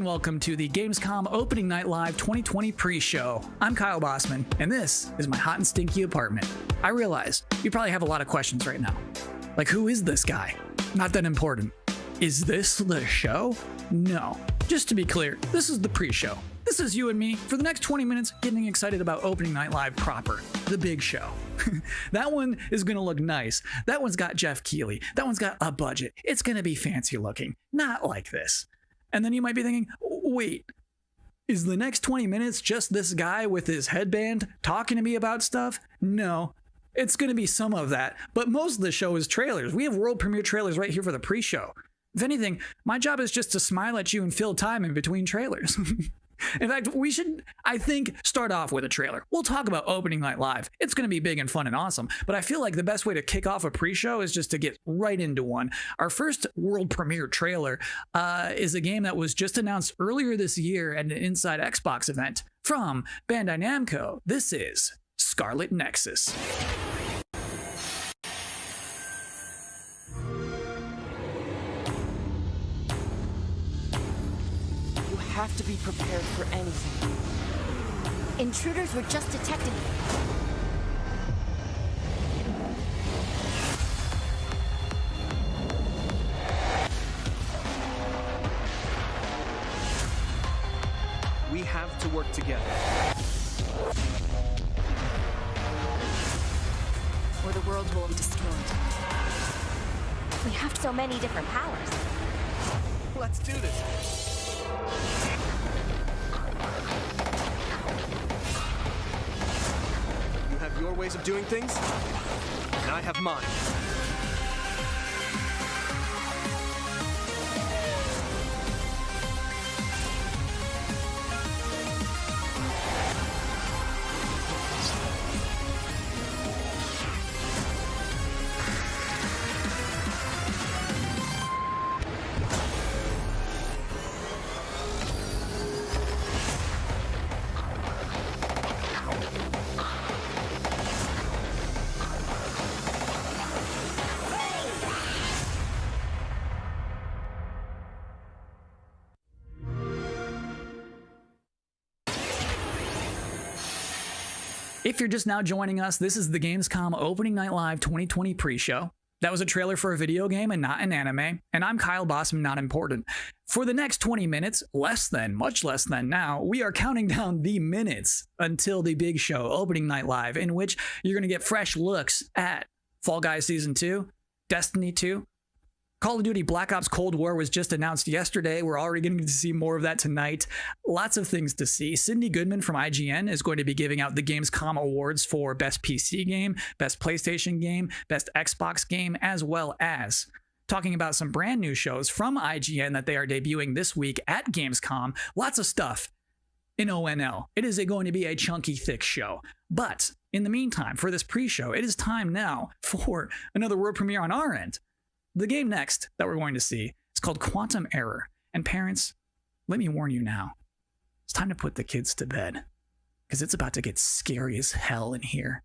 and welcome to the Gamescom Opening Night Live 2020 pre-show. I'm Kyle Bossman, and this is my hot and stinky apartment. I realize you probably have a lot of questions right now. Like, who is this guy? Not that important. Is this the show? No. Just to be clear, this is the pre-show. This is you and me for the next 20 minutes getting excited about Opening Night Live proper, the big show. That one is going to look nice. That one's got Jeff Keighley. That one's got a budget. It's going to be fancy looking, not like this. And then you might be thinking, wait, is the next 20 minutes just this guy with his headband talking to me about stuff? No, it's going to be some of that, but most of the show is trailers. We have world premiere trailers right here for the pre-show. If anything, my job is just to smile at you and fill time in between trailers. In fact, we should, I think, start off with a trailer. We'll talk about Opening Night Live. It's going to be big and fun and awesome, but I feel like the best way to kick off a pre-show is just to get right into one. Our first world premiere trailer is a game that was just announced earlier this year at an Inside Xbox event from Bandai Namco. This is Scarlet Nexus. Have to be prepared for anything. Intruders were just detected. We have to work together. Or the world will be destroyed. We have so many different powers. Let's do this. You have your ways of doing things, and I have mine. If you're just now joining us, this is the Gamescom Opening Night Live 2020 pre-show. That was a trailer for a video game and not an anime, and I'm Kyle Bossman, not important. For the next 20 minutes, much less than now, we are counting down the minutes until the big show, Opening Night Live, in which you're going to get fresh looks at Fall Guys Season 2, Destiny 2, Call of Duty Black Ops Cold War was just announced yesterday. We're already going to see more of that tonight. Lots of things to see. Cindy Goodman from IGN is going to be giving out the Gamescom awards for Best PC Game, Best PlayStation Game, Best Xbox Game, as well as talking about some brand new shows from IGN that they are debuting this week at Gamescom. Lots of stuff in ONL. It is going to be a chunky, thick show. But in the meantime, for this pre-show, it is time now for another world premiere on our end. The game next that we're going to see is called Quantum Error. And parents, let me warn you now, it's time to put the kids to bed, because it's about to get scary as hell in here.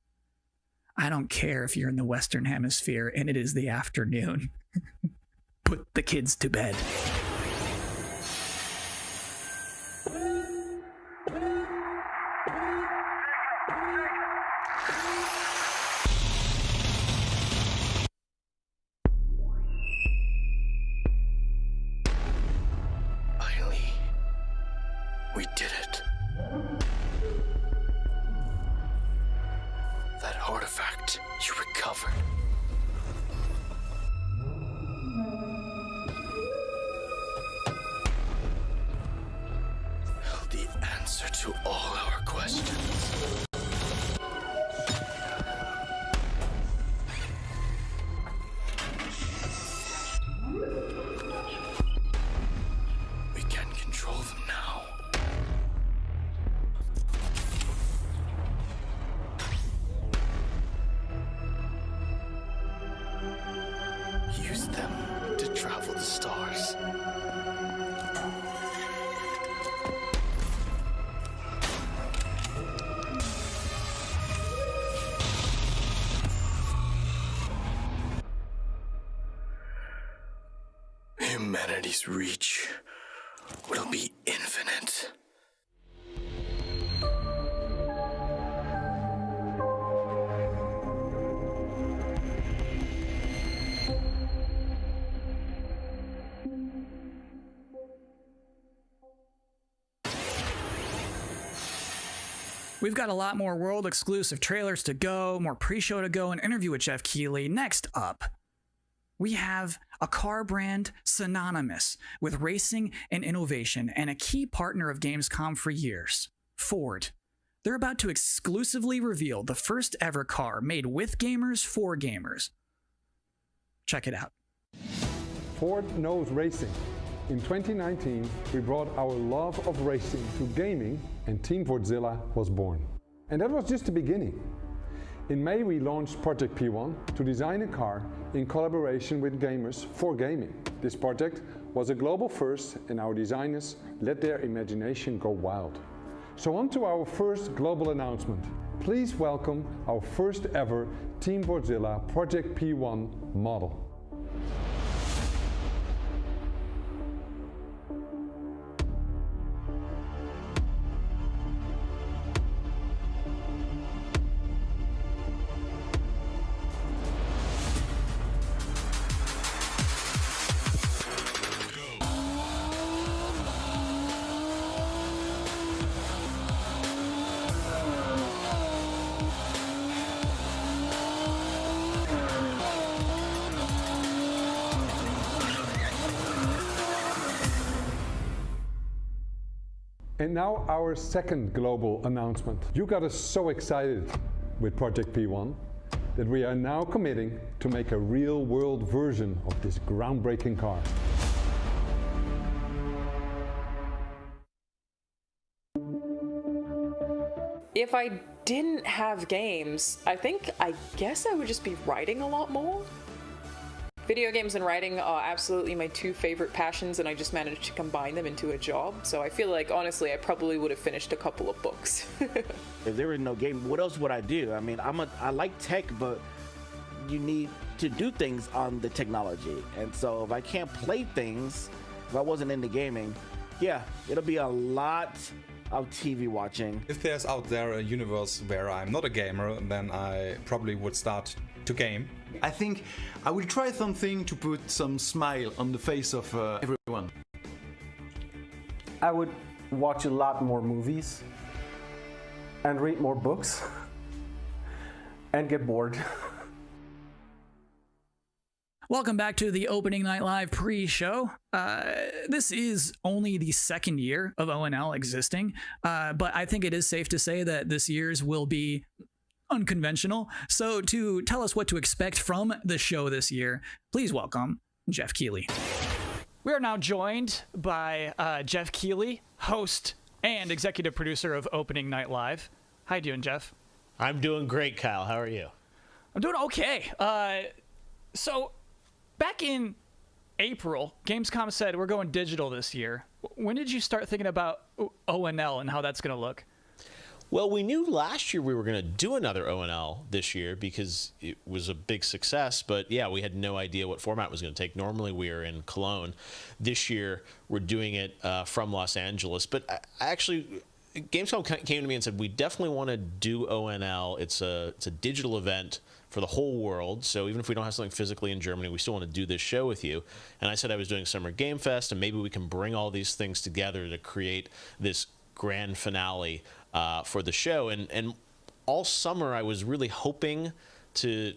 I don't care if you're in the Western Hemisphere and it is the afternoon. Put the kids to bed. We did it. That artifact you recovered. Held the answer to all our questions. We can control them now. Use them to travel the stars. Humanity's reach will be We've got a lot more world-exclusive trailers to go, more pre-show to go, an interview with Jeff Keighley. Next up, we have a car brand synonymous with racing and innovation and a key partner of Gamescom for years, Ford. They're about to exclusively reveal the first ever car made with gamers for gamers. Check it out. Ford knows racing. In 2019, we brought our love of racing to gaming, and Team Fordzilla was born. And that was just the beginning. In May, we launched Project P1 to design a car in collaboration with gamers for gaming. This project was a global first, and our designers let their imagination go wild. So on to our first global announcement. Please welcome our first ever Team Fordzilla Project P1 model. And now our second global announcement. You got us so excited with Project P1 that we are now committing to make a real-world version of this groundbreaking car. If I didn't have games, I guess I would just be writing a lot more. Video games and writing are absolutely my two favorite passions, and I just managed to combine them into a job. So I feel like, honestly, I probably would have finished a couple of books. If there was no game, what else would I do? I mean, I like tech, but you need to do things on the technology. And so if I can't play things, if I wasn't into gaming, yeah, it'll be a lot of TV watching. If there's out there a universe where I'm not a gamer, then I probably would start to game. I think I will try something to put some smile on the face of everyone. I would watch a lot more movies and read more books and get bored. Welcome back to the Opening Night Live pre-show. This is only the second year of ONL existing, but I think it is safe to say that this year's will be unconventional. So to tell us what to expect from the show this year, please welcome Jeff Keighley. We are now joined by Jeff Keighley, host and executive producer of Opening Night Live. How you doing, Jeff? I'm doing great, Kyle. How are you? I'm doing okay. So back in April, Gamescom said we're going digital this year. When did you start thinking about ONL and how that's going to look? Well, we knew last year we were going to do another ONL this year because it was a big success, but yeah, we had no idea what format it was going to take. Normally we are in Cologne. This year we're doing it from Los Angeles, but actually Gamescom came to me and said, we definitely want to do ONL. It's a digital event for the whole world, so even if we don't have something physically in Germany, we still want to do this show with you. And I said I was doing Summer Game Fest, and maybe we can bring all these things together to create this grand finale for the show. And all summer I was really hoping to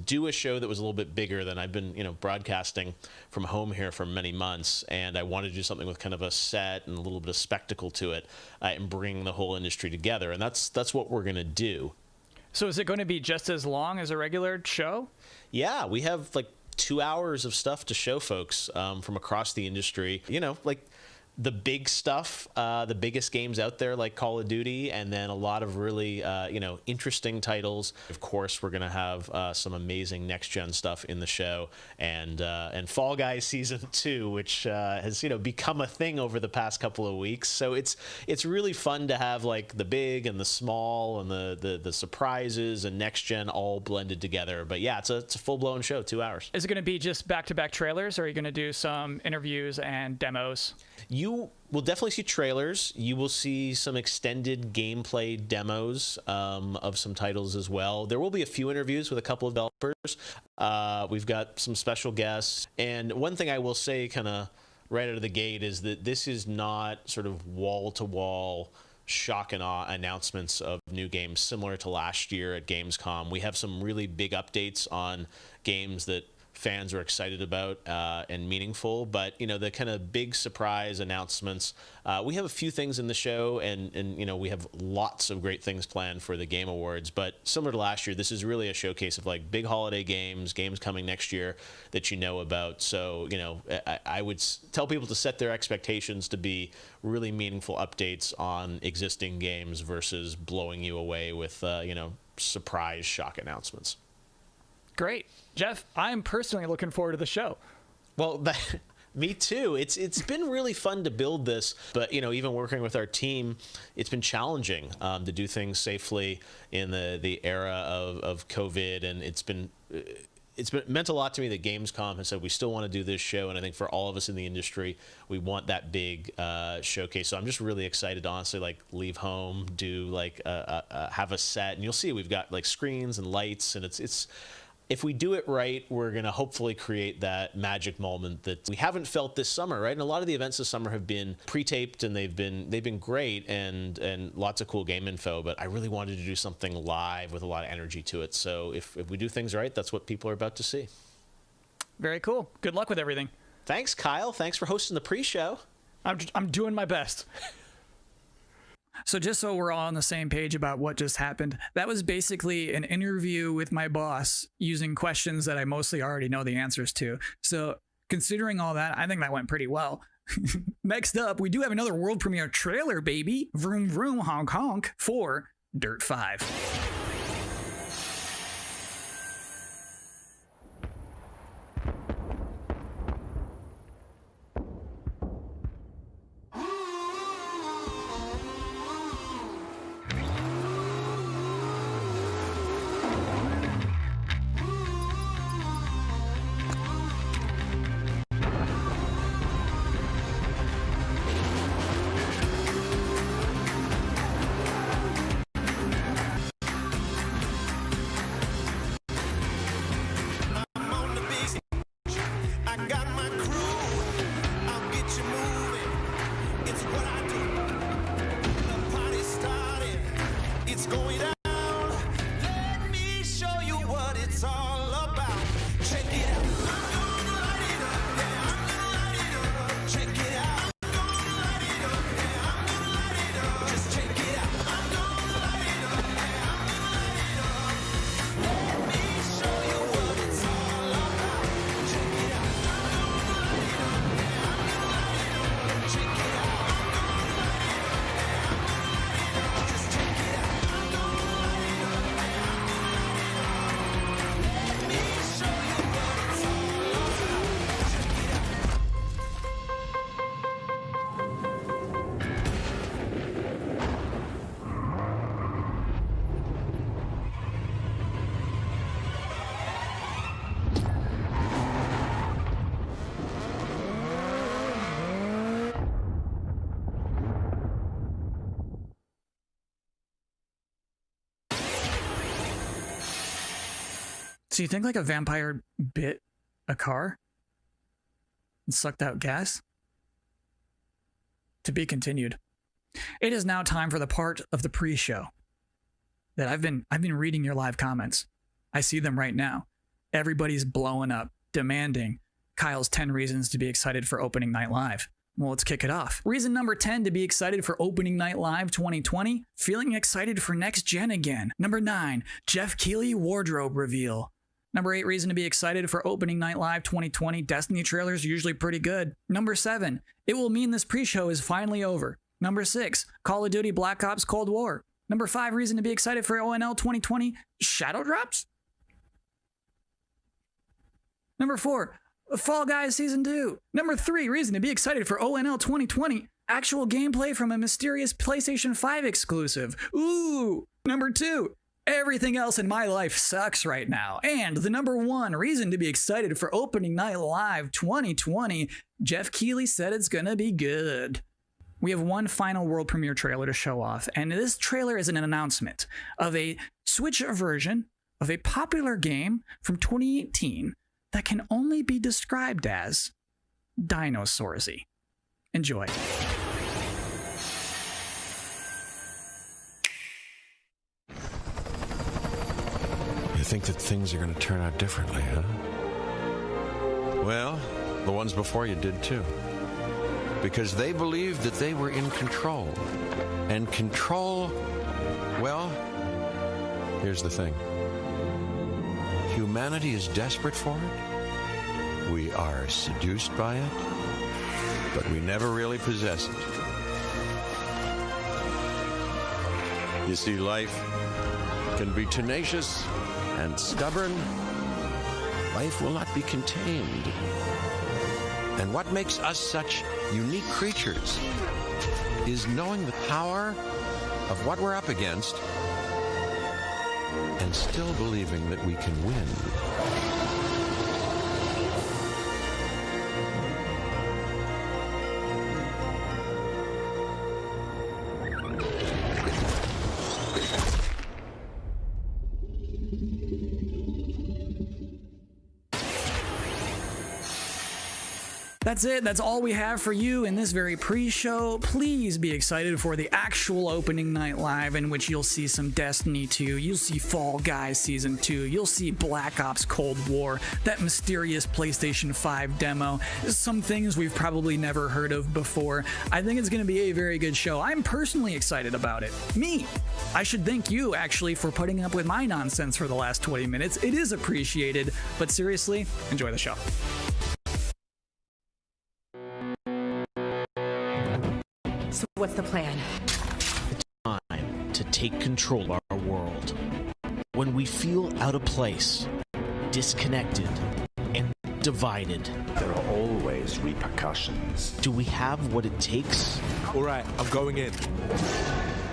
do a show that was a little bit bigger than I've been, broadcasting from home here for many months. And I wanted to do something with kind of a set and a little bit of spectacle to it, and bring the whole industry together. And that's what we're going to do. So is it going to be just as long as a regular show? Yeah, we have like 2 hours of stuff to show folks from across the industry. Like the big stuff, the biggest games out there like Call of Duty, and then a lot of really, interesting titles. Of course, we're going to have some amazing next-gen stuff in the show, and Fall Guys Season 2, which has, become a thing over the past couple of weeks. So it's really fun to have like the big and the small and the surprises and next-gen all blended together. But yeah, it's a full-blown show, 2 hours. Is it going to be just back-to-back trailers, or are you going to do some interviews and demos? You will definitely see trailers. You will see some extended gameplay demos of some titles as well. There will be a few interviews with a couple of developers. We've got some special guests. And one thing I will say kind of right out of the gate is that this is not sort of wall-to-wall shock and awe announcements of new games similar to last year at Gamescom. We have some really big updates on games that fans are excited about and meaningful, but the kind of big surprise announcements, we have a few things in the show, and we have lots of great things planned for the Game Awards. But similar to last year, this is really a showcase of like big holiday games coming next year that you know about. So I would tell people to set their expectations to be really meaningful updates on existing games versus blowing you away with surprise shock announcements. Great. Jeff, I'm personally looking forward to the show. Well, me too. It's been really fun to build this, but even working with our team, it's been challenging to do things safely in the era of COVID, and it's meant a lot to me that Gamescom has said we still want to do this show, and I think for all of us in the industry, we want that big showcase. So I'm just really excited to honestly leave home, do have a set, and you'll see we've got screens and lights, and it's. If we do it right, we're going to hopefully create that magic moment that we haven't felt this summer, right? And a lot of the events this summer have been pre-taped, and they've been great and lots of cool game info, but I really wanted to do something live with a lot of energy to it. So if we do things right, that's what people are about to see. Very cool. Good luck with everything. Thanks, Kyle. Thanks for hosting the pre-show. I'm doing my best. So just so we're all on the same page about what just happened, that was basically an interview with my boss using questions that I mostly already know the answers to. So considering all that, I think that went pretty well. Next up, we do have another world premiere trailer, baby. Vroom vroom honk honk for Dirt 5. So you think a vampire bit a car and sucked out gas? To be continued. It is now time for the part of the pre-show that I've been reading your live comments. I see them right now. Everybody's blowing up, demanding Kyle's 10 reasons to be excited for Opening Night Live. Well, let's kick it off. Reason number 10 to be excited for Opening Night Live 2020, feeling excited for next gen again. Number 9, Jeff Keighley wardrobe reveal. Number 8 reason to be excited for Opening Night Live 2020, Destiny trailers are usually pretty good. Number 7, it will mean this pre-show is finally over. Number 6, Call of Duty Black Ops Cold War. Number 5 reason to be excited for ONL 2020, Shadow Drops. Number 4, Fall Guys Season 2. Number 3 reason to be excited for ONL 2020, actual gameplay from a mysterious PlayStation 5 exclusive. Ooh. Number 2, everything else in my life sucks right now. And the number 1 reason to be excited for Opening Night Live 2020, Jeff Keighley said it's gonna be good. We have one final world premiere trailer to show off, and this trailer is an announcement of a Switch version of a popular game from 2018 that can only be described as Dinosaursy. Enjoy. You think that things are going to turn out differently, huh? Well, the ones before you did too. Because they believed that they were in control. And control, well, here's the thing. Humanity is desperate for it. We are seduced by it. But we never really possess it. You see, life can be tenacious and stubborn. Life will not be contained. And what makes us such unique creatures is knowing the power of what we're up against and still believing that we can win. That's it. That's all we have for you in this very pre-show. Please be excited for the actual opening night live, in which you'll see some Destiny 2, you'll see Fall Guys Season 2, you'll see Black Ops Cold War, that mysterious PlayStation 5 demo, some things we've probably never heard of before. I think it's going to be a very good show. I'm personally excited about it. Me. I should thank you, actually, for putting up with my nonsense for the last 20 minutes. It is appreciated, but seriously, enjoy the show. So what's the plan? Time to take control of our world. When we feel out of place, disconnected, and divided, there are always repercussions. Do we have what it takes? All right, I'm going in.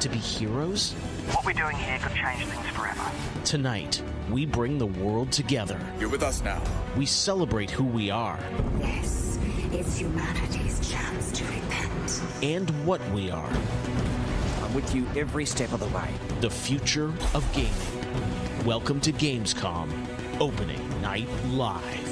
To be heroes? What we're doing here could change things forever. Tonight, we bring the world together. You're with us now. We celebrate who we are. Yes, it's humanity's chance to repent. And what we are. I'm with you every step of the way. The future of gaming. Welcome to GamesCom Opening Night Live.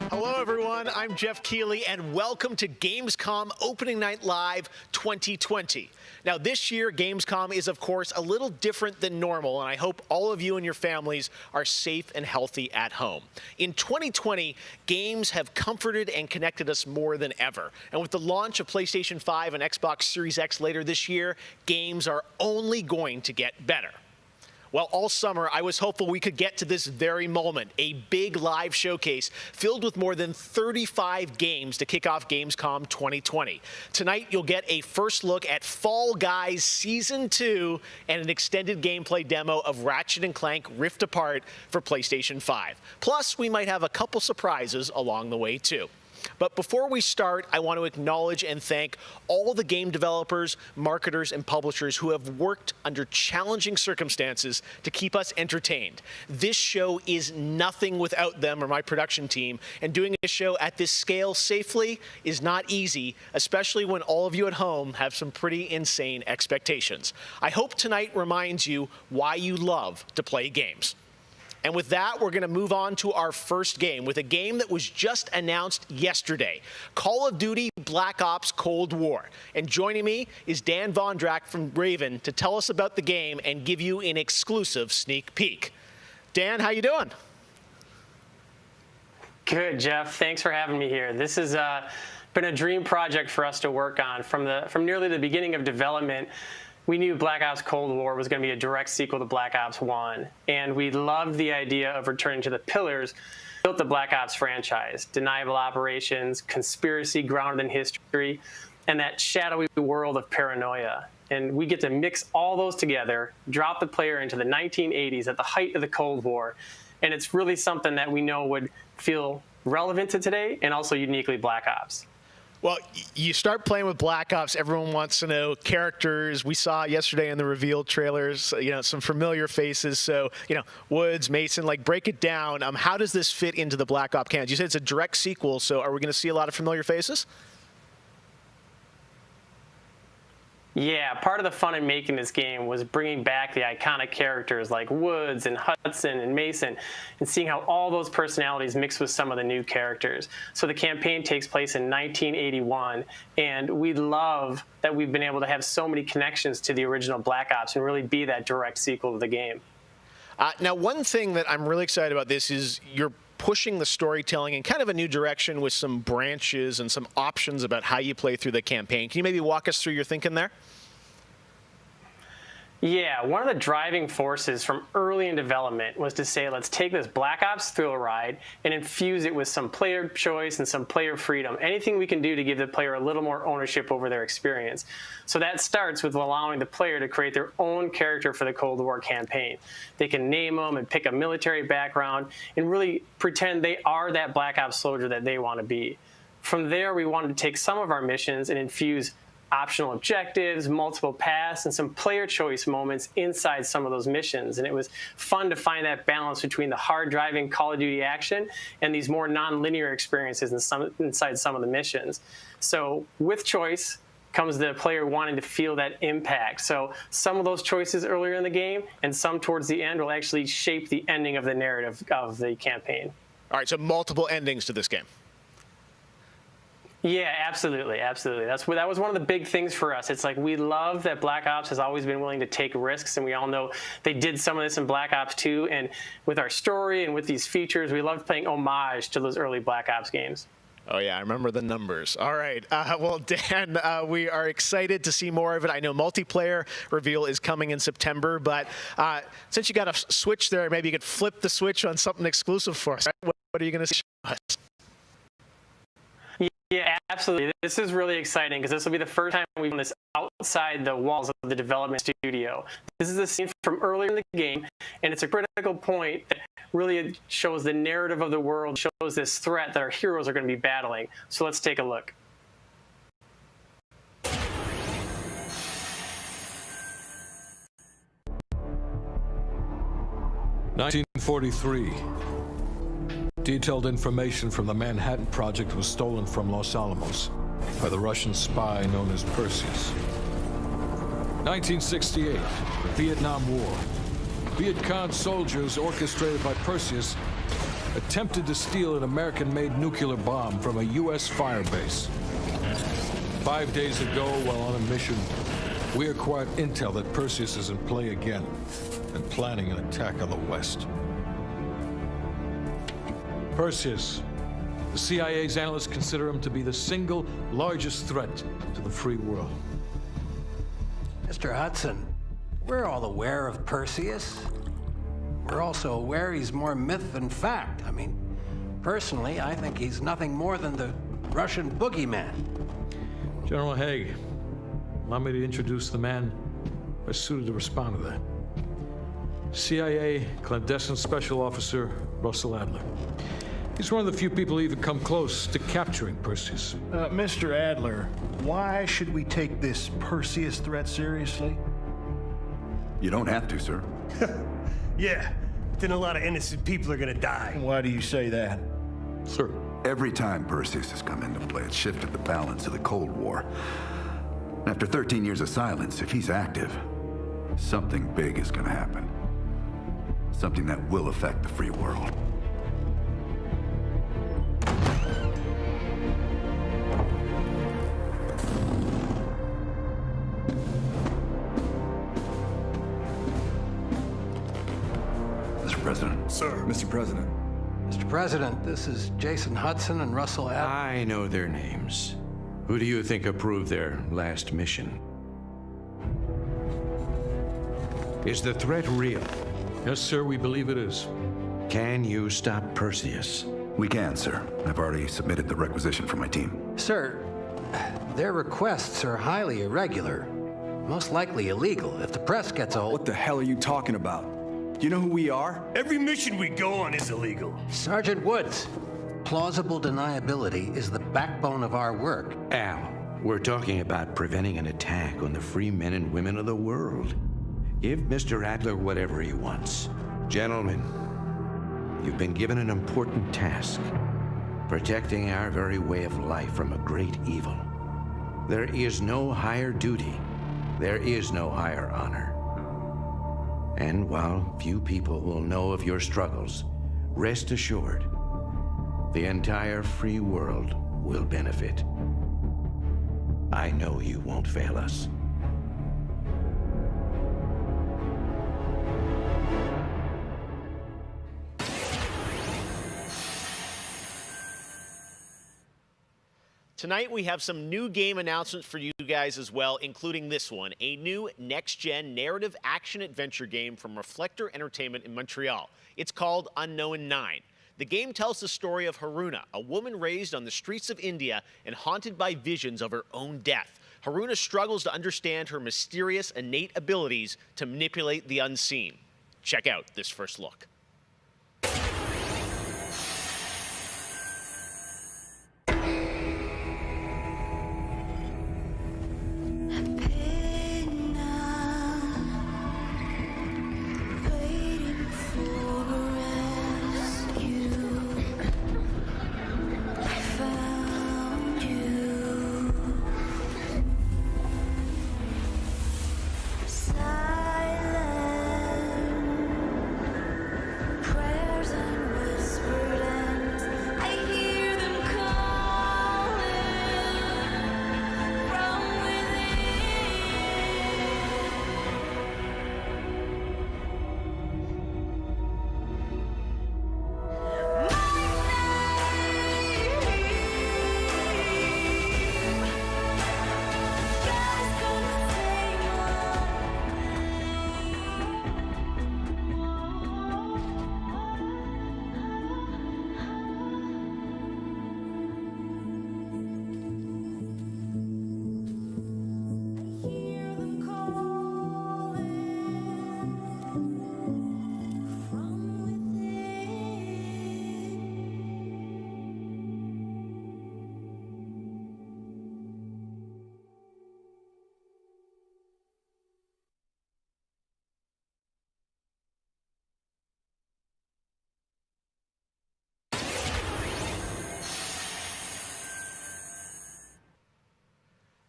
Hello, everyone. I'm Jeff Keighley, and welcome to GamesCom Opening Night Live 2020. Now, this year, GamesCom is, of course, a little different than normal, and I hope all of you and your families are safe and healthy at home. In 2020, games have comforted and connected us more than ever. And with the launch of PlayStation 5 and Xbox Series X later this year, games are only going to get better. Well, all summer, I was hopeful we could get to this very moment, a big live showcase filled with more than 35 games to kick off GamesCom 2020. Tonight, you'll get a first look at Fall Guys Season 2 and an extended gameplay demo of Ratchet & Clank Rift Apart for PlayStation 5. Plus, we might have a couple surprises along the way, too. But before we start, I want to acknowledge and thank all the game developers, marketers, and publishers who have worked under challenging circumstances to keep us entertained. This show is nothing without them or my production team, and doing a show at this scale safely is not easy, especially when all of you at home have some pretty insane expectations. I hope tonight reminds you why you love to play games. And with that, we're going to move on to our first game with a game that was just announced yesterday, Call of Duty Black Ops Cold War. And joining me is Dan Vondrak from Raven to tell us about the game and give you an exclusive sneak peek. Dan, how you doing? Good, Jeff. Thanks for having me here. This has been a dream project for us to work on from nearly the beginning of development. We knew Black Ops Cold War was going to be a direct sequel to Black Ops 1, and we loved the idea of returning to the pillars that built the Black Ops franchise: deniable operations, conspiracy grounded in history, and that shadowy world of paranoia. And we get to mix all those together, drop the player into the 1980s at the height of the Cold War, and it's really something that we know would feel relevant to today and also uniquely Black Ops. Well, you start playing with Black Ops, everyone wants to know characters. We saw yesterday in the reveal trailers, some familiar faces. So, Woods, Mason, break it down. How does this fit into the Black Ops canon? You said it's a direct sequel, so are we going to see a lot of familiar faces? Yeah, part of the fun in making this game was bringing back the iconic characters like Woods and Hudson and Mason and seeing how all those personalities mix with some of the new characters. So the campaign takes place in 1981, and we love that we've been able to have so many connections to the original Black Ops and really be that direct sequel to the game. Now, one thing that I'm really excited about this is you're pushing the storytelling in kind of a new direction with some branches and some options about how you play through the campaign. Can you maybe walk us through your thinking there? Yeah, one of the driving forces from early in development was to say, let's take this Black Ops thrill ride and infuse it with some player choice and some player freedom, anything we can do to give the player a little more ownership over their experience. So that starts with allowing the player to create their own character for the Cold War campaign. They can name them and pick a military background and really pretend they are that Black Ops soldier that they want to be. From there, we wanted to take some of our missions and infuse optional objectives, multiple paths, and some player choice moments inside some of those missions. And it was fun to find that balance between the hard driving Call of Duty action and these more non-linear experiences inside some of the missions. So with choice comes the player wanting to feel that impact. So some of those choices earlier in the game and some towards the end will actually shape the ending of the narrative of the campaign. All right, so multiple endings to this game. Yeah, absolutely, absolutely. That was one of the big things for us. It's like we love that Black Ops has always been willing to take risks, and we all know they did some of this in Black Ops 2. And with our story and with these features, we loved playing homage to those early Black Ops games. Oh, yeah, I remember the numbers. All right. Well, Dan, we are excited to see more of it. I know multiplayer reveal is coming in September, but since you got a switch there, maybe you could flip the switch on something exclusive for us. Right? What are you going to show us? Yeah, absolutely. This is really exciting because this will be the first time we've done this outside the walls of the development studio. This is a scene from earlier in the game, and it's a critical point that really shows the narrative of the world, shows this threat that our heroes are going to be battling. So let's take a look. 1943. Detailed information from the Manhattan Project was stolen from Los Alamos by the Russian spy known as Perseus. 1968, the Vietnam War. Viet Cong soldiers orchestrated by Perseus attempted to steal an American-made nuclear bomb from a U.S. firebase. 5 days ago, while on a mission, we acquired intel that Perseus is in play again and planning an attack on the West. Perseus, the CIA's analysts consider him to be the single largest threat to the free world. Mr. Hudson, we're all aware of Perseus. We're also aware he's more myth than fact. I mean, personally, I think he's nothing more than the Russian boogeyman. General Haig, allow me to introduce the man best suited to respond to that. CIA clandestine special officer Russell Adler. He's one of the few people who even come close to capturing Perseus. Mr. Adler, why should we take this Perseus threat seriously? You don't have to, sir. Yeah, then a lot of innocent people are gonna die. Why do you say that? Sir. Every time Perseus has come into play, it's shifted the balance of the Cold War. After 13 years of silence, if he's active, something big is gonna happen. Something that will affect the free world. President. Sir. Mr. President. Mr. President, this is Jason Hudson and Russell Adler. I know their names. Who do you think approved their last mission? Is the threat real? Yes, sir, we believe it is. Can you stop Perseus? We can, sir. I've already submitted the requisition for my team. Sir, their requests are highly irregular. Most likely illegal. If the press gets a hold... What the hell are you talking about? You know who we are? Every mission we go on is illegal. Sergeant Woods, plausible deniability is the backbone of our work. Al, we're talking about preventing an attack on the free men and women of the world. Give Mr. Adler whatever he wants. Gentlemen, you've been given an important task, protecting our very way of life from a great evil. There is no higher duty There is no higher honor. And while few people will know of your struggles, rest assured, the entire free world will benefit. I know you won't fail us. Tonight we have some new game announcements for you guys as well, including this one, a new next-gen narrative action-adventure game from Reflector Entertainment in Montreal. It's called Unknown 9. The game tells the story of Haruna, a woman raised on the streets of India and haunted by visions of her own death. Haruna struggles to understand her mysterious innate abilities to manipulate the unseen. Check out this first look.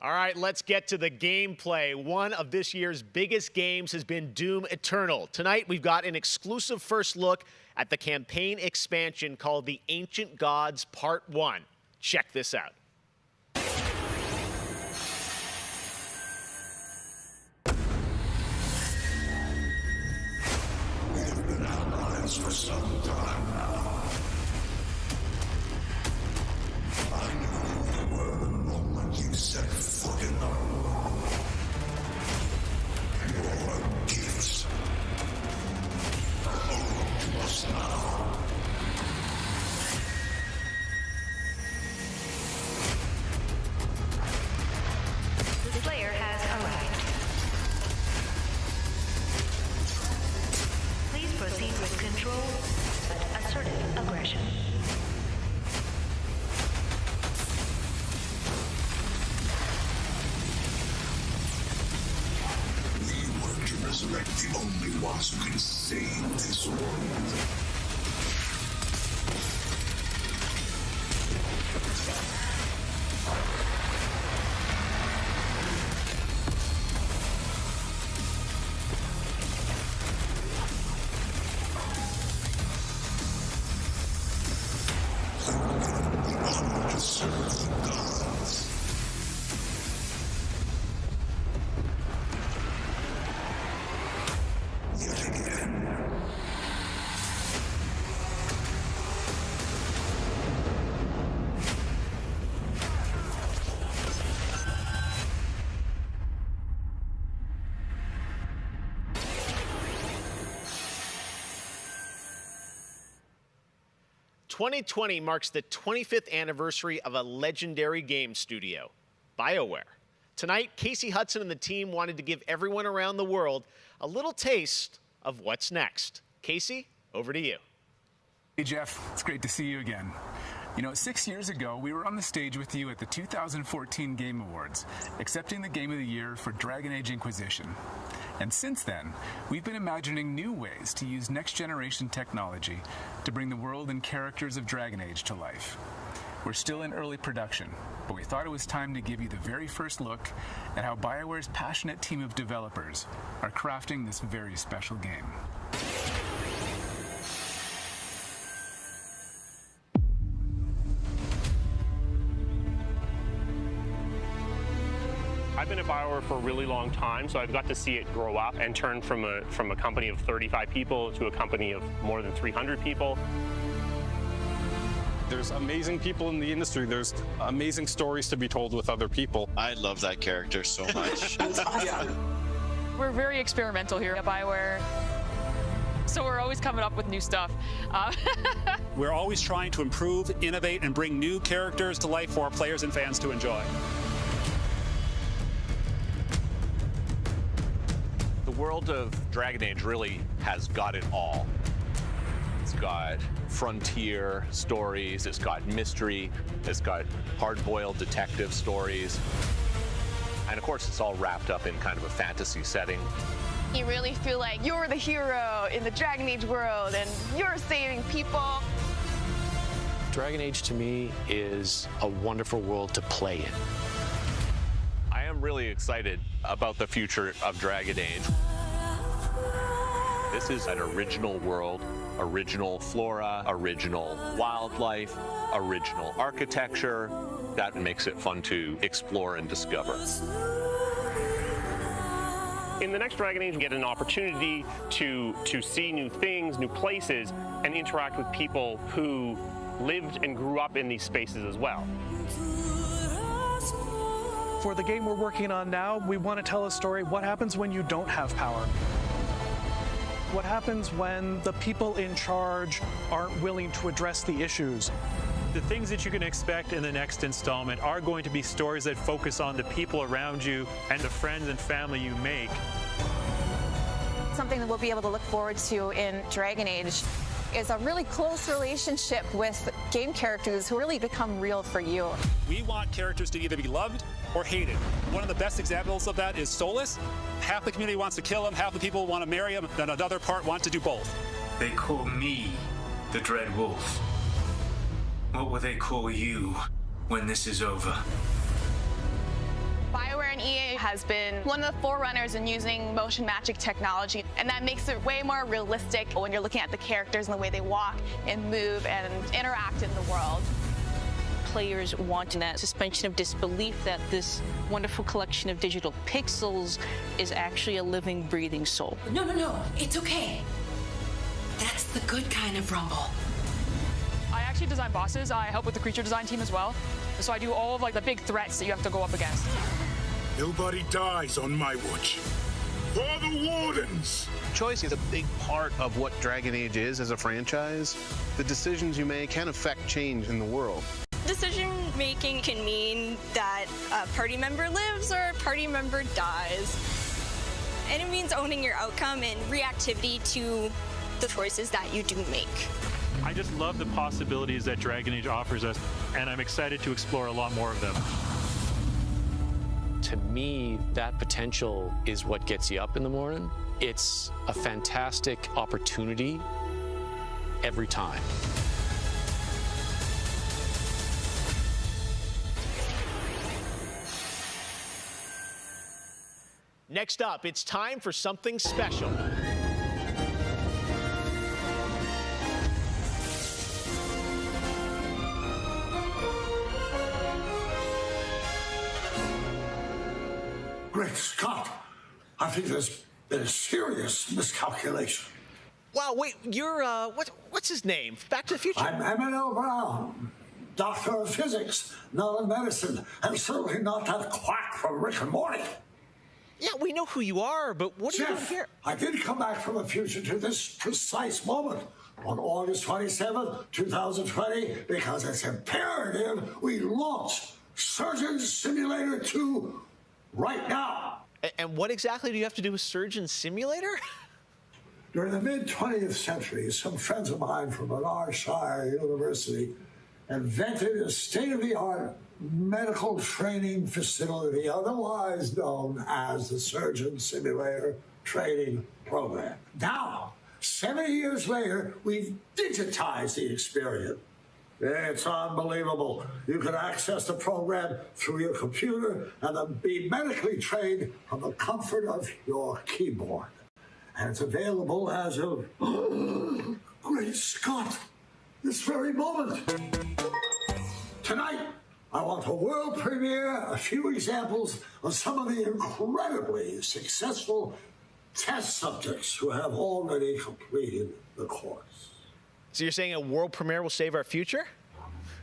All right, let's get to the gameplay. One of this year's biggest games has been Doom Eternal. Tonight, we've got an exclusive first look at the campaign expansion called The Ancient Gods Part 1. Check this out. We have been allies for some time now. I knew who you were the moment you set foot in the room. Your gifts hold to us now. The Slayer has arrived. Please proceed with control, but assertive aggression. To resurrect the only ones who can save this world. To serve the gods. Yet again. "2020 marks the 25th anniversary of a legendary game studio, BioWare. Tonight, Casey Hudson and the team wanted to give everyone around the world a little taste of what's next. Casey, over to you. Hey, Jeff. It's great to see you again. You know, 6 years ago, we were on the stage with you at the 2014 Game Awards, accepting the Game of the Year for Dragon Age Inquisition. And since then, we've been imagining new ways to use next-generation technology to bring the world and characters of Dragon Age to life. We're still in early production, but we thought it was time to give you the very first look at how BioWare's passionate team of developers are crafting this very special game. I've been at BioWare for a really long time, so I've got to see it grow up and turn from a company of 35 people to a company of more than 300 people. There's amazing people in the industry. There's amazing stories to be told with other people. I love that character so much. It's awesome. We're very experimental here at BioWare, so we're always coming up with new stuff. We're always trying to improve, innovate, and bring new characters to life for our players and fans to enjoy. The world of Dragon Age really has got it all. It's got frontier stories, it's got mystery, it's got hard-boiled detective stories. And of course, it's all wrapped up in kind of a fantasy setting. You really feel like you're the hero in the Dragon Age world and you're saving people. Dragon Age to me is a wonderful world to play in. I am really excited about the future of Dragon Age. This is an original world, original flora, original wildlife, original architecture. That makes it fun to explore and discover. In the next Dragon Age, you get an opportunity to see new things, new places, and interact with people who lived and grew up in these spaces as well. For the game we're working on now, we want to tell a story. What happens when you don't have power? What happens when the people in charge aren't willing to address the issues? The things that you can expect in the next installment are going to be stories that focus on the people around you and the friends and family you make. Something that we'll be able to look forward to in Dragon Age is a really close relationship with game characters who really become real for you. We want characters to either be loved or hated. One of the best examples of that is Solus. Half the community wants to kill him, half the people want to marry him, and another part want to do both. They call me the Dread Wolf. What will they call you when this is over? BioWare and EA has been one of the forerunners in using motion magic technology, and that makes it way more realistic when you're looking at the characters and the way they walk and move and interact in the world. Players want that suspension of disbelief that this wonderful collection of digital pixels is actually a living, breathing soul. No, it's okay. That's the good kind of rumble. I actually design bosses. I help with the creature design team as well. So I do all of the big threats that you have to go up against. Nobody dies on my watch. For the Wardens! Choice is a big part of what Dragon Age is as a franchise. The decisions you make can affect change in the world. Decision making can mean that a party member lives or a party member dies. And it means owning your outcome and reactivity to the choices that you do make. I just love the possibilities that Dragon Age offers us, and I'm excited to explore a lot more of them. To me, that potential is what gets you up in the morning. It's a fantastic opportunity every time. Next up, it's time for something special. Great Scott! I think there's been a serious miscalculation. Wow, wait, you're, what's his name? Back to the Future? I'm Emmanuel Brown, doctor of physics, not of medicine, and certainly not that quack from Rick and Morty. Yeah, we know who you are, but what are you doing here? I did come back from the future to this precise moment on August 27th, 2020, because it's imperative we launch Surgeon Simulator 2 right now. And what exactly do you have to do with Surgeon Simulator? During the mid-20th century, some friends of mine from Bernardshire University invented a state-of-the-art medical training facility, otherwise known as the Surgeon Simulator Training Program. Now, 70 years later, we've digitized the experience. It's unbelievable. You can access the program through your computer and then be medically trained from the comfort of your keyboard. And it's available as of, great Scott, this very moment. Tonight, I want to world premiere a few examples of some of the incredibly successful test subjects who have already completed the course. So you're saying a world premiere will save our future?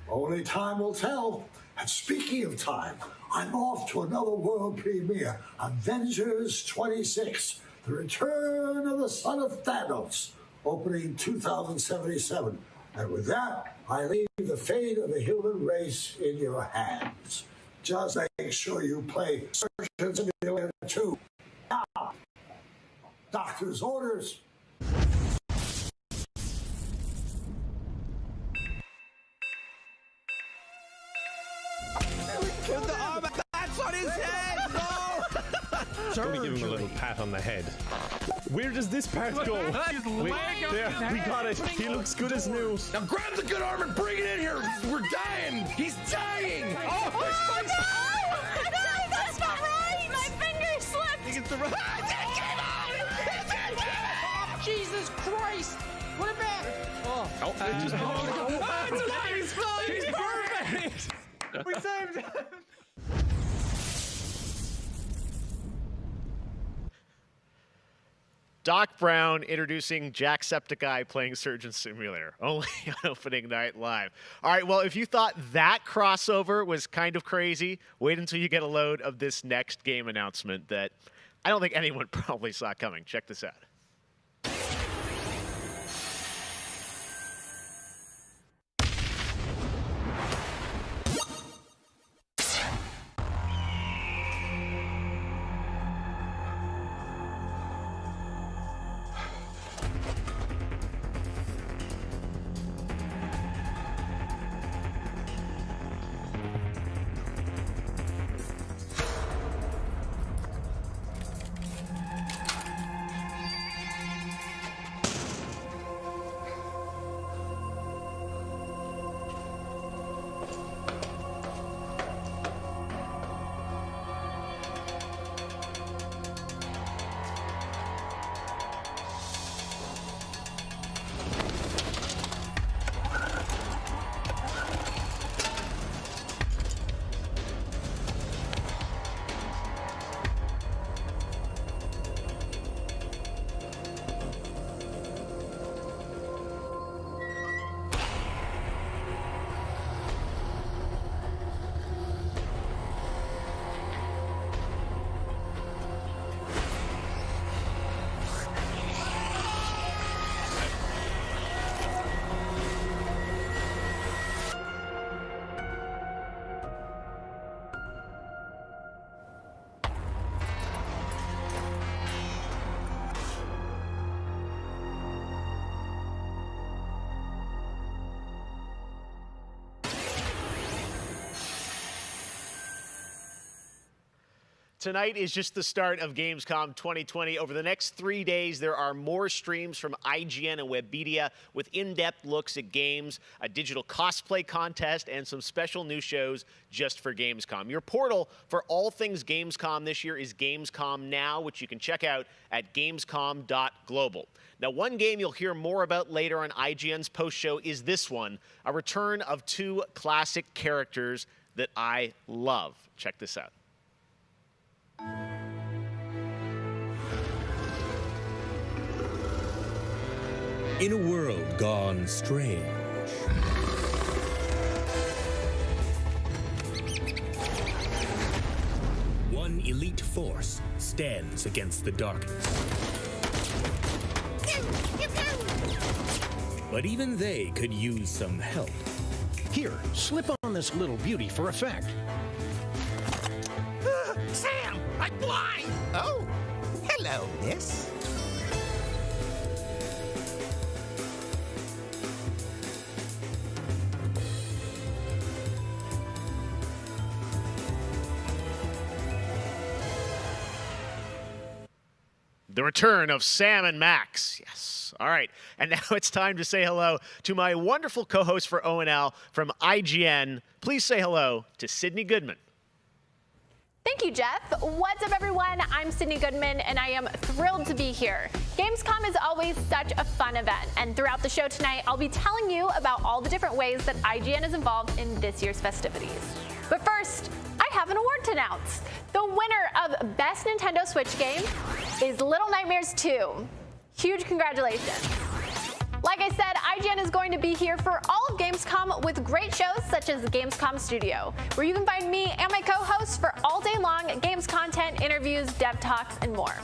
Only time will tell. And speaking of time, I'm off to another world premiere, Avengers 26, The Return of the Son of Thanos, opening 2077. And with that, I leave the fate of the human race in your hands. Just make sure you play Surgeon Simulator 2. Now, doctor's orders. That's on his head! No! Let me give him a little pat on the head. Where does this part go? We got it. He looks good as new. Now grab the good arm and bring it in here. We're dying. He's dying. Oh, no, that's not right. My finger slipped. He gets the right. Jesus Christ! What about? He's perfect. We saved him. Doc Brown introducing Jacksepticeye playing Surgeon Simulator, only on opening night live. All right, well, if you thought that crossover was kind of crazy, wait until you get a load of this next game announcement that I don't think anyone probably saw coming. Check this out. Tonight is just the start of GamesCom 2020. Over the next 3 days, there are more streams from IGN and Webedia with in-depth looks at games, a digital cosplay contest, and some special new shows just for GamesCom. Your portal for all things GamesCom this year is Gamescom Now, which you can check out at gamescom.global. Now, one game you'll hear more about later on IGN's post-show is this one, a return of two classic characters that I love. Check this out. In a world gone strange, one elite force stands against the darkness. But even they could use some help. Here, slip on this little beauty for effect. Sam, I'm blind! Oh, hello, miss. The return of Sam and Max. Yes. All right. And now it's time to say hello to my wonderful co-host for ONL from IGN. Please say hello to Sydney Goodman. Thank you, Jeff. What's up, everyone? I'm Sydney Goodman, and I am thrilled to be here. Gamescom is always such a fun event, and throughout the show tonight, I'll be telling you about all the different ways that IGN is involved in this year's festivities. But first, I have an award to announce. The winner of Best Nintendo Switch Game is Little Nightmares 2. Huge congratulations. Like I said, IGN is going to be here for all of Gamescom with great shows such as the Gamescom Studio, where you can find me and my co-hosts for all day long games content, interviews, dev talks, and more.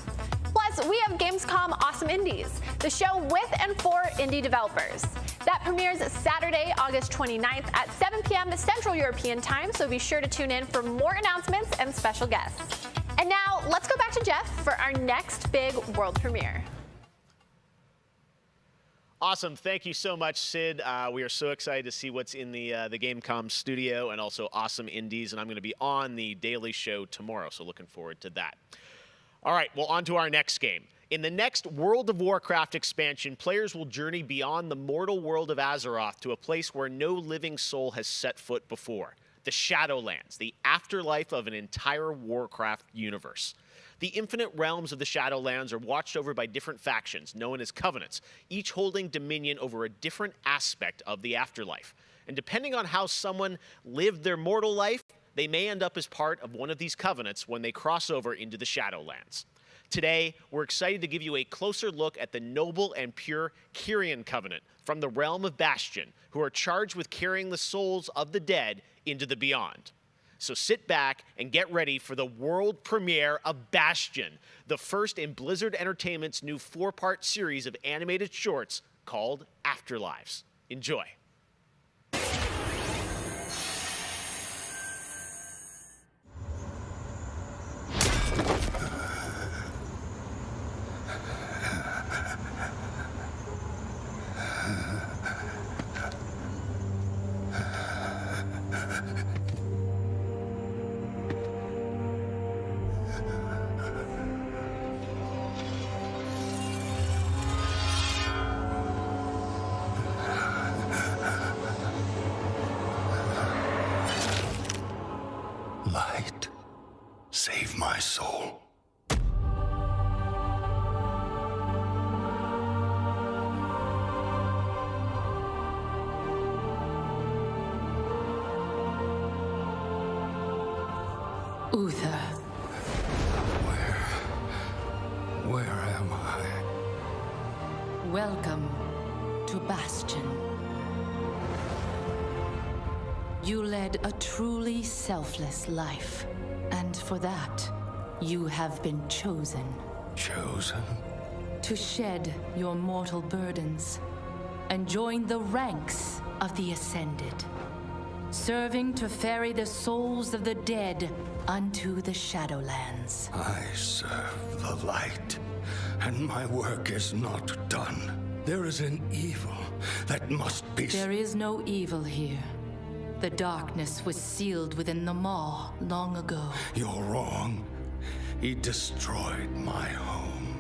Plus, we have Gamescom Awesome Indies, the show with and for indie developers. That premieres Saturday, August 29th at 7 p.m. Central European Time, so be sure to tune in for more announcements and special guests. And now, let's go back to Jeff for our next big world premiere. Awesome. Thank you so much, Sid. We are so excited to see what's in the Gamescom studio and also Awesome Indies, and I'm going to be on the Daily Show tomorrow, so looking forward to that. All right, well, on to our next game. In the next World of Warcraft expansion, players will journey beyond the mortal world of Azeroth to a place where no living soul has set foot before. The Shadowlands, the afterlife of an entire Warcraft universe. The infinite realms of the Shadowlands are watched over by different factions, known as covenants, each holding dominion over a different aspect of the afterlife. And depending on how someone lived their mortal life, they may end up as part of one of these covenants when they cross over into the Shadowlands. Today, we're excited to give you a closer look at the noble and pure Kyrian Covenant from the realm of Bastion, who are charged with carrying the souls of the dead into the beyond. So sit back and get ready for the world premiere of Bastion, the first in Blizzard Entertainment's new 4-part series of animated shorts called Afterlives. Enjoy. Light, save my soul. Uther. Where am I? Welcome to Bastion. You led a truly selfless life, and for that, you have been chosen. Chosen? To shed your mortal burdens and join the ranks of the Ascended, serving to ferry the souls of the dead unto the Shadowlands. I serve the light, and my work is not done. There is an evil that must be... There is no evil here. The darkness was sealed within the Maw long ago. You're wrong. He destroyed my home,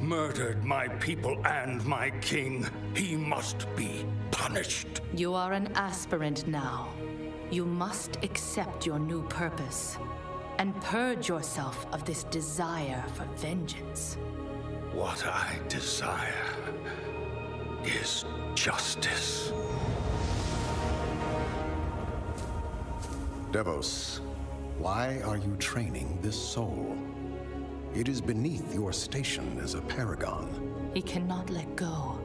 murdered my people and my king. He must be punished. You are an aspirant now. You must accept your new purpose and purge yourself of this desire for vengeance. What I desire is justice. Devos, why are you training this soul? It is beneath your station as a paragon. He cannot let go.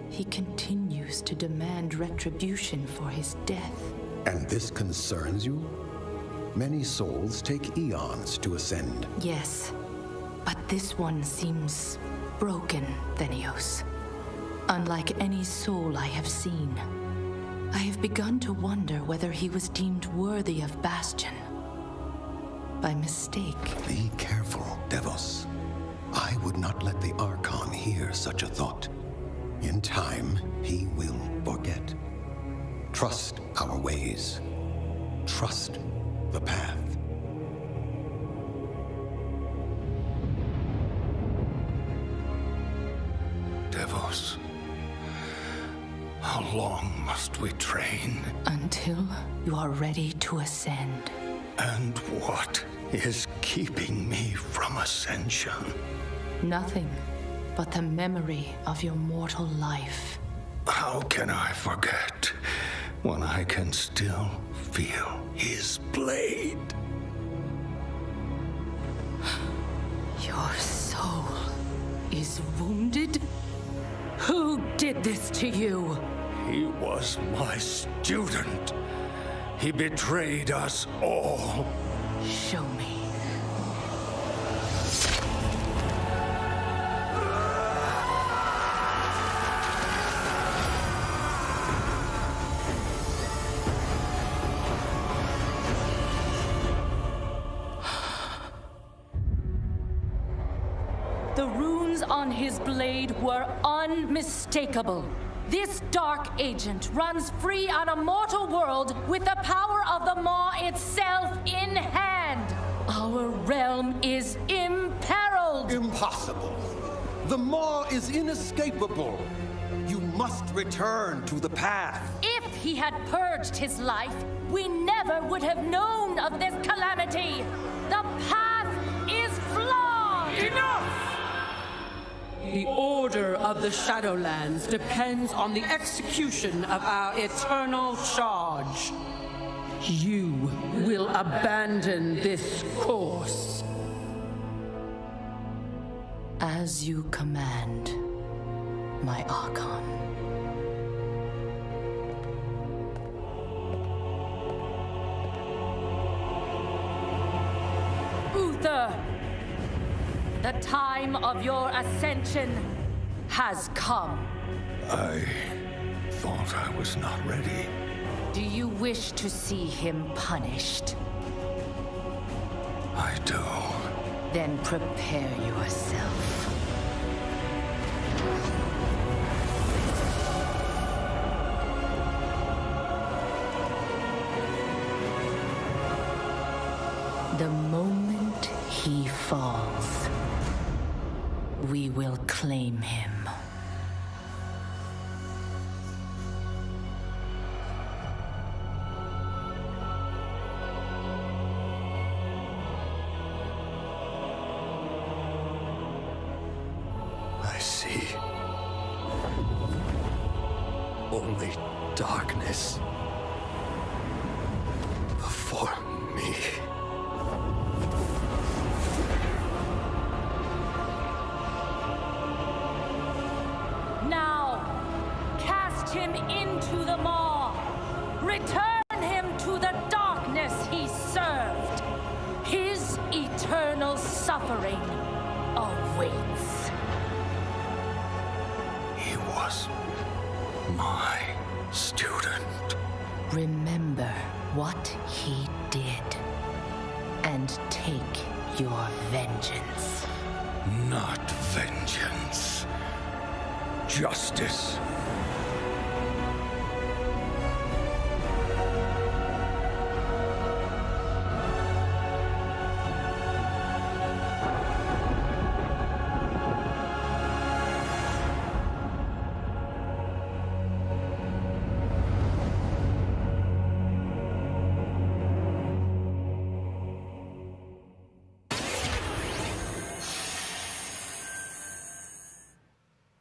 He continues to demand retribution for his death. And this concerns you? Many souls take eons to ascend. Yes, but this one seems broken, Thenios. Unlike any soul I have seen. I have begun to wonder whether he was deemed worthy of Bastion. By mistake. Be careful, Devos. I would not let the Archon hear such a thought. In time, he will forget. Trust our ways. Trust the path. we train. Until you are ready to ascend. And what is keeping me from ascension? Nothing but the memory of your mortal life. How can I forget when I can still feel his blade? Your soul is wounded? Who did this to you? He was my student. He betrayed us all. Show me. The runes on his blade were unmistakable. This dark agent runs free on a mortal world with the power of the Maw itself in hand. Our realm is imperiled. Impossible. The Maw is inescapable. You must return to the path. If he had purged his life, we never would have known of this calamity. The path is flawed. Enough! The order of the Shadowlands depends on the execution of our eternal charge. You will abandon this course. As you command, my Archon. Uther! The time of your ascension has come. I thought I was not ready. Do you wish to see him punished? I do. Then prepare yourself. The moment he falls, we will claim him. I see. Only darkness before me. Now, cast him into the maw. Return him to the darkness he served. His eternal suffering awaits. He was my student. Remember what he did, and take your vengeance. Not vengeance. Justice.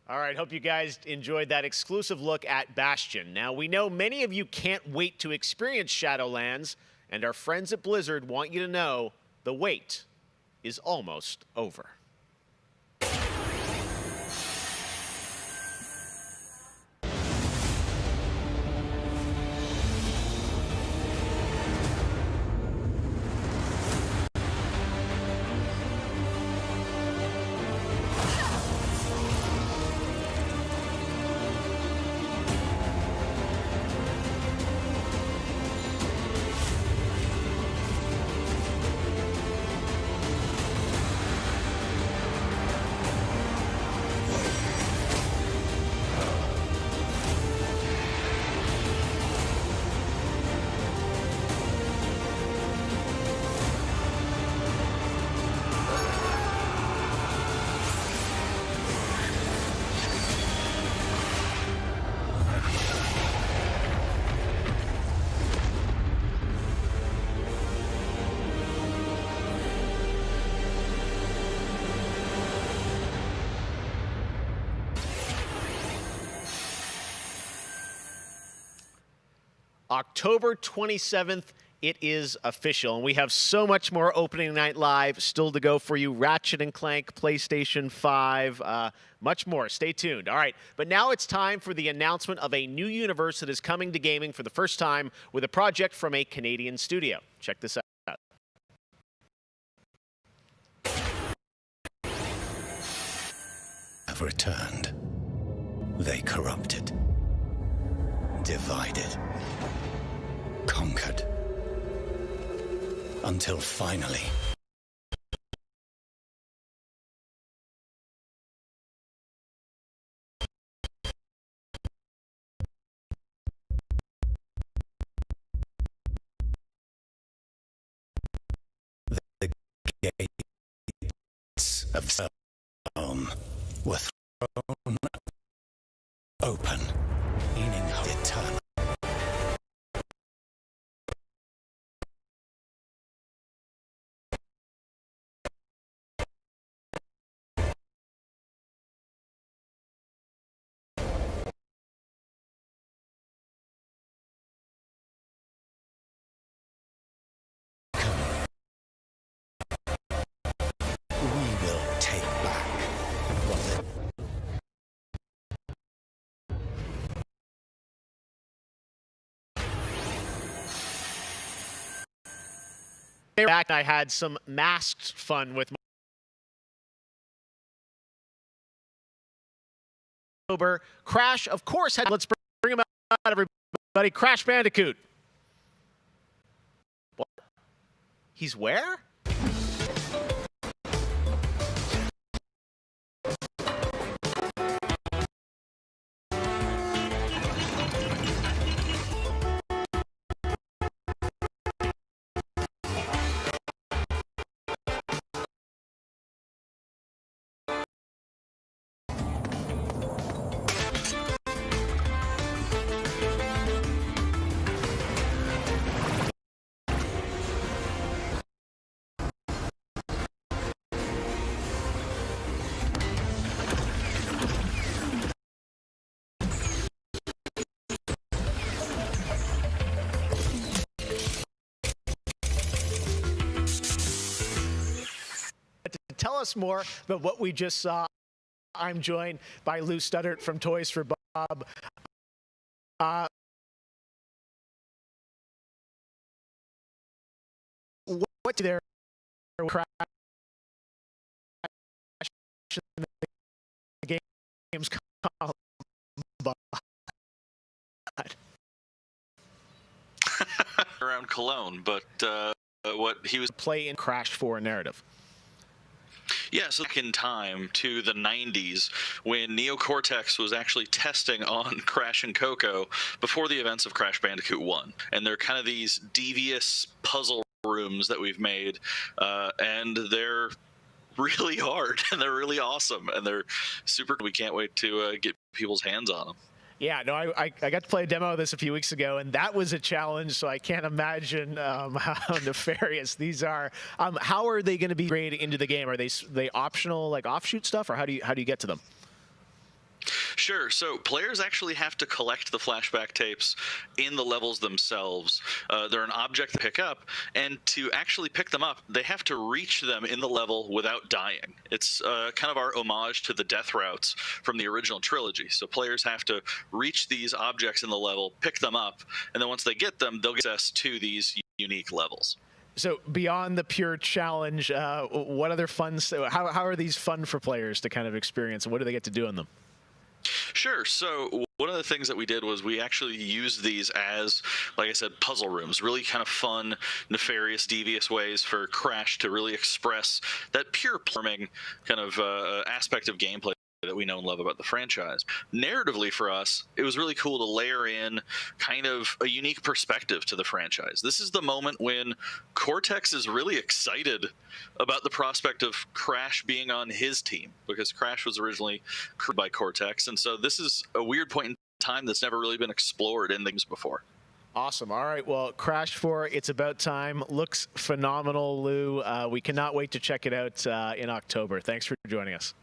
All right, hope you guys enjoyed that exclusive look at Bastion. Now, we know many of you can't wait to experience Shadowlands, and our friends at Blizzard want you to know the wait is almost over. October 27th, it is official. And we have so much more opening night live still to go for you. Ratchet & Clank, PlayStation 5, much more. Stay tuned. All right, but now it's time for the announcement of a new universe that is coming to gaming for the first time with a project from a Canadian studio. Check this out. Have returned. They corrupted, divided, conquered, until finally the gates of Rome were thrown open, meaning eternal. We will take back what Back, I had some masked fun with my Crash, of course. Let's bring him out, everybody. Crash Bandicoot. What? He's where? To tell us more about what we just saw, I'm joined by Lou Studdert from Toys for Bob. What do their Crash in the games called? Around Cologne, but what he was play in Crash 4 narrative. Yeah, so back in time to the 90s when Neo Cortex was actually testing on Crash and Coco before the events of Crash Bandicoot 1. And they're kind of these devious puzzle rooms that we've made, and they're really hard, and they're really awesome, and they're super. We can't wait to get people's hands on them. Yeah, no, I got to play a demo of this a few weeks ago, and that was a challenge, so I can't imagine how nefarious these are. How are they going to be integrated into the game? Are they optional, like offshoot stuff, or how do you get to them? Sure. So players actually have to collect the flashback tapes in the levels themselves. They're an object to pick up, and to actually pick them up, they have to reach them in the level without dying. It's kind of our homage to the death routes from the original trilogy. So players have to reach these objects in the level, pick them up, and then once they get them, they'll get access to these unique levels. So beyond the pure challenge, what other fun? How are these fun for players to kind of experience, and what do they get to do in them? Sure. So one of the things that we did was we actually used these as, like I said, puzzle rooms, really kind of fun, nefarious, devious ways for Crash to really express that pure platforming kind of aspect of gameplay that we know and love about the franchise. Narratively for us, it was really cool to layer in kind of a unique perspective to the franchise. This is the moment when Cortex is really excited about the prospect of Crash being on his team, because Crash was originally created by Cortex, and so this is a weird point in time that's never really been explored in things before. Awesome. All right. Well, Crash 4, it's about time. Looks phenomenal, Lou. We cannot wait to check it out in October. Thanks for joining us.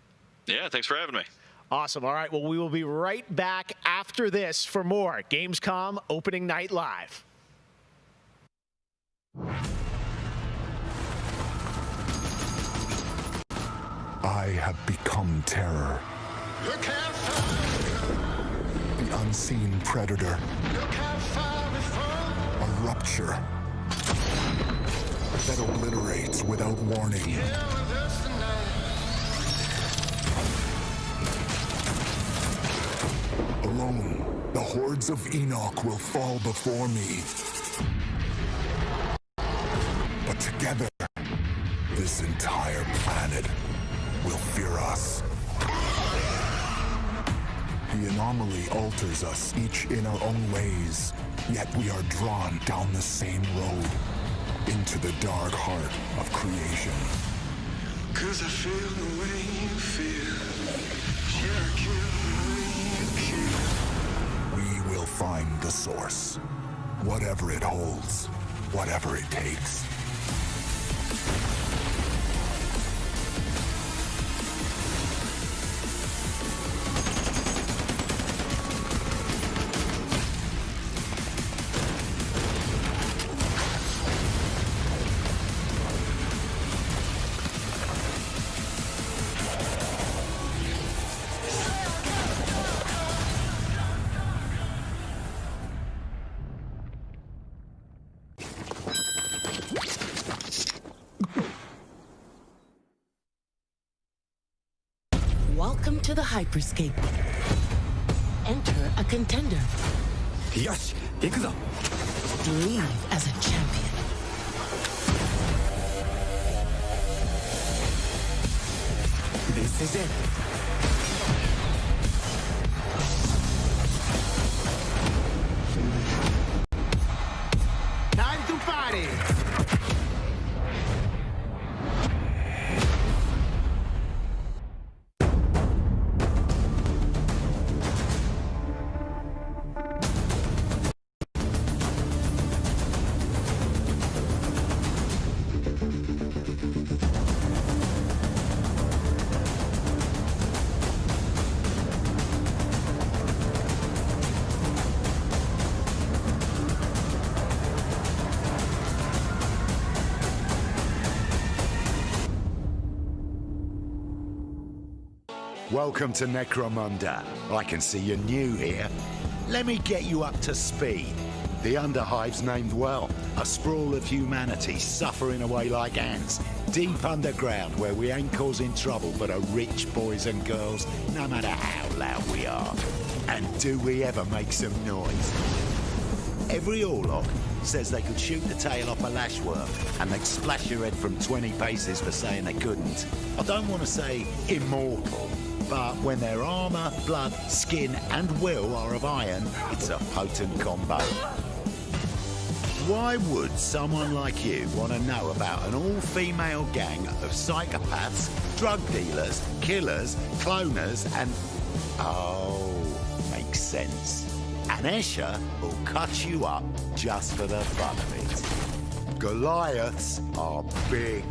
Yeah, thanks for having me. Awesome. All right. Well, we will be right back after this for more Gamescom Opening Night Live. I have become terror. You can't find the unseen predator. You can't find me from A rupture that obliterates without warning. Alone, the hordes of Enoch will fall before me. But together, this entire planet will fear us. The anomaly alters us, each in our own ways, yet we are drawn down the same road, into the dark heart of creation. 'Cause I feel the way you feel. Yeah, I kill the way you kill. We will find the source, whatever it holds, whatever it takes. Welcome to the Hyperscape. Enter a contender. Yosh, ikuzo. Leave as a champion. This is it. Time to party! Welcome to Necromunda. I can see you're new here. Let me get you up to speed. The Underhive's named well. A sprawl of humanity suffering away like ants. Deep underground where we ain't causing trouble but are rich boys and girls, no matter how loud we are. And do we ever make some noise? Every Orlok says they could shoot the tail off a lashworm and they'd splash your head from 20 paces for saying they couldn't. I don't want to say immortal, but when their armor, blood, skin, and will are of iron, it's a potent combo. Why would someone like you want to know about an all-female gang of psychopaths, drug dealers, killers, cloners, and... Oh, makes sense. And Escher will cut you up just for the fun of it. Goliaths are big.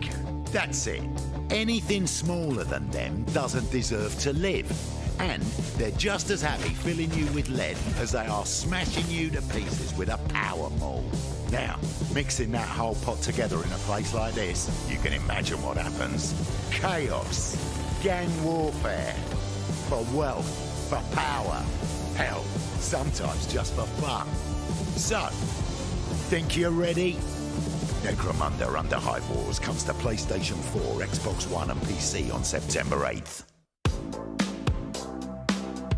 That's it. Anything smaller than them doesn't deserve to live. And they're just as happy filling you with lead as they are smashing you to pieces with a power maul. Now, mixing that whole pot together in a place like this, you can imagine what happens. Chaos, gang warfare, for wealth, for power, hell, sometimes just for fun. So, think you're ready? Necromunda Underhive Wars comes to PlayStation 4, Xbox One and PC on September 8th.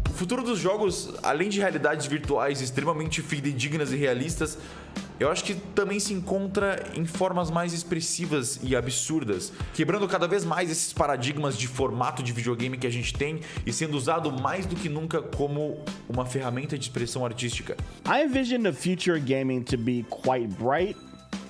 O futuro dos jogos, além de realidades virtuais extremamente fidedignas e realistas, eu acho que também se encontra em formas mais expressivas e absurdas, quebrando cada vez mais esses paradigmas de formato de videogame que a gente tem e sendo usado mais do que nunca como uma ferramenta de expressão artística. I envision the future of gaming to be quite bright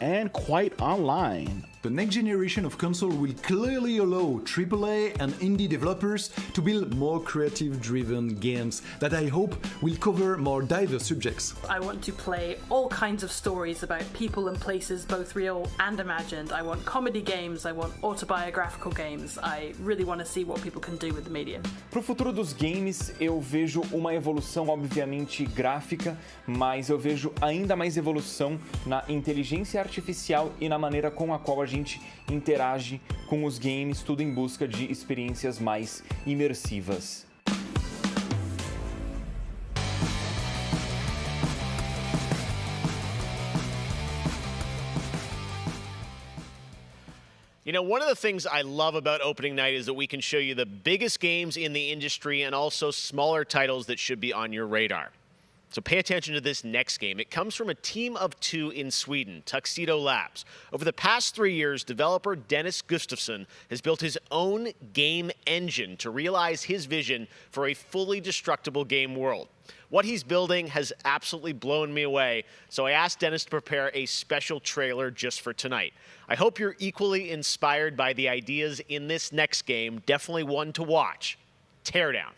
and quite online. The next generation of console will clearly allow AAA and indie developers to build more creative-driven games that I hope will cover more diverse subjects. I want to play all kinds of stories about people and places, both real and imagined. I want comedy games, I want autobiographical games. I really want to see what people can do with the medium. Pro futuro dos games, eu vejo uma evolução, obviamente, gráfica, mas eu vejo ainda mais evolução na inteligência artificial e na maneira com a qual a gente interage com os games, tudo em busca de experiências mais imersivas. You know, one of the things I love about opening night is that we can show you the biggest games in the industry and also smaller titles that should be on your radar. So pay attention to this next game. It comes from a team of 2 in Sweden, Tuxedo Labs. Over the past 3 years, developer Dennis Gustafsson has built his own game engine to realize his vision for a fully destructible game world. What he's building has absolutely blown me away, so I asked Dennis to prepare a special trailer just for tonight. I hope you're equally inspired by the ideas in this next game. Definitely one to watch. Teardown.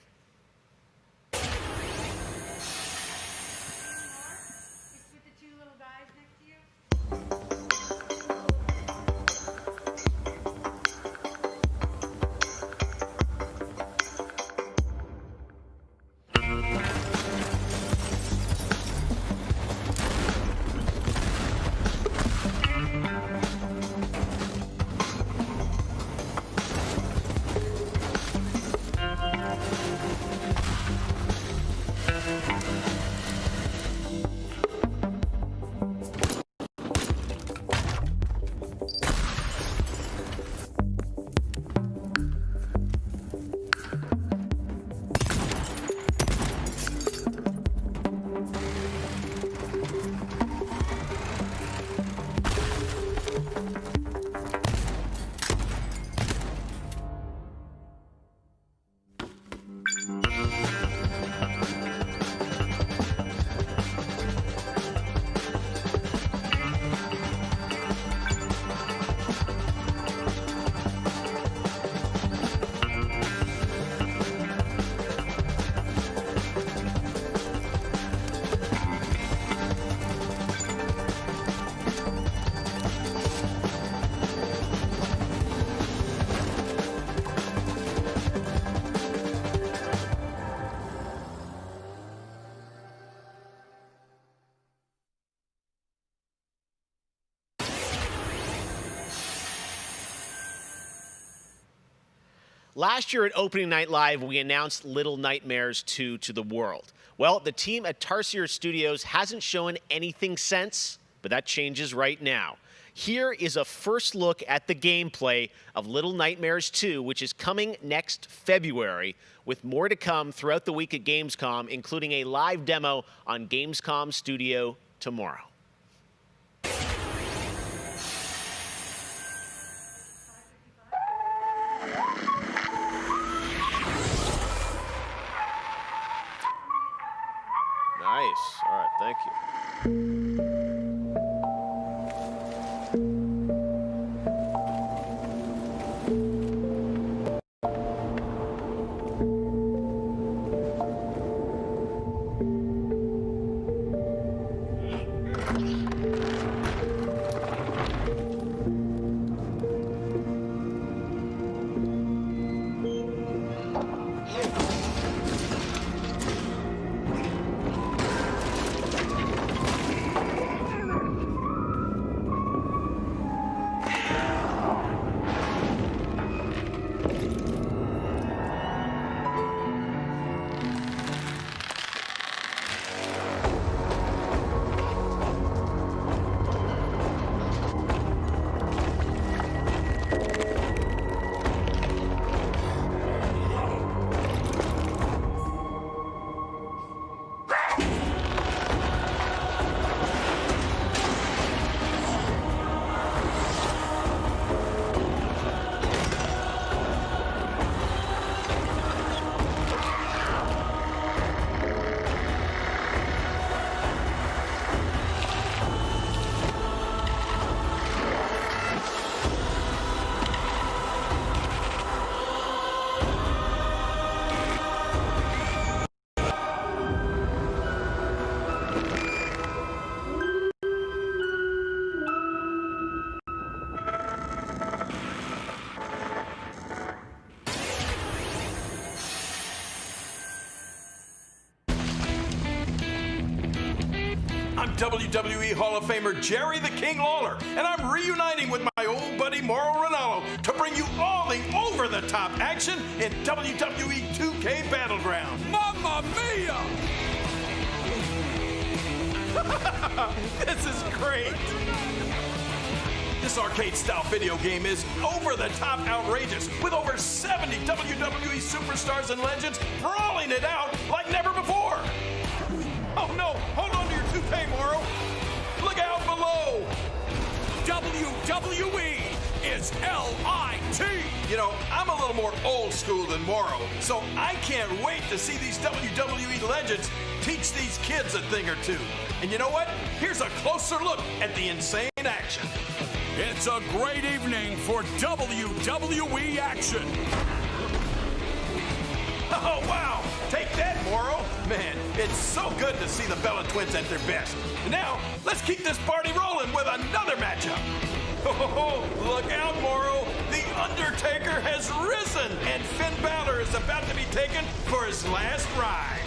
Last year at Opening Night Live, we announced Little Nightmares 2 to the world. Well, the team at Tarsier Studios hasn't shown anything since, but that changes right now. Here is a first look at the gameplay of Little Nightmares 2, which is coming next February, with more to come throughout the week at Gamescom, including a live demo on Gamescom Studio tomorrow. Nice. All right, thank you. WWE Hall of Famer Jerry the King Lawler, and I'm reuniting with my old buddy Mauro Ranallo to bring you all the over-the-top action in WWE 2K Battlegrounds. Mamma mia! This is great! This arcade-style video game is over-the-top outrageous, with over 70 WWE superstars and legends brawling it out like never before. Oh no, hold on to your toupee, Mauro. Look out below. WWE is LIT. You know, I'm a little more old school than Mauro, so I can't wait to see these WWE legends teach these kids a thing or two. And you know what? Here's a closer look at the insane action. It's a great evening for WWE action. Oh, wow! Take that, Mauro! Man, it's so good to see the Bella Twins at their best. Now, let's keep this party rolling with another matchup. Oh, look out, Mauro! The Undertaker has risen, and Finn Balor is about to be taken for his last ride.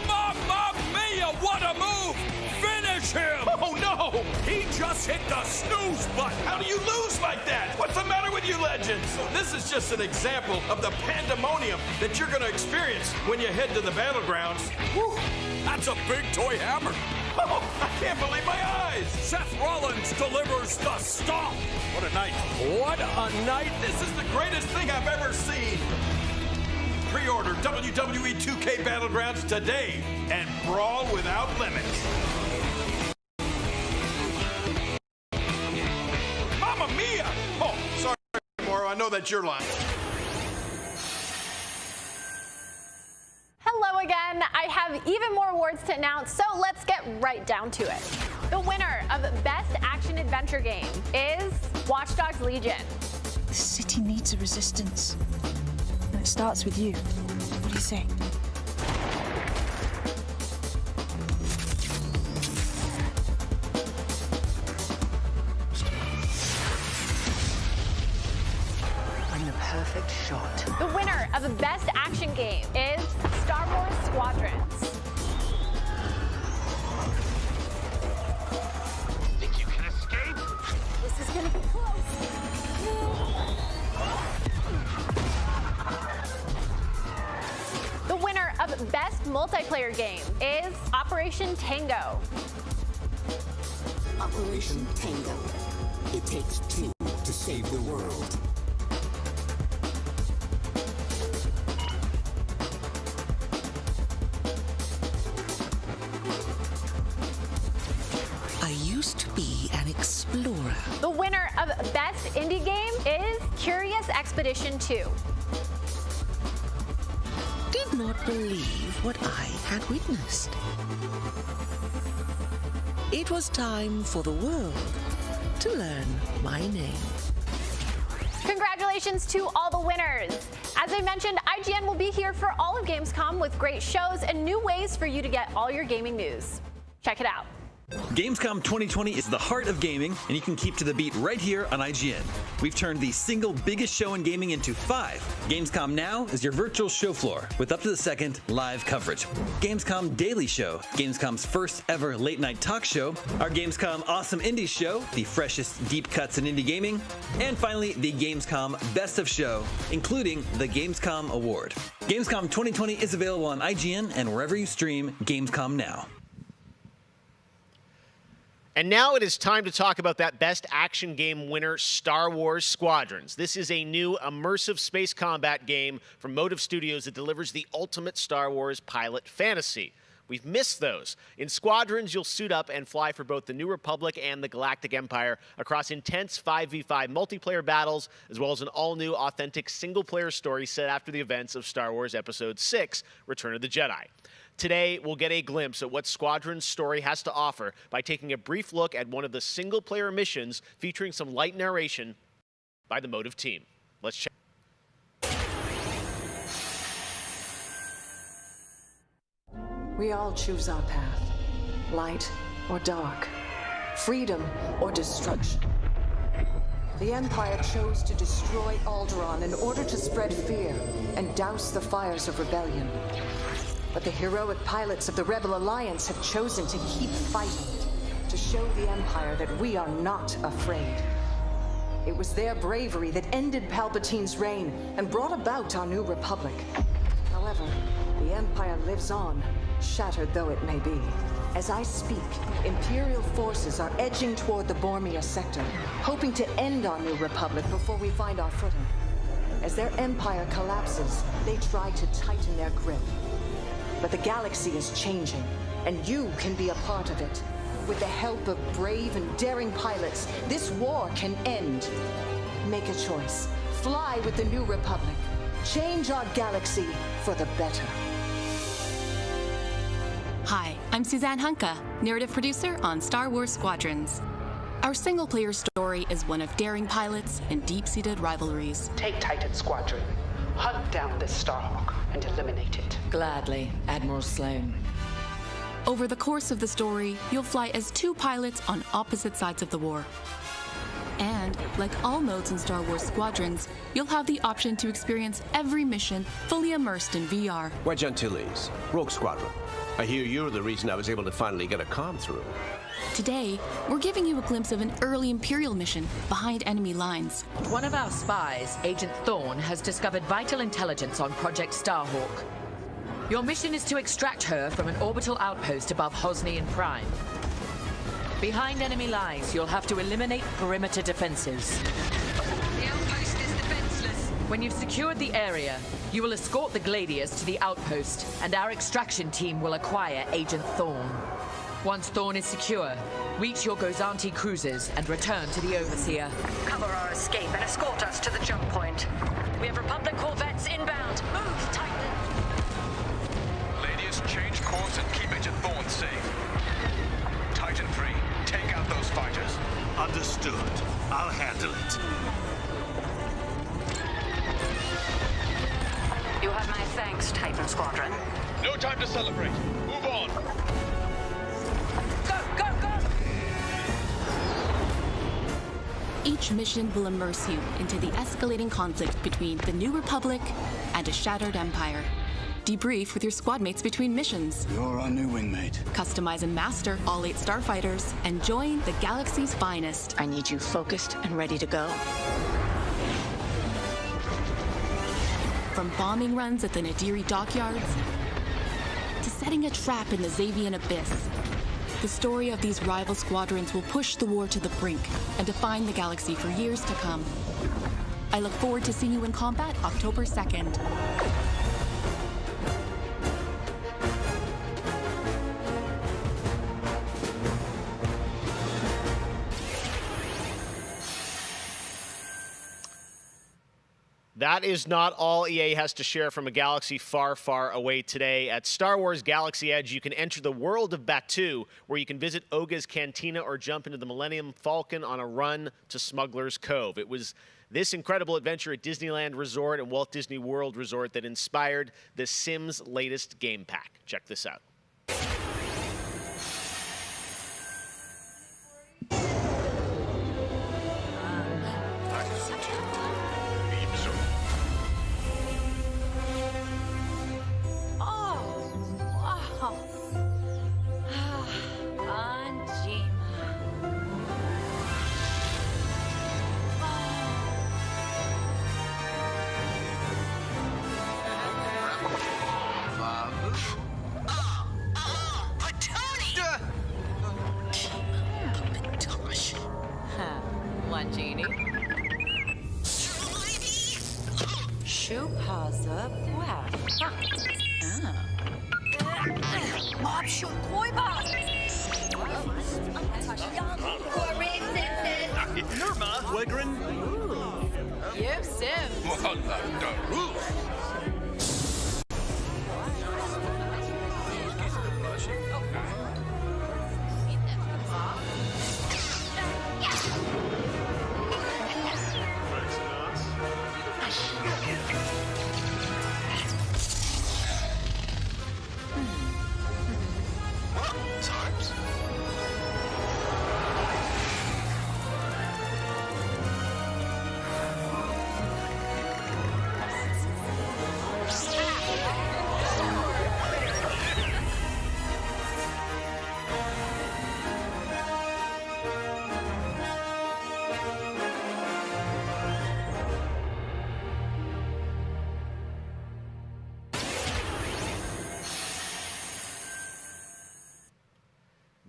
Mamma mia, what a move! Finish him! Oh, no! He just hit the snooze button! How do you lose like that? What's the matter with you legends? This is just an example of the pandemonium that you're going to experience when you head to the battlegrounds. Whew, that's a big toy hammer. Oh, I can't believe my eyes! Seth Rollins delivers the stomp! What a night. What a night! This is the greatest thing I've ever seen! Pre-order WWE 2K Battlegrounds today and brawl without limits. Mamma mia! Oh, sorry, Mauro, I know that's your line. Hello again. I have even more awards to announce, so let's get right down to it. The winner of Best Action Adventure Game is Watch Dogs Legion. The city needs a resistance. And it starts with you. What do you say? I'm the perfect shot. The winner of Best Action Game is Star Wars Squadrons. Think you can escape? This is gonna be close. The winner of Best Multiplayer Game is Operation Tango. Operation Tango. It takes two to save the world. I used to be an explorer. The winner of Best Indie Game is Curious Expedition 2. Did not believe what I had witnessed. It was time for the world to learn my name. Congratulations to all the winners. As I mentioned, IGN will be here for all of Gamescom with great shows and new ways for you to get all your gaming news. Check it out. Gamescom 2020 is the heart of gaming, and you can keep to the beat right here on IGN. We've turned the single biggest show in gaming into 5. Gamescom Now is your virtual show floor with up-to-the-second live coverage. Gamescom Daily Show, Gamescom's first ever late-night talk show, our Gamescom Awesome Indies Show, the freshest deep cuts in indie gaming, and finally the Gamescom Best of Show, including the Gamescom Award. Gamescom 2020 is available on IGN and wherever you stream Gamescom Now. And now it is time to talk about that Best Action Game winner, Star Wars Squadrons. This is a new immersive space combat game from Motive Studios that delivers the ultimate Star Wars pilot fantasy. We've missed those. In Squadrons, you'll suit up and fly for both the New Republic and the Galactic Empire across intense 5v5 multiplayer battles, as well as an all-new, authentic single-player story set after the events of Star Wars Episode 6, Return of the Jedi. Today, we'll get a glimpse at what Squadron's story has to offer by taking a brief look at one of the single-player missions featuring some light narration by the Motive team. Let's check. We all choose our path, light or dark, freedom or destruction. The Empire chose to destroy Alderaan in order to spread fear and douse the fires of rebellion. But the heroic pilots of the Rebel Alliance have chosen to keep fighting. to show the Empire that we are not afraid. It was their bravery that ended Palpatine's reign and brought about our new republic. However, the Empire lives on, shattered though it may be. As I speak, Imperial forces are edging toward the Bormia sector, hoping to end our new republic before we find our footing. As their empire collapses, they try to tighten their grip. But the galaxy is changing, and you can be a part of it. With the help of brave and daring pilots, this war can end. Make a choice. Fly with the new republic. Change our galaxy for the better. Hi, I'm Suzanne Hunka, narrative producer on Star Wars Squadrons. Our single-player story is one of daring pilots and deep-seated rivalries. Take Titan Squadron. Hunt down this Starhawk and eliminate it. Gladly, Admiral Sloane. Over the course of the story, you'll fly as two pilots on opposite sides of the war. And, like all modes in Star Wars Squadrons, you'll have the option to experience every mission fully immersed in VR. Wedge Antilles, Rogue Squadron. I hear you're the reason I was able to finally get a comm through. Today, we're giving you a glimpse of an early Imperial mission behind enemy lines. One of our spies, Agent Thorne, has discovered vital intelligence on Project Starhawk. Your mission is to extract her from an orbital outpost above Hosnian Prime. Behind enemy lines, you'll have to eliminate perimeter defenses. The outpost is defenseless. When you've secured the area, you will escort the Gladius to the outpost, and our extraction team will acquire Agent Thorne. Once Thorne is secure, reach your Gozanti cruisers and return to the Overseer. Cover our escape and escort us to the jump point. We have Republic corvettes inbound. Move, Titan! Gladius, change course and keep Agent Thorne safe. Titan 3, take out those fighters. Understood. I'll handle it. You have my thanks, Titan Squadron. No time to celebrate. Move on. Go, go, go! Each mission will immerse you into the escalating conflict between the New Republic and a shattered empire. Debrief with your squad mates between missions. You're our new wingmate. Customize and master all 8 starfighters and join the galaxy's finest. I need you focused and ready to go. From bombing runs at the Nadiri dockyards to setting a trap in the Xavian abyss, the story of these rival squadrons will push the war to the brink and define the galaxy for years to come. I look forward to seeing you in combat October 2nd. That is not all EA has to share from a galaxy far, far away today. At Star Wars Galaxy Edge, you can enter the world of Batuu, where you can visit Oga's Cantina or jump into the Millennium Falcon on a run to Smuggler's Cove. It was this incredible adventure at Disneyland Resort and Walt Disney World Resort that inspired The Sims' latest game pack. Check this out.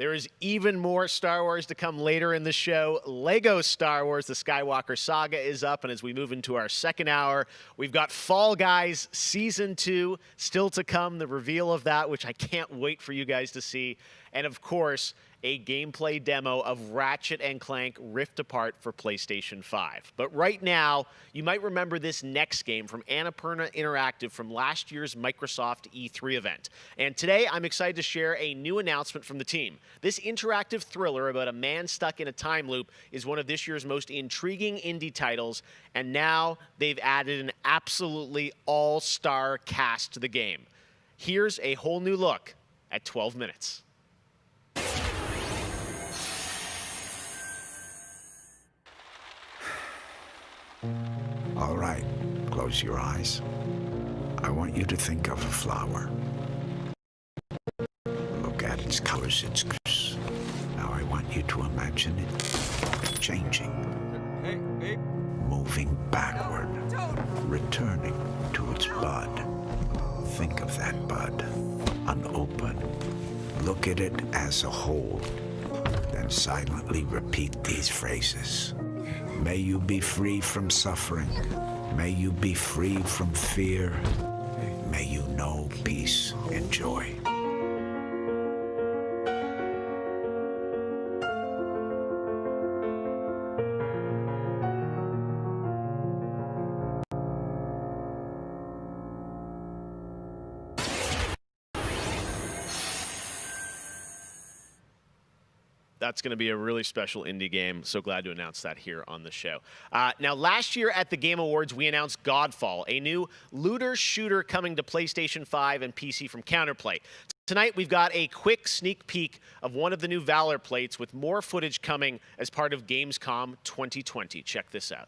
There is even more Star Wars to come later in the show. Lego Star Wars, the Skywalker Saga is up, and as we move into our second hour, we've got Fall Guys Season 2 still to come, the reveal of that, which I can't wait for you guys to see. And of course, a gameplay demo of Ratchet & Clank Rift Apart for PlayStation 5. But right now, you might remember this next game from Annapurna Interactive from last year's Microsoft E3 event. And today, I'm excited to share a new announcement from the team. This interactive thriller about a man stuck in a time loop is one of this year's most intriguing indie titles, and now they've added an absolutely all-star cast to the game. Here's a whole new look at 12 minutes. All right, close your eyes. I want you to think of a flower. Look at its colors, its colors. Now I want you to imagine it changing. Moving backward, returning to its bud. Think of that bud, unopened. Look at it as a whole. Then silently repeat these phrases. May you be free from suffering. May you be free from fear. May you know peace and joy. That's going to be a really special indie game. So glad to announce that here on the show. Now, last year at the Game Awards, we announced Godfall, a new looter shooter coming to PlayStation 5 and PC from Counterplay. Tonight, we've got a quick sneak peek of one of the new Valor plates with more footage coming as part of GamesCom 2020. Check this out.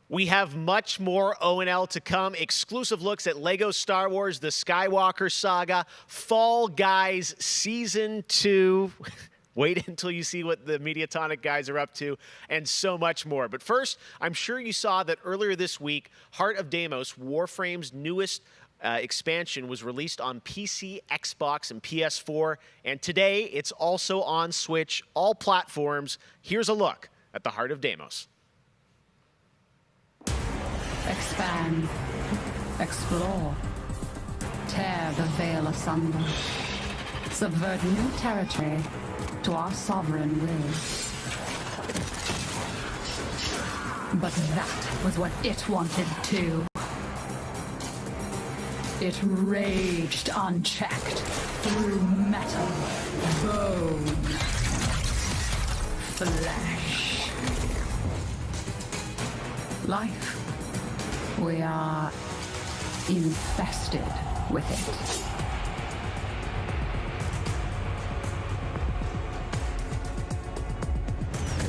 We have much more O&L to come. Exclusive looks at Lego Star Wars, the Skywalker Saga, Fall Guys Season 2. Wait until you see what the Mediatonic guys are up to, and so much more. But first, I'm sure you saw that earlier this week, Heart of Deimos, Warframe's newest expansion, was released on PC, Xbox, and PS4. And today, it's also on Switch, all platforms. Here's a look at the Heart of Deimos. Expand, explore, tear the veil asunder, subvert new territory to our sovereign will. But that was what it wanted too. It raged unchecked through metal, bone, flesh. Life. We are infested with it.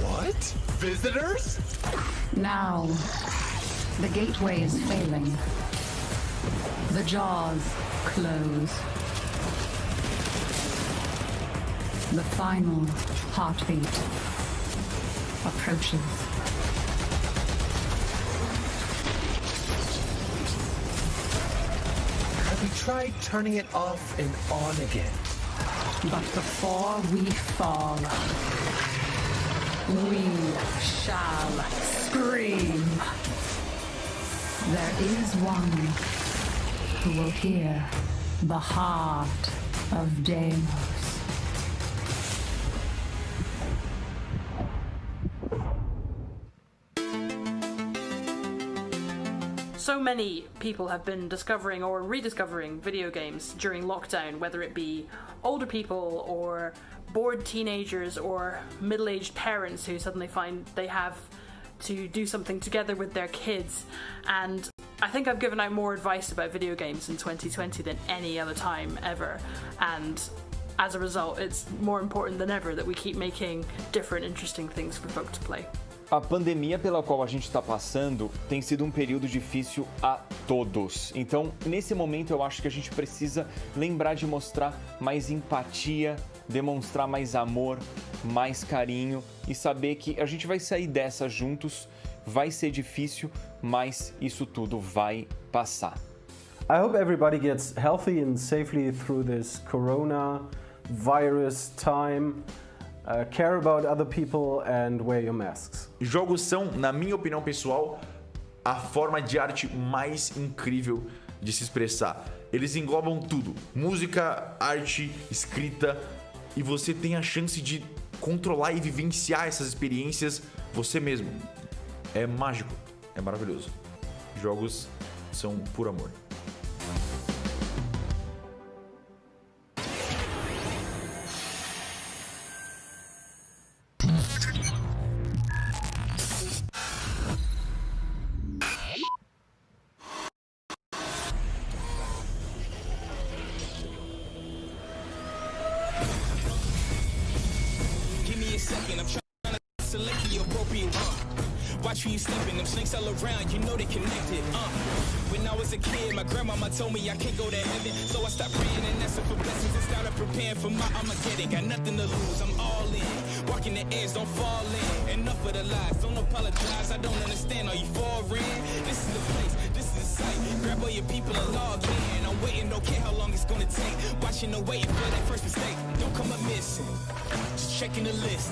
What? Visitors? Now, the gateway is failing. The jaws close. The final heartbeat approaches. We tried turning it off and on again. But before we fall, we shall scream. There is one who will hear the heart of Deimos. So many people have been discovering or rediscovering video games during lockdown, whether it be older people or bored teenagers or middle-aged parents who suddenly find they have to do something together with their kids. And I think I've given out more advice about video games in 2020 than any other time ever. And as a result, it's more important than ever that we keep making different, interesting things for folk to play. A pandemia pela qual a gente está passando tem sido um período difícil a todos. Então, nesse momento, eu acho que a gente precisa lembrar de mostrar mais empatia, demonstrar mais amor, mais carinho e saber que a gente vai sair dessa juntos. Vai ser difícil, mas isso tudo vai passar. I hope everybody gets healthy and safely through this coronavirus time. Care about other people and wear your masks. Jogos são, na minha opinião pessoal, a forma de arte mais incrível de se expressar. Eles englobam tudo: música, arte, escrita, e você tem a chance de controlar e vivenciar essas experiências você mesmo. É mágico, é maravilhoso. Jogos são por amor. Watch who you sleeping, them snakes all around, you know they connected. When I was a kid, my grandmama told me I can't go to heaven, so I stopped praying and asking for blessings and started preparing for my Armageddon. Got nothing to lose, I'm all in. Walking the edge, don't fall in. Enough of the lies, don't apologize, I don't understand, are you foreign? This is the place, this is the site. Grab all your people and log in. I'm waiting, don't care how long it's gonna take. Watching and waiting for that first mistake. Don't come up missing, just checking the list.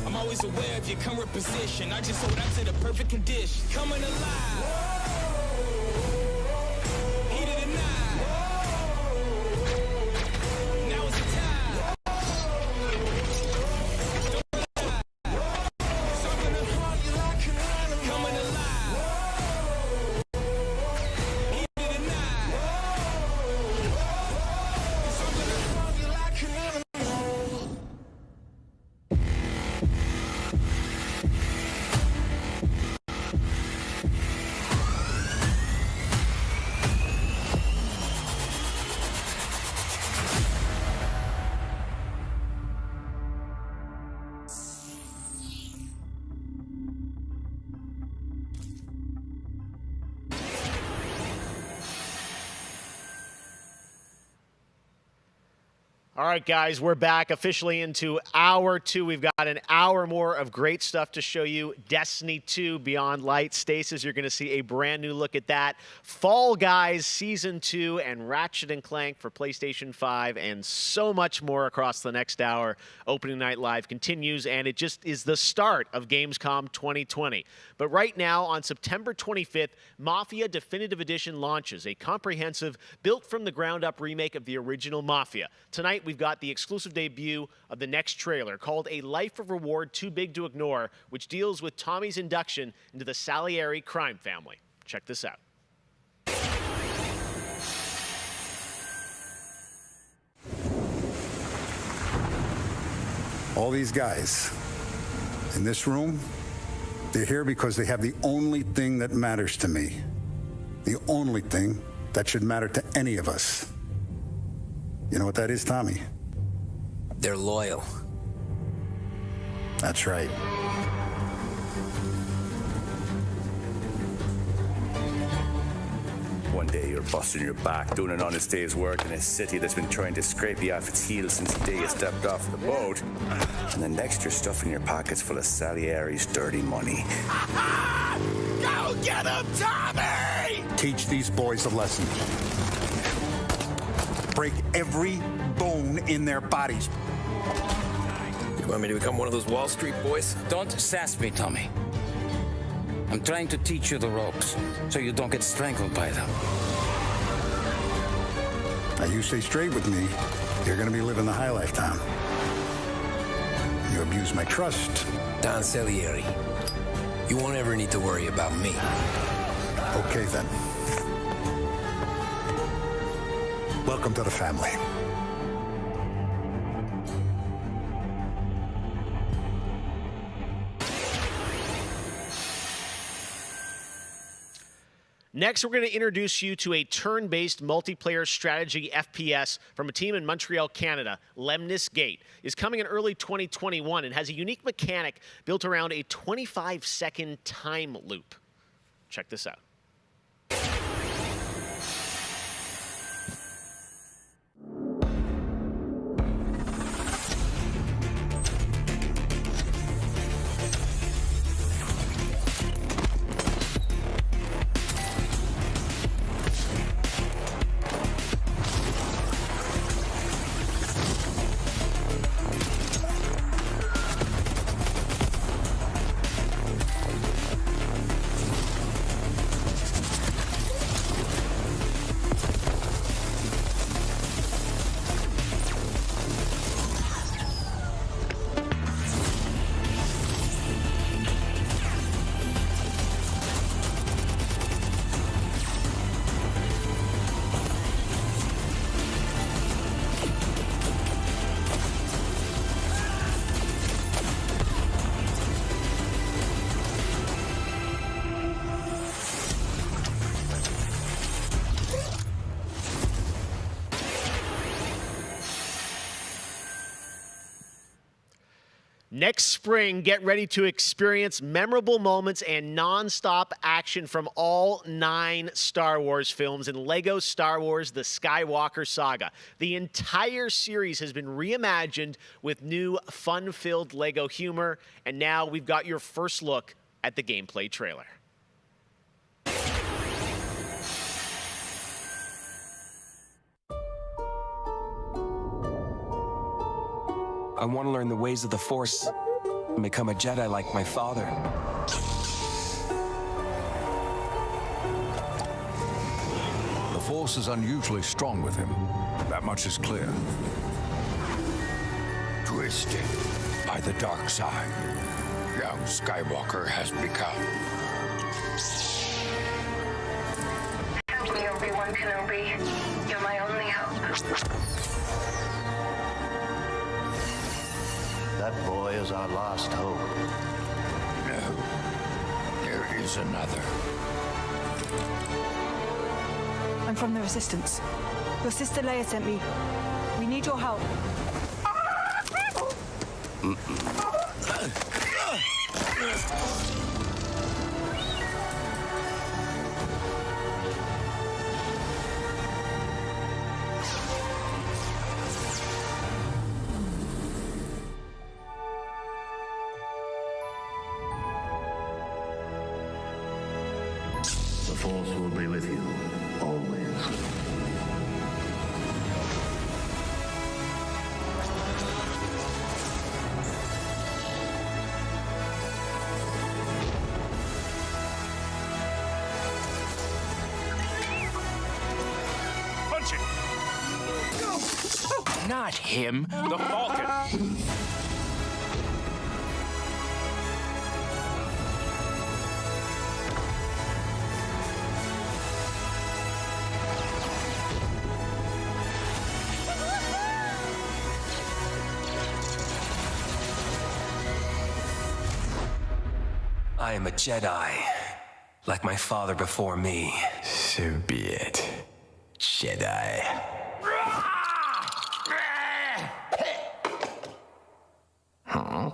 I'm always aware of your current position. I just hold on to the perfect condition. Coming alive. Heat of the night. Now is the time. Coming alive. Heat of the night. All right, guys, we're back officially into hour 2. We've got an hour more of great stuff to show you. Destiny 2, Beyond Light. Stasis, you're going to see a brand new look at that. Fall Guys Season 2 and Ratchet & Clank for PlayStation 5 and so much more across the next hour. Opening Night Live continues, and it just is the start of Gamescom 2020. But right now, on September 25th, Mafia Definitive Edition launches, a comprehensive, built-from-the-ground-up remake of the original Mafia. Tonight, we've got the exclusive debut of the next trailer called A Life of Reward Too Big to Ignore, which deals with Tommy's induction into the Salieri crime family. Check this out. All these guys in this room, they're here because they have the only thing that matters to me. The only thing that should matter to any of us. You know what that is, Tommy? They're loyal. That's right. One day you're busting your back, doing an honest day's work in a city that's been trying to scrape you off its heels since the day you stepped off the boat. And then next you're stuffing your pockets full of Salieri's dirty money. Go get him, Tommy! Teach these boys a lesson. Break every bone in their bodies. You want me to become one of those Wall Street boys? Don't sass me, Tommy. I'm trying to teach you the ropes, so you don't get strangled by them. Now you stay straight with me, you're gonna be living the high life, Tom. You abuse my trust. Don Salieri, you won't ever need to worry about me. Okay, then. Welcome to the family. Next, we're going to introduce you to a turn-based multiplayer strategy FPS from a team in Montreal, Canada. Lemnis Gate is coming in early 2021 and has a unique mechanic built around a 25-second time loop. Check this out. Next spring, get ready to experience memorable moments and non-stop action from all 9 Star Wars films in LEGO Star Wars The Skywalker Saga. The entire series has been reimagined with new fun-filled LEGO humor, and now we've got your first look at the gameplay trailer. I want to learn the ways of the Force and become a Jedi like my father. The Force is unusually strong with him. That much is clear. Twisted by the dark side, young Skywalker has become. Help me, Obi-Wan Kenobi. You're my only hope. That boy is our last hope. No, there is another. I'm from the Resistance. Your sister Leia sent me. We need your help. The Force will be with you, always. Punch it! Not him, the Falcon. I am a Jedi, like my father before me. So be it, Jedi. Huh?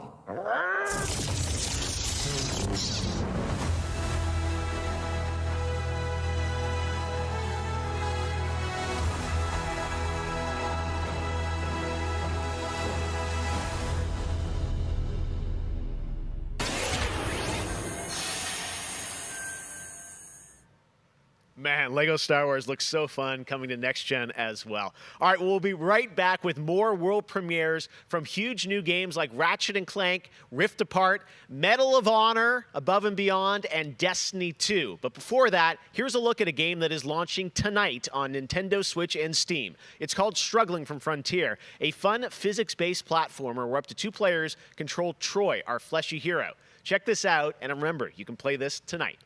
Man, LEGO Star Wars looks so fun, coming to next gen as well. All right, we'll be right back with more world premieres from huge new games like Ratchet & Clank, Rift Apart, Medal of Honor, Above and Beyond, and Destiny 2. But before that, here's a look at a game that is launching tonight on Nintendo Switch and Steam. It's called Struggling from Frontier, a fun physics-based platformer where up to 2 players control Troy, our fleshy hero. Check this out, and remember, you can play this tonight.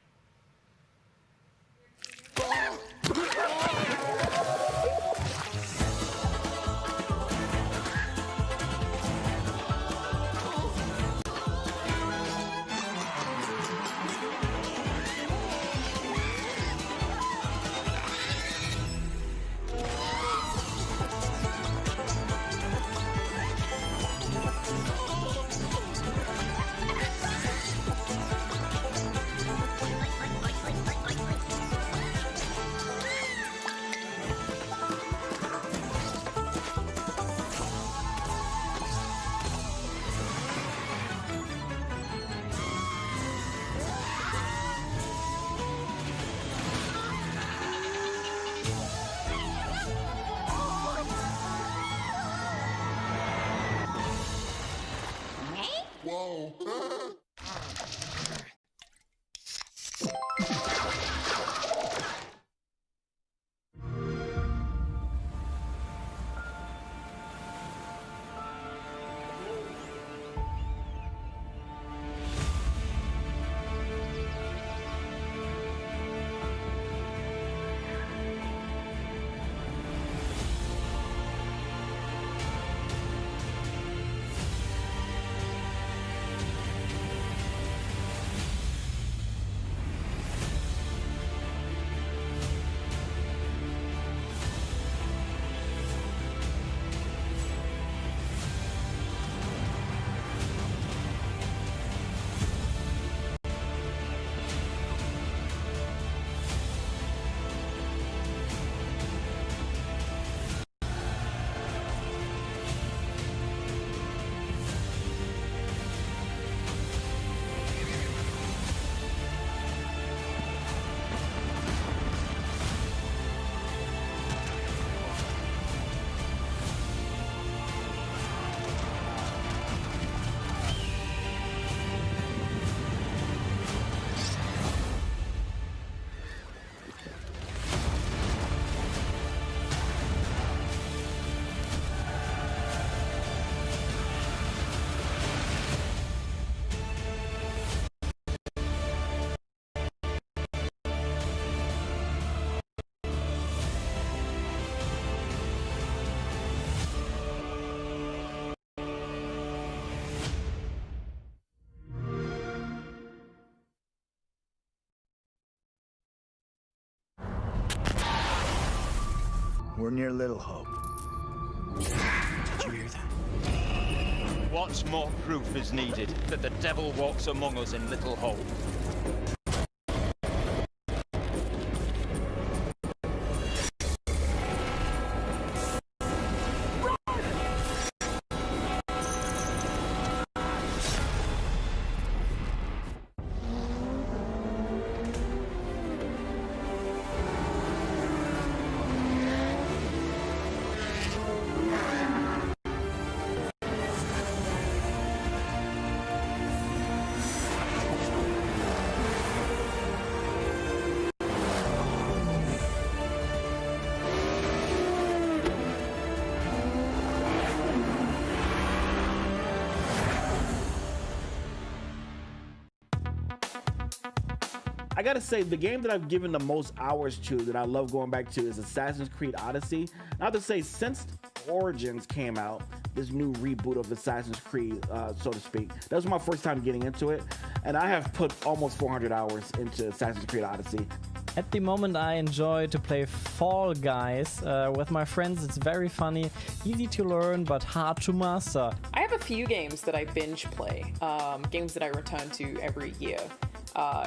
Whoa. We're near Little Hope. Did you hear that? What more proof is needed that the devil walks among us in Little Hope? I gotta say, the game that I've given the most hours to, that I love going back to, is Assassin's Creed Odyssey. And I have to say, since Origins came out, this new reboot of Assassin's Creed, so to speak, that was my first time getting into it. And I have put almost 400 hours into Assassin's Creed Odyssey. At the moment, I enjoy to play Fall Guys with my friends. It's very funny, easy to learn, but hard to master. I have a few games that I binge play, games that I return to every year.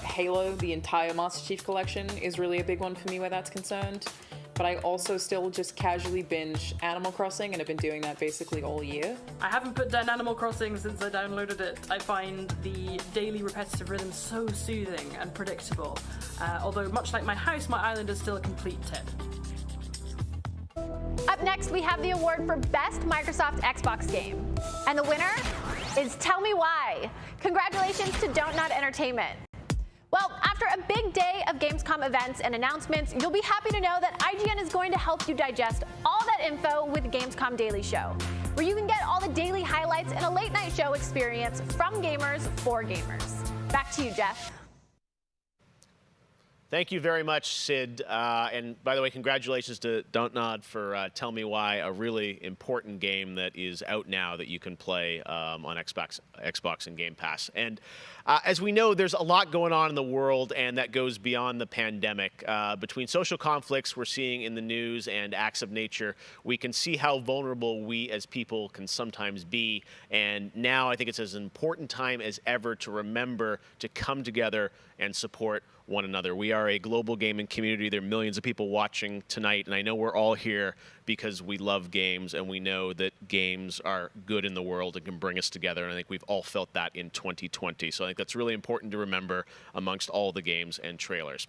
Halo, the entire Master Chief Collection, is really a big one for me where that's concerned. But I also still just casually binge Animal Crossing, and I've been doing that basically all year. I haven't put down Animal Crossing since I downloaded it. I find the daily repetitive rhythm so soothing and predictable. Although much like my house, my island is still a complete tip. Up next, we have the award for Best Microsoft Xbox Game. And the winner is Tell Me Why. Congratulations to Don't Nod Entertainment. Well, after a big day of Gamescom events and announcements, you'll be happy to know that IGN is going to help you digest all that info with Gamescom Daily Show, where you can get all the daily highlights and a late-night show experience from gamers for gamers. Back to you, Jeff. Thank you very much, Sid. And by the way, congratulations to Don't Nod for Tell Me Why, a really important game that is out now that you can play on Xbox and Game Pass. And as we know, there's a lot going on in the world, and that goes beyond the pandemic. Between social conflicts we're seeing in the news and acts of nature, we can see how vulnerable we as people can sometimes be. And now I think it's as important time as ever to remember to come together and support one another. We are a global gaming community. There are millions of people watching tonight, and I know we're all here because we love games and we know that games are good in the world and can bring us together, and I think we've all felt that in 2020. So I think that's really important to remember amongst all the games and trailers.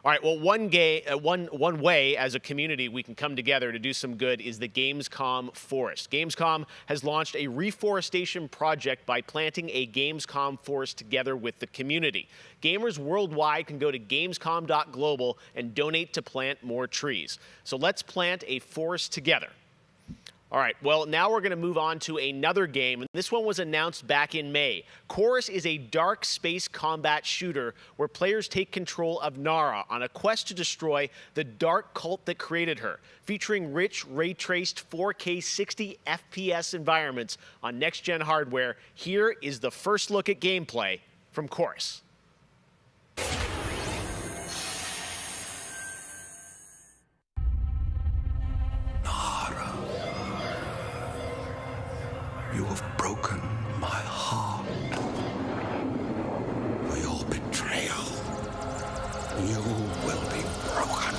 All right, well, one way as a community we can come together to do some good is the GamesCom Forest. GamesCom has launched a reforestation project by planting a GamesCom forest together with the community. Gamers worldwide can go to gamescom.global and donate to plant more trees. So let's plant a forest together. All right, well, now we're going to move on to another game, and this one was announced back in May. Chorus is a dark space combat shooter where players take control of Nara on a quest to destroy the dark cult that created her, featuring rich, ray-traced 4K 60 FPS environments on next-gen hardware. Here is the first look at gameplay from Chorus. You have broken my heart. For your betrayal, you will be broken.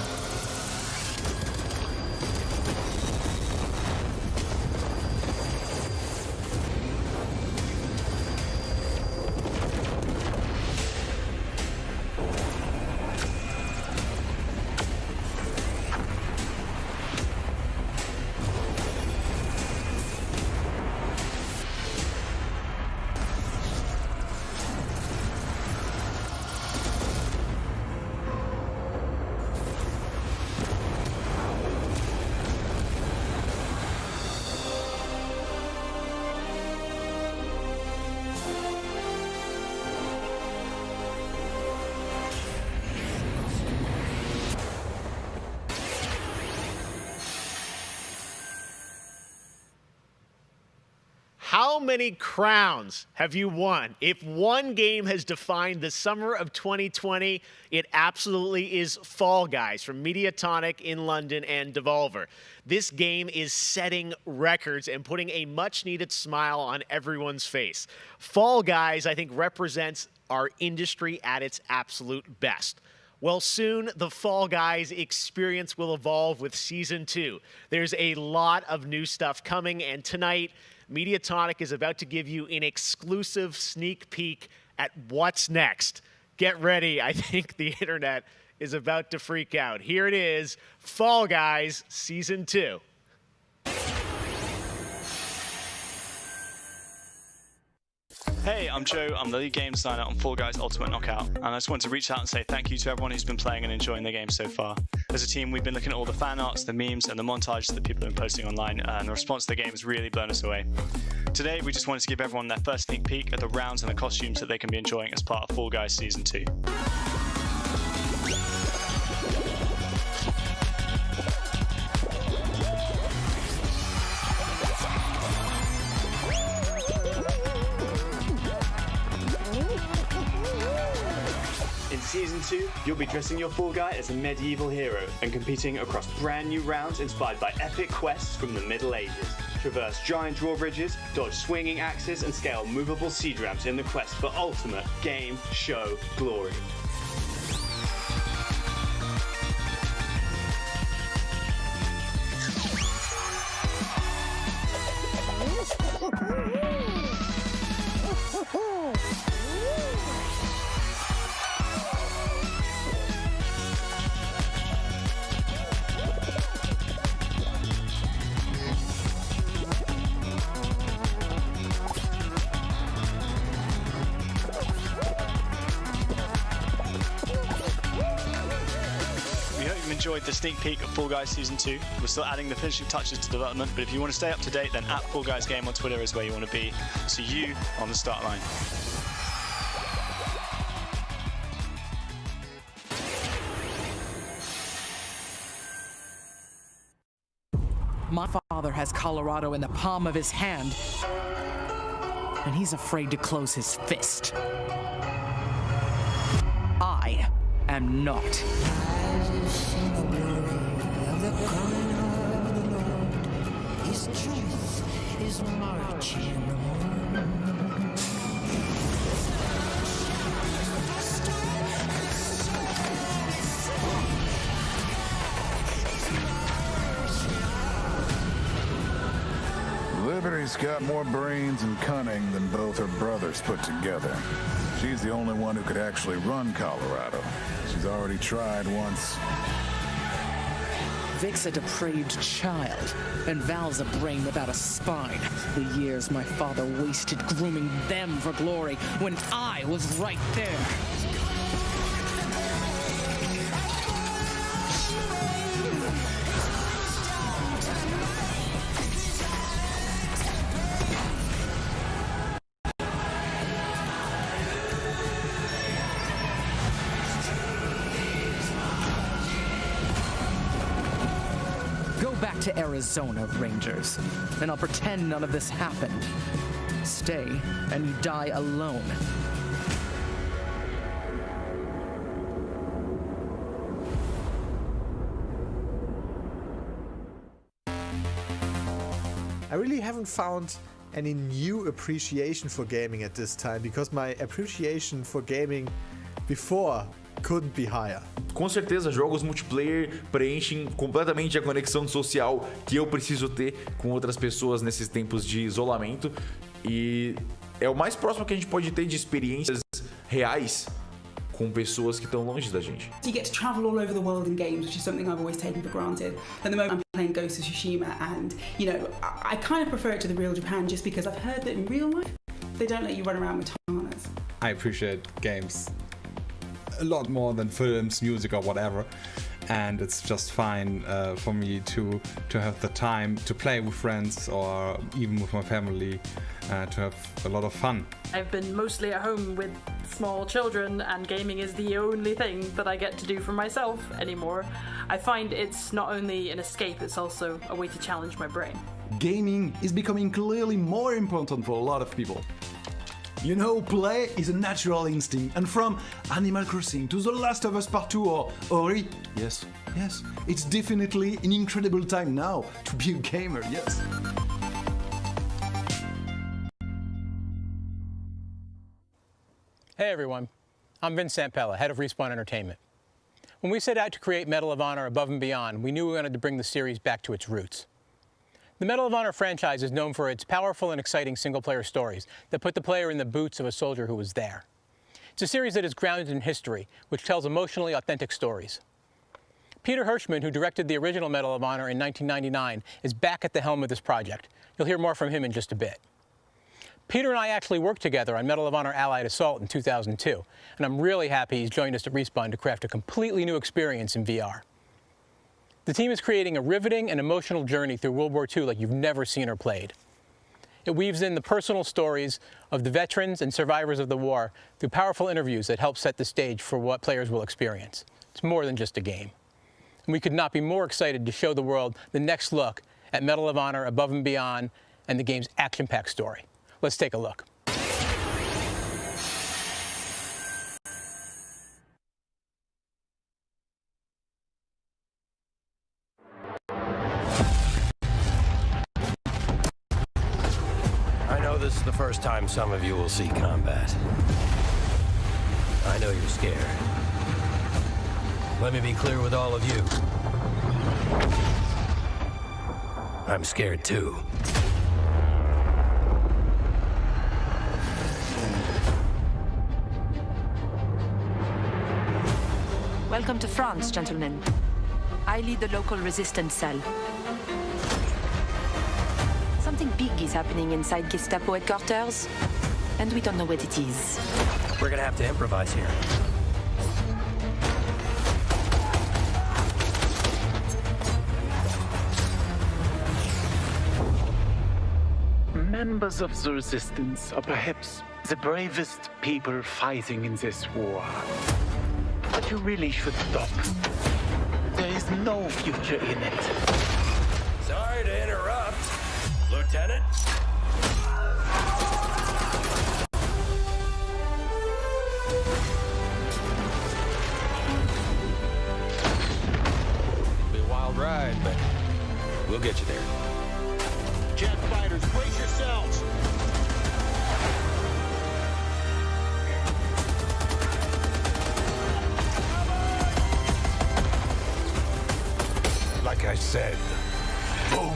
How many crowns have you won? If one game has defined the summer of 2020, it absolutely is Fall Guys from Mediatonic in London and Devolver. This game is setting records and putting a much-needed smile on everyone's face. Fall Guys, I think, represents our industry at its absolute best. Well, soon the Fall Guys experience will evolve with Season 2. There's a lot of new stuff coming, and tonight, Mediatonic is about to give you an exclusive sneak peek at what's next. Get ready. I think the internet is about to freak out. Here it is, Fall Guys Season 2. Hey, I'm Joe. I'm the lead game designer on Fall Guys Ultimate Knockout, and I just want to reach out and say thank you to everyone who's been playing and enjoying the game so far. As a team, we've been looking at all the fan arts, the memes, and the montages that people have been posting online, and the response to the game has really blown us away. Today, we just wanted to give everyone their first sneak peek at the rounds and the costumes that they can be enjoying as part of Fall Guys Season 2. In Season 2, you'll be dressing your Fall Guy as a medieval hero and competing across brand new rounds inspired by epic quests from the Middle Ages. Traverse giant drawbridges, dodge swinging axes, and scale movable siege ramps in the quest for ultimate game show glory. Enjoyed the sneak peek of Fall Guys Season 2. We're still adding the finishing touches to development, but if you want to stay up to date, then at Fall Guys Game on Twitter is where you want to be. See you on the start line. My father has Colorado in the palm of his hand, and he's afraid to close his fist. I am not. His truth is marching on. Liberty's got more brains and cunning than both her brothers put together. She's the only one who could actually run Colorado. She's already tried once. Vic's a depraved child, and Val's a brain without a spine. The years my father wasted grooming them for glory when I was right there. Back to Arizona, Rangers, and I'll pretend none of this happened. Stay, and you die alone. I really haven't found any new appreciation for gaming at this time, because my appreciation for gaming before couldn't be higher. Com certeza, jogos multiplayer preenchem completamente a conexão social que eu preciso ter com outras pessoas nesses tempos de isolamento, e é o mais próximo que a gente pode ter de experiências reais com pessoas que estão longe da gente. You get to travel all over the world in games, which is something I've always taken for granted. At the moment I'm playing Ghost of Tsushima, and you know, I kind of prefer it to the real Japan just because I've heard that in real life they don't let you run around with katanas. I appreciate games a lot more than films, music, or whatever, and it's just fine for me to have the time to play with friends or even with my family, to have a lot of fun. I've been mostly at home with small children, and gaming is the only thing that I get to do for myself anymore. I find it's not only an escape, it's also a way to challenge my brain. Gaming is becoming clearly more important for a lot of people. You know, play is a natural instinct, and from Animal Crossing to The Last of Us Part 2 or Ori, yes, it's definitely an incredible time now to be a gamer, yes. Hey everyone, I'm Vince Sampella, head of Respawn Entertainment. When we set out to create Medal of Honor Above and Beyond, we knew we wanted to bring the series back to its roots. The Medal of Honor franchise is known for its powerful and exciting single-player stories that put the player in the boots of a soldier who was there. It's a series that is grounded in history, which tells emotionally authentic stories. Peter Hirschman, who directed the original Medal of Honor in 1999, is back at the helm of this project. You'll hear more from him in just a bit. Peter and I actually worked together on Medal of Honor Allied Assault in 2002, and I'm really happy he's joined us at Respawn to craft a completely new experience in VR. The team is creating a riveting and emotional journey through World War II like you've never seen or played. It weaves in the personal stories of the veterans and survivors of the war through powerful interviews that help set the stage for what players will experience. It's more than just a game. And we could not be more excited to show the world the next look at Medal of Honor Above and Beyond and the game's action-packed story. Let's take a look. I know this is the first time some of you will see combat. I know you're scared. Let me be clear with all of you. I'm scared too. Welcome to France, gentlemen. I lead the local resistance cell. Something big is happening inside Gestapo headquarters, and we don't know what it is. We're gonna have to improvise here. Members of the resistance are perhaps the bravest people fighting in this war. But you really should stop. There is no future in it. Sorry to trying, but we'll get you there. Jet fighters, brace yourselves! Like I said, boom!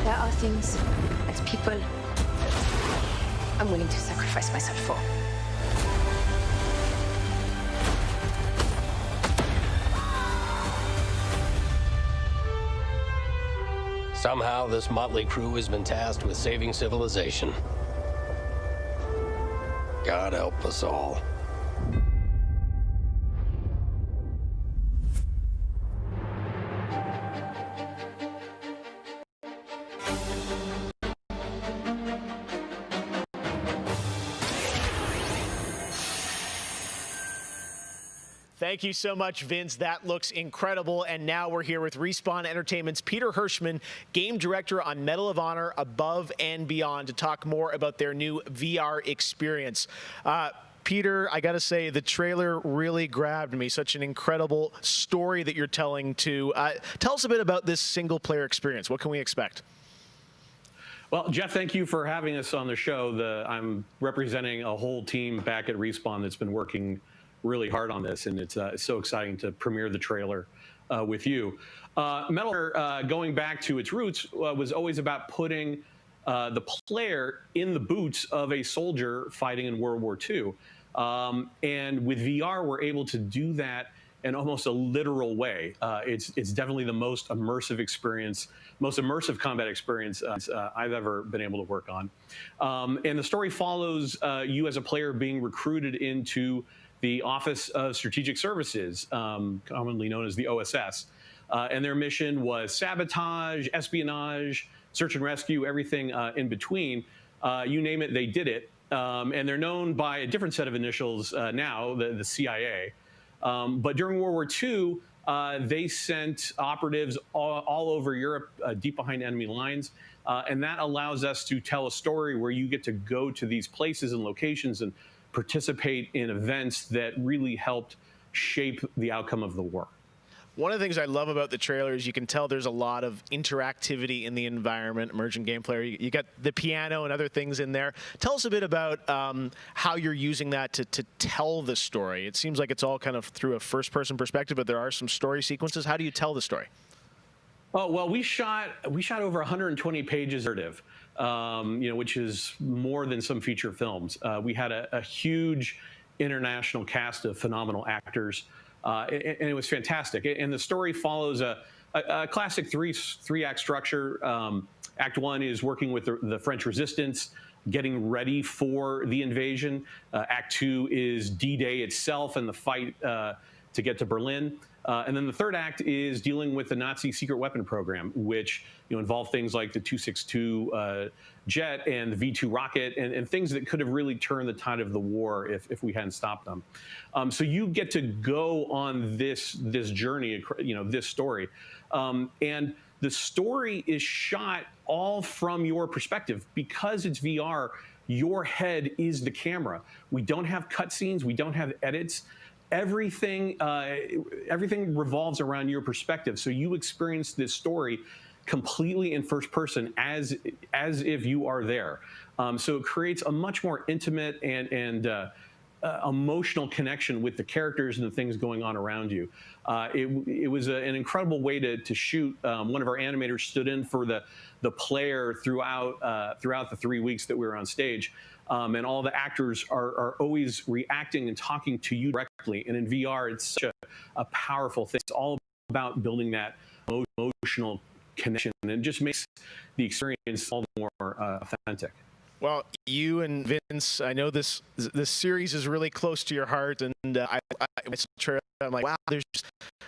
There are things, as people, I'm willing to sacrifice myself for. Somehow, this motley crew has been tasked with saving civilization. God help us all. Thank you so much, Vince. That looks incredible. And now we're here with Respawn Entertainment's Peter Hirschman, game director on Medal of Honor Above and Beyond, to talk more about their new VR experience. Peter, I got to say, the trailer really grabbed me. Such an incredible story that you're telling to. Tell us a bit about this single-player experience. What can we expect? Well, Jeff, thank you for having us on the show. I'm representing a whole team back at Respawn that's been working really hard on this, and it's so exciting to premiere the trailer with you. Medal of Honor, going back to its roots, was always about putting the player in the boots of a soldier fighting in World War II. And with VR, we're able to do that in almost a literal way. It's definitely the most immersive experience, most immersive combat experience I've ever been able to work on. And the story follows you as a player being recruited into the Office of Strategic Services, commonly known as the OSS. And their mission was sabotage, espionage, search and rescue, everything in between. You name it, they did it. And they're known by a different set of initials now, the CIA. But during World War II, they sent operatives all over Europe, deep behind enemy lines. And that allows us to tell a story where you get to go to these places and locations and participate in events that really helped shape the outcome of the war. One of the things I love about the trailer is you can tell there's a lot of interactivity in the environment, emergent gameplay. You got the piano and other things in there. Tell us a bit about how you're using that to tell the story. It seems like it's all kind of through a first-person perspective, but there are some story sequences. How do you tell the story? Oh, well, we shot over 120 pages of narrative, which is more than some feature films. We had a huge international cast of phenomenal actors, and it was fantastic. And the story follows a classic three-act structure. Act one is working with the French resistance, getting ready for the invasion. Act two is D-Day itself and the fight to get to Berlin. And then the third act is dealing with the Nazi secret weapon program, which involved things like the 262 jet and the V2 rocket and things that could have really turned the tide of the war if we hadn't stopped them. So you get to go on this journey, this story. And the story is shot all from your perspective. Because it's VR, your head is the camera. We don't have cutscenes. We don't have edits. Everything revolves around your perspective. So you experience this story completely in first person as if you are there. So it creates a much more intimate and emotional connection with the characters and the things going on around you. It was an incredible way to shoot. One of our animators stood in for the player throughout the 3 weeks that we were on stage. And all the actors are always reacting and talking to you directly. And in VR, it's such a powerful thing. It's all about building that emotional connection, and it just makes the experience all the more authentic. Well, you and Vince, I know this series is really close to your heart, and I'm like, wow,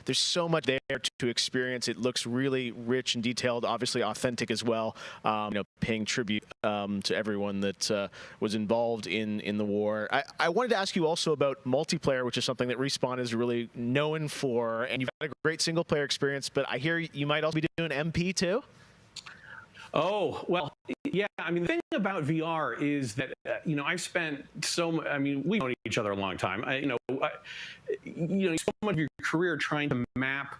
there's so much there to experience. It looks really rich and detailed, obviously authentic as well. Paying tribute to everyone that was involved in the war. I wanted to ask you also about multiplayer, which is something that Respawn is really known for, and you've had a great single player experience. But I hear you might also be doing MP too. Oh, well, Yeah, I mean, the thing about VR is that, I've spent we've known each other a long time. So much of your career trying to map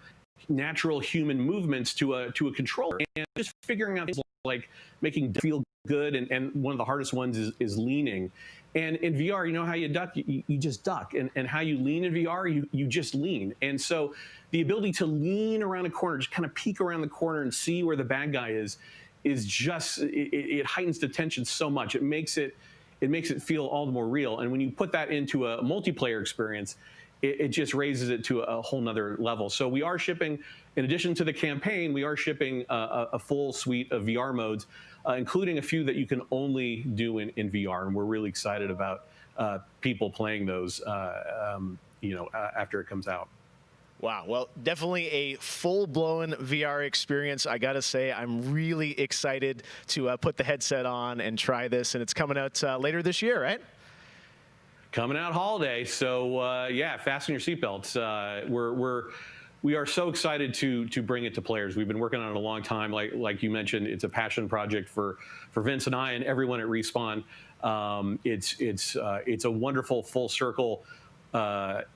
natural human movements to a controller, and just figuring out things like making feel good, and one of the hardest ones is leaning. And in VR, you know how you duck? You just duck. And how you lean in VR, you just lean. And so the ability to lean around a corner, just kind of peek around the corner and see where the bad guy is just, it heightens the tension so much. It makes it feel all the more real. And when you put that into a multiplayer experience, it just raises it to a whole nother level. So we are shipping, in addition to the campaign, we are shipping a full suite of VR modes, including a few that you can only do in VR. And we're really excited about people playing those, after it comes out. Wow. Well, definitely a full-blown VR experience. I got to say, I'm really excited to put the headset on and try this. And it's coming out later this year, right? Coming out holiday. So, yeah, fasten your seatbelts. We are so excited to bring it to players. We've been working on it a long time. Like you mentioned, it's a passion project for Vince and I and everyone at Respawn. It's a wonderful full circle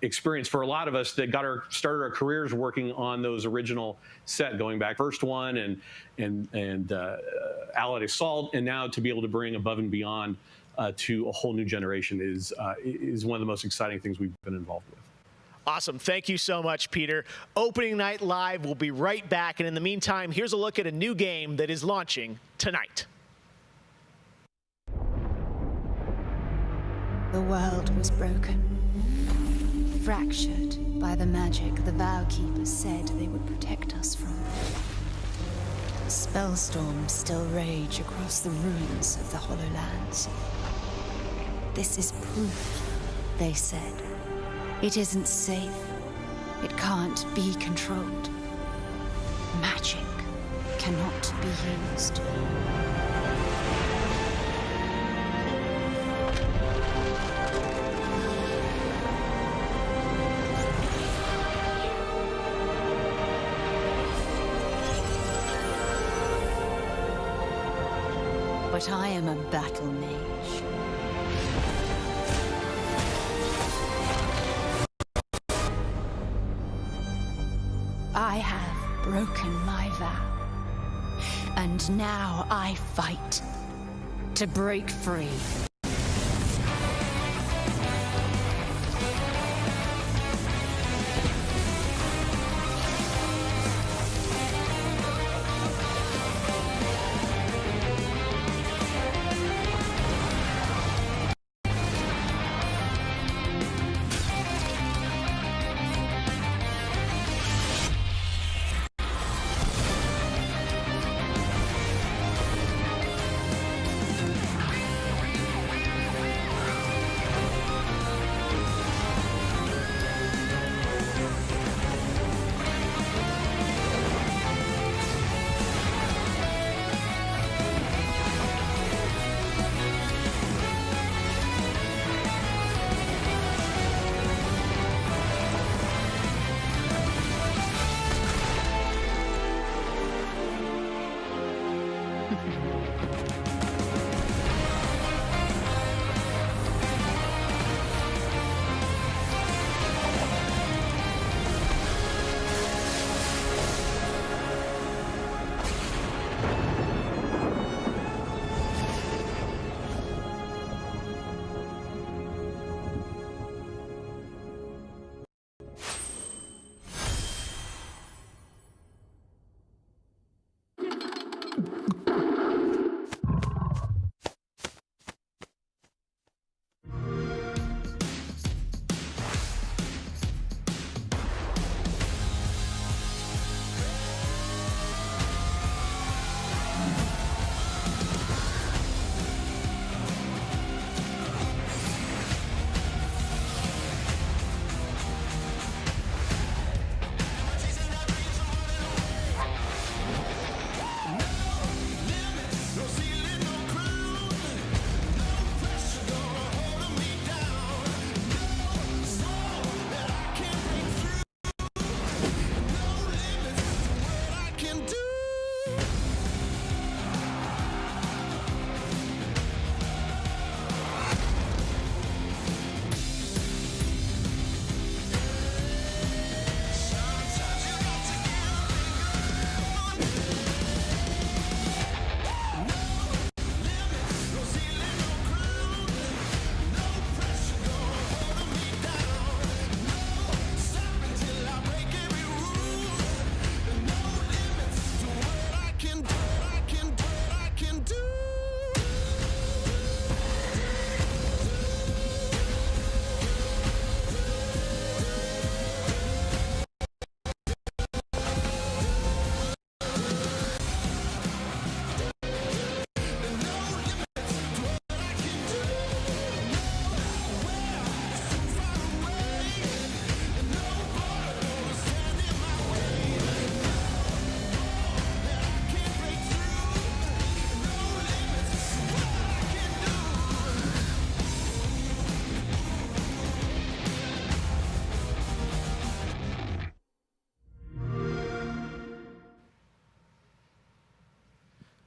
experience for a lot of us that started our careers working on those original set, going back first one and Allied Assault, and now to be able to bring Above and Beyond to a whole new generation is one of the most exciting things we've been involved with. Awesome. Thank you so much, Peter. Opening Night Live will be right back. And in the meantime, here's a look at a new game that is launching tonight. The world was broken, fractured by the magic the Vow Keepers said they would protect us from. Spellstorms still rage across the ruins of the Hollowlands. This is proof, they said. It isn't safe. It can't be controlled. Magic cannot be used. But I am a battle mage. I have broken my vow, and now I fight to break free.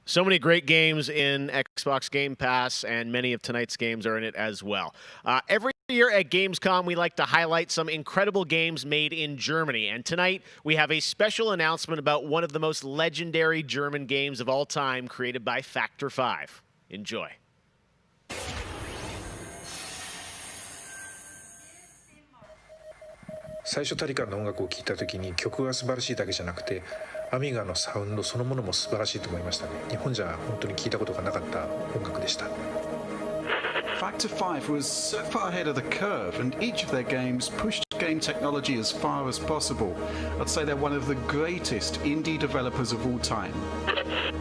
So many great games in Xbox Game Pass, and many of tonight's games are in it as well. Every year at Gamescom, we like to highlight some incredible games made in Germany. And tonight, we have a special announcement about one of the most legendary German games of all time, created by Factor 5. Enjoy.最初タリカンの音楽を聴いた時に曲が素晴らしいだけじゃなくてアミガのサウンドそのものも素晴らしいと思いましたね。日本じゃ本当に聴いたことがなかった音楽でした。 Factor 5 was so far ahead of the curve, and each of their games pushed game technology as far as possible. I'd say they're one of the greatest indie developers of all time.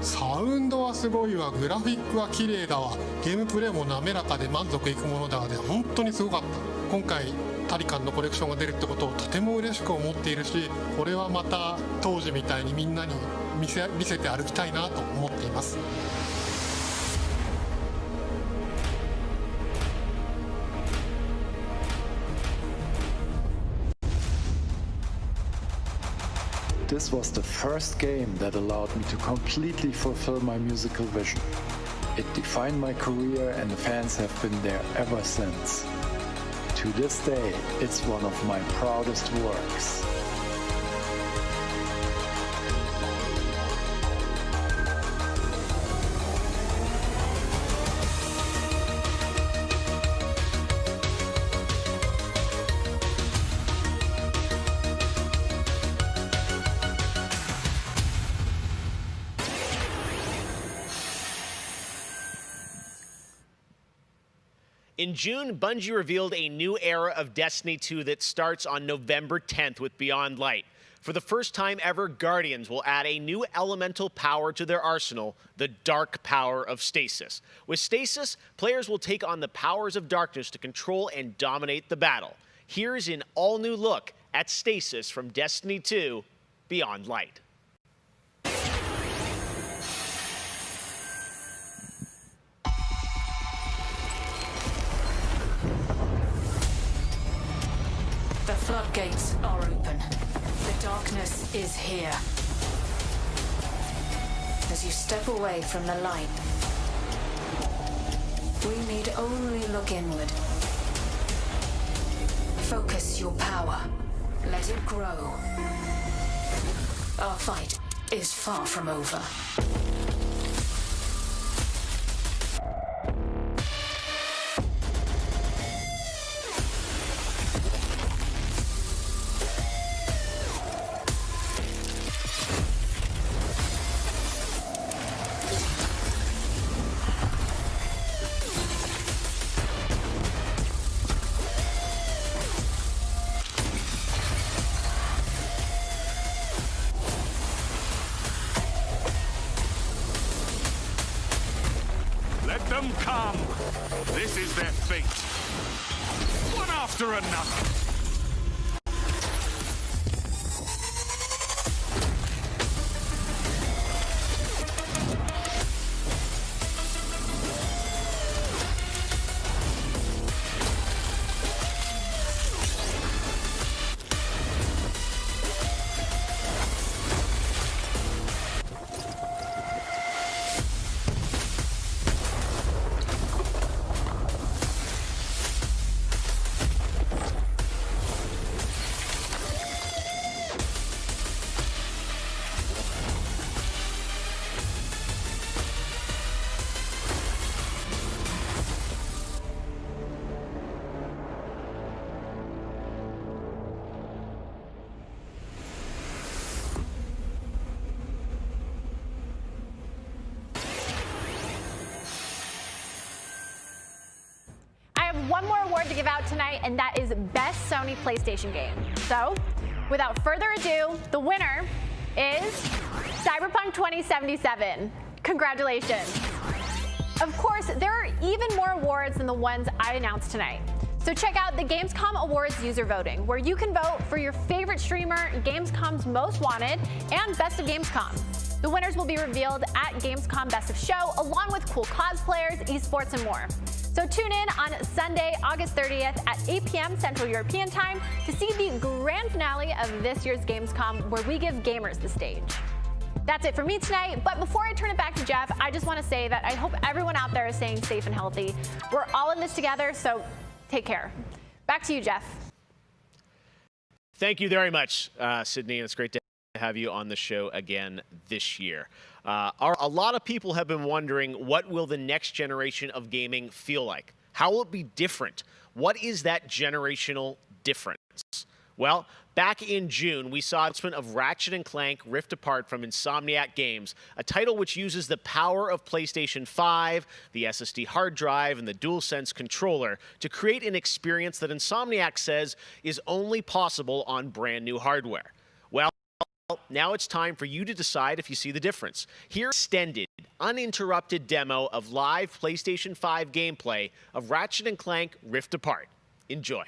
サウンドはすごいわ、グラフィックは綺麗だわ、ゲームプレイも滑らかで満足いくものだわで本当にすごかった。今回タリカンのコレクションが出るってことをとても嬉しく思っているし、これはまた当時みたいにみんなに見せて歩きたいなと思っています。This was the first game that allowed me to completely fulfill my musical vision. It defined my career, and the fans have been there ever since. To this day, it's one of my proudest works. In June, Bungie revealed a new era of Destiny 2 that starts on November 10th with Beyond Light. For the first time ever, Guardians will add a new elemental power to their arsenal, the dark power of Stasis. With Stasis, players will take on the powers of darkness to control and dominate the battle. Here's an all-new look at Stasis from Destiny 2 Beyond Light. The floodgates are open. The darkness is here. As you step away from the light, we need only look inward. Focus your power. Let it grow. Our fight is far from over. Let them come. This is their fate. One after another. One more award to give out tonight, and that is Best Sony PlayStation Game. So, without further ado, the winner is Cyberpunk 2077. Congratulations. Of course, there are even more awards than the ones I announced tonight. So check out the Gamescom Awards user voting, where you can vote for your favorite streamer, Gamescom's Most Wanted, and Best of Gamescom. The winners will be revealed at Gamescom Best of Show, along with cool cosplayers, esports, and more. So tune in on Sunday, August 30th at 8 p.m. Central European Time to see the grand finale of this year's Gamescom, where we give gamers the stage. That's it for me tonight. But before I turn it back to Jeff, I just want to say that I hope everyone out there is staying safe and healthy. We're all in this together, so take care. Back to you, Jeff. Thank you very much, Sydney. It's great to have you on the show again this year. A lot of people have been wondering, what will the next generation of gaming feel like? How will it be different? What is that generational difference? Well, back in June, we saw an announcement of Ratchet & Clank Rift Apart from Insomniac Games, a title which uses the power of PlayStation 5, the SSD hard drive, and the DualSense controller to create an experience that Insomniac says is only possible on brand new hardware. Well, now it's time for you to decide if you see the difference. Here's an extended, uninterrupted demo of live PlayStation 5 gameplay of Ratchet & Clank Rift Apart. Enjoy.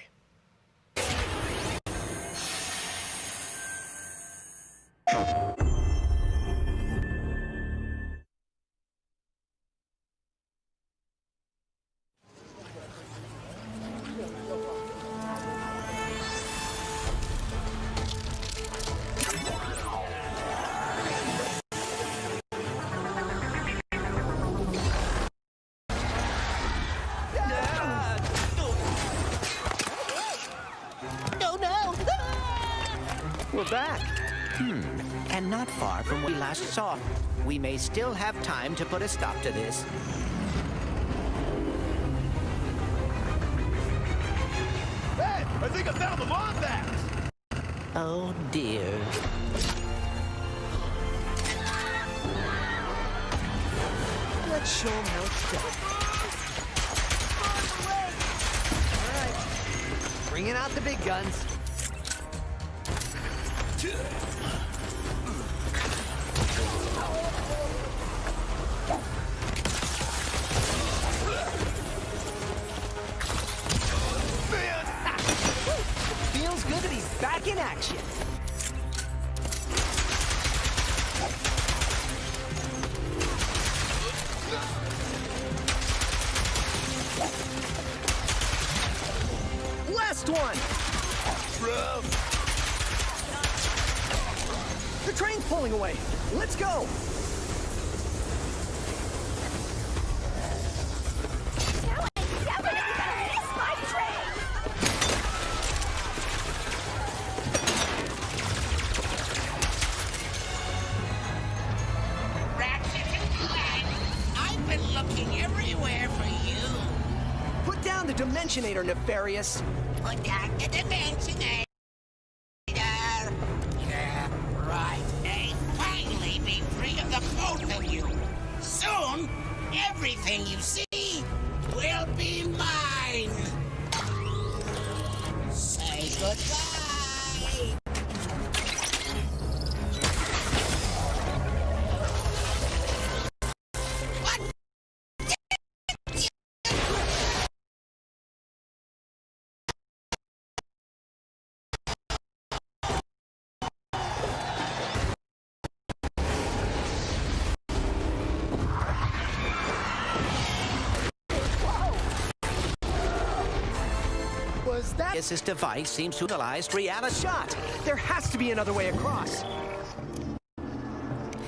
We're back. And not far from where we last saw. We may still have time to put a stop to this. Hey, I think I found the mod bats! Oh dear. Let's show them how it's done. All right, bringing out the big guns. Feels good to be back in action. Last one. The train's pulling away. Let's go. Dimensionator, Nefarious. Put down the Dimensionator. Yeah, right. Hey, finally be free of the both of you. Soon, everything you see will be mine. Say goodbye. This device seems to utilize reality shot. There has to be another way across.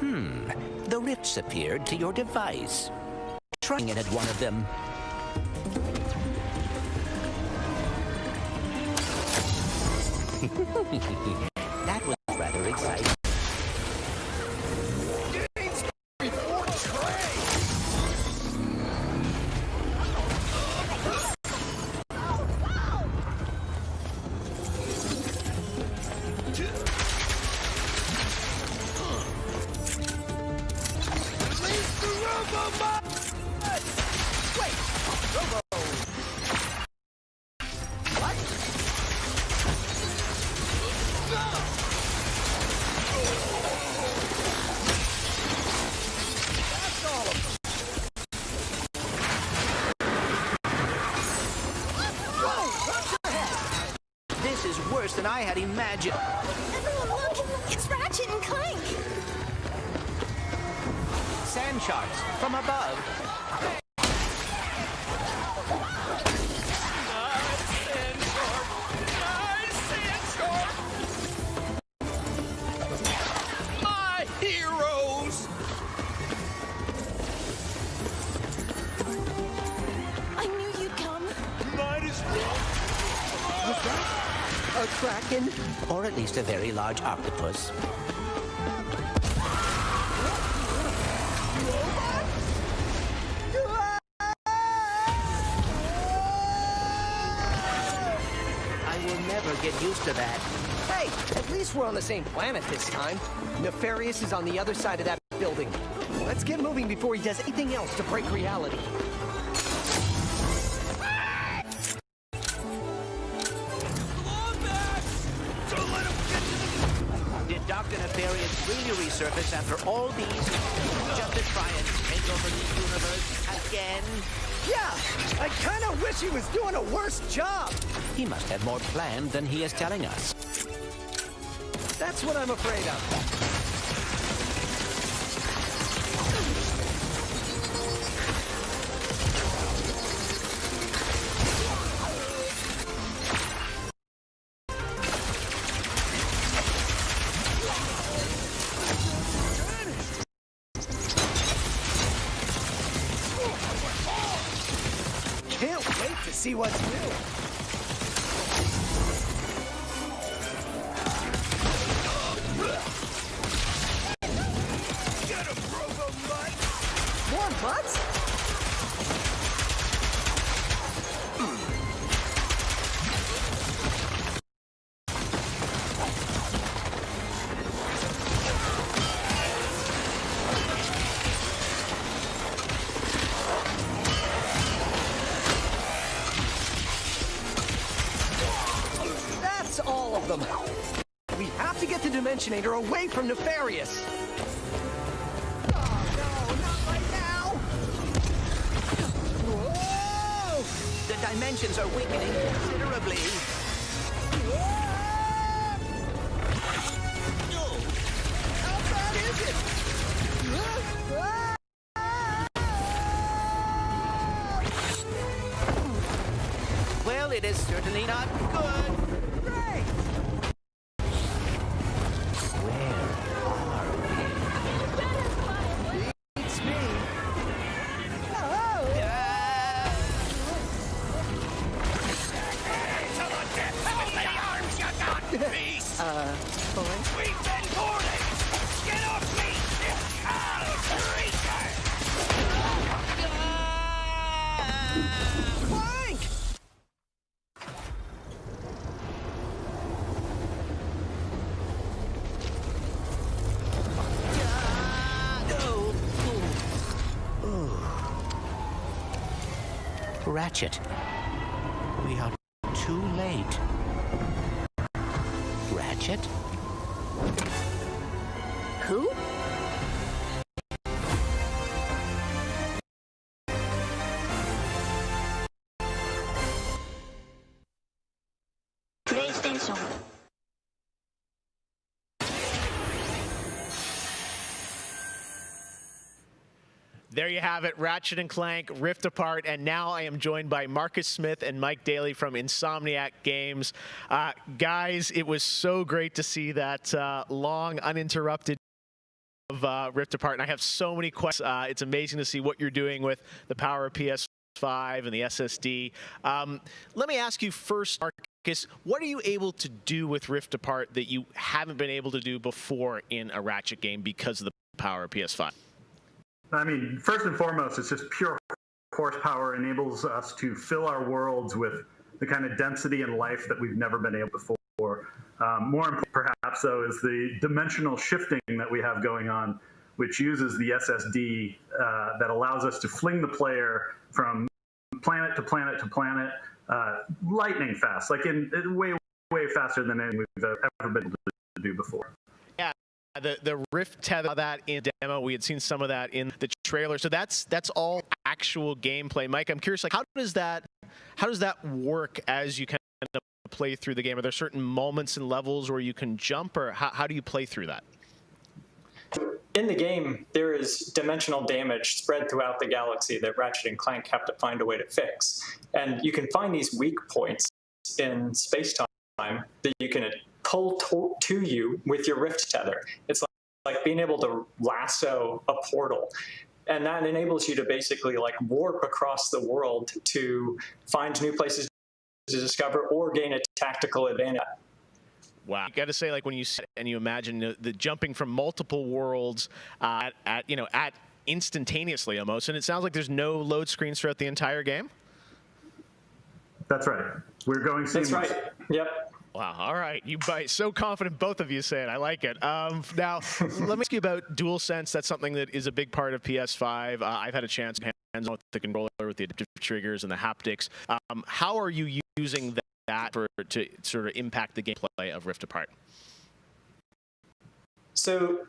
The rifts appeared to your device. Trying it at one of them. That was rather exciting. Than I had imagined. Everyone look! It's Ratchet and Clank! Sand sharks from above. My hero kraken, or at least a very large octopus. I will never get used to that. Hey, at least we're on the same planet this time. Nefarious is on the other side of that building. Let's get moving before he does anything else to break reality. Did Dr. Nefarious really resurface after all these years just to try and take over the universe again? Yeah, I kind of wish he was doing a worse job. He must have more planned than he is telling us. That's what I'm afraid of. Can't wait to see what's new. More butts? That's all of them. We have to get the Dimensionator away from Nefarious. The dimensions are weakening considerably. How bad is it? Well, it is certainly not good. Great! Beats me. We've been boarded! Get off me! I'll Clank! Ratchet, we are too late. Ratchet? Who? PlayStation. There you have it, Ratchet & Clank, Rift Apart, and now I am joined by Marcus Smith and Mike Daly from Insomniac Games. Guys, it was so great to see that long, uninterrupted of Rift Apart, and I have so many questions. It's amazing to see what you're doing with the power of PS5 and the SSD. Let me ask you first, Marcus, what are you able to do with Rift Apart that you haven't been able to do before in a Ratchet game because of the power of PS5? I mean, first and foremost, it's just pure horsepower enables us to fill our worlds with the kind of density and life that we've never been able before. More important, perhaps, though, is the dimensional shifting that we have going on, which uses the SSD that allows us to fling the player from planet to planet to planet lightning fast, like in way faster than anything we've ever been able to do before. Yeah. The Rift tether, that in demo, we had seen some of that in the trailer. So that's all actual gameplay. Mike, I'm curious, like how does that work as you kind of play through the game? Are there certain moments and levels where you can jump, or how do you play through that? In the game, there is dimensional damage spread throughout the galaxy that Ratchet and Clank have to find a way to fix. And you can find these weak points in space-time that you can pull to you with your Rift tether. It's like being able to lasso a portal. And that enables you to basically like warp across the world to find new places to discover or gain a tactical advantage. Wow, I got to say, like when you sit and you imagine the jumping from multiple worlds at instantaneously almost, and it sounds like there's no load screens throughout the entire game. That's right. We're going seamless. That's right. Yep. Wow. All right. You bite. So confident, both of you say it. I like it. Now, let me ask you about DualSense. That's something that is a big part of PS5. I've had a chance to hands-on with the controller, with the adaptive triggers and the haptics. How are you using that to sort of impact the gameplay of Rift Apart? So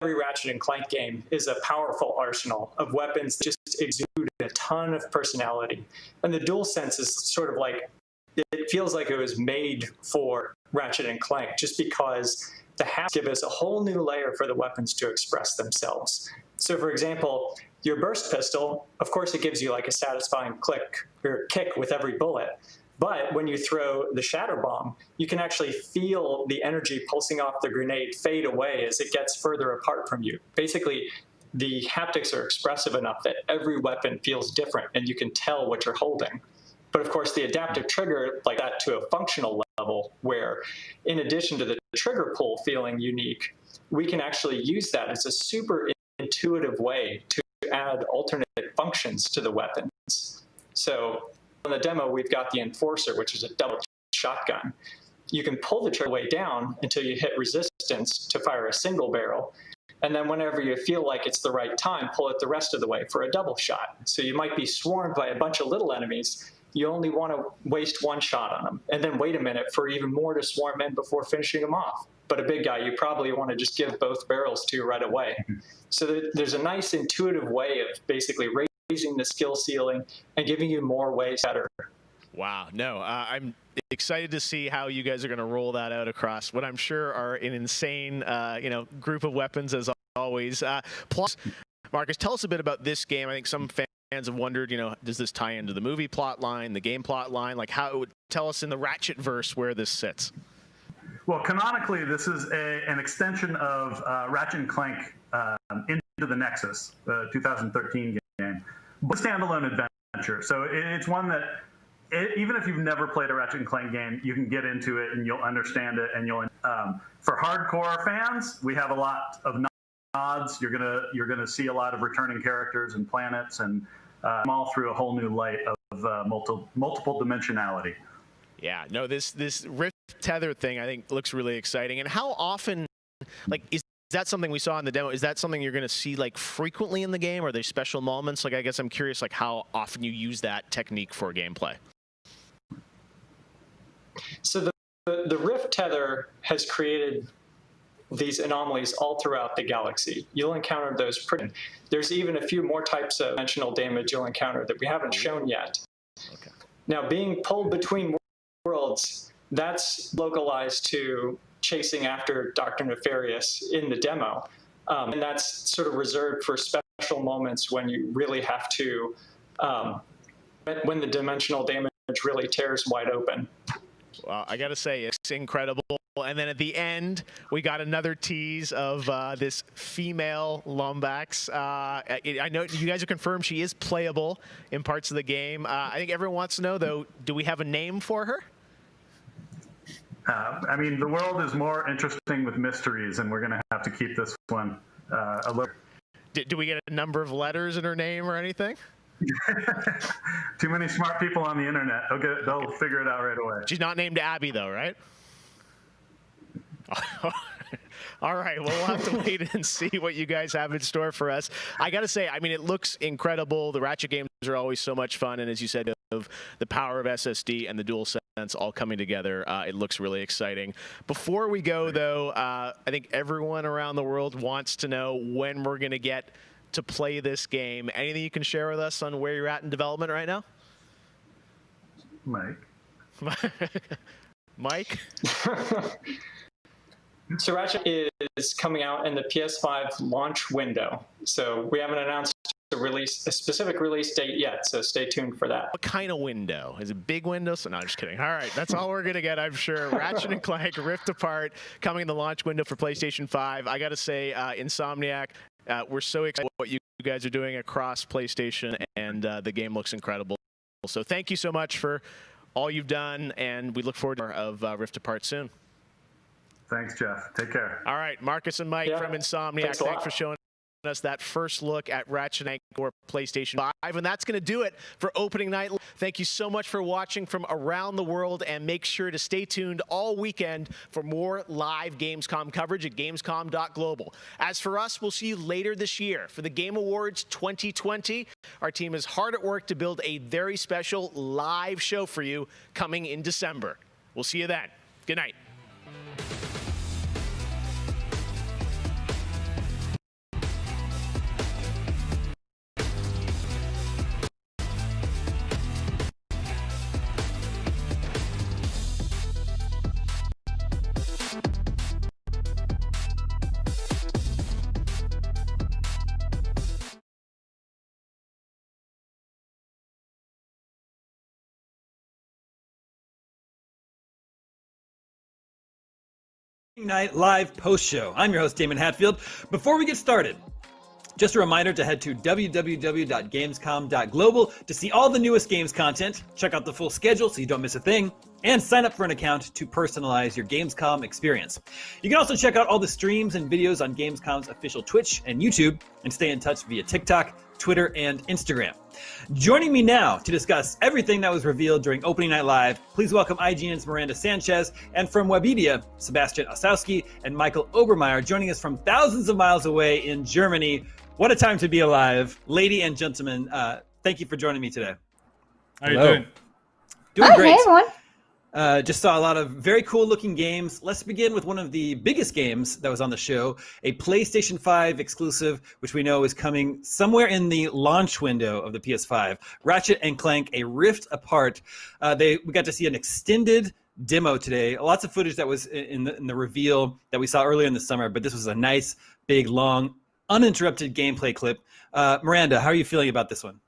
every Ratchet & Clank game is a powerful arsenal of weapons that just exude a ton of personality. And the DualSense is sort of like, it feels like it was made for Ratchet & Clank just because the haptics give us a whole new layer for the weapons to express themselves. So for example, your burst pistol, of course it gives you like a satisfying click or kick with every bullet. But when you throw the shatter bomb, you can actually feel the energy pulsing off the grenade fade away as it gets further apart from you. Basically, the haptics are expressive enough that every weapon feels different and you can tell what you're holding. But of course, the adaptive trigger, like that to a functional level, where in addition to the trigger pull feeling unique, we can actually use that as a super intuitive way to add alternate functions to the weapons. So in the demo, we've got the Enforcer, which is a double shotgun. You can pull the trigger way down until you hit resistance to fire a single barrel. And then whenever you feel like it's the right time, pull it the rest of the way for a double shot. So you might be swarmed by a bunch of little enemies. You only want to waste one shot on them. And then wait a minute for even more to swarm in before finishing them off. But a big guy, you probably want to just give both barrels to right away. So there's a nice intuitive way of basically raising the skill ceiling and giving you more ways better. Wow. No, I'm excited to see how you guys are going to roll that out across what I'm sure are an insane, group of weapons as always. Plus, Marcus, tell us a bit about this game. I think some fans have wondered, does this tie into the movie plot line, the game plot line? Like, how it would tell us in the Ratchet verse where this sits. Well, canonically, this is an extension of Ratchet & Clank Into the Nexus, the 2013 game. But standalone adventure. So it's one that, even if you've never played a Ratchet & Clank game, you can get into it and you'll understand it. And for hardcore fans, we have a lot of nods. You're gonna see a lot of returning characters and planets, and all through a whole new light of multiple dimensionality. Yeah, no, this Rift Tether thing I think looks really exciting. And how often, is that something we saw in the demo? Is that something you're going to see frequently in the game? Are there special moments? I guess I'm curious how often you use that technique for gameplay. So the Rift Tether has created these anomalies all throughout the galaxy. You'll encounter those There's even a few more types of dimensional damage you'll encounter that we haven't shown yet. Okay. Now, being pulled between worlds, that's localized to chasing after Dr. Nefarious in the demo. And that's sort of reserved for special moments when you really have to, when the dimensional damage really tears wide open. Well, I got to say, it's incredible. And then at the end, we got another tease of this female Lombax. I know you guys have confirmed she is playable in parts of the game. I think everyone wants to know, though, do we have a name for her? The world is more interesting with mysteries, and we're going to have to keep this one a little. Do we get a number of letters in her name or anything? Too many smart people on the internet. They'll figure it out right away. She's not named Abby, though, right? All right, well, we'll have to wait and see what you guys have in store for us. I got to say, it looks incredible. The Ratchet games are always so much fun, and as you said, of the power of SSD and the DualSense all coming together, it looks really exciting. Before we go, though, I think everyone around the world wants to know when we're going to get to play this game. Anything you can share with us on where you're at in development right now? Mike? So Ratchet is coming out in the PS5 launch window. So we haven't announced a specific release date yet, so stay tuned for that. What kind of window? Is it a big window? So no, I'm just kidding. All right, that's all we're going to get, I'm sure. Ratchet & Clank Rift Apart coming in the launch window for PlayStation 5. I got to say, Insomniac, we're so excited what you guys are doing across PlayStation, and the game looks incredible. So thank you so much for all you've done, and we look forward to Rift Apart soon. Thanks, Jeff. Take care. All right, Marcus and Mike from Insomniac, thanks for showing us that first look at Ratchet & Clank PlayStation 5. And that's going to do it for opening night. Thank you so much for watching from around the world, and make sure to stay tuned all weekend for more live Gamescom coverage at gamescom.global. As for us, we'll see you later this year for the Game Awards 2020. Our team is hard at work to build a very special live show for you coming in December. We'll see you then. Good night. Night Live Post Show. I'm your host, Damon Hatfield. Before we get started, just a reminder to head to www.gamescom.global to see all the newest games content, check out the full schedule so you don't miss a thing, and sign up for an account to personalize your Gamescom experience. You can also check out all the streams and videos on Gamescom's official Twitch and YouTube, and stay in touch via TikTok, Twitter, and Instagram. Joining me now to discuss everything that was revealed during Opening Night Live, please welcome IGN's Miranda Sanchez, and from Webedia, Sebastian Osowski and Michael Obermeyer, joining us from thousands of miles away in Germany. What a time to be alive. Lady and gentlemen, thank you for joining me today. How are you doing? Doing great. Hey, everyone. Just saw a lot of very cool looking games. Let's begin with one of the biggest games that was on the show, a PlayStation 5 exclusive, which we know is coming somewhere in the launch window of the PS5. Ratchet & Clank, A Rift Apart. We got to see an extended demo today. Lots of footage that was in the reveal that we saw earlier in the summer, but this was a nice, big, long, uninterrupted gameplay clip. Miranda, how are you feeling about this one?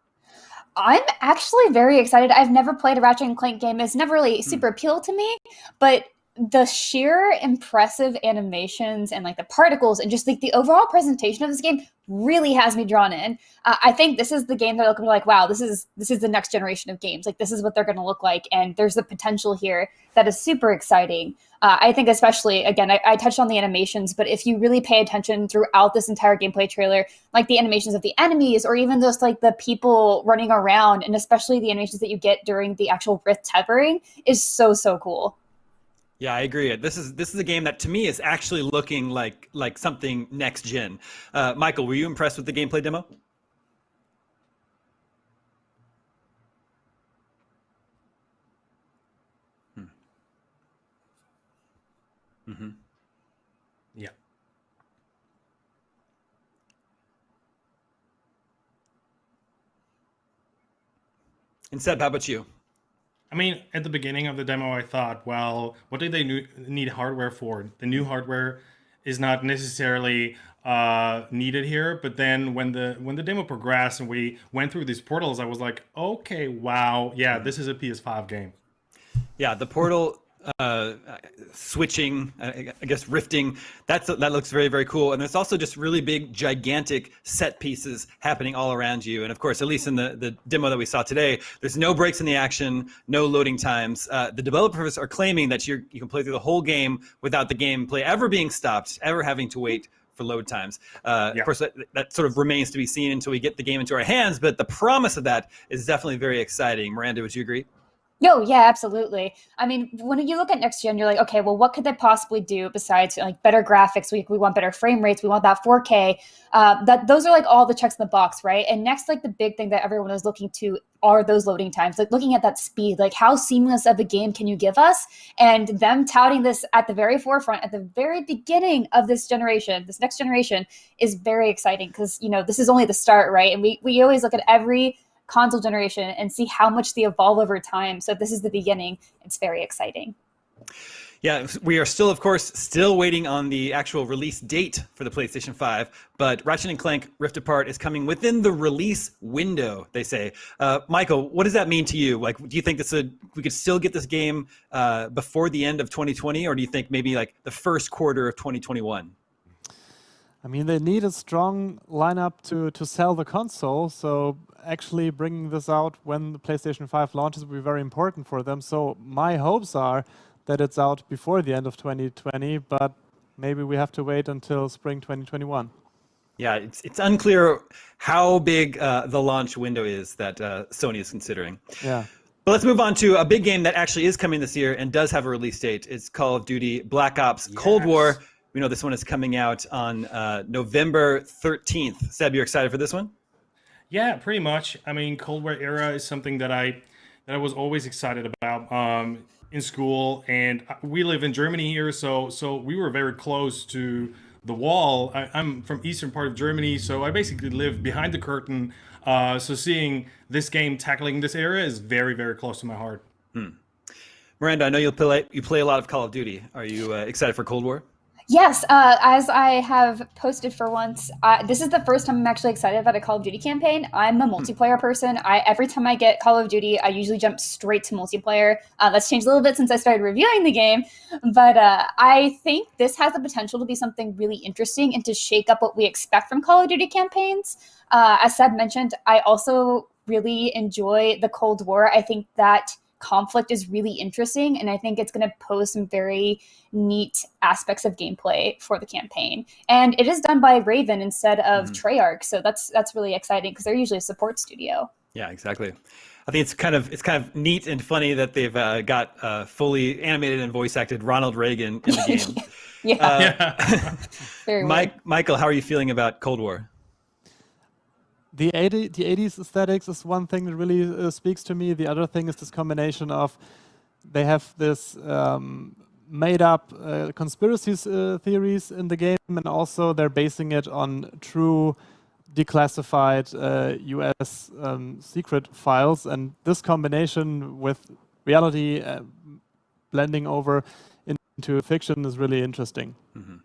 I'm actually very excited. I've never played a Ratchet & Clank game. It's never really super appealed to me, but the sheer impressive animations and like the particles and just like the overall presentation of this game really has me drawn in. I think this is the game that looking like, wow, this is the next generation of games. Like this is what they're going to look like, and there's the potential here that is super exciting. I think especially, again, I touched on the animations, but if you really pay attention throughout this entire gameplay trailer, like the animations of the enemies or even just like the people running around, and especially the animations that you get during the actual Rift tethering is so cool. Yeah, I agree. This is a game that to me is actually looking like something next gen. Michael, were you impressed with the gameplay demo? Mm-hmm. Yeah. And Seb, how about you? I mean, at the beginning of the demo, I thought, well, what do they need hardware for? The new hardware is not necessarily needed here. But then when the demo progressed and we went through these portals, I was like, okay, wow, yeah, this is a PS5 game. Yeah, the portal switching, I guess rifting, that looks very, very cool. And there's also just really big, gigantic set pieces happening all around you. And of course, at least in the demo that we saw today, there's no breaks in the action, no loading times. The developers are claiming that you can play through the whole game without the gameplay ever being stopped, ever having to wait for load times. Of course, that sort of remains to be seen until we get the game into our hands, but the promise of that is definitely very exciting. Miranda, would you agree? No, yeah, absolutely. I mean, when you look at next gen, you're like, okay, well, what could they possibly do besides like better graphics? We want better frame rates. We want that 4K. Those are like all the checks in the box, right? And next, like the big thing that everyone is looking to are those loading times, like looking at that speed, like how seamless of a game can you give us? And them touting this at the very forefront, at the very beginning of this generation, this next generation is very exciting because, you know, this is only the start, right? And we always look at every console generation and see how much they evolve over time. So if this is the beginning, it's very exciting. Yeah, we are still, of course, waiting on the actual release date for the PlayStation 5, but Ratchet & Clank Rift Apart is coming within the release window, they say. Michael, what does that mean to you? Like, do you think we could still get this game before the end of 2020, or do you think maybe like the first quarter of 2021? I mean, they need a strong lineup to sell the console, so actually bringing this out when the PlayStation 5 launches will be very important for them. So my hopes are that it's out before the end of 2020, but maybe we have to wait until spring 2021. Yeah, it's unclear how big the launch window is that Sony is considering. Yeah. But let's move on to a big game that actually is coming this year and does have a release date. It's Call of Duty Black Ops Cold War. We know this one is coming out on November 13th. Seb, you're excited for this one? Yeah, pretty much. I mean, Cold War era is something that I was always excited about in school, and we live in Germany here, so we were very close to the wall. I'm from eastern part of Germany, so I basically live behind the curtain. So seeing this game tackling this era is very, very close to my heart. Miranda, I know you play a lot of Call of Duty. Are you excited for Cold War? Yes, as I have posted for once, this is the first time I'm actually excited about a Call of Duty campaign. I'm a multiplayer person. Every time I get Call of Duty, I usually jump straight to multiplayer. That's changed a little bit since I started reviewing the game, but I think this has the potential to be something really interesting and to shake up what we expect from Call of Duty campaigns. As Seb mentioned, I also really enjoy the Cold War. I think that conflict is really interesting, and I think it's going to pose some very neat aspects of gameplay for the campaign. And it is done by Raven instead of Treyarch, so that's really exciting because they're usually a support studio. Yeah, exactly. I think it's kind of neat and funny that they've got fully animated and voice acted Ronald Reagan in the game. Very Michael, how are you feeling about Cold War? The 80s aesthetics is one thing that really speaks to me. The other thing is this combination of they have this made-up conspiracy theories in the game, and also they're basing it on true declassified US secret files. And this combination with reality blending over into fiction is really interesting. Mm-hmm.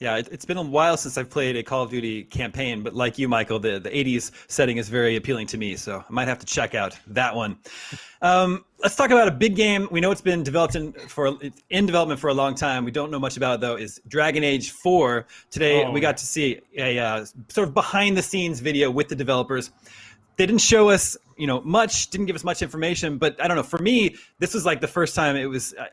Yeah, it's been a while since I've played a Call of Duty campaign, but like you, Michael, the 80s setting is very appealing to me, so I might have to check out that one. Let's talk about a big game. We know it's been developed in development for a long time. We don't know much about it, though, is Dragon Age 4. Today, we got to see a sort of behind-the-scenes video with the developers. They didn't show us, much, didn't give us much information, but I don't know, for me, this was like the first time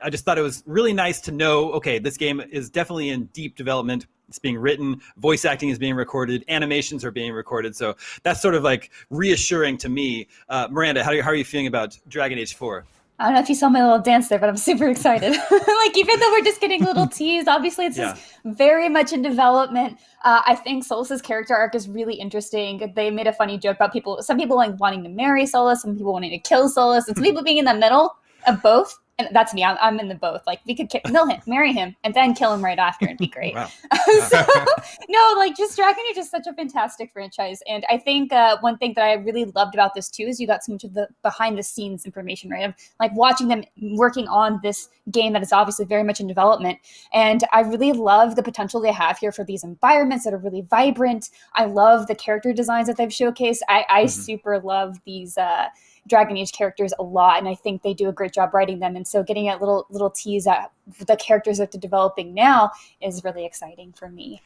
I just thought it was really nice to know, okay, this game is definitely in deep development. It's being written, voice acting is being recorded, animations are being recorded. So that's sort of like reassuring to me. Miranda, how are you feeling about Dragon Age 4? I don't know if you saw my little dance there, but I'm super excited. Like, even though we're just getting little teased, obviously it's just very much in development. I think Solus's character arc is really interesting. They made a funny joke about some people like wanting to marry Solus, some people wanting to kill Solus, and some people being in the middle of both. And that's me. I'm in the both. Like, we could kill him, marry him, and then kill him right after. It'd be great. Just Dragon Age is such a fantastic franchise. And I think one thing that I really loved about this too is you got so much of the behind the scenes information, right? Of like watching them working on this game that is obviously very much in development. And I really love the potential they have here for these environments that are really vibrant. I love the character designs that they've showcased. I super love these Dragon Age characters a lot, and I think they do a great job writing them. And so getting a little tease at the characters that they're developing now is really exciting for me.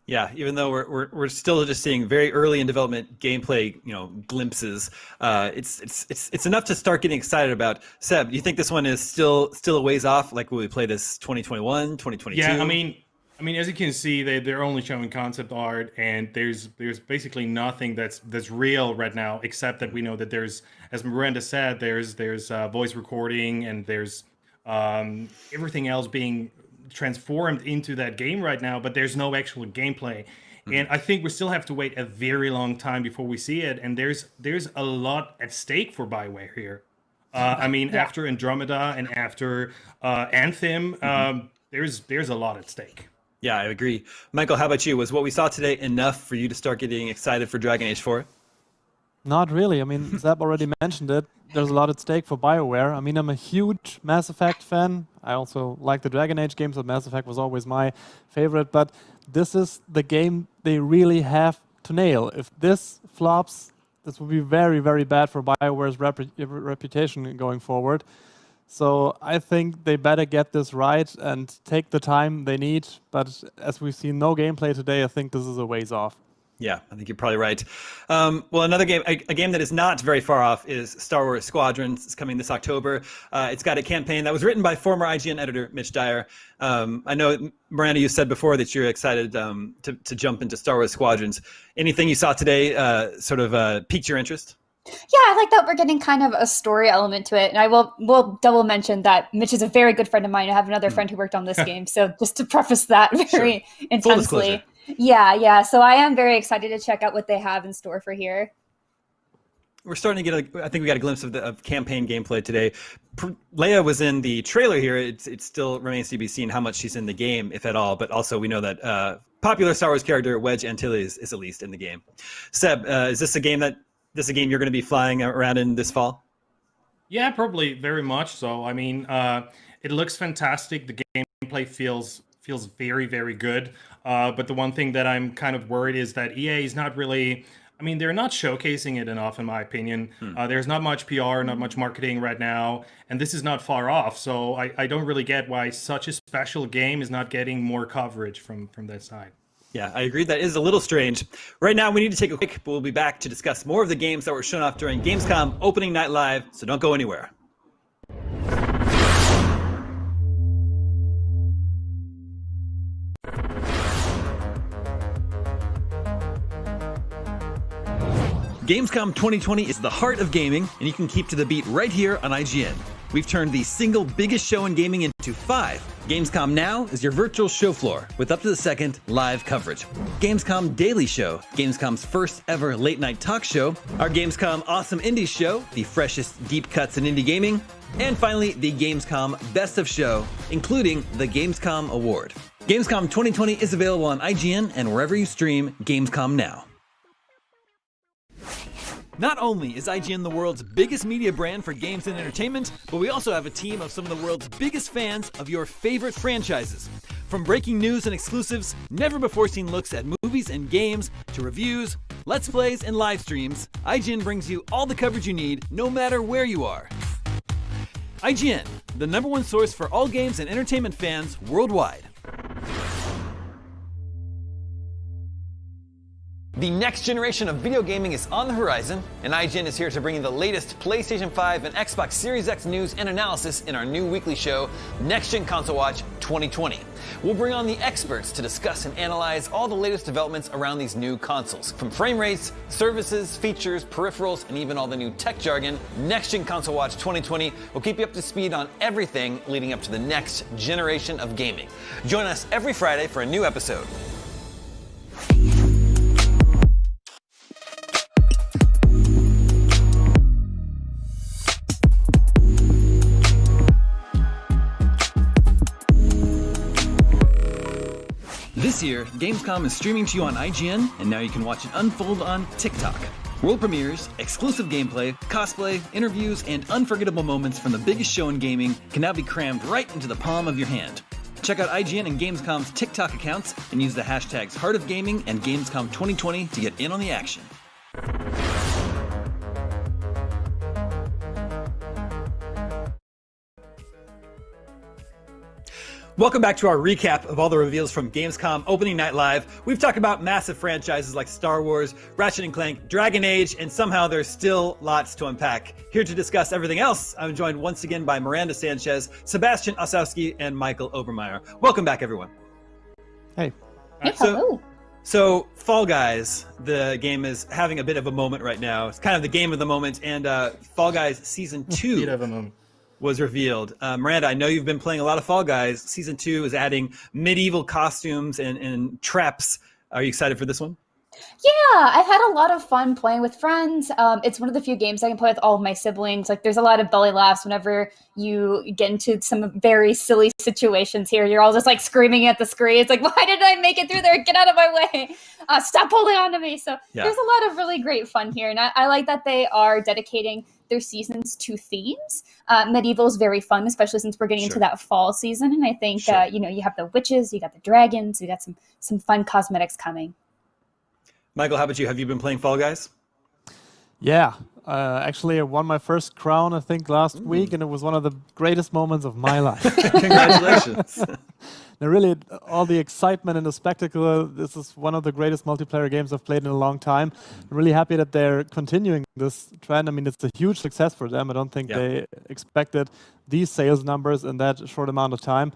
Yeah, even though we're still just seeing very early in development gameplay, glimpses, it's enough to start getting excited about. Seb, do you think this one is still a ways off? Like, will we play this 2021, 2022? Yeah, I mean, as you can see, they're only showing concept art, and there's basically nothing that's real right now, except that we know that there's, as Miranda said, there's voice recording, and there's everything else being transformed into that game right now, but there's no actual gameplay. And I think we still have to wait a very long time before we see it, and there's a lot at stake for BioWare here. After Andromeda and after Anthem, there's a lot at stake. Yeah, I agree. Michael, how about you? Was what we saw today enough for you to start getting excited for Dragon Age 4? Not really. I mean, Zeb already mentioned it. There's a lot at stake for BioWare. I mean, I'm a huge Mass Effect fan. I also like the Dragon Age games, but Mass Effect was always my favorite. But this is the game they really have to nail. If this flops, this will be very, very bad for BioWare's reputation going forward. So I think they better get this right and take the time they need. But as we've seen no gameplay today, I think this is a ways off. Yeah, I think you're probably right. Well, another game, a game that is not very far off is Star Wars Squadrons. It's coming this October. It's got a campaign that was written by former IGN editor Mitch Dyer. I know, Miranda, you said before that you're excited to jump into Star Wars Squadrons. Anything you saw today sort of piqued your interest? Yeah, I like that we're getting kind of a story element to it. And I will double mention that Mitch is a very good friend of mine. I have another friend who worked on this game. So just to preface that very intensely. Yeah. So I am very excited to check out what they have in store for here. We're starting to get I think we got a glimpse of campaign gameplay today. Leia was in the trailer here. It still remains to be seen how much she's in the game, if at all. But also we know that popular Star Wars character Wedge Antilles is at least in the game. Seb, is this a game you're going to be flying around in this fall? Yeah, probably very much so. I mean, it looks fantastic. The gameplay feels very, very good. But the one thing that I'm kind of worried is that EA is not really, I mean, they're not showcasing it enough, in my opinion. There's not much PR, not much marketing right now, and this is not far off. So I don't really get why such a special game is not getting more coverage from that side. Yeah, I agree. That is a little strange. Right now, we need to take a break, but we'll be back to discuss more of the games that were shown off during GamesCom Opening Night Live, so don't go anywhere. GamesCom 2020 is the heart of gaming, and you can keep to the beat right here on IGN. We've turned the single biggest show in gaming into 5. Gamescom Now is your virtual show floor with up to the second live coverage. Gamescom Daily Show, Gamescom's first ever late night talk show. Our Gamescom Awesome Indies Show, the freshest deep cuts in indie gaming. And finally, the Gamescom Best of Show, including the Gamescom Award. Gamescom 2020 is available on IGN and wherever you stream Gamescom Now. Not only is IGN the world's biggest media brand for games and entertainment, but we also have a team of some of the world's biggest fans of your favorite franchises. From breaking news and exclusives, never-before-seen looks at movies and games, to reviews, let's plays, and live streams, IGN brings you all the coverage you need, no matter where you are. IGN, the #1 source for all games and entertainment fans worldwide. The next generation of video gaming is on the horizon, and IGN is here to bring you the latest PlayStation 5 and Xbox Series X news and analysis in our new weekly show, Next Gen Console Watch 2020. We'll bring on the experts to discuss and analyze all the latest developments around these new consoles. From frame rates, services, features, peripherals, and even all the new tech jargon, Next Gen Console Watch 2020 will keep you up to speed on everything leading up to the next generation of gaming. Join us every Friday for a new episode. This year, Gamescom is streaming to you on IGN, and now you can watch it unfold on TikTok. World premieres, exclusive gameplay, cosplay, interviews, and unforgettable moments from the biggest show in gaming can now be crammed right into the palm of your hand. Check out IGN and Gamescom's TikTok accounts and use the hashtags Heart of Gaming and Gamescom 2020 to get in on the action. Welcome back to our recap of all the reveals from Gamescom Opening Night Live. We've talked about massive franchises like Star Wars, Ratchet & Clank, Dragon Age, and somehow there's still lots to unpack. Here to discuss everything else, I'm joined once again by Miranda Sanchez, Sebastian Osowski, and Michael Obermeyer. Welcome back, everyone. Hey. So Fall Guys, the game is having a bit of a moment right now. It's kind of the game of the moment, and Fall Guys Season 2 Bit of a moment. was revealed. Miranda, I know you've been playing a lot of Fall Guys. Season 2 is adding medieval costumes and traps. Are you excited for this one? Yeah, I've had a lot of fun playing with friends. It's one of the few games I can play with all of my siblings. Like, there's a lot of belly laughs whenever you get into some very silly situations here. You're all just like screaming at the screen. It's like, why didn't I make it through there? Get out of my way. Stop holding on to me. So There's a lot of really great fun here. And I like that they are dedicating their seasons to themes. Medieval is very fun, especially since we're getting into that fall season. And I think, you have the witches, you got the dragons, you got some fun cosmetics coming. Michael, how about you? Have you been playing Fall Guys? Yeah, actually I won my first crown, I think, last week, and it was one of the greatest moments of my life. Congratulations. And really, all the excitement and the spectacle, this is one of the greatest multiplayer games I've played in a long time. I'm really happy that they're continuing this trend. I mean, it's a huge success for them. I don't think they expected these sales numbers in that short amount of time.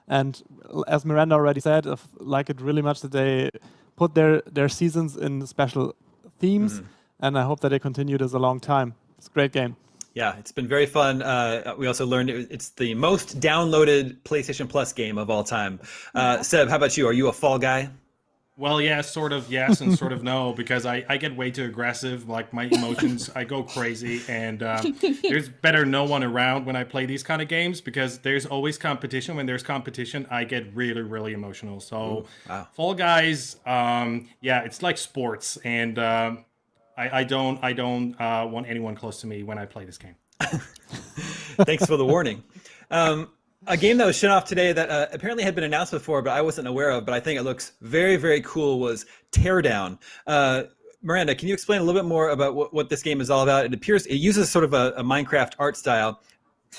And as Miranda already said, I like it really much that they put their seasons in special themes, and I hope that they continue this a long time. It's a great game. Yeah, it's been very fun. We also learned it's the most downloaded PlayStation Plus game of all time. Seb, how about you? Are you a Fall guy? Well, yeah, sort of yes and sort of no, because I get way too aggressive. Like, my emotions, I go crazy, and there's better no one around when I play these kind of games, because there's always competition. When there's competition, I get really, really emotional. So Fall Guys, yeah, it's like sports, and I don't want anyone close to me when I play this game. Thanks for the warning. A game that was shown off today that apparently had been announced before, but I wasn't aware of, but I think it looks very, very cool, was Teardown. Miranda, can you explain a little bit more about what this game is all about? It appears it uses sort of a Minecraft art style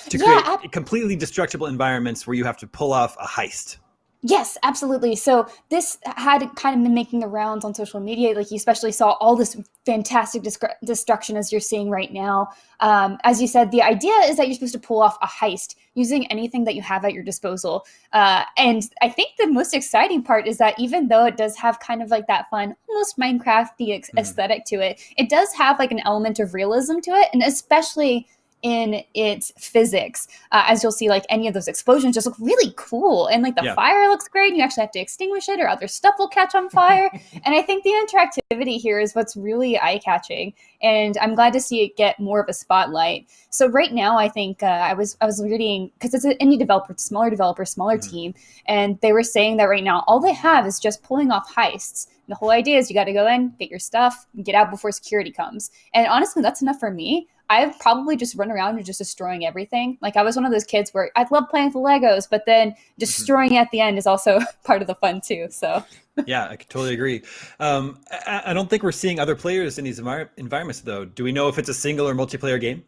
to create completely destructible environments where you have to pull off a heist. Yes, absolutely. So this had kind of been making the rounds on social media. Like, you especially saw all this fantastic destruction as you're seeing right now. As you said, the idea is that you're supposed to pull off a heist using anything that you have at your disposal. And I think the most exciting part is that even though it does have kind of like that fun, almost Minecraft-y aesthetic to it, it does have like an element of realism to it, and especially in its physics. As you'll see, like, any of those explosions just look really cool, and like the fire looks great, and you actually have to extinguish it or other stuff will catch on fire. And I think the interactivity here is what's really eye-catching, and I'm glad to see it get more of a spotlight. So right now, I think I was reading, because it's an indie developer, smaller developer, smaller team, and they were saying that right now all they have is just pulling off heists. The whole idea is you got to go in, get your stuff, and get out before security comes. And honestly, that's enough for me. I've probably just run around and just destroying everything. Like, I was one of those kids where I love playing with the Legos, but then destroying at the end is also part of the fun too. So yeah, I totally agree. I don't think we're seeing other players in these environments, though. Do we know if it's a single or multiplayer game?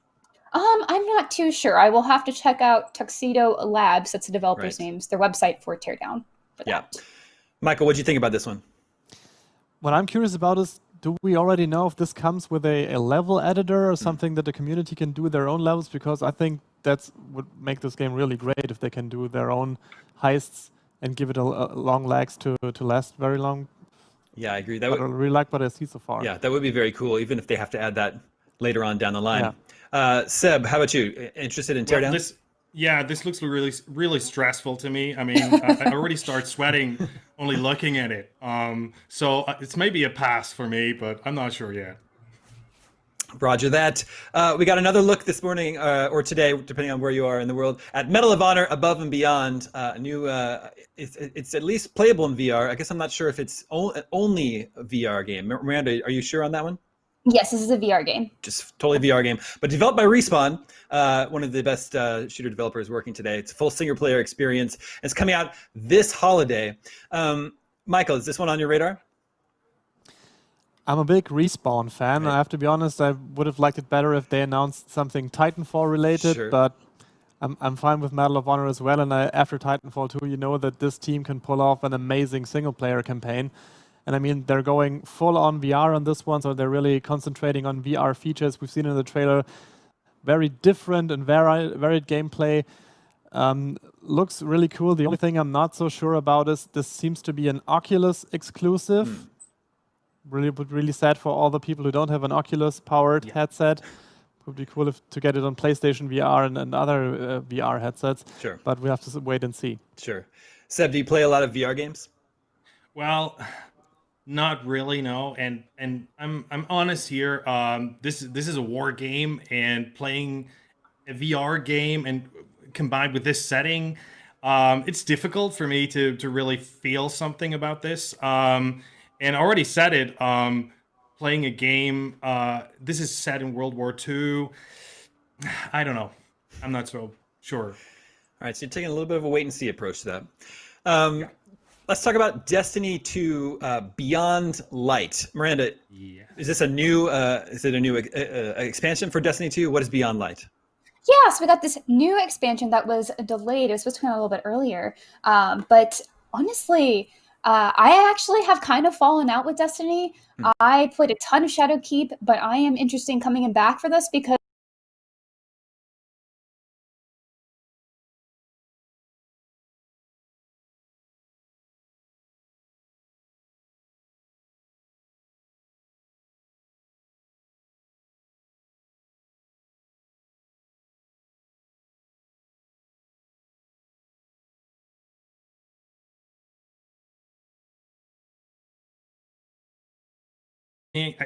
I'm not too sure. I will have to check out Tuxedo Labs. That's the developer's names, their website for Teardown. Michael, what do you think about this one? What I'm curious about is, do we already know if this comes with a level editor or something that the community can do their own levels? Because I think that would make this game really great if they can do their own heists and give it a long legs to last very long. Yeah, I agree. I really like what I see so far. Yeah, that would be very cool, even if they have to add that later on down the line. Seb, how about you? Interested in Teardown? This looks really, really stressful to me. I mean, I already start sweating only looking at it. So it's maybe a pass for me, but I'm not sure yet. Roger that. We got another look this morning, or today, depending on where you are in the world, at Medal of Honor Above and Beyond. A new, it's at least playable in VR. I guess I'm not sure if it's only a VR game. Miranda, are you sure on that one? Yes, this is a VR game. Just totally VR game, but developed by Respawn, one of the best shooter developers working today. It's a full single-player experience. It's coming out this holiday. Michael, is this one on your radar? I'm a big Respawn fan. I have to be honest, I would have liked it better if they announced something Titanfall related, but I'm fine with Medal of Honor as well. And after Titanfall 2, you know that this team can pull off an amazing single-player campaign. And I mean, they're going full on VR on this one, so they're really concentrating on VR features. We've seen in the trailer very different and varied gameplay. Looks really cool. The only thing I'm not so sure about is this seems to be an Oculus exclusive. Really sad for all the people who don't have an Oculus-powered headset. Would be cool to get it on PlayStation VR and other VR headsets. Sure. But we have to wait and see. Sure. Seb, do you play a lot of VR games? Well, not really, no. And I'm honest here. This is a war game, and playing a VR game and combined with this setting, it's difficult for me to really feel something about this. And I already said it. Playing a game. This is set in World War II. I don't know. I'm not so sure. All right, so you're taking a little bit of a wait and see approach to that. Let's talk about Destiny 2 Beyond Light. Miranda, is this a new expansion for Destiny 2? What is Beyond Light? Yeah, so we got this new expansion that was delayed. It was supposed to come out a little bit earlier. But honestly, I actually have kind of fallen out with Destiny. I played a ton of Shadowkeep, but I am interested in coming back for this because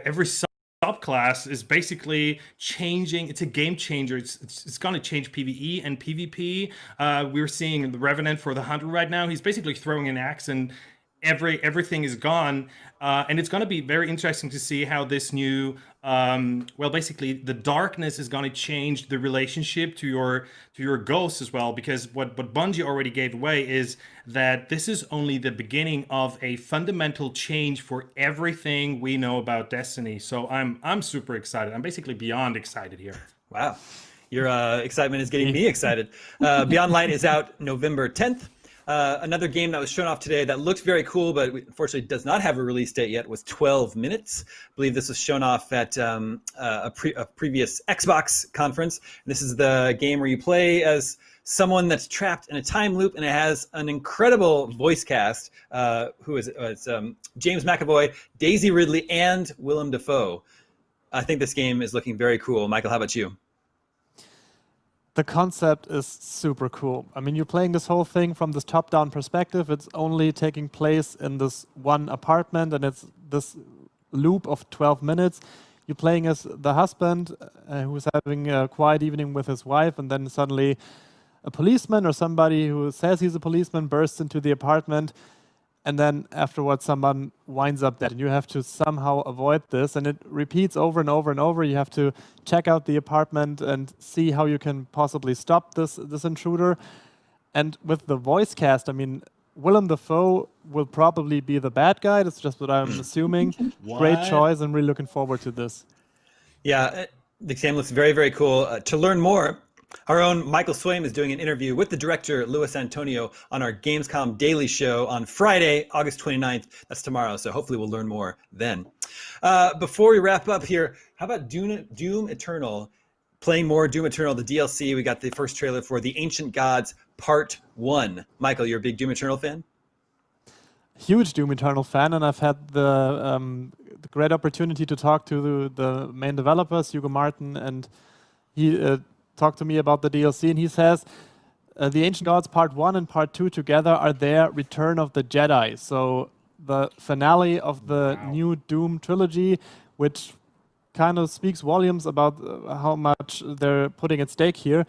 every subclass is basically changing. It's a game changer. It's going to change PvE and PvP. We're seeing the Revenant for the Hunter right now. He's basically throwing an axe and everything is gone. And it's going to be very interesting to see how this new, well, basically the darkness is going to change the relationship to your ghosts as well. Because what Bungie already gave away is that this is only the beginning of a fundamental change for everything we know about Destiny. So I'm super excited. I'm basically beyond excited here. Wow. Your excitement is getting me excited. Beyond Light is out November 10th. Another game that was shown off today that looks very cool, but unfortunately does not have a release date yet, was 12 Minutes. I believe this was shown off at a previous Xbox conference. This is the game where you play as someone that's trapped in a time loop, and it has an incredible voice cast. Who is it? It's James McAvoy, Daisy Ridley, and Willem Dafoe. I think this game is looking very cool. Michael, how about you? The concept is super cool. I mean, you're playing this whole thing from this top-down perspective. It's only taking place in this one apartment, and it's this loop of 12 minutes. You're playing as the husband who's having a quiet evening with his wife, and then suddenly a policeman or somebody who says he's a policeman bursts into the apartment, and then afterwards someone winds up dead. And you have to somehow avoid this, and it repeats over and over and over. You have to check out the apartment and see how you can possibly stop this intruder. And with the voice cast, I mean, Willem Dafoe will probably be the bad guy. That's just what I'm assuming. Great choice. I'm really looking forward to this. Yeah, the game looks very, very cool. To learn more, our own Michael Swaim is doing an interview with the director, Luis Antonio, on our Gamescom Daily Show on Friday, August 29th. That's tomorrow, so hopefully we'll learn more then. Before we wrap up here, how about Doom Eternal? Playing more Doom Eternal, the DLC. We got the first trailer for The Ancient Gods Part 1. Michael, you're a big Doom Eternal fan? Huge Doom Eternal fan, and I've had the great opportunity to talk to the main developers, Hugo Martin, and he talked to me about the DLC, and he says the Ancient Gods Part 1 and Part 2 together are their Return of the Jedi. So the finale of the new Doom trilogy, which kind of speaks volumes about how much they're putting at stake here.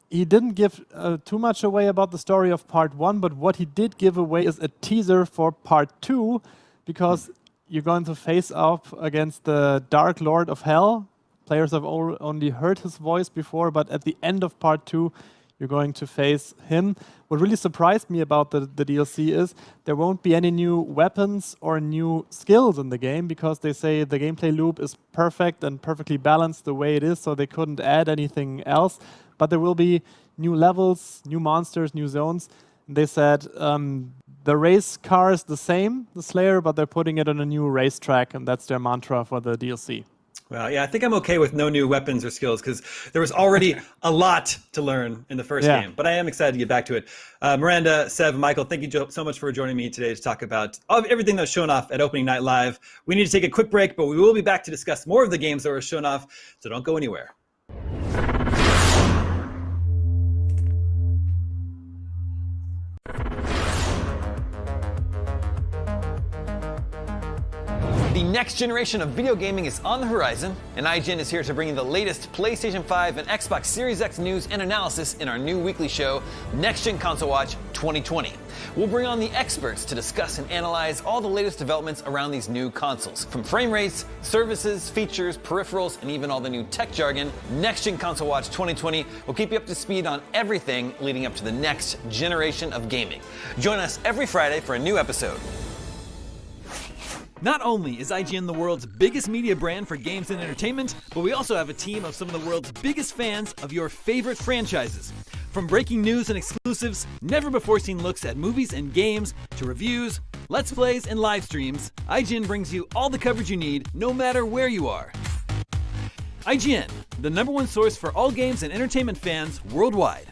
He didn't give too much away about the story of Part 1, but what he did give away is a teaser for Part 2, because you're going to face off against the Dark Lord of Hell. Players have only heard his voice before, but at the end of Part 2, you're going to face him. What really surprised me about the DLC is there won't be any new weapons or new skills in the game, because they say the gameplay loop is perfect and perfectly balanced the way it is, so they couldn't add anything else. But there will be new levels, new monsters, new zones. And they said the race car is the same, the Slayer, but they're putting it on a new racetrack, and that's their mantra for the DLC. Well, yeah, I think I'm okay with no new weapons or skills, because there was already a lot to learn in the first game. But I am excited to get back to it. Miranda, Sev, Michael, thank you so much for joining me today to talk about everything that was shown off at Opening Night Live. We need to take a quick break, but we will be back to discuss more of the games that were shown off, so don't go anywhere. The next generation of video gaming is on the horizon, and IGN is here to bring you the latest PlayStation 5 and Xbox Series X news and analysis in our new weekly show, Next Gen Console Watch 2020. We'll bring on the experts to discuss and analyze all the latest developments around these new consoles. From frame rates, services, features, peripherals, and even all the new tech jargon, Next Gen Console Watch 2020 will keep you up to speed on everything leading up to the next generation of gaming. Join us every Friday for a new episode. Not only is IGN the world's biggest media brand for games and entertainment, but we also have a team of some of the world's biggest fans of your favorite franchises. From breaking news and exclusives, never-before-seen looks at movies and games, to reviews, let's plays, and live streams, IGN brings you all the coverage you need, no matter where you are. IGN, the #1 source for all games and entertainment fans worldwide.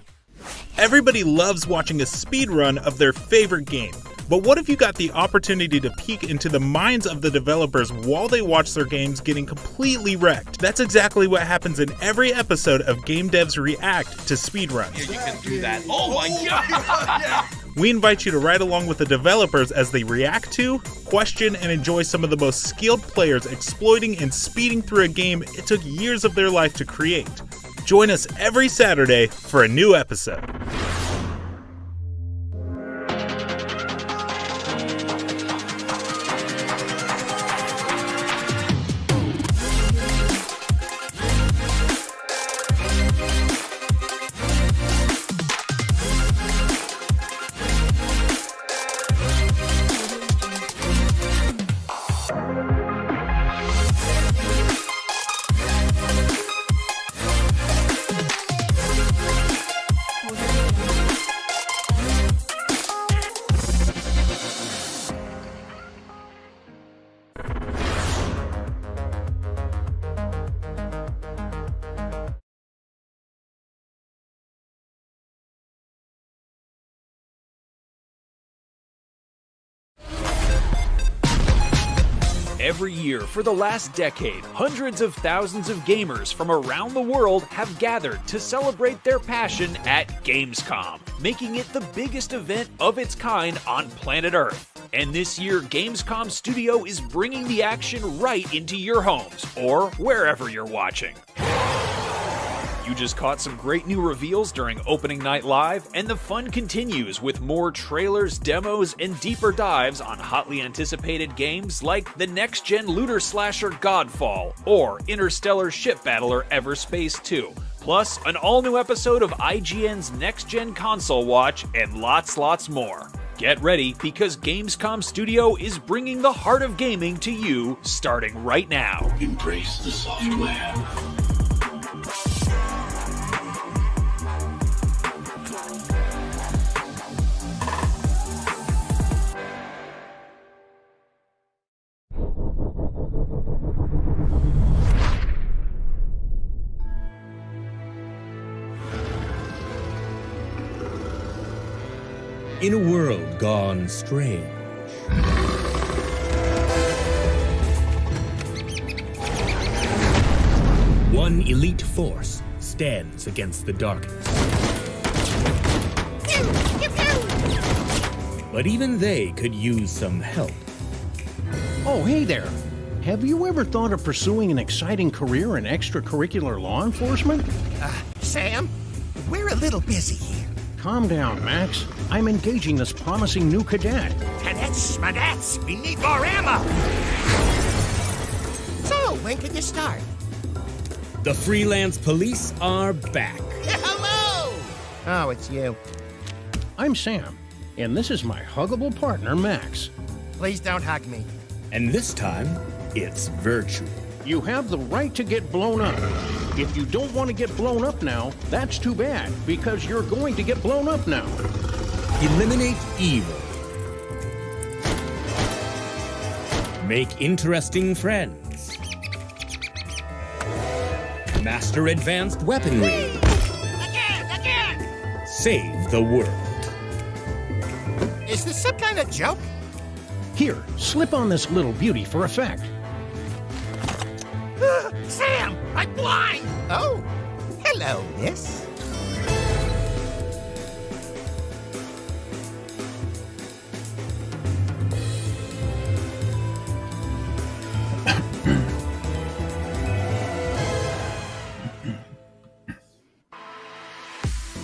Everybody loves watching a speedrun of their favorite game. But what if you got the opportunity to peek into the minds of the developers while they watch their games getting completely wrecked? That's exactly what happens in every episode of Game Devs React to speedruns. Yeah, you can do that. Oh my god! We invite you to ride along with the developers as they react to, question, and enjoy some of the most skilled players exploiting and speeding through a game it took years of their life to create. Join us every Saturday for a new episode. Every year for the last decade, hundreds of thousands of gamers from around the world have gathered to celebrate their passion at Gamescom, making it the biggest event of its kind on planet Earth. And this year, Gamescom Studio is bringing the action right into your homes, or wherever you're watching. You just caught some great new reveals during Opening Night Live, and the fun continues with more trailers, demos, and deeper dives on hotly anticipated games like the next-gen looter slasher Godfall or interstellar ship battler Everspace 2. Plus, an all-new episode of IGN's next-gen console watch, and lots more. Get ready, because Gamescom Studio is bringing the heart of gaming to you starting right now. Embrace the software. In a world gone strange, one elite force stands against the darkness. But even they could use some help. Oh, hey there. Have you ever thought of pursuing an exciting career in extracurricular law enforcement? Sam, we're a little busy here. Calm down, Max. I'm engaging this promising new cadet. Cadets, schmadets, we need more ammo! So, when can you start? The freelance police are back. Hello! Oh, it's you. I'm Sam, and this is my huggable partner, Max. Please don't hug me. And this time, it's virtual. You have the right to get blown up. If you don't want to get blown up now, that's too bad, because you're going to get blown up now. Eliminate evil. Make interesting friends. Master advanced weaponry. Again! Save the world. Is this some kind of joke? Here, slip on this little beauty for effect. Sam, I'm blind! Oh, hello, miss.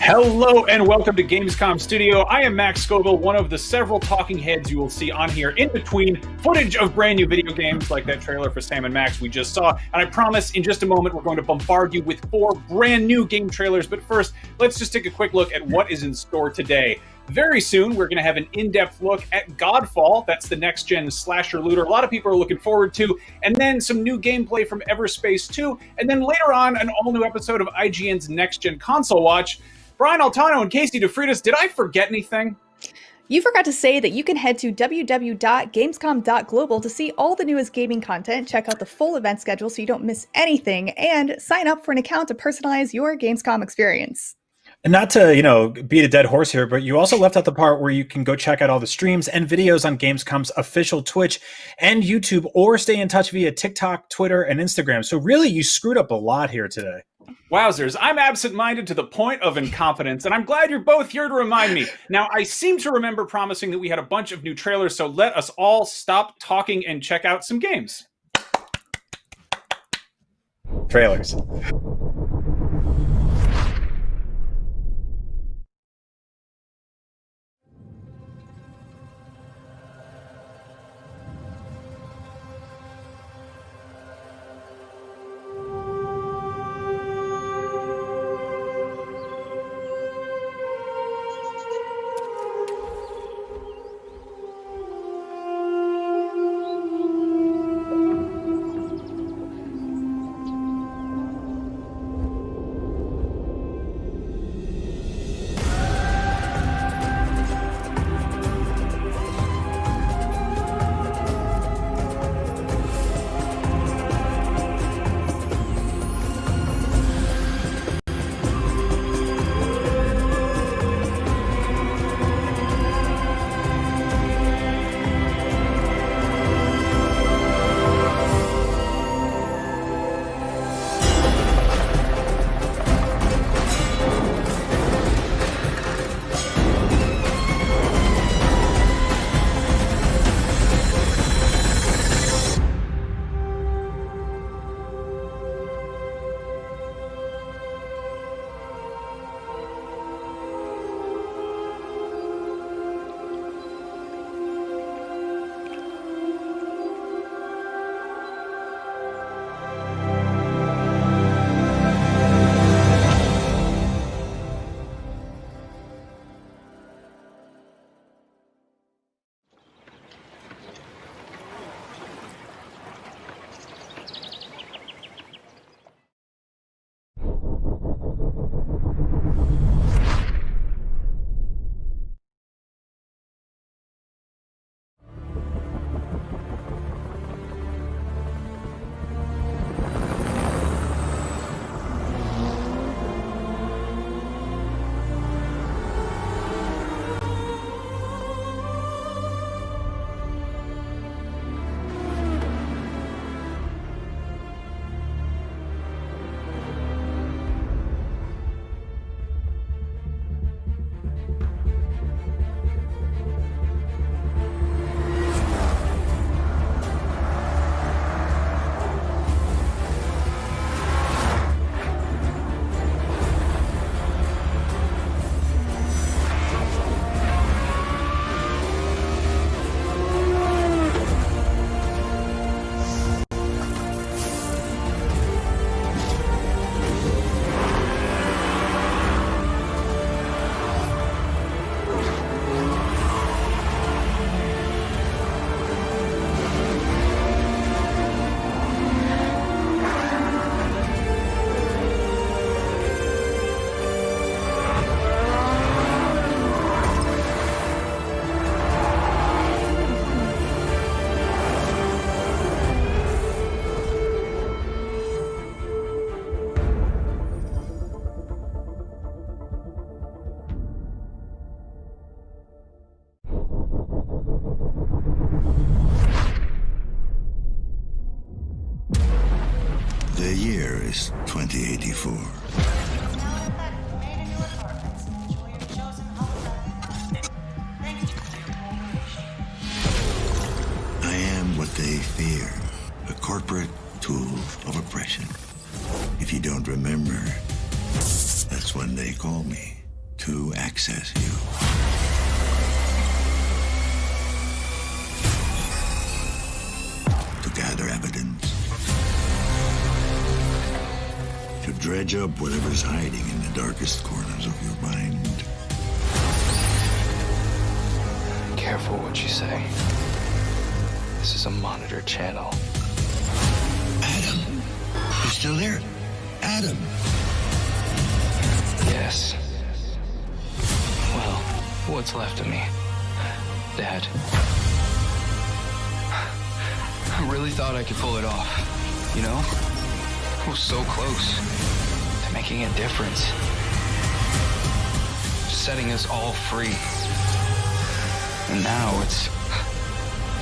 Hello and welcome to Gamescom Studio. I am Max Scoville, one of the several talking heads you will see on here in between footage of brand new video games like that trailer for Sam and Max we just saw. And I promise in just a moment we're going to bombard you with 4 brand new game trailers. But first, let's just take a quick look at what is in store today. very soon, we're going to have an in-depth look at Godfall. That's the next-gen slasher looter a lot of people are looking forward to. And then some new gameplay from Everspace 2. And then later on, an all-new episode of IGN's next-gen console watch. Brian Altano and Casey DeFreitas, did I forget anything? You forgot to say that you can head to www.gamescom.global to see all the newest gaming content, check out the full event schedule so you don't miss anything, and sign up for an account to personalize your Gamescom experience. And not to, beat a dead horse here, but you also left out the part where you can go check out all the streams and videos on Gamescom's official Twitch and YouTube, or stay in touch via TikTok, Twitter, and Instagram. So really, you screwed up a lot here today. Wowzers, I'm absent-minded to the point of incompetence, and I'm glad you're both here to remind me. Now, I seem to remember promising that we had a bunch of new trailers, so let us all stop talking and check out some games. Trailers. The year is 2084. I am what they fear, a corporate tool of oppression. If you don't remember, that's when they call me, to access you. To gather evidence. To dredge up whatever's hiding in the darkest corners of your mind. careful what you say. This is a monitor channel. Adam, you still there? Adam. Yes. Well, what's left of me? Dad. I really thought I could pull it off, you know? I was so close to making a difference. Setting us all free. And now it's...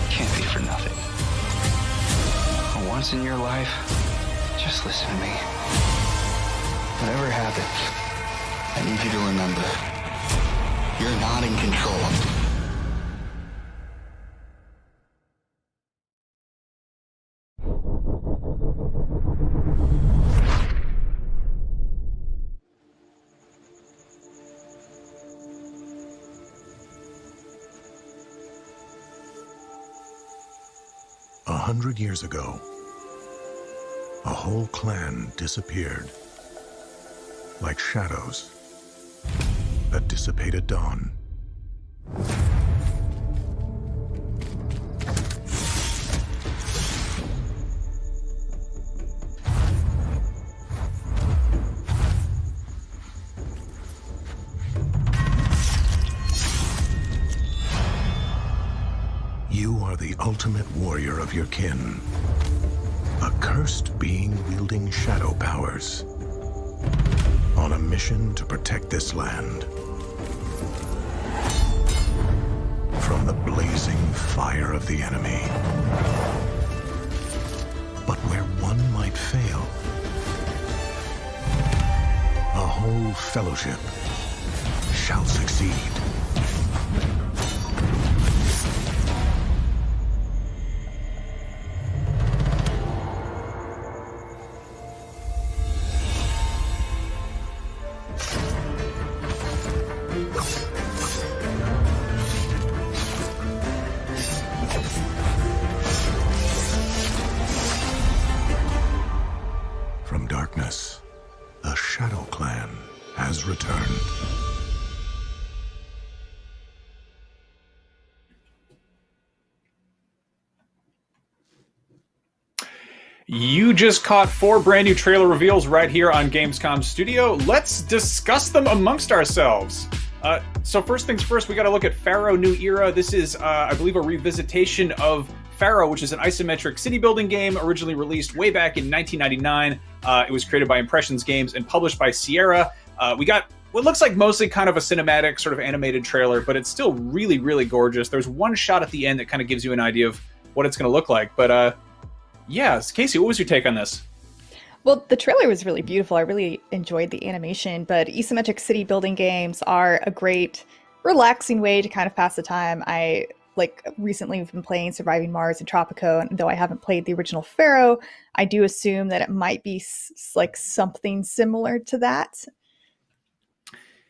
can't be for nothing. For once in your life, just listen to me. Whatever happens, I need you to remember, you're not in control. 100 years ago, a whole clan disappeared, like shadows that dissipate at dawn. You are the ultimate warrior of your kin, a cursed being wielding shadow powers, on a mission to protect this land from the blazing fire of the enemy. But where one might fail, a whole fellowship shall succeed. From darkness, the Shadow Clan has returned. You just caught 4 brand new trailer reveals right here on Gamescom Studio. Let's discuss them amongst ourselves. So first things first, we got to look at Pharaoh New Era. This is, I believe, a revisitation of Pharaoh, which is an isometric city building game originally released way back in 1999. It was created by Impressions Games and published by Sierra. We got what looks like mostly kind of a cinematic sort of animated trailer, but it's still really, really gorgeous. There's one shot at the end that kind of gives you an idea of what it's going to look like. But yeah, Casey, what was your take on this? Well, the trailer was really beautiful. I really enjoyed the animation, but isometric city building games are a great, relaxing way to kind of pass the time. I recently have been playing Surviving Mars and Tropico, and though I haven't played the original Pharaoh, I do assume that it might be like something similar to that.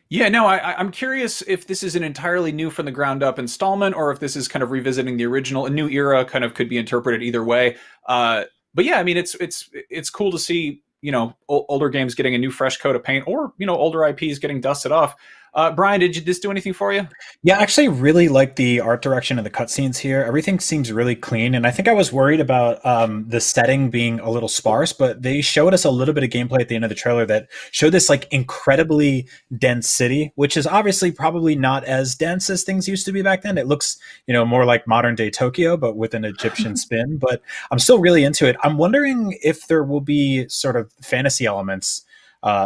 Yeah, no, I'm curious if this is an entirely new from the ground up installment, or if this is kind of revisiting the original. A New Era kind of could be interpreted either way. But yeah, I mean, it's cool to see, you know, older games getting a new fresh coat of paint, or, you know, older IPs getting dusted off. Brian, did this do anything for you? Yeah, I actually really like the art direction of the cutscenes here. Everything seems really clean, and I think I was worried about the setting being a little sparse, but they showed us a little bit of gameplay at the end of the trailer that showed this like incredibly dense city, which is obviously probably not as dense as things used to be back then. It looks, you know, more like modern day Tokyo, but with an Egyptian spin. But I'm still really into it. I'm wondering if there will be sort of fantasy elements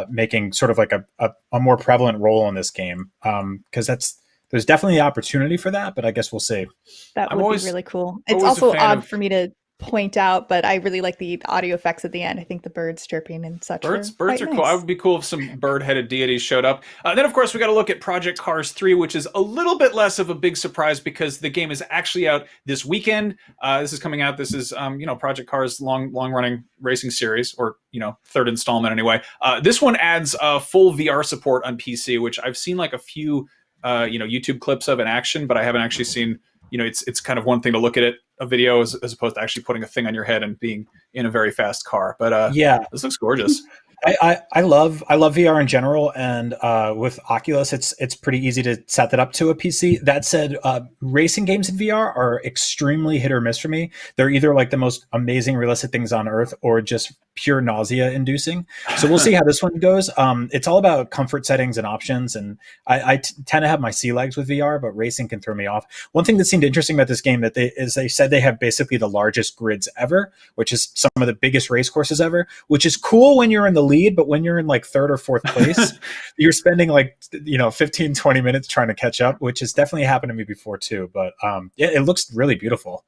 making sort of like a more prevalent role in this game, because there's definitely the opportunity for that, but I guess we'll see. That would be really cool. It's also odd for me to point out, but I really like the audio effects at the end. I think the birds chirping and such. Birds are cool. I would be cool if some bird-headed deities showed up. Then, of course, we got to look at Project Cars 3, which is a little bit less of a big surprise because the game is actually out this weekend. This is coming out. This is, you know, Project Cars' long-running racing series, or, you know, third installment anyway. This one adds full VR support on PC, which I've seen like a few, you know, YouTube clips of in action, but I haven't actually seen. You know, it's kind of one thing to look at a video as opposed to actually putting a thing on your head and being in a very fast car. But yeah, this looks gorgeous. I love VR in general, and with Oculus, it's pretty easy to set that up to a PC. That said, racing games in VR are extremely hit or miss for me. They're either like the most amazing realistic things on earth, or just pure nausea inducing. So we'll see how this one goes. It's all about comfort settings and options, and I tend to have my sea legs with VR, but racing can throw me off. One thing that seemed interesting about this game is they said they have basically the largest grids ever, which is some of the biggest race courses ever, which is cool when you're in the lead, but when you're in like third or fourth place, you're spending like 15, 20 minutes trying to catch up, which has definitely happened to me before too. But it looks really beautiful.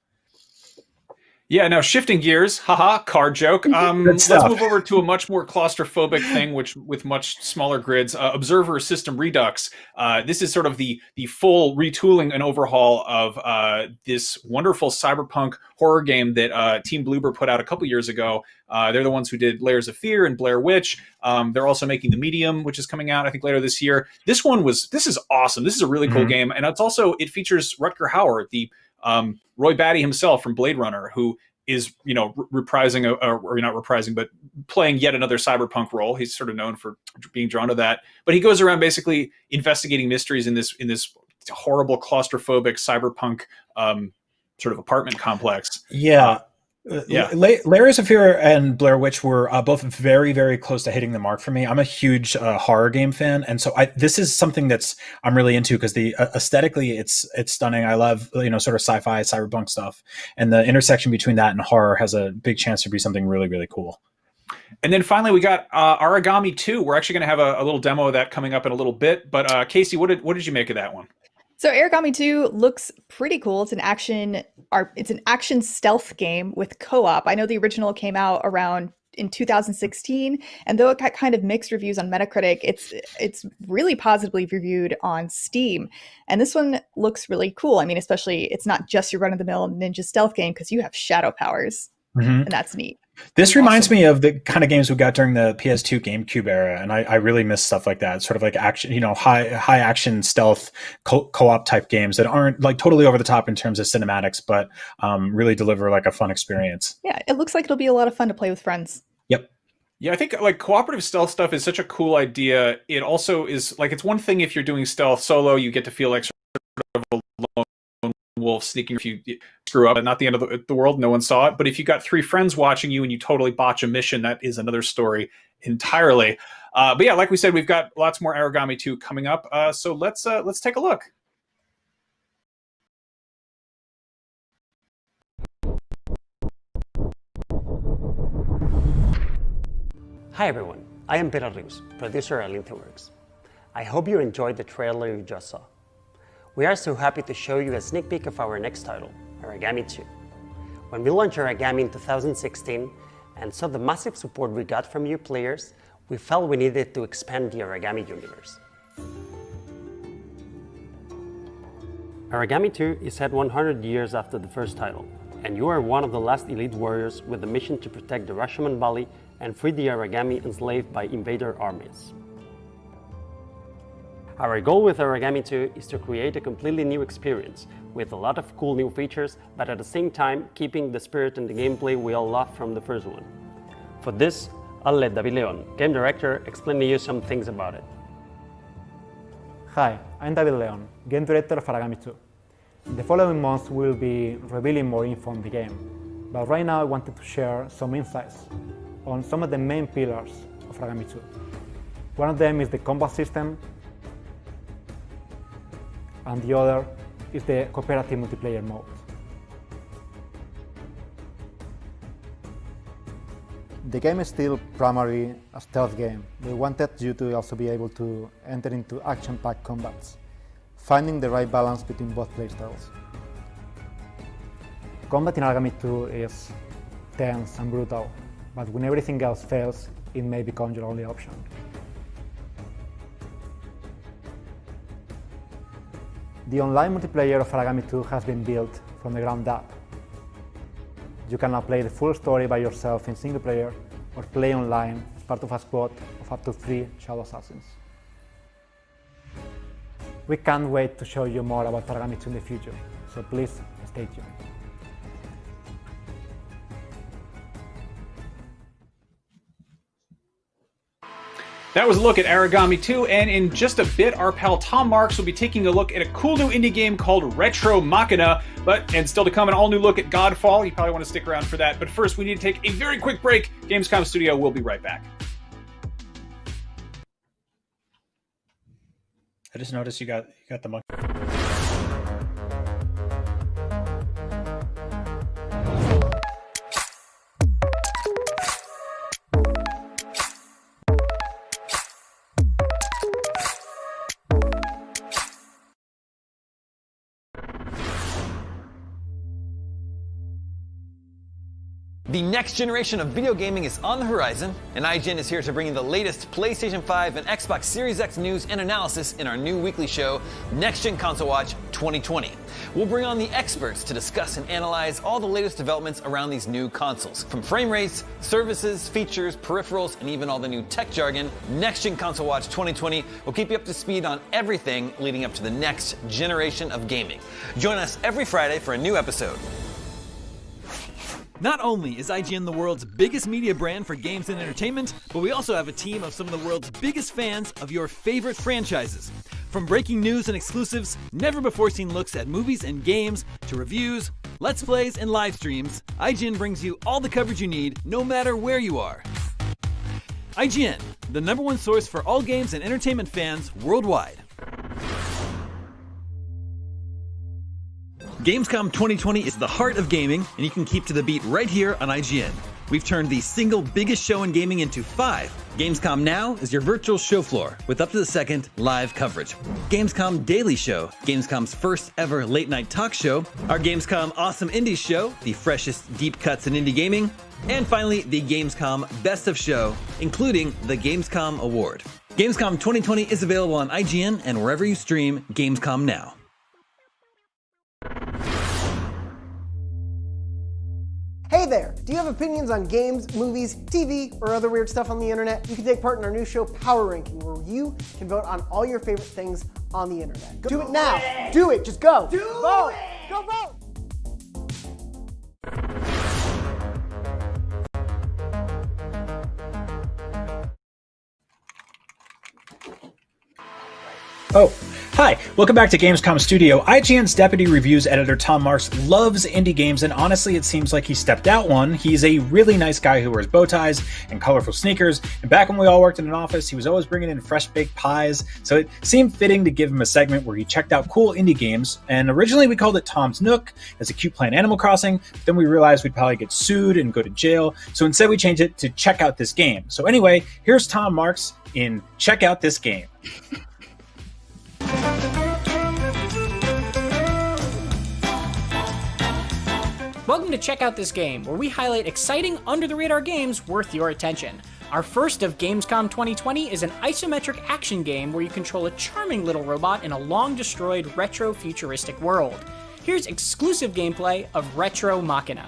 Yeah, now shifting gears, haha, car joke. Let's move over to a much more claustrophobic thing, which with much smaller grids. Observer System Redux. This is sort of the full retooling and overhaul of this wonderful cyberpunk horror game that Team Bloober put out a couple years ago. They're the ones who did Layers of Fear and Blair Witch. They're also making The Medium, which is coming out, I think, later this year. This is awesome. This is a really cool game, and it features Rutger Hauer, the Roy Batty himself from Blade Runner, who is reprising or not reprising, but playing yet another cyberpunk role. He's sort of known for being drawn to that, but he goes around basically investigating mysteries in this horrible claustrophobic cyberpunk sort of apartment complex. Yeah. Layers of Fear and Blair Witch were both very, very close to hitting the mark for me. I'm a huge horror game fan, and so this is something I'm really into because the aesthetically it's stunning. I love sort of sci-fi cyberpunk stuff, and the intersection between that and horror has a big chance to be something really, really cool. And then finally, we got Origami 2. We're actually going to have a little demo of that coming up in a little bit. But Casey, what did you make of that one? So Origami 2 looks pretty cool. It's an action stealth game with co-op. I know the original came out around in 2016, and though it got kind of mixed reviews on Metacritic, it's really positively reviewed on Steam. And this one looks really cool. I mean, especially it's not just your run-of-the-mill ninja stealth game because you have shadow powers, and that's neat. This reminds me of the kind of games we got during the PS2 GameCube era, and I really miss stuff like that. Sort of like action, high action stealth co-op type games that aren't like totally over the top in terms of cinematics, but really deliver like a fun experience. Yeah, it looks like it'll be a lot of fun to play with friends. Yep. Yeah, I think like cooperative stealth stuff is such a cool idea. It also is like, it's one thing if you're doing stealth solo, you get to feel like sort of a lone wolf sneaking. If you screw up, not the end of the world, no one saw it. But if you got three friends watching you and you totally botch a mission, that is another story entirely. But yeah, like we said, we've got lots more Origami 2 coming up. So let's take a look. Hi everyone, I am Peter Rius, producer at LinterWorks. I hope you enjoyed the trailer you just saw. We are so happy to show you a sneak peek of our next title, Origami 2. When we launched Origami in 2016 and saw the massive support we got from you players, we felt we needed to expand the Origami universe. Origami 2 is set 100 years after the first title, and you are one of the last elite warriors with the mission to protect the Rashomon Valley and free the Origami enslaved by invader armies. Our goal with Origami 2 is to create a completely new experience with a lot of cool new features, but at the same time keeping the spirit and the gameplay we all loved from the first one. For this, I'll let David Leon, game director, explain to you some things about it. Hi, I'm David Leon, game director of Origami 2. In the following months we'll be revealing more info on the game, but right now I wanted to share some insights on some of the main pillars of Origami 2. One of them is the combat system, and the other is the cooperative multiplayer mode. The game is still primarily a stealth game. We wanted you to also be able to enter into action-packed combats, finding the right balance between both playstyles. Combat in Origami 2 is tense and brutal, but when everything else fails, it may become your only option. The online multiplayer of Origami 2 has been built from the ground up. You can now play the full story by yourself in single player or play online as part of a squad of up to 3 Shadow Assassins. We can't wait to show you more about Origami 2 in the future, so please stay tuned. That was a look at Origami 2, and in just a bit, our pal Tom Marks will be taking a look at a cool new indie game called Retro Machina, and still to come, an all-new look at Godfall. You probably want to stick around for that, but first we need to take a very quick break. Gamescom Studio will be right back. I just noticed you got the monkey. The next generation of video gaming is on the horizon, and IGN is here to bring you the latest PlayStation 5 and Xbox Series X news and analysis in our new weekly show, Next Gen Console Watch 2020. We'll bring on the experts to discuss and analyze all the latest developments around these new consoles. From frame rates, services, features, peripherals, and even all the new tech jargon, Next Gen Console Watch 2020 will keep you up to speed on everything leading up to the next generation of gaming. Join us every Friday for a new episode. Not only is IGN the world's biggest media brand for games and entertainment, but we also have a team of some of the world's biggest fans of your favorite franchises. From breaking news and exclusives, never-before-seen looks at movies and games, to reviews, let's plays, and live streams, IGN brings you all the coverage you need, no matter where you are. IGN, the #1 source for all games and entertainment fans worldwide. Gamescom 2020 is the heart of gaming, and you can keep to the beat right here on IGN. We've turned the single biggest show in gaming into 5. Gamescom Now is your virtual show floor with up-to-the-second live coverage. Gamescom Daily Show, Gamescom's first ever late-night talk show. Our Gamescom Awesome Indies Show, the freshest deep cuts in indie gaming. And finally, the Gamescom Best of Show, including the Gamescom Award. Gamescom 2020 is available on IGN and wherever you stream Gamescom Now. Hey there! Do you have opinions on games, movies, TV, or other weird stuff on the internet? You can take part in our new show, Power Ranking, where you can vote on all your favorite things on the internet. Do it now! Do it! Just go! Vote! Go vote! Oh, hi. Welcome back to Gamescom Studio. IGN's Deputy Reviews Editor Tom Marks loves indie games, and honestly, it seems like he stepped out one. He's a really nice guy who wears bow ties and colorful sneakers, and back when we all worked in an office, he was always bringing in fresh baked pies, so it seemed fitting to give him a segment where he checked out cool indie games, and originally we called it Tom's Nook, as a cute play on Animal Crossing, but then we realized we'd probably get sued and go to jail, so instead we changed it to Check Out This Game. So anyway, here's Tom Marks in Check Out This Game. Welcome to Check Out This Game, where we highlight exciting, under-the-radar games worth your attention. Our first of Gamescom 2020 is an isometric action game where you control a charming little robot in a long-destroyed retro-futuristic world. Here's exclusive gameplay of Retro Machina.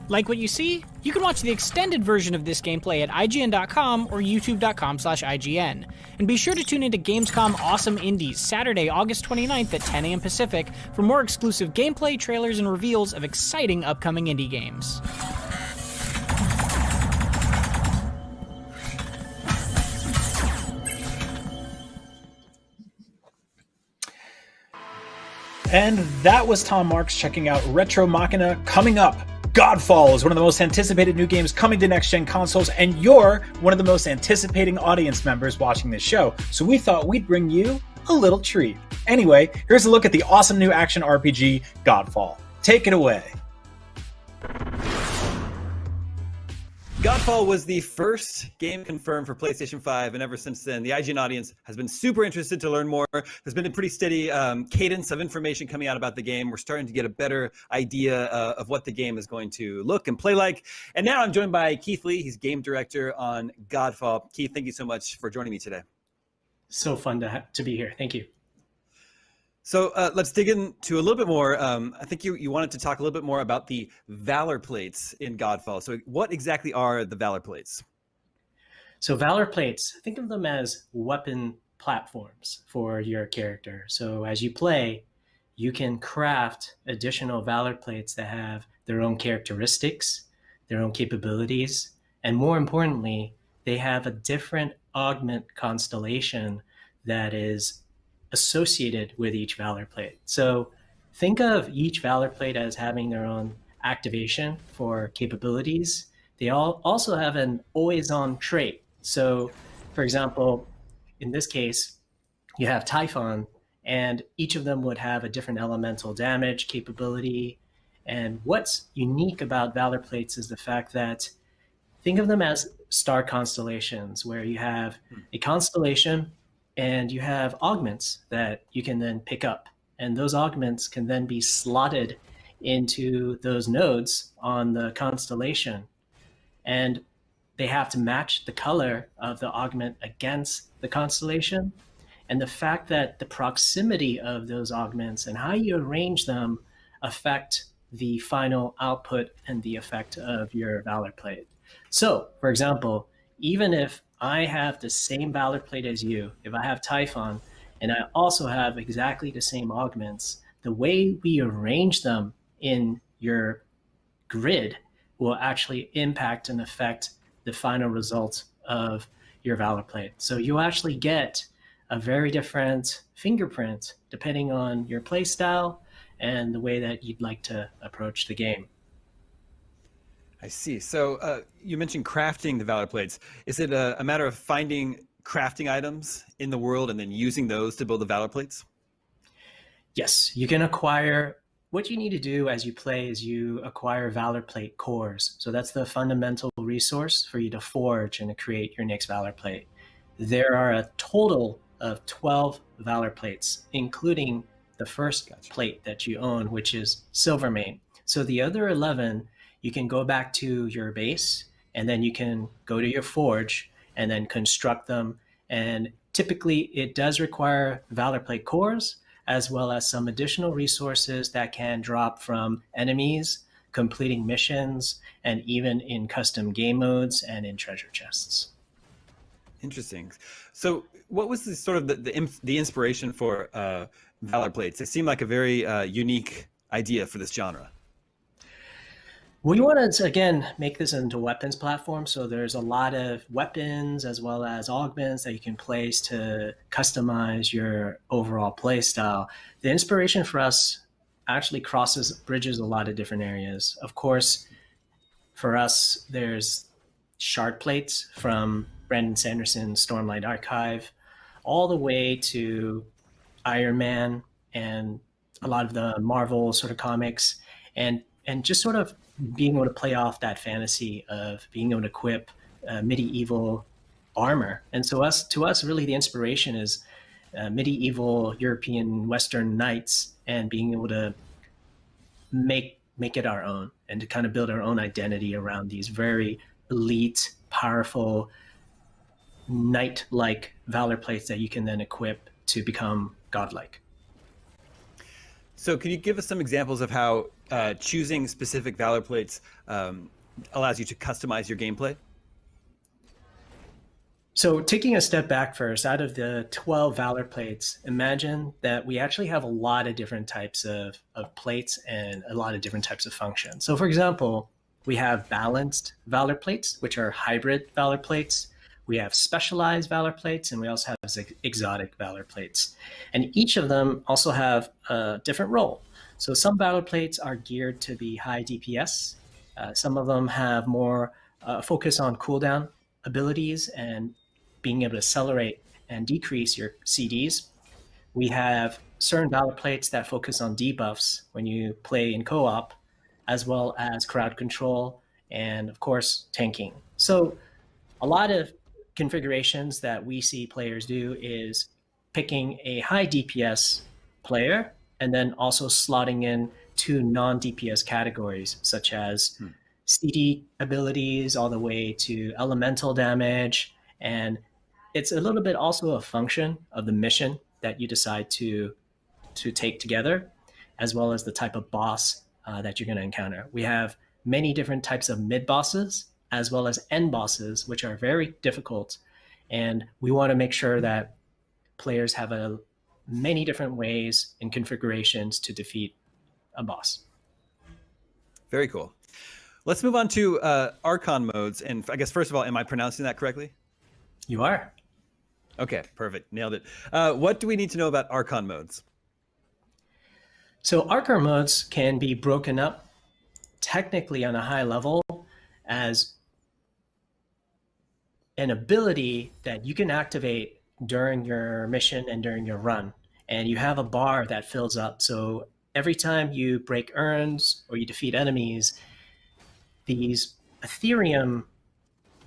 Like what you see? You can watch the extended version of this gameplay at IGN.com or YouTube.com/IGN. And be sure to tune into Gamescom Awesome Indies Saturday, August 29th at 10 a.m. Pacific for more exclusive gameplay, trailers, and reveals of exciting upcoming indie games. And that was Tom Marks checking out Retro Machina. Coming up, Godfall is one of the most anticipated new games coming to next-gen consoles, and you're one of the most anticipating audience members watching this show, so we thought we'd bring you a little treat. Anyway, here's a look at the awesome new action RPG, Godfall. Take it away. Godfall was the first game confirmed for PlayStation 5, and ever since then, the IGN audience has been super interested to learn more. There's been a pretty steady cadence of information coming out about the game. We're starting to get a better idea of what the game is going to look and play like. And now I'm joined by Keith Lee. He's game director on Godfall. Keith, thank you so much for joining me today. So fun to be here. Thank you. So let's dig into a little bit more. I think you wanted to talk a little bit more about the Valor Plates in Godfall. So what exactly are the Valor Plates? So Valor Plates, think of them as weapon platforms for your character. So as you play, you can craft additional Valor Plates that have their own characteristics, their own capabilities, and more importantly, they have a different augment constellation that is associated with each Valor Plate. So think of each Valor Plate as having their own activation for capabilities. They all also have an always-on trait. So, for example, in this case, you have Typhon, and each of them would have a different elemental damage capability. And what's unique about Valor Plates is the fact that think of them as star constellations, where you have a constellation and you have augments that you can then pick up. And those augments can then be slotted into those nodes on the constellation. And they have to match the color of the augment against the constellation. And the fact that the proximity of those augments and how you arrange them affect the final output and the effect of your Valor Plate. So, for example, even if I have the same Valor Plate as you, if I have Typhon, and I also have exactly the same augments, the way we arrange them in your grid will actually impact and affect the final result of your Valor Plate. So you'll actually get a very different fingerprint depending on your play style and the way that you'd like to approach the game. I see. So you mentioned crafting the Valor Plates. Is it a matter of finding crafting items in the world and then using those to build the Valor Plates? Yes, you can acquire. What you need to do as you play is you acquire Valor Plate cores. So that's the fundamental resource for you to forge and to create your next Valor Plate. There are a total of 12 Valor Plates, including the first plate that you own, which is Silvermane. So the other 11, you can go back to your base, and then you can go to your forge and then construct them. And typically it does require Valor Plate cores, as well as some additional resources that can drop from enemies, completing missions, and even in custom game modes and in treasure chests. Interesting. So what was the sort of the inspiration for Valor Plates? It seemed like a very unique idea for this genre. We wanted to, again, make this into a weapons platform. So there's a lot of weapons as well as augments that you can place to customize your overall play style. The inspiration for us actually bridges a lot of different areas. Of course, for us, there's shard plates from Brandon Sanderson's Stormlight Archive, all the way to Iron Man and a lot of the Marvel sort of comics, and just sort of being able to play off that fantasy of being able to equip medieval armor. And so to us, really the inspiration is medieval European Western knights and being able to make it our own and to kind of build our own identity around these very elite, powerful, knight-like Valor Plates that you can then equip to become godlike. So can you give us some examples of how choosing specific Valor plates allows you to customize your gameplay? So taking a step back first, out of the 12 Valor plates, imagine that we actually have a lot of different types of plates and a lot of different types of functions. So for example, we have balanced Valor plates, which are hybrid Valor plates. We have specialized Valor plates, and we also have exotic Valor plates. And each of them also have a different role. So some Valor plates are geared to be high DPS. Some of them have more focus on cooldown abilities and being able to accelerate and decrease your CDs. We have certain Valor plates that focus on debuffs when you play in co-op, as well as crowd control and, of course, tanking. So a lot of configurations that we see players do is picking a high DPS player and then also slotting in 2 non-DPS categories, such as CD abilities all the way to elemental damage. And it's a little bit also a function of the mission that you decide to take together, as well as the type of boss that you're going to encounter. We have many different types of mid bosses, as well as end bosses, which are very difficult. And we want to make sure that players have many different ways and configurations to defeat a boss. Very cool. Let's move on to Archon modes. And I guess, first of all, am I pronouncing that correctly? You are. Okay, perfect. Nailed it. What do we need to know about Archon modes? So Archon modes can be broken up technically on a high level as an ability that you can activate during your mission and during your run. And you have a bar that fills up. So every time you break urns or you defeat enemies, these Ethereum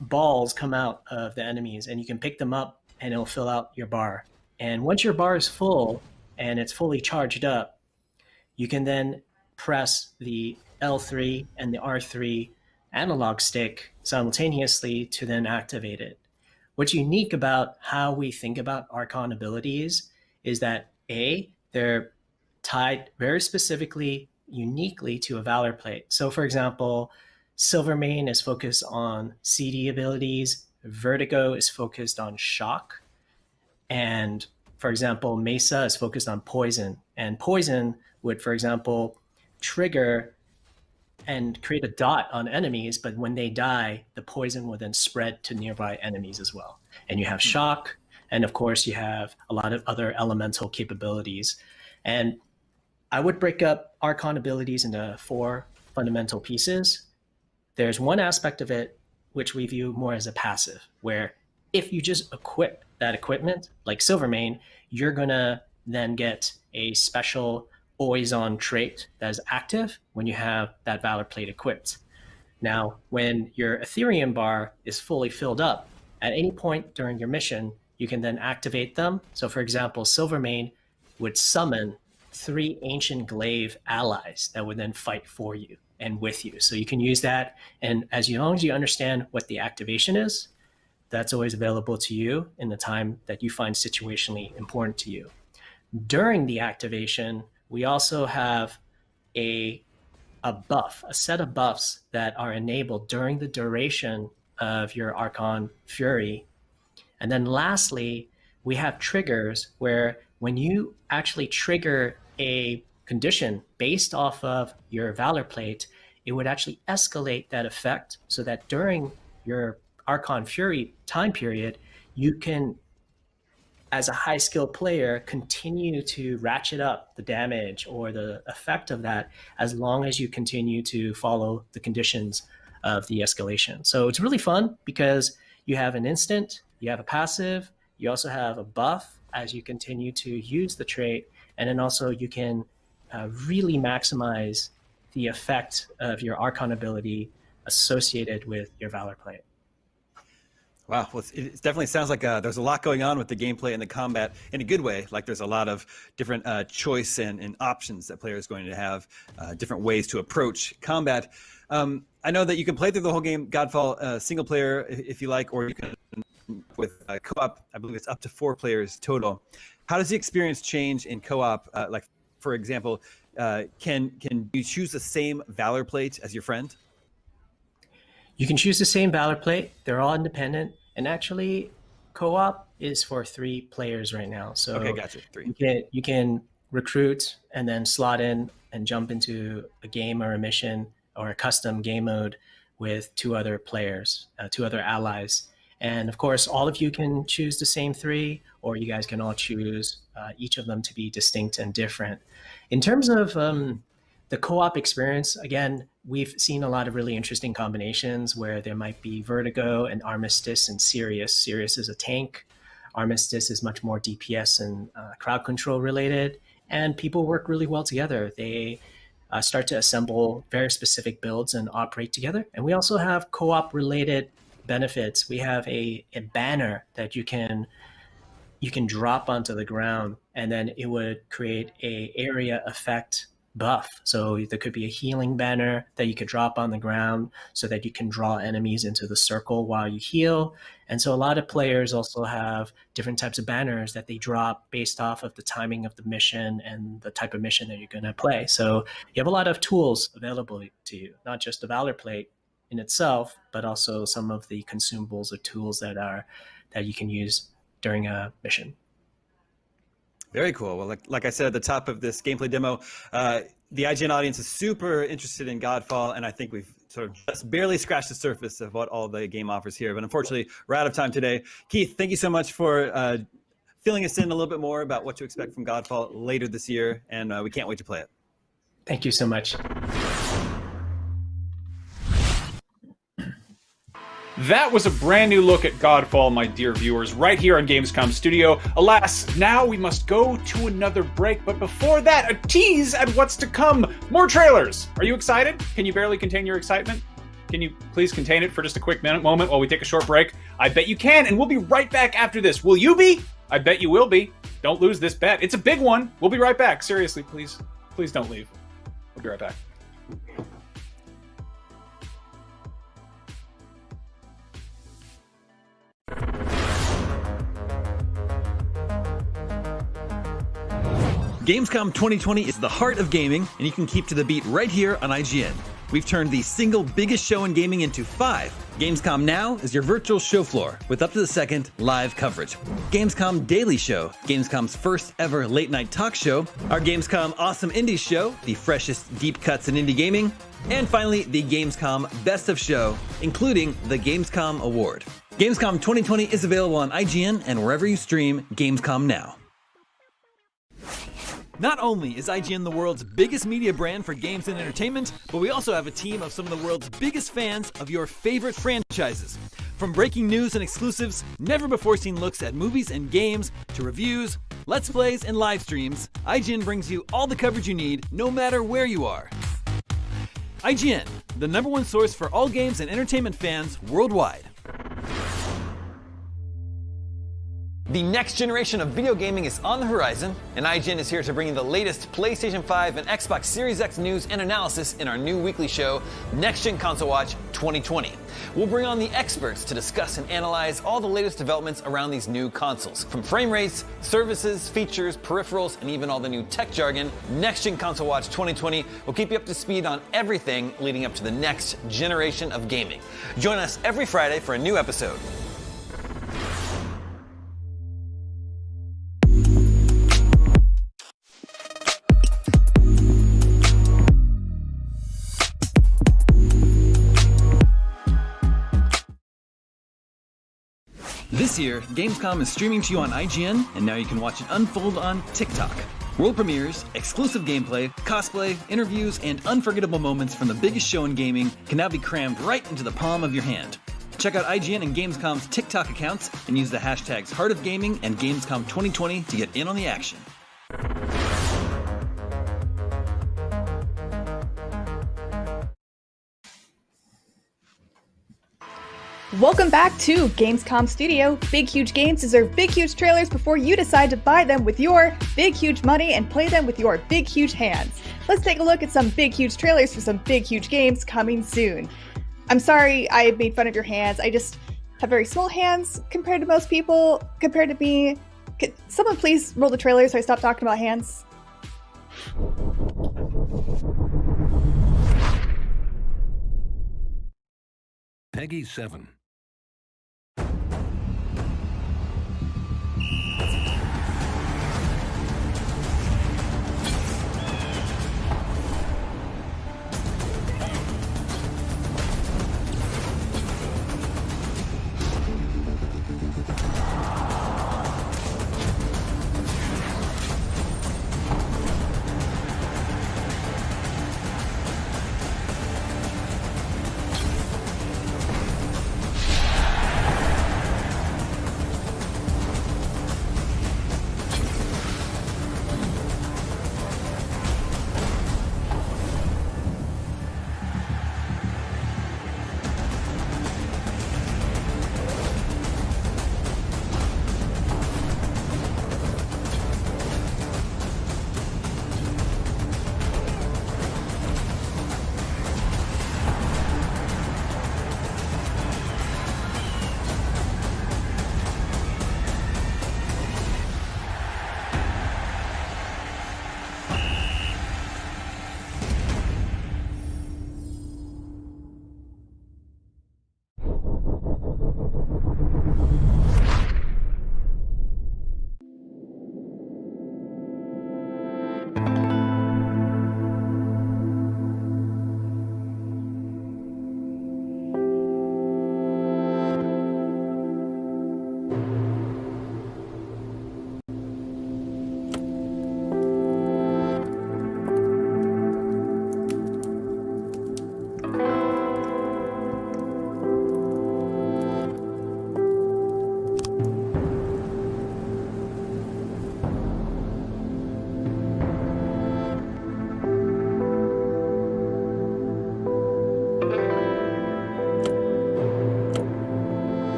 balls come out of the enemies, and you can pick them up and it'll fill out your bar. And once your bar is full and it's fully charged up, you can then press the L3 and the R3 analog stick simultaneously to then activate it. What's unique about how we think about Archon abilities is that A, they're tied very specifically, uniquely to a Valor plate. So for example, Silvermane is focused on CD abilities, Vertigo is focused on shock, and for example, Mesa is focused on poison. And poison would, for example, trigger and create a dot on enemies, but when they die, the poison will then spread to nearby enemies as well. And you have shock, and of course you have a lot of other elemental capabilities. And I would break up Archon abilities into 4 fundamental pieces. There's one aspect of it which we view more as a passive, where if you just equip that equipment, like Silvermane, you're gonna then get a special always on trait that is active when you have that Valor plate equipped. Now, when your Ethereum bar is fully filled up, at any point during your mission, you can then activate them. So for example, Silvermane would summon 3 ancient glaive allies that would then fight for you and with you. So you can use that, and as long as you understand what the activation is, that's always available to you in the time that you find situationally important to you. During the activation, we also have a buff, a set of buffs that are enabled during the duration of your Archon Fury. And then lastly, we have triggers where when you actually trigger a condition based off of your Valor plate, it would actually escalate that effect so that during your Archon Fury time period, you can, as a high skill player, continue to ratchet up the damage or the effect of that as long as you continue to follow the conditions of the escalation. So it's really fun because you have an instant, you have a passive, you also have a buff as you continue to use the trait, and then also you can really maximize the effect of your Archon ability associated with your Valor plate. Wow, well, it definitely sounds like there's a lot going on with the gameplay and the combat in a good way. Like there's a lot of different choice and options that players are going to have, different ways to approach combat. I know that you can play through the whole game, Godfall, single player if you like, or you can with co-op. I believe it's up to 4 players total. How does the experience change in co-op? Like for example, can you choose the same Valor plate as your friend? You can choose the same Valor plate. They're all independent, and actually, co-op is for 3 players right now. So okay, gotcha. 3. You can recruit and then slot in and jump into a game or a mission or a custom game mode with 2 other players, 2 other allies. And of course, all of you can choose the same 3, or you guys can all choose each of them to be distinct and different. In terms of the co-op experience, again, we've seen a lot of really interesting combinations where there might be Vertigo and Armistice and Sirius. Sirius is a tank. Armistice is much more DPS and crowd control related. And people work really well together. They start to assemble very specific builds and operate together. And we also have co-op related benefits. We have a banner that you can drop onto the ground, and then it would create a area effect buff. So there could be a healing banner that you could drop on the ground so that you can draw enemies into the circle while you heal. And so a lot of players also have different types of banners that they drop based off of the timing of the mission and the type of mission that you're going to play. So you have a lot of tools available to you, not just the Valor plate in itself, but also some of the consumables or tools that you can use during a mission. Very cool. Well, like I said at the top of this gameplay demo, the IGN audience is super interested in Godfall, and I think we've sort of just barely scratched the surface of what all the game offers here. But unfortunately, we're out of time today. Keith, thank you so much for filling us in a little bit more about what to expect from Godfall later this year, and we can't wait to play it. Thank you so much. That was a brand new look at Godfall, my dear viewers, right here on Gamescom Studio. Alas, now we must go to another break, but before that, a tease at what's to come. More trailers! Are you excited? Can you barely contain your excitement? Can you please contain it for just a quick moment while we take a short break? I bet you can, and we'll be right back after this. Will you be? I bet you will be. Don't lose this bet. It's a big one. We'll be right back. Seriously, please don't leave. We'll be right back. Gamescom 2020 is the heart of gaming, and you can keep to the beat right here on IGN. We've turned the single biggest show in gaming into 5. Gamescom Now is your virtual show floor with up to the second live coverage. Gamescom Daily Show, Gamescom's first ever late night talk show. Our Gamescom Awesome Indies Show, the freshest deep cuts in indie gaming. And finally, the Gamescom Best of Show, including the Gamescom Award. Gamescom 2020 is available on IGN and wherever you stream Gamescom Now. Not only is IGN the world's biggest media brand for games and entertainment, but we also have a team of some of the world's biggest fans of your favorite franchises. From breaking news and exclusives, never-before-seen looks at movies and games, to reviews, let's plays, and live streams, IGN brings you all the coverage you need, no matter where you are. IGN, the #1 source for all games and entertainment fans worldwide. The next generation of video gaming is on the horizon, and IGN is here to bring you the latest PlayStation 5 and Xbox Series X news and analysis in our new weekly show, Next Gen Console Watch 2020. We'll bring on the experts to discuss and analyze all the latest developments around these new consoles. From frame rates, services, features, peripherals, and even all the new tech jargon, Next Gen Console Watch 2020 will keep you up to speed on everything leading up to the next generation of gaming. Join us every Friday for a new episode. This year, Gamescom is streaming to you on IGN, and now you can watch it unfold on TikTok. World premieres, exclusive gameplay, cosplay, interviews, and unforgettable moments from the biggest show in gaming can now be crammed right into the palm of your hand. Check out IGN and Gamescom's TikTok accounts and use the hashtags Heart of Gaming and Gamescom 2020 to get in on the action. Welcome back to Gamescom Studio. Big Huge Games deserve big huge trailers before you decide to buy them with your big huge money and play them with your big huge hands. Let's take a look at some big huge trailers for some big huge games coming soon. I'm sorry I made fun of your hands. I just have very small hands compared to most people, compared to me. Could someone please roll the trailer so I stop talking about hands? life. Peggy 7.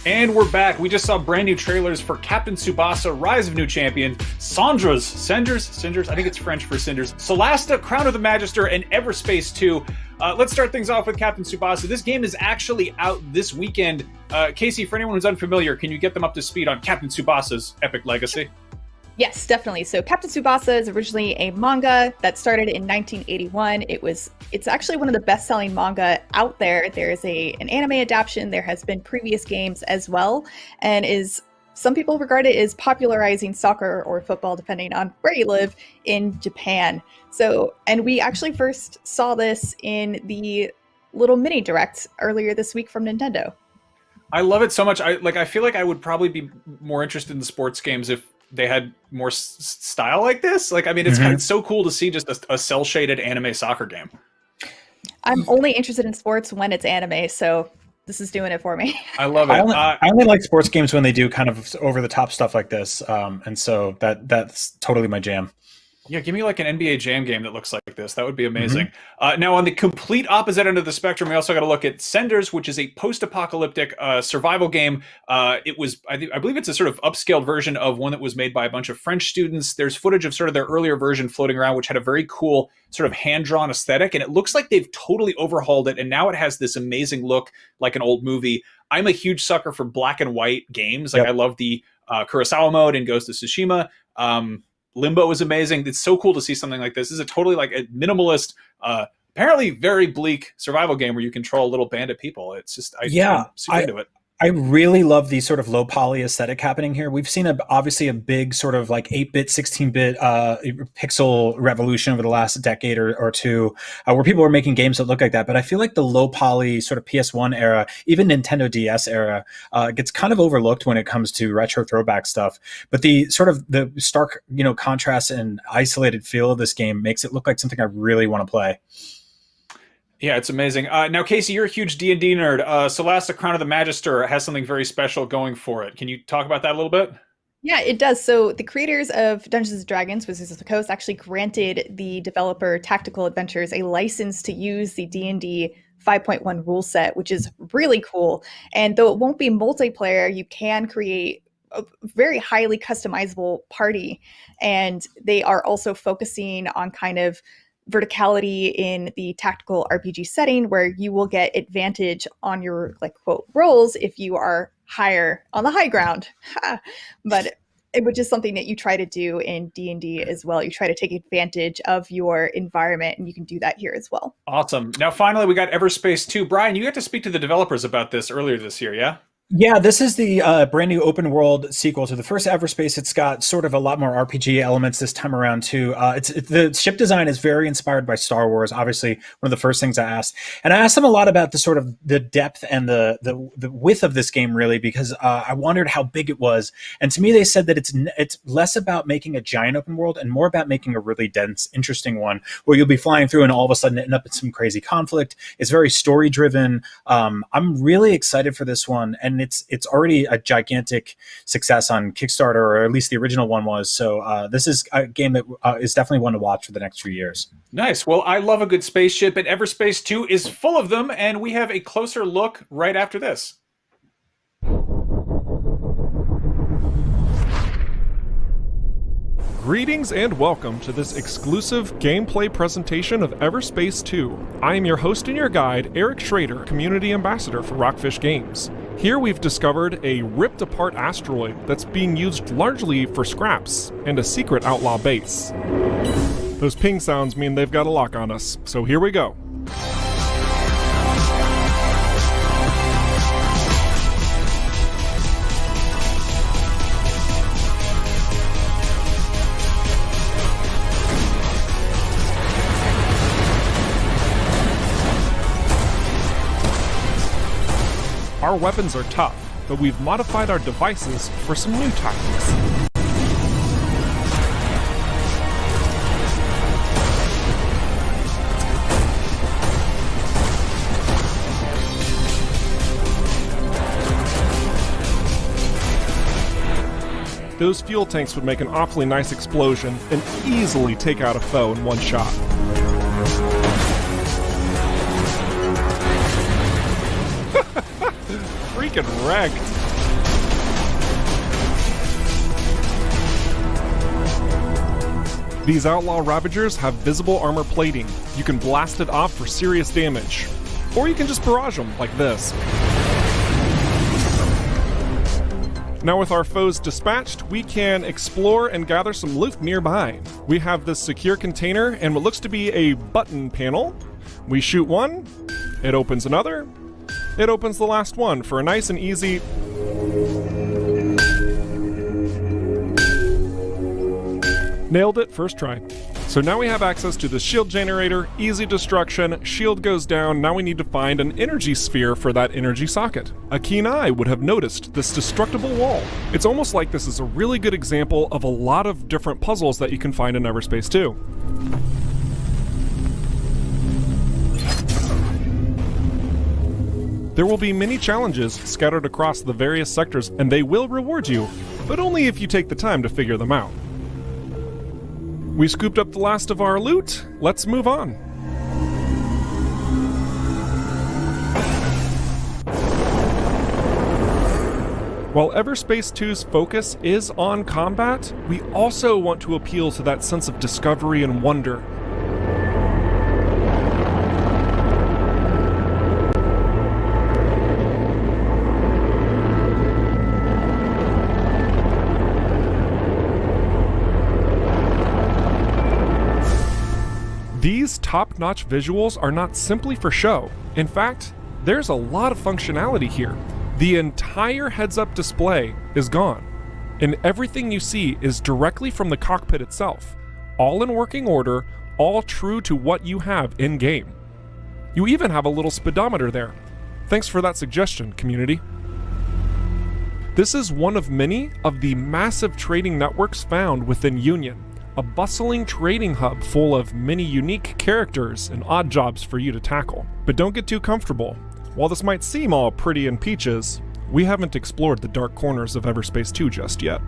And we're back. We just saw brand new trailers for Captain Tsubasa, Rise of New Champion, Cinders, I think it's French for cinders, Solasta, Crown of the Magister, and Everspace 2. Let's start things off with Captain Tsubasa. This game is actually out this weekend. Casey, for anyone who's unfamiliar, can you get them up to speed on Captain Tsubasa's epic legacy? Yes, definitely. So Captain Tsubasa is originally a manga that started in 1981. It's actually one of the best-selling manga out there. There's an anime adaptation. There has been previous games as well, and some people regard it as popularizing soccer or football, depending on where you live, in Japan. So, and we actually first saw this in the little mini direct earlier this week from Nintendo. I love it so much. I feel like I would probably be more interested in sports games if they had more style like this. It's kind of so cool to see just a cel-shaded anime soccer game. I'm only interested in sports when it's anime, so this is doing it for me. I love it. I only like sports games when they do kind of over-the-top stuff like this, and so that's totally my jam. Yeah, give me like an NBA Jam game that looks like this. That would be amazing. Now, on the complete opposite end of the spectrum, we also got to look at Cinders, which is a post-apocalyptic survival game. I believe it's a sort of upscaled version of one that was made by a bunch of French students. There's footage of sort of their earlier version floating around, which had a very cool sort of hand-drawn aesthetic, and it looks like they've totally overhauled it, and now it has this amazing look like an old movie. I'm a huge sucker for black and white games. I love the Kurosawa mode in Ghost of Tsushima. Limbo is amazing. It's so cool to see something like this. This is a totally like a minimalist, apparently very bleak survival game where you control a little band of people. It's just, I'm super into it. I really love the sort of low poly aesthetic happening here. We've seen obviously a big sort of like 8-bit, 16-bit pixel revolution over the last decade or two, where people were making games that look like that. But I feel like the low poly sort of PS1 era, even Nintendo DS era, gets kind of overlooked when it comes to retro throwback stuff. But the sort of the stark, contrast and isolated feel of this game makes it look like something I really want to play. Yeah, it's amazing. Now, Casey, you're a huge D&D nerd. Solasta, Crown of the Magister has something very special going for it. Can you talk about that a little bit? Yeah, it does. So the creators of Dungeons & Dragons, Wizards of the Coast, actually granted the developer Tactical Adventures a license to use the D&D 5.1 rule set, which is really cool. And though it won't be multiplayer, you can create a very highly customizable party. And they are also focusing on kind of verticality in the tactical RPG setting, where you will get advantage on your quote rolls if you are higher on the high ground. But which is something that you try to do in D&D as well. You try to take advantage of your environment, and you can do that here as well. Awesome. Now, finally, we got Everspace 2. Brian, you got to speak to the developers about this earlier this year, yeah? Yeah, this is the brand new open world sequel to the first Everspace. It's got sort of a lot more RPG elements this time around too. The ship design is very inspired by Star Wars. Obviously, one of the first things I asked, and I asked them a lot about the sort of the depth and the width of this game, really, because I wondered how big it was. And to me, they said that it's less about making a giant open world and more about making a really dense, interesting one where you'll be flying through and all of a sudden end up in some crazy conflict. It's very story driven. I'm really excited for this one, and it's already a gigantic success on Kickstarter, or at least the original one was. So this is a game that is definitely one to watch for the next few years. Nice. Well, I love a good spaceship, and Everspace 2 is full of them, and we have a closer look right after this. Greetings and welcome to this exclusive gameplay presentation of Everspace 2. I am your host and your guide, Eric Schrader, Community Ambassador for Rockfish Games. Here we've discovered a ripped-apart asteroid that's being used largely for scraps and a secret outlaw base. Those ping sounds mean they've got a lock on us, so here we go. Our weapons are tough, but we've modified our devices for some new tactics. Those fuel tanks would make an awfully nice explosion and easily take out a foe in one shot. Freaking wrecked. These Outlaw Ravagers have visible armor plating. You can blast it off for serious damage. Or you can just barrage them, like this. Now with our foes dispatched, we can explore and gather some loot nearby. We have this secure container and what looks to be a button panel. We shoot one, it opens another, it opens the last one for a nice and easy... Nailed it, first try. So now we have access to the shield generator, easy destruction, shield goes down, now we need to find an energy sphere for that energy socket. A keen eye would have noticed this destructible wall. It's almost like this is a really good example of a lot of different puzzles that you can find in Everspace 2. There will be many challenges scattered across the various sectors, and they will reward you, but only if you take the time to figure them out. We scooped up the last of our loot, let's move on. While Everspace 2's focus is on combat, we also want to appeal to that sense of discovery and wonder. These top-notch visuals are not simply for show. In fact, there's a lot of functionality here. The entire heads-up display is gone, and everything you see is directly from the cockpit itself, all in working order, all true to what you have in-game. You even have a little speedometer there. Thanks for that suggestion, community. This is one of many of the massive trading networks found within Union, a bustling trading hub full of many unique characters and odd jobs for you to tackle. But don't get too comfortable. While this might seem all pretty and peaches, we haven't explored the dark corners of Everspace 2 just yet.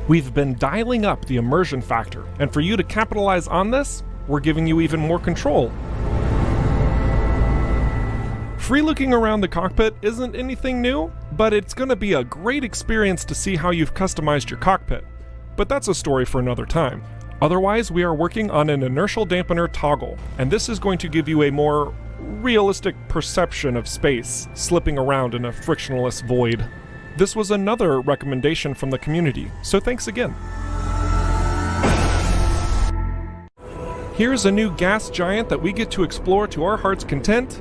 We've been dialing up the immersion factor, and for you to capitalize on this, we're giving you even more control. Free looking around the cockpit isn't anything new, but it's going to be a great experience to see how you've customized your cockpit. But that's a story for another time. Otherwise, we are working on an inertial dampener toggle, and this is going to give you a more realistic perception of space, slipping around in a frictionless void. This was another recommendation from the community, so thanks again. Here's a new gas giant that we get to explore to our heart's content,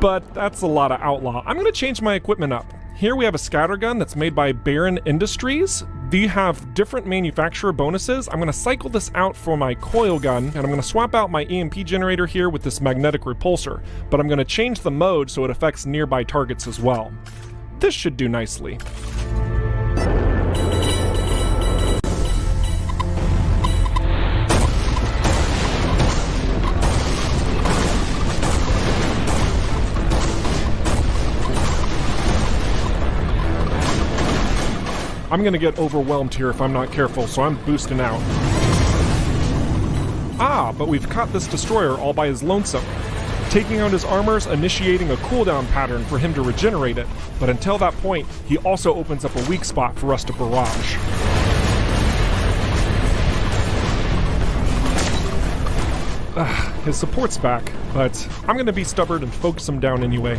but that's a lot of Outlaw. I'm going to change my equipment up. Here we have a scattergun that's made by Baron Industries. They have different manufacturer bonuses. I'm going to cycle this out for my coil gun, and I'm going to swap out my EMP generator here with this magnetic repulsor, but I'm going to change the mode so it affects nearby targets as well. This should do nicely. I'm gonna get overwhelmed here if I'm not careful, so I'm boosting out. Ah, but we've caught this destroyer all by his lonesome. Taking out his armor's initiating a cooldown pattern for him to regenerate it, but until that point, he also opens up a weak spot for us to barrage. His support's back, but I'm gonna be stubborn and focus him down anyway.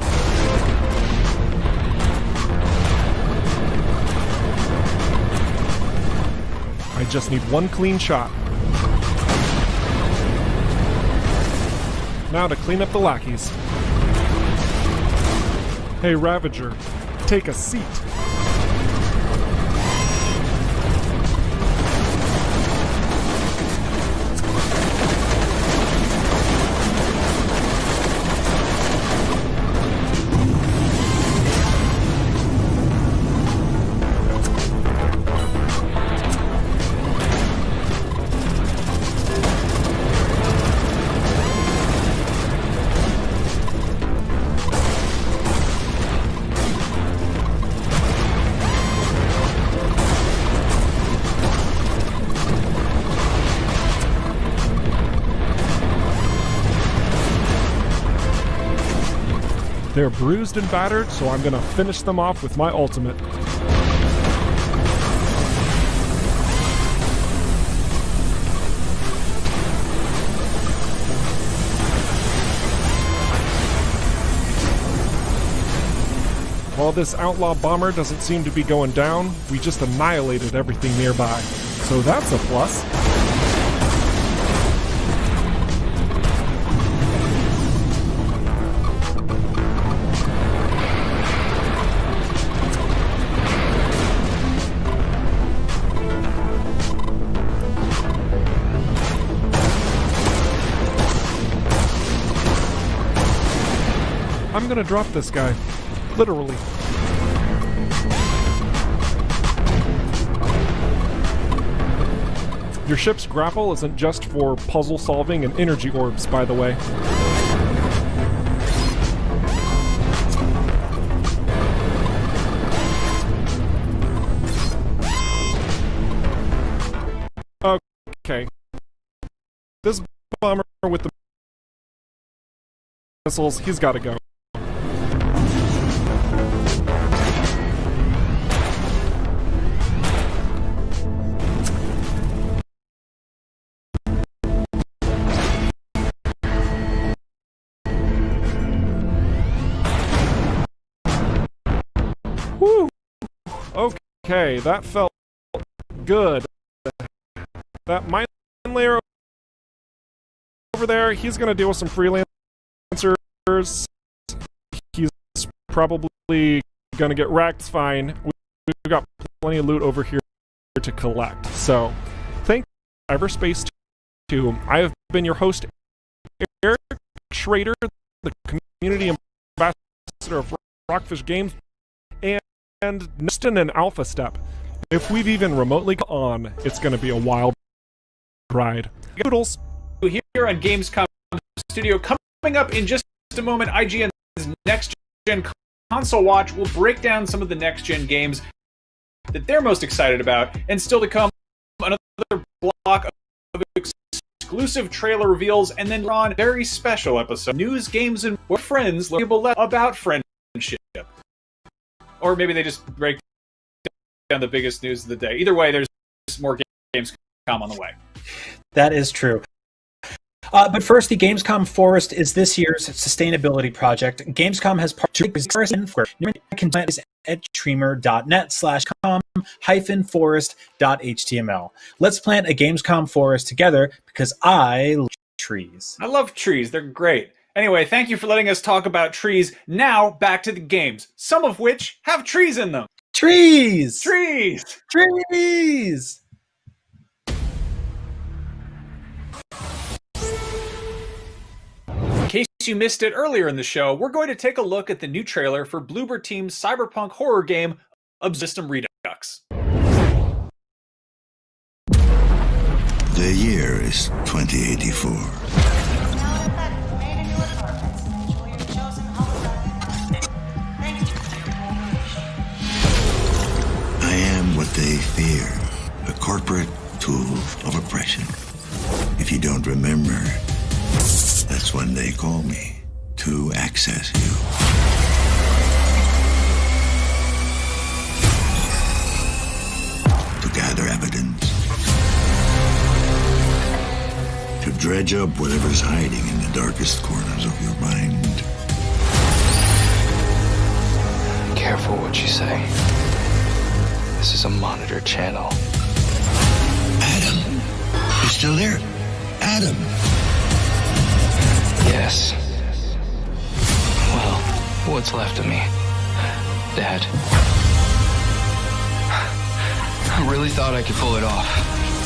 I just need one clean shot. Now to clean up the lackeys. Hey Ravager, take a seat. They're bruised and battered, so I'm gonna finish them off with my ultimate. While this outlaw bomber doesn't seem to be going down, we just annihilated everything nearby. So that's a plus. I'm gonna drop this guy. Literally. Your ship's grapple isn't just for puzzle solving and energy orbs, by the way. Okay. This bomber with the missiles, he's gotta go. Whew. Okay, that felt good. That mine layer over there, he's gonna deal with some freelancers. He's probably gonna get wrecked, fine. We've got plenty of loot over here to collect. So, thank you, Everspace 2. I have been your host, Eric Schrader, the community ambassador of Rockfish Games, and next in an alpha step. If we've even remotely on, it's going to be a wild ride. Doodles. Here on Gamescom Studio, coming up in just a moment, IGN's next-gen console watch will break down some of the next-gen games that they're most excited about, and still to come, another block of exclusive trailer reveals, and then on a very special episode, news, games, and where friends learn about friendship. Or maybe they just break down the biggest news of the day. Either way, there's more Gamescom on the way. That is true. But first, the Gamescom Forest is this year's sustainability project. Gamescom has partnered with at streamer.net/com-forest.html. Let's plant a Gamescom forest together because I love trees. I love trees. They're great. Anyway, thank you for letting us talk about trees. Now, back to the games, some of which have trees in them. Trees! Trees! Trees! In case you missed it earlier in the show, we're going to take a look at the new trailer for Bloober Team's cyberpunk horror game, System Redux. The year is 2084. I am what they fear, a corporate tool of oppression. If you don't remember, that's when they call me to access you. To gather evidence. To dredge up whatever's hiding in the darkest corners of your mind. Careful what you say. This is a monitor channel. Adam, you're still there? Adam. Yes. Well, what's left of me? Dad. I really thought I could pull it off,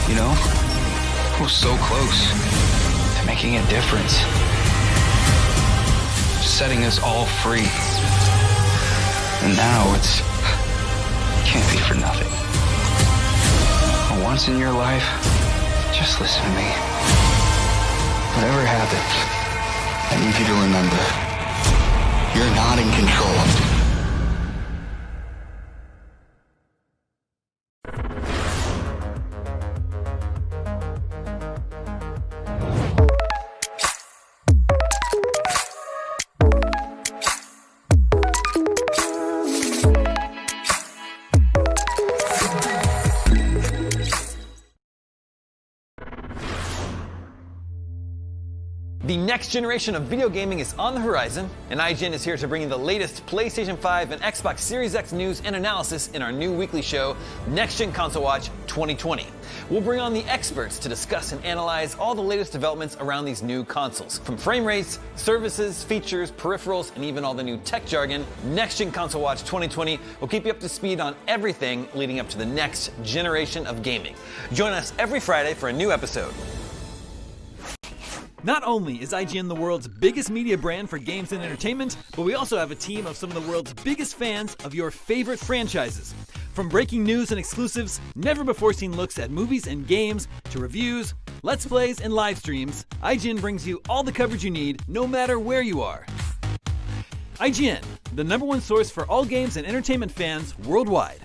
you know? I was so close to making a difference. Setting us all free. And now it's... can't be for nothing. For once in your life, just listen to me. Whatever happens, I need you to remember, you're not in control. The next generation of video gaming is on the horizon, and IGN is here to bring you the latest PlayStation 5 and Xbox Series X news and analysis in our new weekly show, Next Gen Console Watch 2020. We'll bring on the experts to discuss and analyze all the latest developments around these new consoles. From frame rates, services, features, peripherals, and even all the new tech jargon, Next Gen Console Watch 2020 will keep you up to speed on everything leading up to the next generation of gaming. Join us every Friday for a new episode. Not only is IGN the world's biggest media brand for games and entertainment, but we also have a team of some of the world's biggest fans of your favorite franchises. From breaking news and exclusives, never-before-seen looks at movies and games, to reviews, let's plays, and live streams, IGN brings you all the coverage you need, no matter where you are. IGN, the #1 source for all games and entertainment fans worldwide.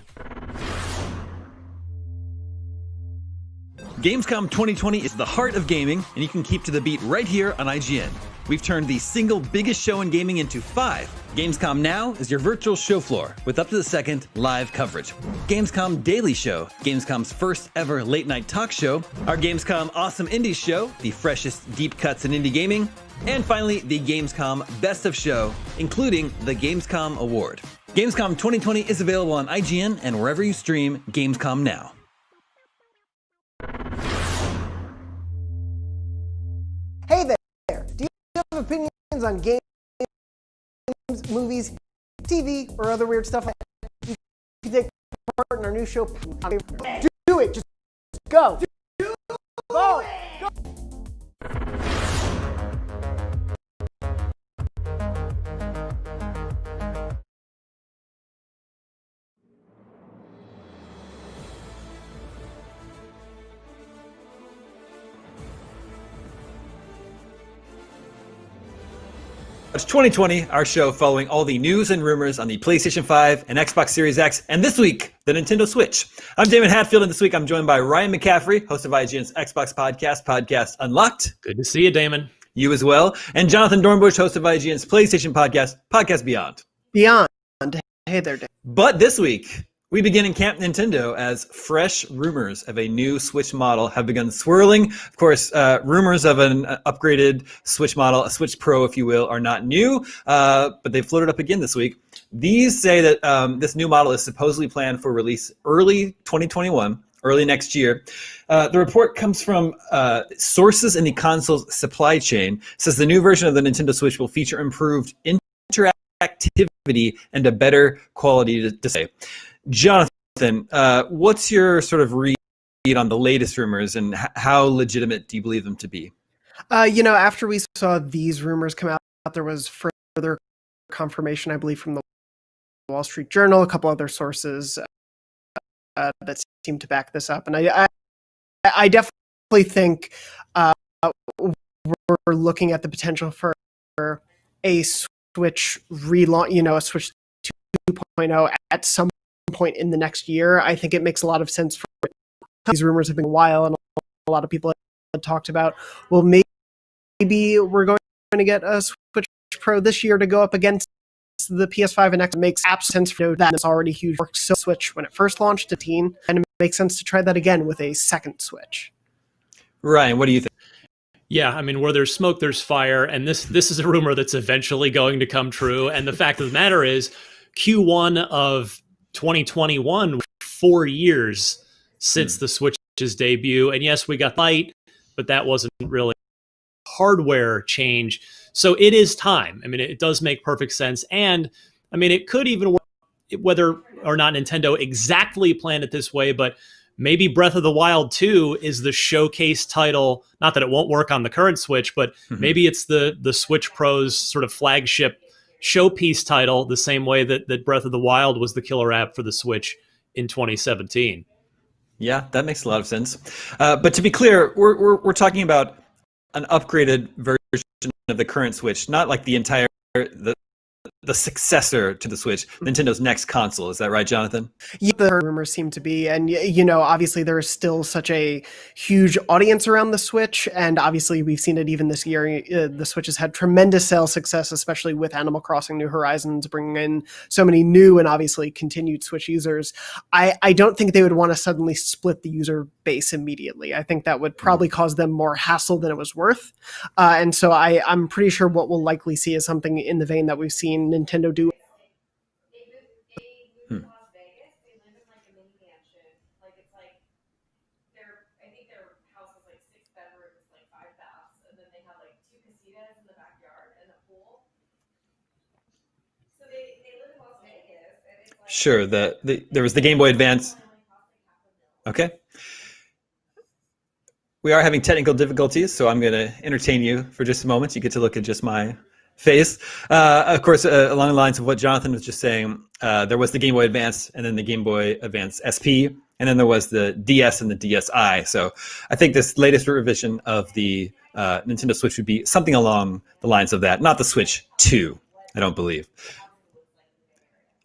GamesCom 2020 is the heart of gaming, and you can keep to the beat right here on IGN. We've turned the single biggest show in gaming into 5. Gamescom Now is your virtual show floor with up-to-the-second live coverage. Gamescom Daily Show, Gamescom's first ever late-night talk show. Our Gamescom Awesome Indies Show, the freshest deep cuts in indie gaming. And finally, the Gamescom Best of Show, including the Gamescom Award. Gamescom 2020 is available on IGN and wherever you stream Gamescom Now. Hey there! Do you have opinions on games, movies, TV, or other weird stuff? You can take part in our new show. Do it! Just go! Go! It's 2020, our show following all the news and rumors on the PlayStation 5 and Xbox Series X, and this week, the Nintendo Switch. I'm Damon Hatfield, and this week I'm joined by Ryan McCaffrey, host of IGN's Xbox Podcast Unlocked. Good to see you, Damon. You as well. And Jonathan Dornbush, host of IGN's PlayStation Podcast Beyond. Beyond. Hey there, Damon. But this week, we begin in Camp Nintendo as fresh rumors of a new Switch model have begun swirling. Of course, rumors of an upgraded Switch model, a Switch Pro, if you will, are not new, but they floated up again this week. These say that this new model is supposedly planned for release early 2021, early next year. The report comes from sources in the console's supply chain. It says the new version of the Nintendo Switch will feature improved interactivity and a better quality display. Jonathan, what's your sort of read on the latest rumors, and how legitimate do you believe them to be? After we saw these rumors come out, there was further confirmation, I believe, from the Wall Street Journal, a couple other sources that seem to back this up. And I definitely think we're looking at the potential for a Switch relaunch, a Switch 2.0 at some point in the next year. I think it makes a lot of sense. For these rumors have been a while, and a lot of people have talked about, well, maybe we're going to get a Switch Pro this year to go up against the PS5 and X. It makes absolute sense for that. It's already huge. Worked so Switch when it first launched to teen, and it makes sense to try that again with a second Switch. Ryan, what do you think? Yeah, I mean, where there's smoke, there's fire, and this is a rumor that's eventually going to come true. And the fact of the matter is, Q1 of 2021, 4 years since the Switch's debut. And yes, we got light, but that wasn't really hardware change. So it is time. I mean, it does make perfect sense. And I mean, it could even work, whether or not Nintendo exactly planned it this way, but maybe Breath of the Wild 2 is the showcase title. Not that it won't work on the current Switch, but maybe it's the Switch Pro's sort of flagship showpiece title, the same way that Breath of the Wild was the killer app for the Switch in 2017. Yeah, that makes a lot of sense. But to be clear, we're talking about an upgraded version of the current Switch, not like the entire the successor to the Switch, Nintendo's next console. Is that right, Jonathan? Yeah, the rumors seem to be, and you know, obviously there is still such a huge audience around the Switch, and obviously we've seen it even this year. The Switch has had tremendous sales success, especially with Animal Crossing: New Horizons bringing in so many new and obviously continued Switch users. I don't think they would want to suddenly split the user base immediately. I think that would probably cause them more hassle than it was worth, and so I'm pretty sure what we'll likely see is something in the vein that we've seen Nintendo do. Sure. There was the Game Boy Advance. Okay. We are having technical difficulties, so I'm going to entertain you for just a moment. You get to look at just my face. Of course, along the lines of what Jonathan was just saying, there was the Game Boy Advance, and then the Game Boy Advance SP, and then there was the DS and the DSi. So I think this latest revision of the Nintendo Switch would be something along the lines of that. Not the Switch 2, I don't believe.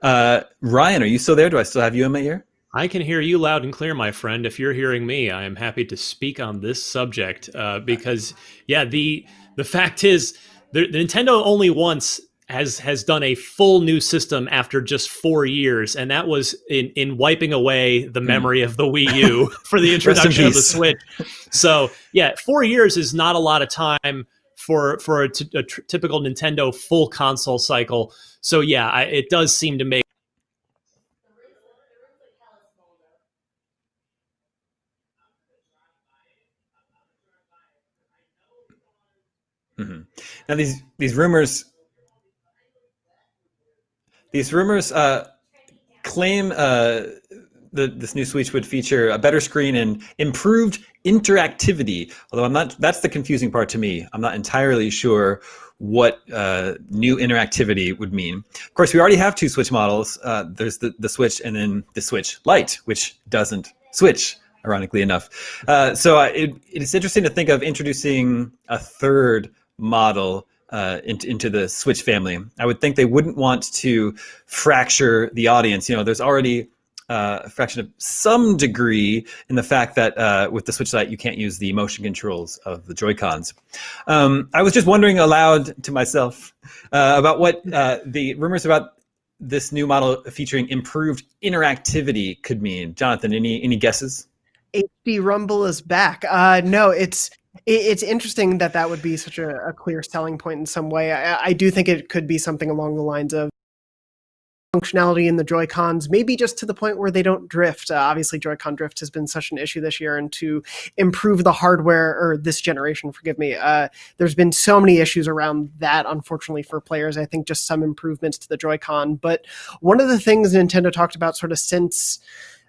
Ryan, are you still there? Do I still have you in my ear? I can hear you loud and clear, my friend. If you're hearing me, I am happy to speak on this subject because, yeah, the fact is, the Nintendo only once has done a full new system after just 4 years, and that was in wiping away the memory of the Wii U for the introduction of the Switch. So, yeah, 4 years is not a lot of time for a typical Nintendo full console cycle. So, yeah, it does seem to make. Mm-hmm. Now these rumors claim this new Switch would feature a better screen and improved interactivity. Although that's the confusing part to me. I'm not entirely sure what new interactivity would mean. Of course, we already have two Switch models. There's the Switch and then the Switch Lite, which doesn't switch, ironically enough. So it's interesting to think of introducing a third model into the Switch family. I would think they wouldn't want to fracture the audience. You know, there's already a fraction of some degree in the fact that with the Switch Lite, you can't use the motion controls of the Joy-Cons. I was just wondering aloud to myself about what the rumors about this new model featuring improved interactivity could mean. Jonathan, any guesses? HD Rumble is back. No, it's interesting that would be such a clear selling point in some way. I do think it could be something along the lines of functionality in the Joy-Cons, maybe just to the point where they don't drift. Obviously, Joy-Con drift has been such an issue this year, and to improve the hardware, or this generation, forgive me, there's been so many issues around that, unfortunately, for players. I think just some improvements to the Joy-Con. But one of the things Nintendo talked about sort of since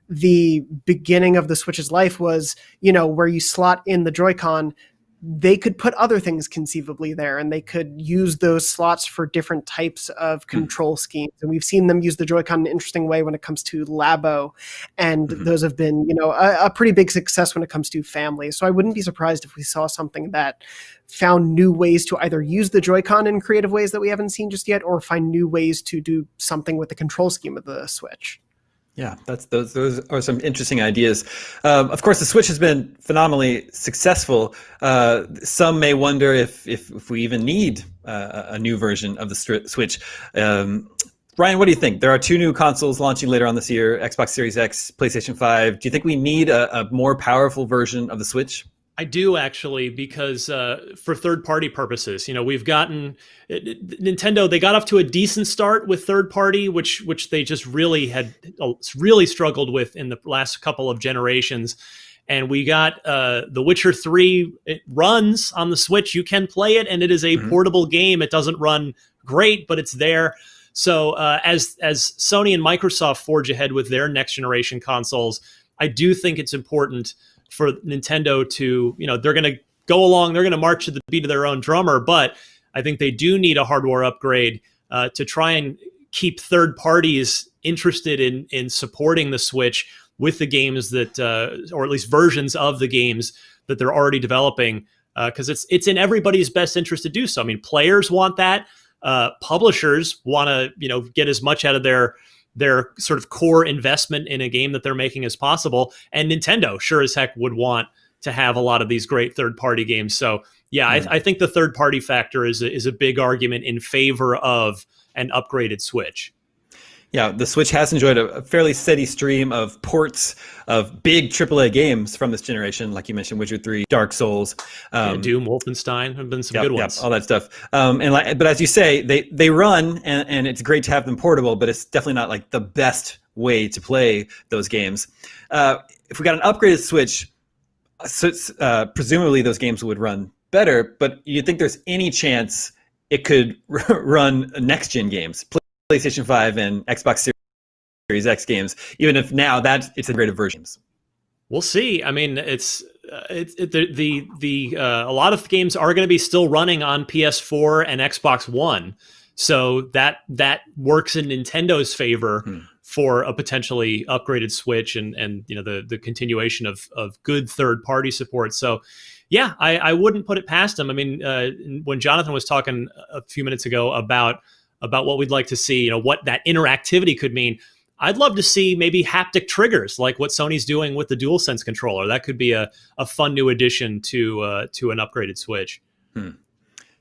the beginning of the Switch's life was, you know, where you slot in the Joy-Con, they could put other things conceivably there, and they could use those slots for different types of control schemes. And we've seen them use the Joy-Con in an interesting way when it comes to Labo, and those have been, you know, a pretty big success when it comes to family. So I wouldn't be surprised if we saw something that found new ways to either use the Joy-Con in creative ways that we haven't seen just yet, or find new ways to do something with the control scheme of the Switch. Yeah, those are some interesting ideas. Of course, the Switch has been phenomenally successful. Some may wonder if we even need a new version of the Switch. Ryan, what do you think? There are two new consoles launching later on this year, Xbox Series X, PlayStation 5. Do you think we need a more powerful version of the Switch? I do, actually, because for third-party purposes, you know, we've gotten Nintendo. They got off to a decent start with third-party, which they just really struggled with in the last couple of generations. And we got The Witcher 3. It runs on the Switch. You can play it, and it is a portable game. It doesn't run great, but it's there. So as Sony and Microsoft forge ahead with their next generation consoles, I do think it's important for Nintendo to, you know, they're going to go along, they're going to march to the beat of their own drummer, but I think they do need a hardware upgrade to try and keep third parties interested in supporting the Switch with the games that, or at least versions of the games that they're already developing, because it's in everybody's best interest to do so. I mean, players want that. publishers want to, get as much out of their sort of core investment in a game that they're making as possible. And Nintendo sure as heck would want to have a lot of these great third-party games. So yeah, I think the third-party factor is a big argument in favor of an upgraded Switch. Yeah, the Switch has enjoyed a fairly steady stream of ports of big AAA games from this generation, like you mentioned, Witcher 3, Dark Souls, Doom, Wolfenstein have been some good ones. All that stuff. But as you say, they run, and it's great to have them portable, but it's definitely not like the best way to play those games. If we got an upgraded Switch, presumably those games would run better. But you think there's any chance it could run next-gen games? PlayStation 5 and Xbox Series X games, even if now that it's integrated versions. We'll see. I mean, a lot of games are going to be still running on PS4 and Xbox One, so that works in Nintendo's favor for a potentially upgraded Switch and the continuation of good third party support. So yeah, I wouldn't put it past them. I mean, when Jonathan was talking a few minutes ago about what we'd like to see, what that interactivity could mean, I'd love to see maybe haptic triggers like what Sony's doing with the DualSense controller. That could be a fun new addition to an upgraded Switch.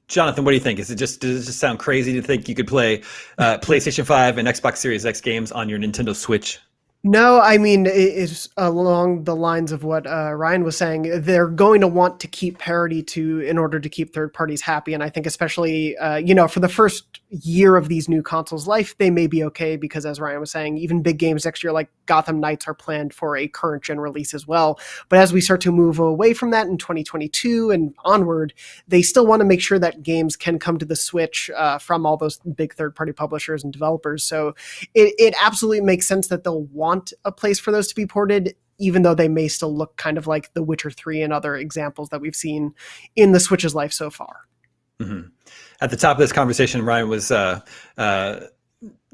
Jonathan, what do you think? Does it just sound crazy to think you could play PlayStation 5 and Xbox Series X games on your Nintendo Switch? No, I mean, it's along the lines of what Ryan was saying. They're going to want to keep parity in order to keep third parties happy. And I think especially, for the first year of these new consoles' life, they may be okay because, as Ryan was saying, even big games next year like Gotham Knights are planned for a current gen release as well. But as we start to move away from that in 2022 and onward, they still want to make sure that games can come to the Switch from all those big third-party publishers and developers. So it absolutely makes sense that they'll want a place for those to be ported, even though they may still look kind of like The Witcher 3 and other examples that we've seen in the Switch's life so far. Mm-hmm. At the top of this conversation, Ryan was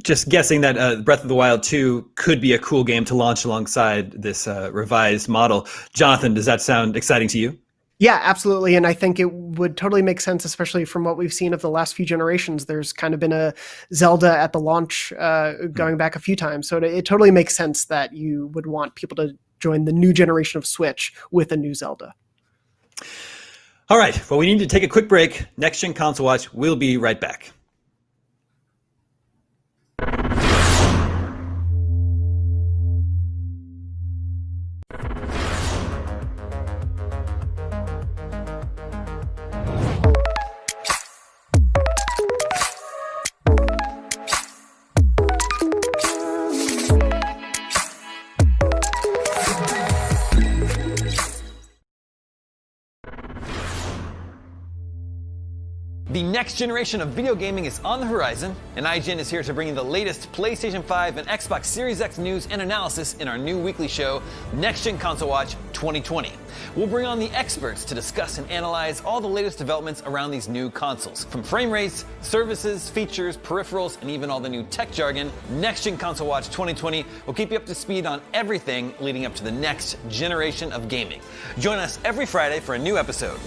just guessing that Breath of the Wild 2 could be a cool game to launch alongside this revised model. Jonathan, does that sound exciting to you? Yeah, absolutely. And I think it would totally make sense, especially from what we've seen of the last few generations. There's kind of been a Zelda at the launch going back a few times. So it totally makes sense that you would want people to join the new generation of Switch with a new Zelda. All right. Well, we need to take a quick break. Next Gen Console Watch. We'll be right back. The next generation of video gaming is on the horizon, and IGN is here to bring you the latest PlayStation 5 and Xbox Series X news and analysis in our new weekly show, Next Gen Console Watch 2020. We'll bring on the experts to discuss and analyze all the latest developments around these new consoles. From frame rates, services, features, peripherals, and even all the new tech jargon, Next Gen Console Watch 2020 will keep you up to speed on everything leading up to the next generation of gaming. Join us every Friday for a new episode.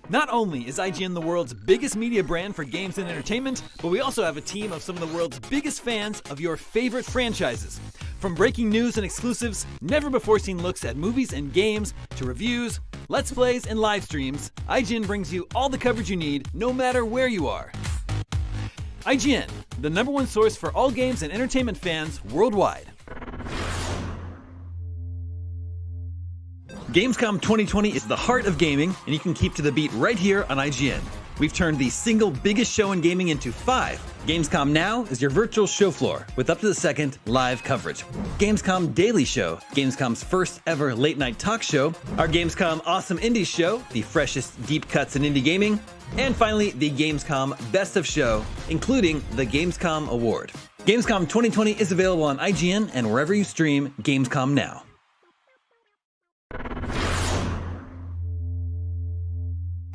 Not only is IGN the world's biggest media brand for games and entertainment, but we also have a team of some of the world's biggest fans of your favorite franchises. From breaking news and exclusives, never-before-seen looks at movies and games, to reviews, let's plays, and live streams, IGN brings you all the coverage you need, no matter where you are. IGN, the #1 source for all games and entertainment fans worldwide. GamesCom 2020 is the heart of gaming, and you can keep to the beat right here on IGN. We've turned the single biggest show in gaming into 5. Gamescom Now is your virtual show floor with up-to-the-second live coverage. Gamescom Daily Show, Gamescom's first ever late-night talk show. Our Gamescom Awesome Indies Show, the freshest deep cuts in indie gaming. And finally, the Gamescom Best of Show, including the Gamescom Award. Gamescom 2020 is available on IGN and wherever you stream Gamescom Now.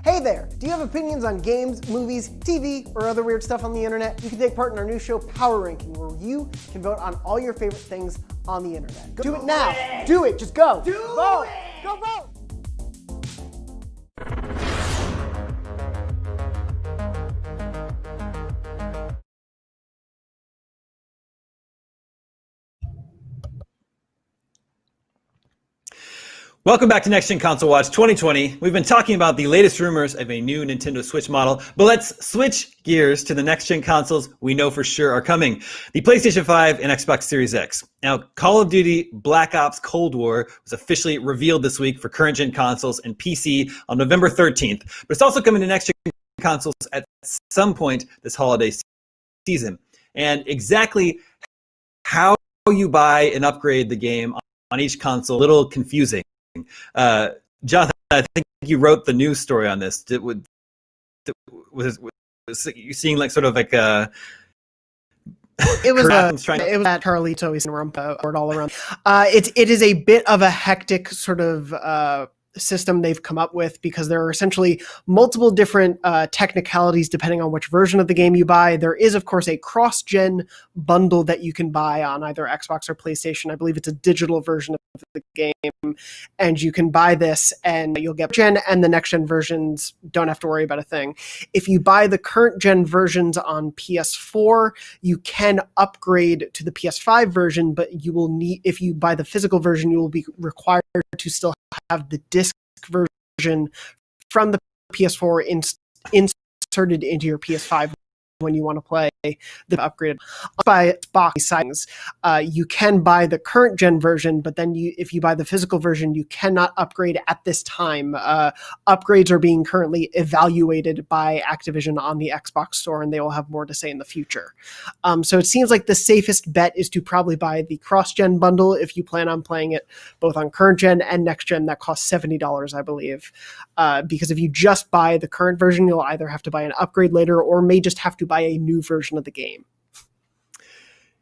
Hey there! Do you have opinions on games, movies, TV, or other weird stuff on the internet? You can take part in our new show, Power Ranking, where you can vote on all your favorite things on the internet. Do it now! Do it! Just go! Vote! Go vote! Welcome back to Next Gen Console Watch 2020. We've been talking about the latest rumors of a new Nintendo Switch model, but let's switch gears to the next gen consoles we know for sure are coming. The PlayStation 5 and Xbox Series X. Now, Call of Duty Black Ops Cold War was officially revealed this week for current gen consoles and PC on November 13th, but it's also coming to next gen consoles at some point this holiday season. And exactly how you buy and upgrade the game on each console, a little confusing. Jonathan, I think you wrote the news story on this. Was you seeing like sort of like a? It was at Carlito word all around. It is a bit of a hectic sort of system they've come up with, because there are essentially multiple different technicalities depending on which version of the game you buy. There is, of course, a cross-gen bundle that you can buy on either Xbox or PlayStation. I believe it's a digital version of the game, and you can buy this and you'll get gen, and the next gen versions don't have to worry about a thing. If you buy the current gen versions on PS4, you can upgrade to the PS5 version, but you will need, if you buy the physical version, you will be required to still have the disc version from the PS4 inserted into your PS5 when you want to play the upgraded. By box settings, you can buy the current gen version, but then if you buy the physical version, you cannot upgrade at this time. Upgrades are being currently evaluated by Activision on the Xbox store, and they will have more to say in the future. So it seems like the safest bet is to probably buy the cross-gen bundle if you plan on playing it both on current gen and next gen. That costs $70, I believe. Because if you just buy the current version, you'll either have to buy an upgrade later or may just have to buy a new version of the game.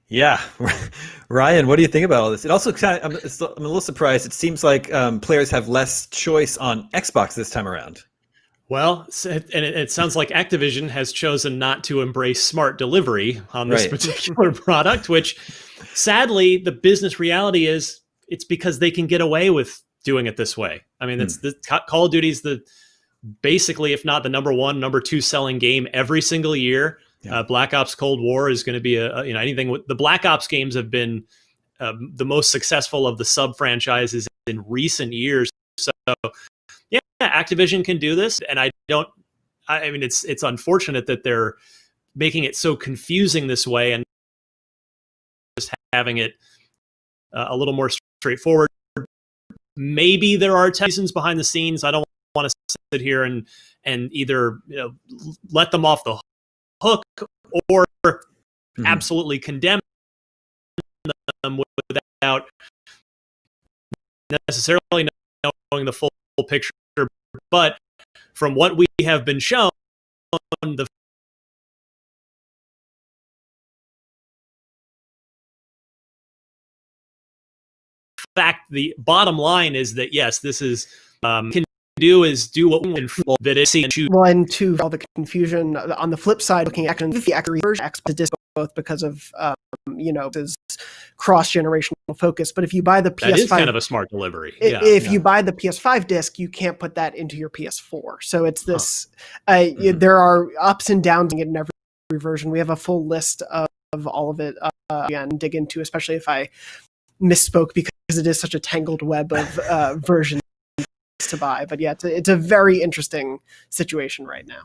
Yeah. Ryan, what do you think about all this? It also kind of, I'm a little surprised. It seems like players have less choice on Xbox this time around. Well, and it sounds like Activision has chosen not to embrace smart delivery on this particular product, which sadly, the business reality is it's because they can get away with doing it this way. I mean, it's the Call of Duty is basically, if not the number 1, number 2 selling game every single year. Black Ops Cold War is going to be anything with the Black Ops games have been the most successful of the sub franchises in recent years. So yeah, Activision can do this, and I mean, it's unfortunate that they're making it so confusing this way and just having it a little more straightforward. Maybe there are reasons behind the scenes. I don't want to sit here and either let them off the hook or absolutely condemn them without necessarily knowing the full picture. But from what we have been shown, the fact, the bottom line is that yes, this is can do what we can that is and to all the confusion on the flip side, looking at the accurate version Xbox disc both because of this cross-generational focus. But if you buy the PS5, that is kind of a smart delivery. If you buy the PS5 disc, you can't put that into your PS4. So it's this. There are ups and downs in every version. We have a full list of all of it and dig into, especially if I misspoke, because it is such a tangled web of versions to buy. But yeah, it's a very interesting situation right now.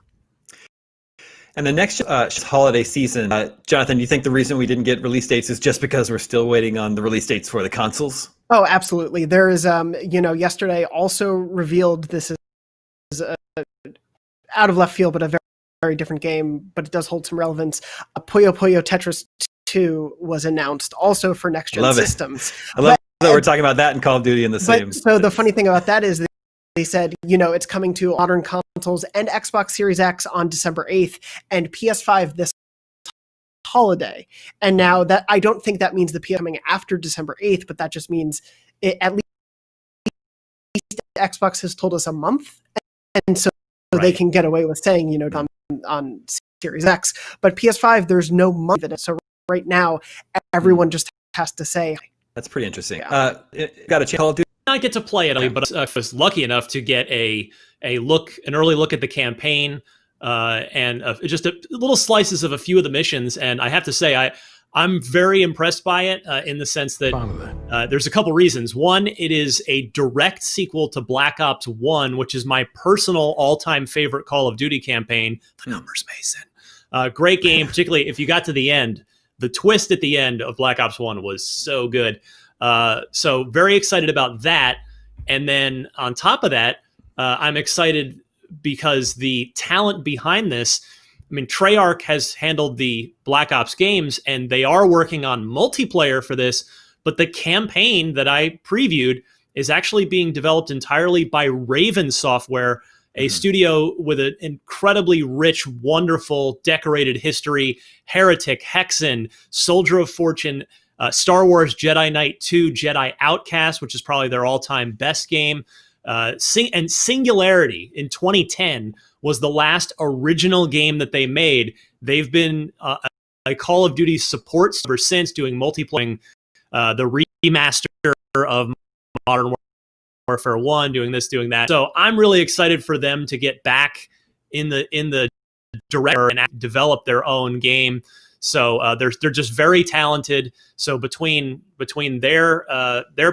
And the next holiday season, Jonathan, do you think the reason we didn't get release dates is just because we're still waiting on the release dates for the consoles? Oh, absolutely. There is, yesterday also revealed, this is out of left field, but a very, very different game, but it does hold some relevance. Puyo Puyo Tetris 2 was announced also for next-gen systems. I love that we're talking about that in Call of Duty in the same. So the funny thing about that is they said, it's coming to modern consoles and Xbox Series X on December 8th and PS5 this holiday. And now that I don't think that means the PS coming after December 8th, but that just means at least Xbox has told us a month. And so they can get away with saying, on Series X. But PS5, there's no month in it. So right now, everyone just has to say. That's pretty interesting. Got a chance Call of Duty. I get to play it, but I was lucky enough to get an early look at the campaign, and just little slices of a few of the missions. And I have to say, I'm very impressed by it in the sense that there's a couple reasons. One, it is a direct sequel to Black Ops 1, which is my personal all-time favorite Call of Duty campaign. The numbers, Mason. Great game, particularly if you got to the end. The twist at the end of Black Ops 1 was so good. So very excited about that. And then on top of that, I'm excited because the talent behind this, I mean, Treyarch has handled the Black Ops games, and they are working on multiplayer for this, but the campaign that I previewed is actually being developed entirely by Raven Software, a studio with an incredibly rich, wonderful, decorated history. Heretic, Hexen, Soldier of Fortune, Star Wars Jedi Knight 2, Jedi Outcast, which is probably their all-time best game, and Singularity in 2010 was the last original game that they made. They've been a Call of Duty support ever since, doing multiplayer, the remaster of Modern Warfare 1, doing this, doing that. So I'm really excited for them to get back in the director and develop their own game. So they're just very talented. So between their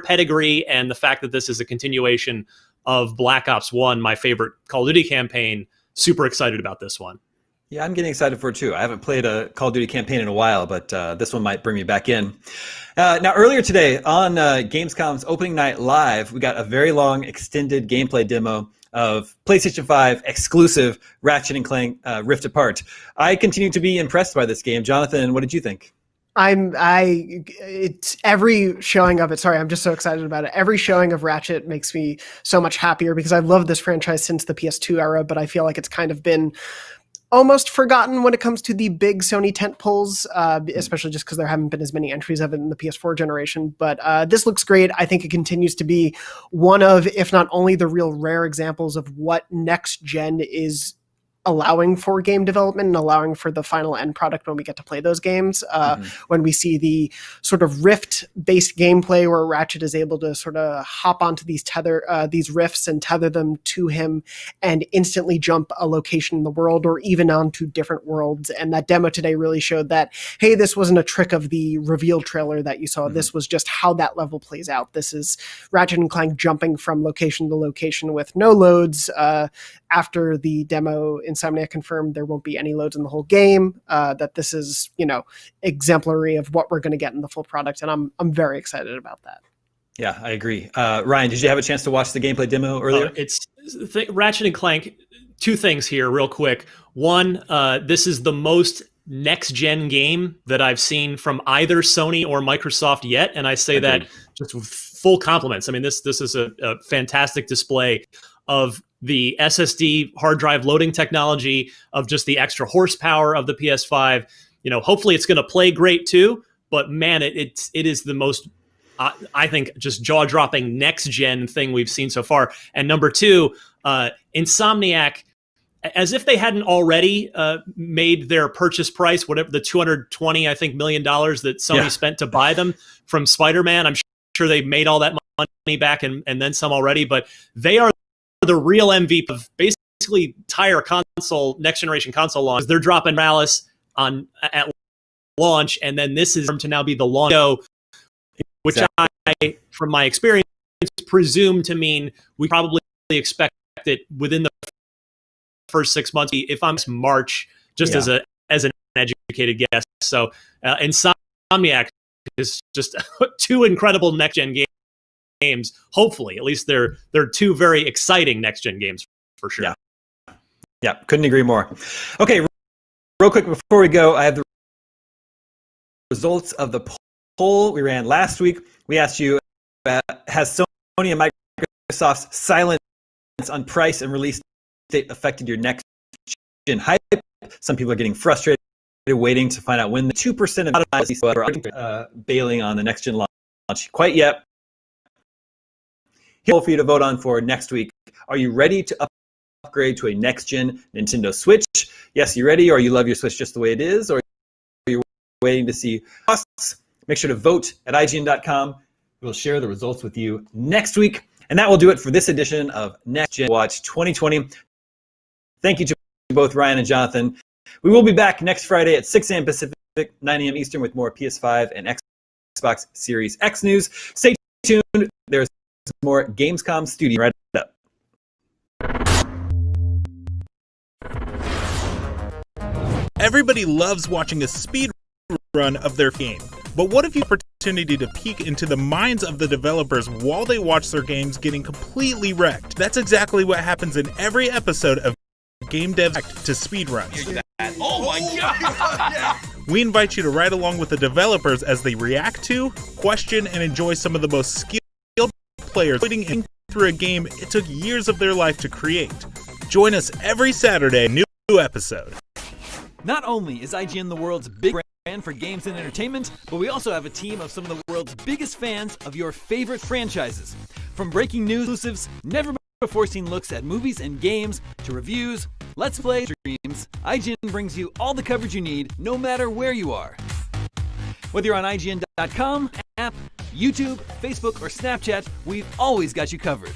pedigree and the fact that this is a continuation of Black Ops 1, my favorite Call of Duty campaign, super excited about this one. Yeah, I'm getting excited for it too. I haven't played a Call of Duty campaign in a while, but this one might bring me back in. Now, earlier today on Gamescom's opening night live, we got a very long extended gameplay demo of PlayStation 5 exclusive Ratchet & Clank Rift Apart. I continue to be impressed by this game. Jonathan, what did you think? It's every showing of it. Sorry, I'm just so excited about it. Every showing of Ratchet makes me so much happier because I've loved this franchise since the PS2 era, but I feel like it's kind of been almost forgotten when it comes to the big Sony tentpoles, especially just because there haven't been as many entries of it in the PS4 generation. But this looks great. I think it continues to be one of, if not only, the real rare examples of what next gen is allowing for game development and allowing for the final end product when we get to play those games. When we see the sort of Rift-based gameplay where Ratchet is able to sort of hop onto these rifts and tether them to him and instantly jump a location in the world or even onto different worlds. And that demo today really showed that, hey, this wasn't a trick of the reveal trailer that you saw. This was just how that level plays out. This is Ratchet and Clank jumping from location to location with no loads. After the demo, Insomniac confirmed there won't be any loads in the whole game, that this is, exemplary of what we're going to get in the full product. And I'm very excited about that. Yeah, I agree. Ryan, did you have a chance to watch the gameplay demo earlier? Ratchet & Clank, two things here real quick. One, this is the most next-gen game that I've seen from either Sony or Microsoft yet. And I say that just with full compliments. I mean, this is a fantastic display of the SSD hard drive loading technology, of just the extra horsepower of the PS5. Hopefully it's going to play great too, but man, it is the most, I think, just jaw-dropping next-gen thing we've seen so far. And number two, Insomniac, as if they hadn't already made their purchase price, whatever the $220 million that Sony spent to buy them from Spider-Man. I'm sure they made all that money back and then some already, but they are the real MVP of basically entire console, next generation console launch. They're dropping Malice at launch, and then this is to now be the launch, which I, from my experience, presume to mean we probably expect it within the first 6 months. If I'm March, just as an educated guess. So Insomniac is just two incredible next gen games. Hopefully, at least they're two very exciting next gen games for sure. Yeah, couldn't agree more. Okay, real quick before we go, I have the results of the poll we ran last week. We asked you, has Sony and Microsoft's silence on price and release date affected your next gen hype? Some people are getting frustrated, waiting to find out when. The 2% of bailing on the next gen launch quite yet. Here for you to vote on for next week. Are you ready to upgrade to a next-gen Nintendo Switch? Yes, you ready, or you love your Switch just the way it is, or are you waiting to see costs? Make sure to vote at IGN.com. We'll share the results with you next week. And that will do it for this edition of Next Gen Watch 2020. Thank you to both Ryan and Jonathan. We will be back next Friday at 6 a.m. Pacific 9 a.m. Eastern with more PS5 and Xbox Series X news. Stay tuned. There's more Gamescom Studio right up. Everybody loves watching a speed run of their game. But what if you have the opportunity to peek into the minds of the developers while they watch their games getting completely wrecked? That's exactly what happens in every episode of Game Dev's Guide to Speedruns. Oh my god! We invite you to ride along with the developers as they react to, question, and enjoy some of the most skilled players fighting through a game it took years of their life to create. Join us every Saturday, new episode. Not only is IGN the world's big brand for games and entertainment, but we also have a team of some of the world's biggest fans of your favorite franchises. From breaking news exclusives, never before seen looks at movies and games, to reviews, let's play streams, IGN brings you all the coverage you need, no matter where you are. Whether you're on IGN.com, app, YouTube, Facebook, or Snapchat, we've always got you covered.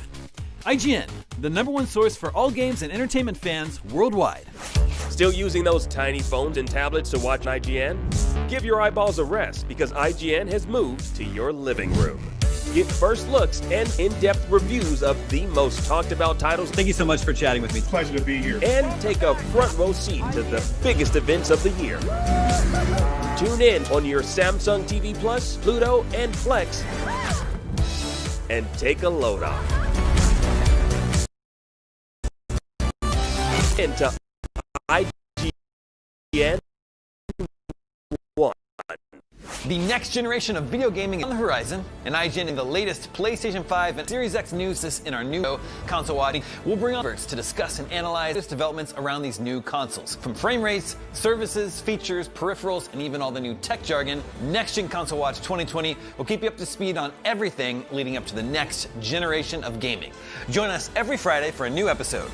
IGN, the #1 source for all games and entertainment fans worldwide. Still using those tiny phones and tablets to watch IGN? Give your eyeballs a rest because IGN has moved to your living room. Get first looks and in-depth reviews of the most talked about titles. Thank you so much for chatting with me. Pleasure to be here. And take a front row seat to the biggest events of the year. Tune in on your Samsung TV Plus, Pluto, and Flex and take a load off. Into IGN 1. The next generation of video gaming is on the horizon, and IGN in the latest PlayStation 5 and Series X news this in our new console watching. We'll bring on experts to discuss and analyze the developments around these new consoles. From frame rates, services, features, peripherals, and even all the new tech jargon, Next Gen Console Watch 2020 will keep you up to speed on everything leading up to the next generation of gaming. Join us every Friday for a new episode.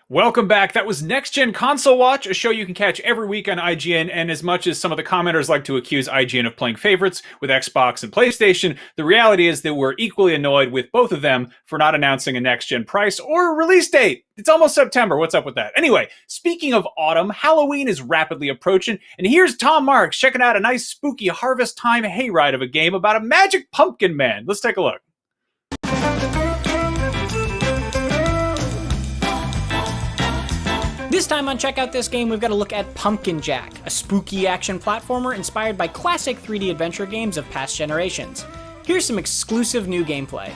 Welcome back. That was Next Gen Console Watch, a show you can catch every week on IGN. And as much as some of the commenters like to accuse IGN of playing favorites with Xbox and PlayStation, the reality is that we're equally annoyed with both of them for not announcing a next gen price or a release date. It's almost September. What's up with that? Anyway, speaking of autumn, Halloween is rapidly approaching. And here's Tom Marks checking out a nice spooky harvest time hayride of a game about a magic pumpkin man. Let's take a look. This time on Check Out This Game, we've got to look at Pumpkin Jack, a spooky action platformer inspired by classic 3D adventure games of past generations. Here's some exclusive new gameplay.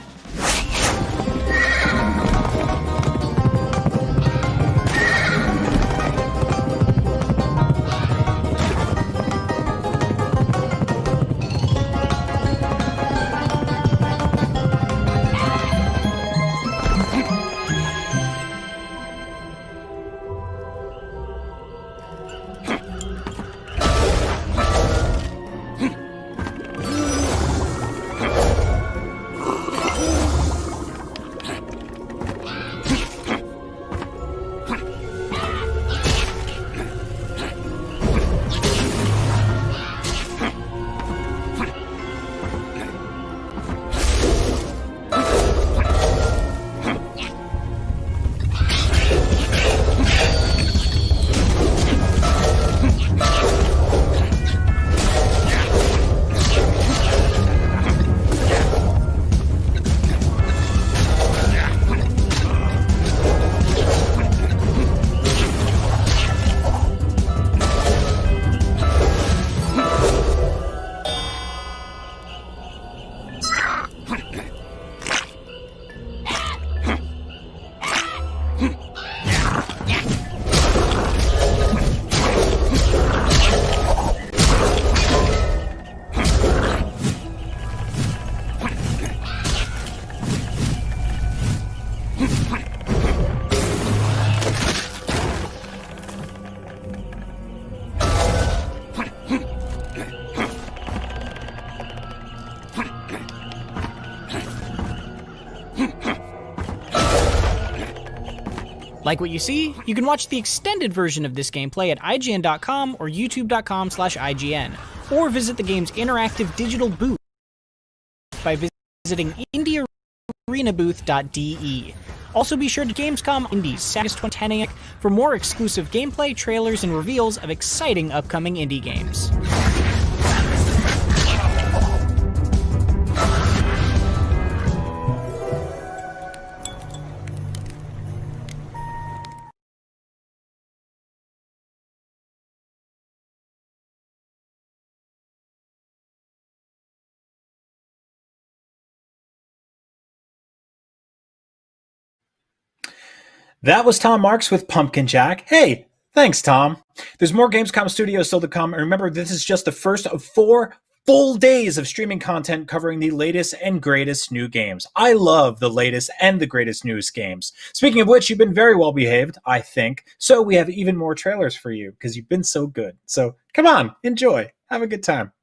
Like what you see? You can watch the extended version of this gameplay at IGN.com or YouTube.com/IGN, or visit the game's interactive digital booth by visiting visiting indiearenabooth.de. Also be sure to Gamescom Indies, August 10 a.m. for more exclusive gameplay, trailers, and reveals of exciting upcoming indie games. That was Tom Marks with Pumpkin Jack. Hey, thanks, Tom. There's more Gamescom Studios still to come. And remember, this is just the first of 4 full days of streaming content covering the latest and greatest new games. I love the latest and the greatest newest games. Speaking of which, you've been very well behaved, I think. So we have even more trailers for you because you've been so good. So come on, enjoy. Have a good time.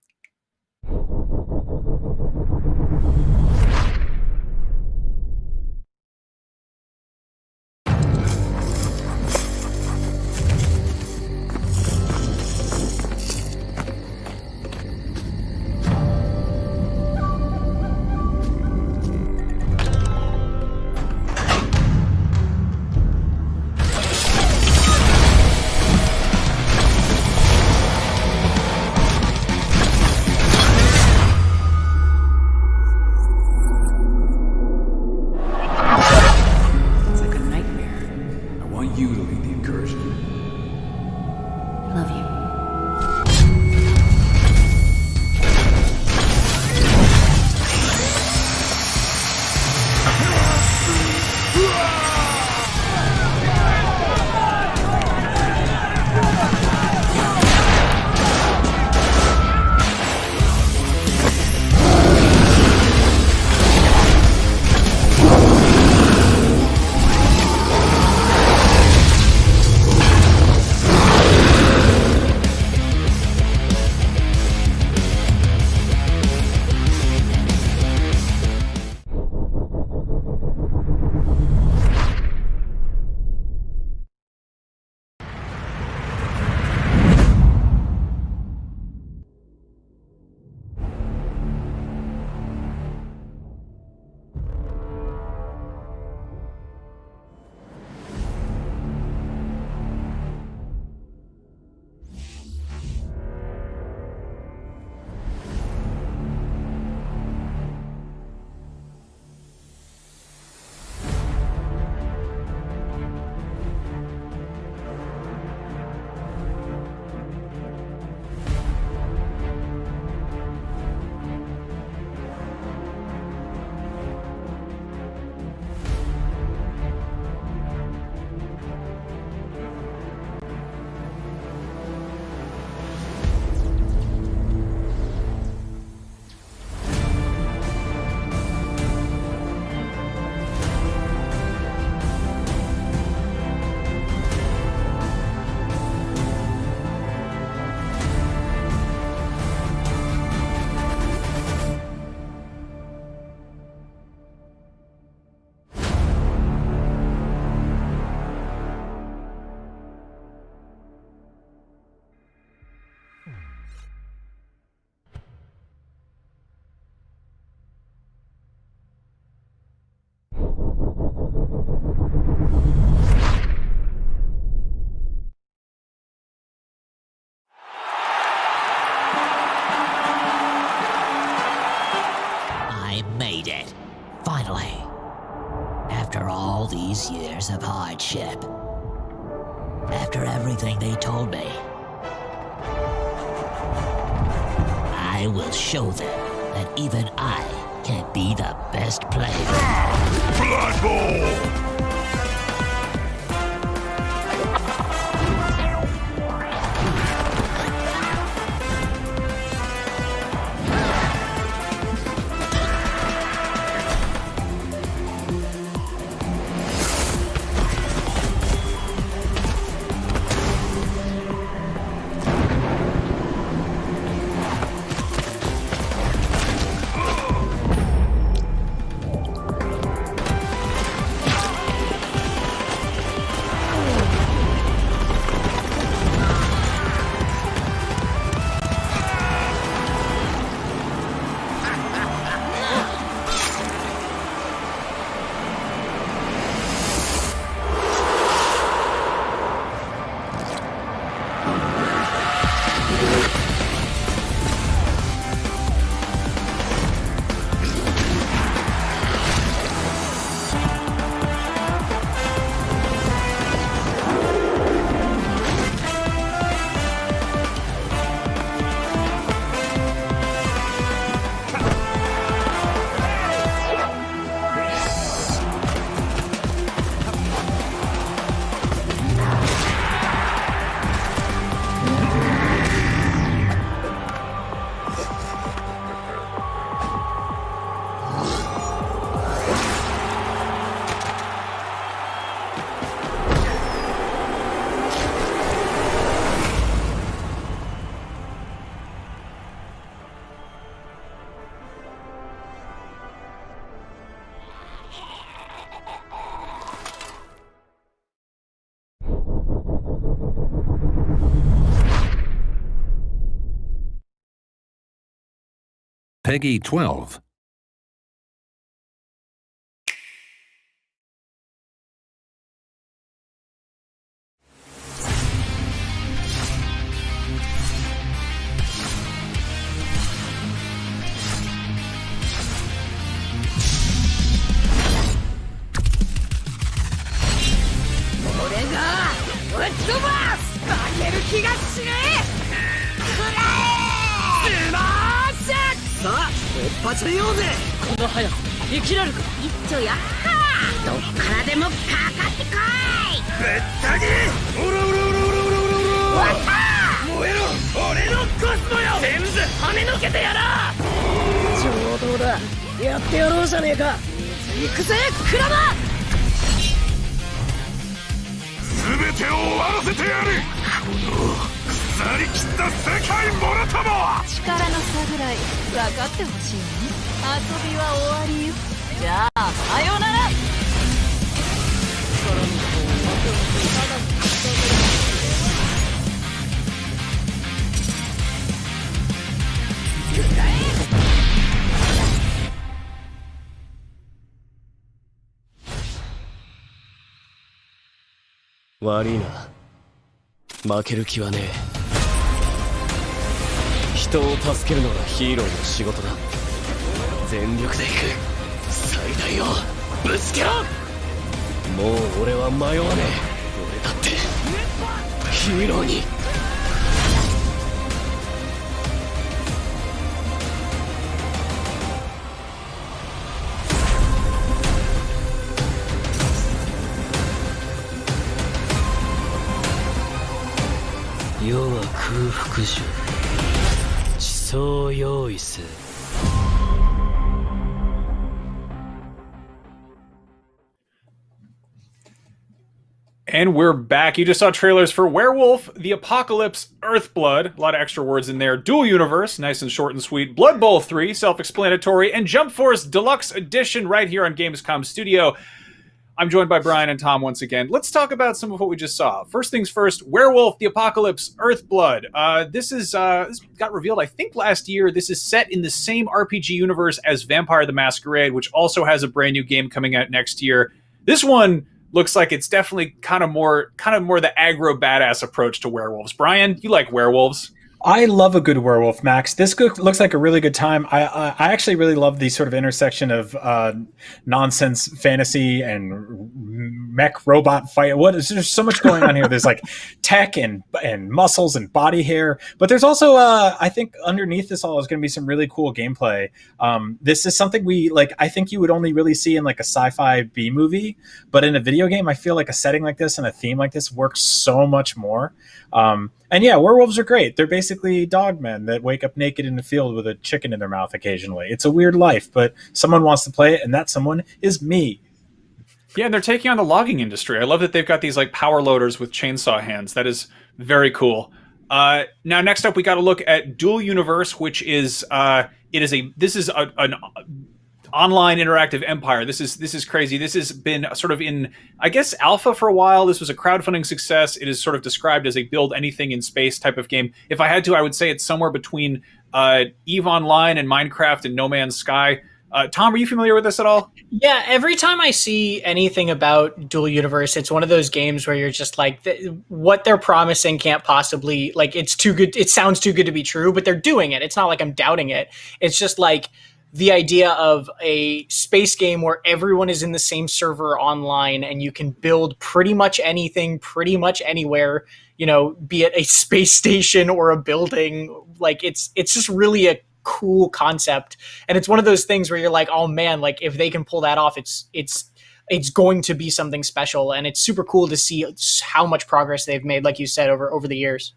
all these years of hardship. After everything they told me, I will show them that even I can be the best player. Blood Bowl! Peggy 12.悪いな。負ける気はねえ。人を助けるのがヒーローの仕事だ。全力で行く。最大をぶつけろ。もう俺は迷わねえ。俺だってヒーローに。世は空腹じゃ。地層を用意せ。And we're back. You just saw trailers for Werewolf, The Apocalypse, Earthblood. A lot of extra words in there. Dual Universe, nice and short and sweet. Blood Bowl 3, self-explanatory. And Jump Force Deluxe Edition right here on Gamescom Studio. I'm joined by Brian and Tom once again. Let's talk about some of what we just saw. First things first, Werewolf, The Apocalypse, Earthblood. This got revealed, I think, last year. This is set in the same RPG universe as Vampire the Masquerade, which also has a brand new game coming out next year. This one looks like it's definitely kind of more the aggro badass approach to werewolves. Brian, you like werewolves? I love a good werewolf, Max. This looks like a really good time. I actually really love the sort of intersection of nonsense fantasy and mech robot fight. There's so much going on here. There's like tech and muscles and body hair, but there's also I think underneath this all is going to be some really cool gameplay. This is something I think you would only really see in like a sci-fi B movie, but in a video game, I feel like a setting like this and a theme like this works so much more. And yeah, werewolves are great. They're basically dogmen that wake up naked in the field with a chicken in their mouth occasionally. It's a weird life, but someone wants to play it, and that someone is me. Yeah, and they're taking on the logging industry. I love that they've got these like power loaders with chainsaw hands. That is very cool. Now, next up, we got to look at Dual Universe, which is an online interactive empire. This is crazy. This has been sort of in, I guess, alpha for a while. This was a crowdfunding success. It is sort of described as a build anything in space type of game. If I had to, I would say it's somewhere between EVE Online and Minecraft and No Man's Sky. Tom, are you familiar with this at all? Yeah, every time I see anything about Dual Universe, it's one of those games where you're just like, what they're promising can't possibly, like, it's too good. It sounds too good to be true, but they're doing it. It's not like I'm doubting it. It's just like the idea of a space game where everyone is in the same server online and you can build pretty much anything, pretty much anywhere, be it a space station or a building. Like it's just really a cool concept. And it's one of those things where you're like, oh man, like if they can pull that off, it's going to be something special. And it's super cool to see how much progress they've made, like you said, over the years.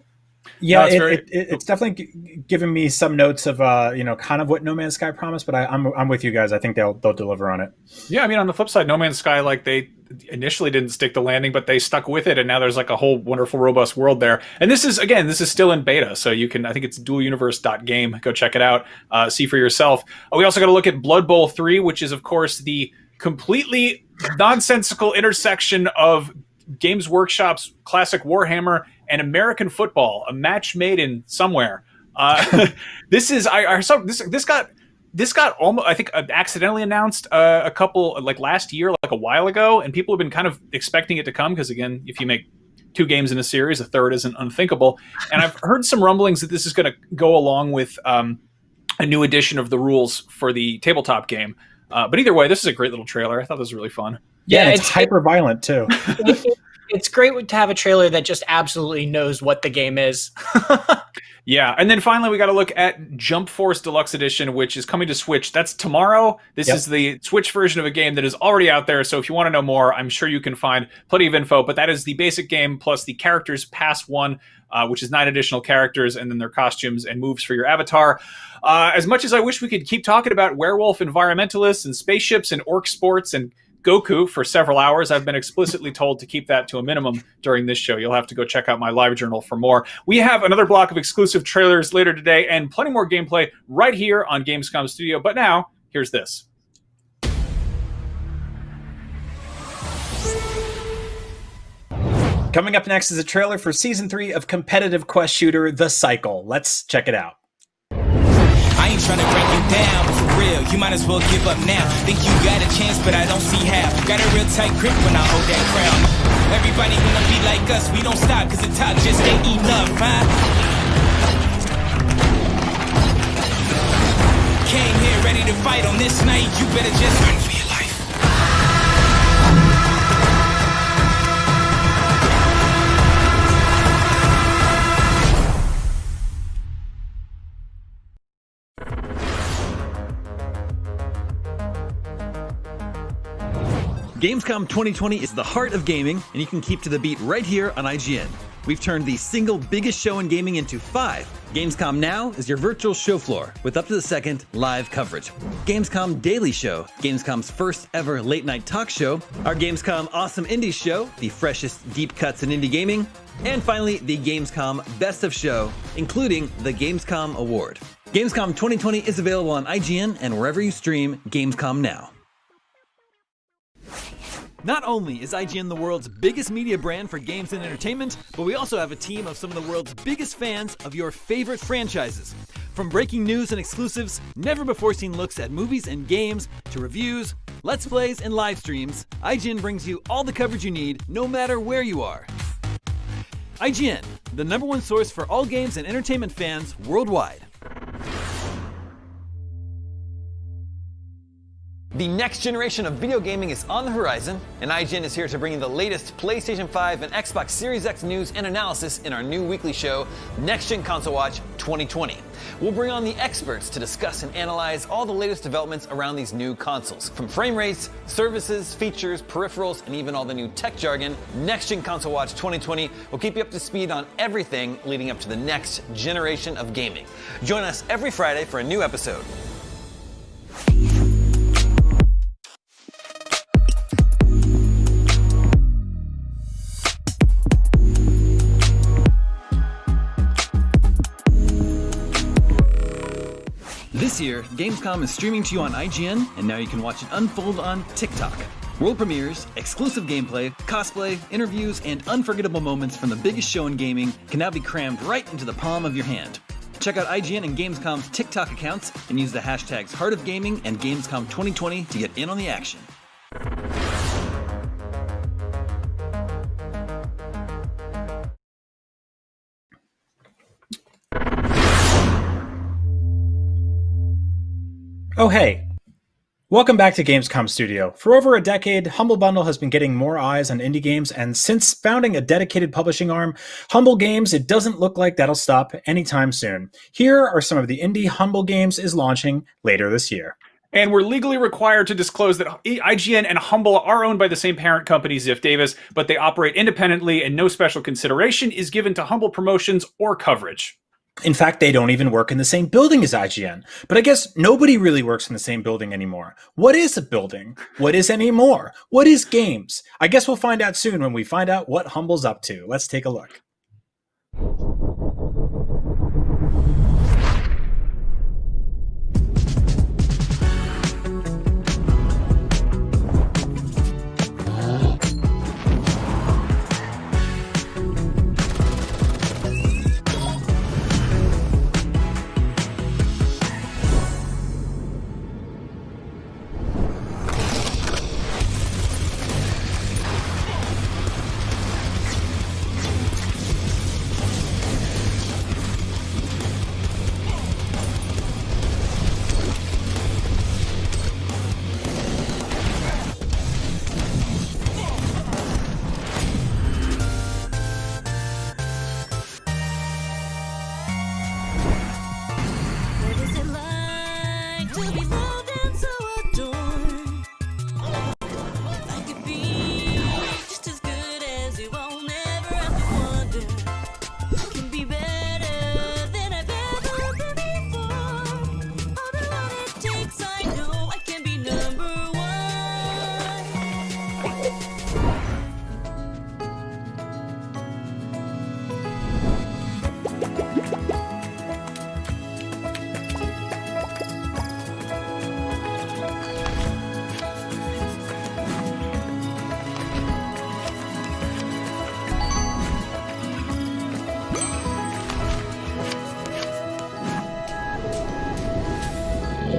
Yeah, it's definitely given me some notes of kind of what No Man's Sky promised, but I'm with you guys. I think they'll deliver on it. Yeah, I mean, on the flip side, No Man's Sky, like they initially didn't stick the landing, but they stuck with it, and now there's like a whole wonderful, robust world there. And this is still in beta, so you can, I think it's dualuniverse.game. Go check it out, see for yourself. We also got to look at Blood Bowl 3, which is of course the completely nonsensical intersection of Games Workshop's classic Warhammer and American football, a match made in somewhere. This got this got almost, I think, accidentally announced a couple, like last year, like a while ago, and people have been kind of expecting it to come because, again, if you make 2 games in a series, a third isn't unthinkable. And I've heard some rumblings that this is going to go along with a new edition of the rules for the tabletop game. But either way, this is a great little trailer. I thought this was really fun. Yeah, it's hyper violent too. It's great to have a trailer that just absolutely knows what the game is. Yeah, and then finally we got to look at Jump Force Deluxe Edition, which is coming to Switch. That's tomorrow. This is the Switch version of a game that is already out there, so if you want to know more, I'm sure you can find plenty of info, but that is the basic game plus the characters pass 1, which is 9 additional characters, and then their costumes and moves for your avatar. As much as I wish we could keep talking about werewolf environmentalists and spaceships and orc sports and Goku for several hours, I've been explicitly told to keep that to a minimum during this show. You'll have to go check out my live journal for more. We have another block of exclusive trailers later today and plenty more gameplay right here on Gamescom Studio. But now, here's this. Coming up next is a trailer for Season 3 of competitive quest shooter The Cycle. Let's check it out. I ain't trying to break you down, but for real, you might as well give up now. Think you got a chance, but I don't see how. Got a real tight grip when I hold that crown. Everybody wanna be like us, we don't stop, cause the top just ain't enough, huh? Came here ready to fight on this night, you better just run for your life. Gamescom 2020 is the heart of gaming, and you can keep to the beat right here on IGN. We've turned the single biggest show in gaming into 5. Gamescom Now is your virtual show floor with up-to-the-second live coverage. Gamescom Daily Show, Gamescom's first ever late-night talk show. Our Gamescom Awesome Indie Show, the freshest deep cuts in indie gaming. And finally, the Gamescom Best of Show, including the Gamescom Award. Gamescom 2020 is available on IGN and wherever you stream Gamescom Now. Not only is IGN the world's biggest media brand for games and entertainment, but we also have a team of some of the world's biggest fans of your favorite franchises. From breaking news and exclusives, never-before-seen looks at movies and games, to reviews, let's plays, and live streams, IGN brings you all the coverage you need, no matter where you are. IGN, the #1 source for all games and entertainment fans worldwide. The next generation of video gaming is on the horizon, and IGN is here to bring you the latest PlayStation 5 and Xbox Series X news and analysis in our new weekly show, Next Gen Console Watch 2020. We'll bring on the experts to discuss and analyze all the latest developments around these new consoles. From frame rates, services, features, peripherals, and even all the new tech jargon, Next Gen Console Watch 2020 will keep you up to speed on everything leading up to the next generation of gaming. Join us every Friday for a new episode. This year, Gamescom is streaming to you on IGN, and now you can watch it unfold on TikTok. World premieres, exclusive gameplay, cosplay, interviews, and unforgettable moments from the biggest show in gaming can now be crammed right into the palm of your hand. Check out IGN and Gamescom's TikTok accounts and use the hashtags Heart of Gaming and Gamescom 2020 to get in on the action. Oh hey, welcome back to Gamescom Studio. For over a decade, Humble Bundle has been getting more eyes on indie games, and since founding a dedicated publishing arm, Humble Games, it doesn't look like that'll stop anytime soon. Here are some of the indie Humble Games is launching later this year. And we're legally required to disclose that IGN and Humble are owned by the same parent company, Ziff Davis, but they operate independently and no special consideration is given to Humble promotions or coverage. In fact, they don't even work in the same building as IGN. But I guess nobody really works in the same building anymore. What is a building? What is anymore? What is games? I guess we'll find out soon when we find out what Humble's up to. Let's take a look.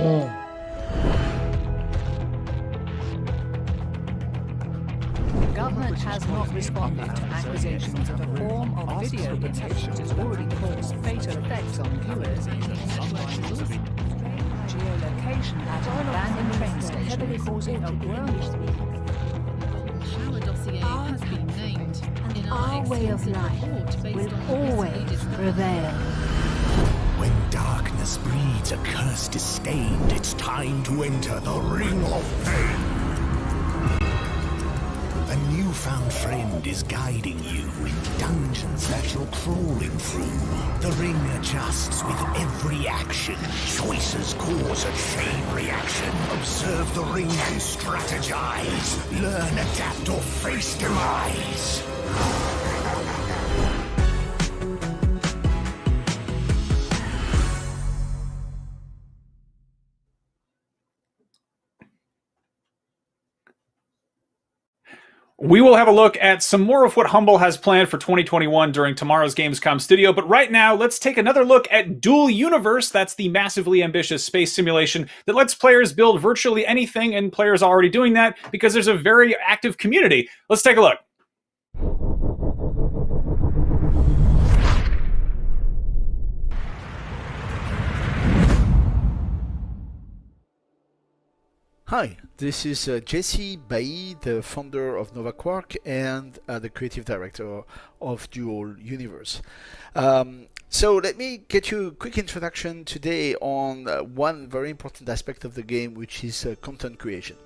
The government has not responded to accusations of a form of video image which has already caused fatal effects on viewers in geolocation at an abandoned train station causing a world. Our dossier has been named, and in Our way of life will always prevail. When darkness breeds a curse disdained, it's time to enter the Ring of Pain. A newfound friend is guiding you in dungeons that you're crawling through. The ring adjusts with every action. Choices cause a chain reaction. Observe the ring and strategize. Learn, adapt, or face demise. We will have a look at some more of what Humble has planned for 2021 during tomorrow's Gamescom studio, but right now, let's take another look at Dual Universe. That's the massively ambitious space simulation that lets players build virtually anything, and players are already doing that because there's a very active community. Let's take a look. Hi, this is Jesse Bailly, the founder of Nova Quark and the creative director of Dual Universe. So let me get you a quick introduction today on one very important aspect of the game, which is content creation.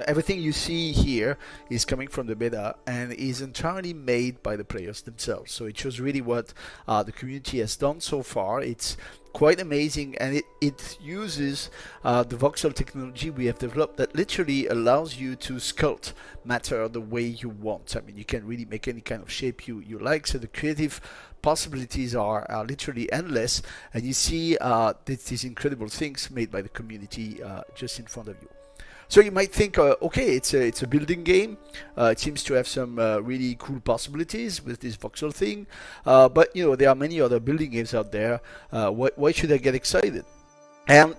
Everything you see here is coming from the beta and is entirely made by the players themselves. So it shows really what the community has done so far. It's quite amazing, and it uses the voxel technology we have developed that literally allows you to sculpt matter the way you want. I mean, you can really make any kind of shape you like, so the creative possibilities are literally endless, and you see these incredible things made by the community just in front of you. So you might think, okay, it's a building game. It seems to have some really cool possibilities with this voxel thing. But you know, there are many other building games out there. Why should I get excited? And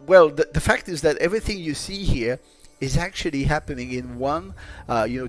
well, the fact is that everything you see here is actually happening in one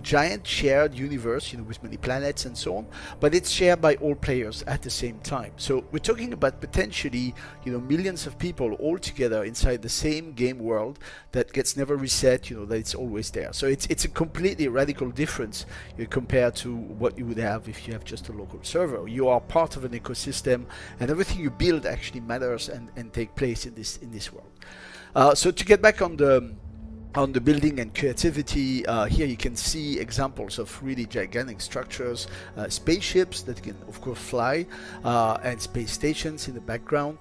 giant shared universe, with many planets and so on, but it's shared by all players at the same time. So we're talking about potentially millions of people all together inside the same game world that gets never reset, that it's always there. So it's a completely radical difference compared to what you would have if you have just a local server. You are part of an ecosystem, and everything you build actually matters and take place in this world. So to get back on the building and creativity, here you can see examples of really gigantic structures, spaceships that can of course fly, and space stations in the background.